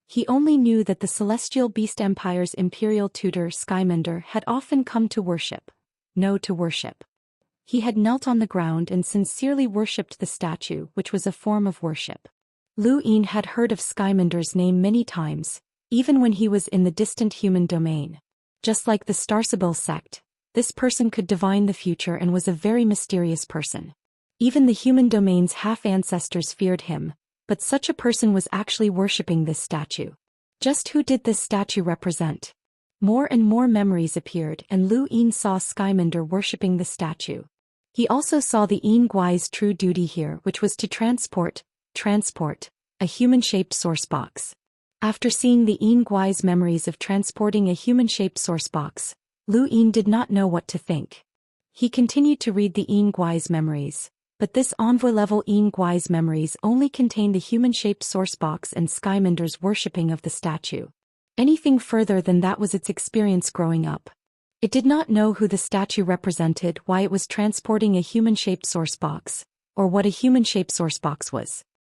He only knew that the Celestial Beast Empire's imperial tutor Skymender had often come to worship. He had knelt on the ground and sincerely worshipped the statue, which was a form of worship. Lu Yin had heard of Skymender's name many times, even when he was in the distant human domain. Just like the Starsibyl sect, this person could divine the future and was a very mysterious person. Even the human domain's half-ancestors feared him, but such a person was actually worshipping this statue. Just who did this statue represent? More and more memories appeared and Lu Yin saw Skymender worshipping the statue. He also saw the Yin Guai's true duty here, which was to transport a human-shaped source box. After seeing the Yin Guai's memories of transporting a human-shaped source box, Lu Yin did not know what to think. He continued to read the Yin Guai's memories, but this envoy-level Yin Guai's memories only contained the human-shaped source box and Skymender's worshipping of the statue. Anything further than that was its experience growing up. It did not know who the statue represented, why it was transporting a human-shaped source box, or what a human-shaped source box was.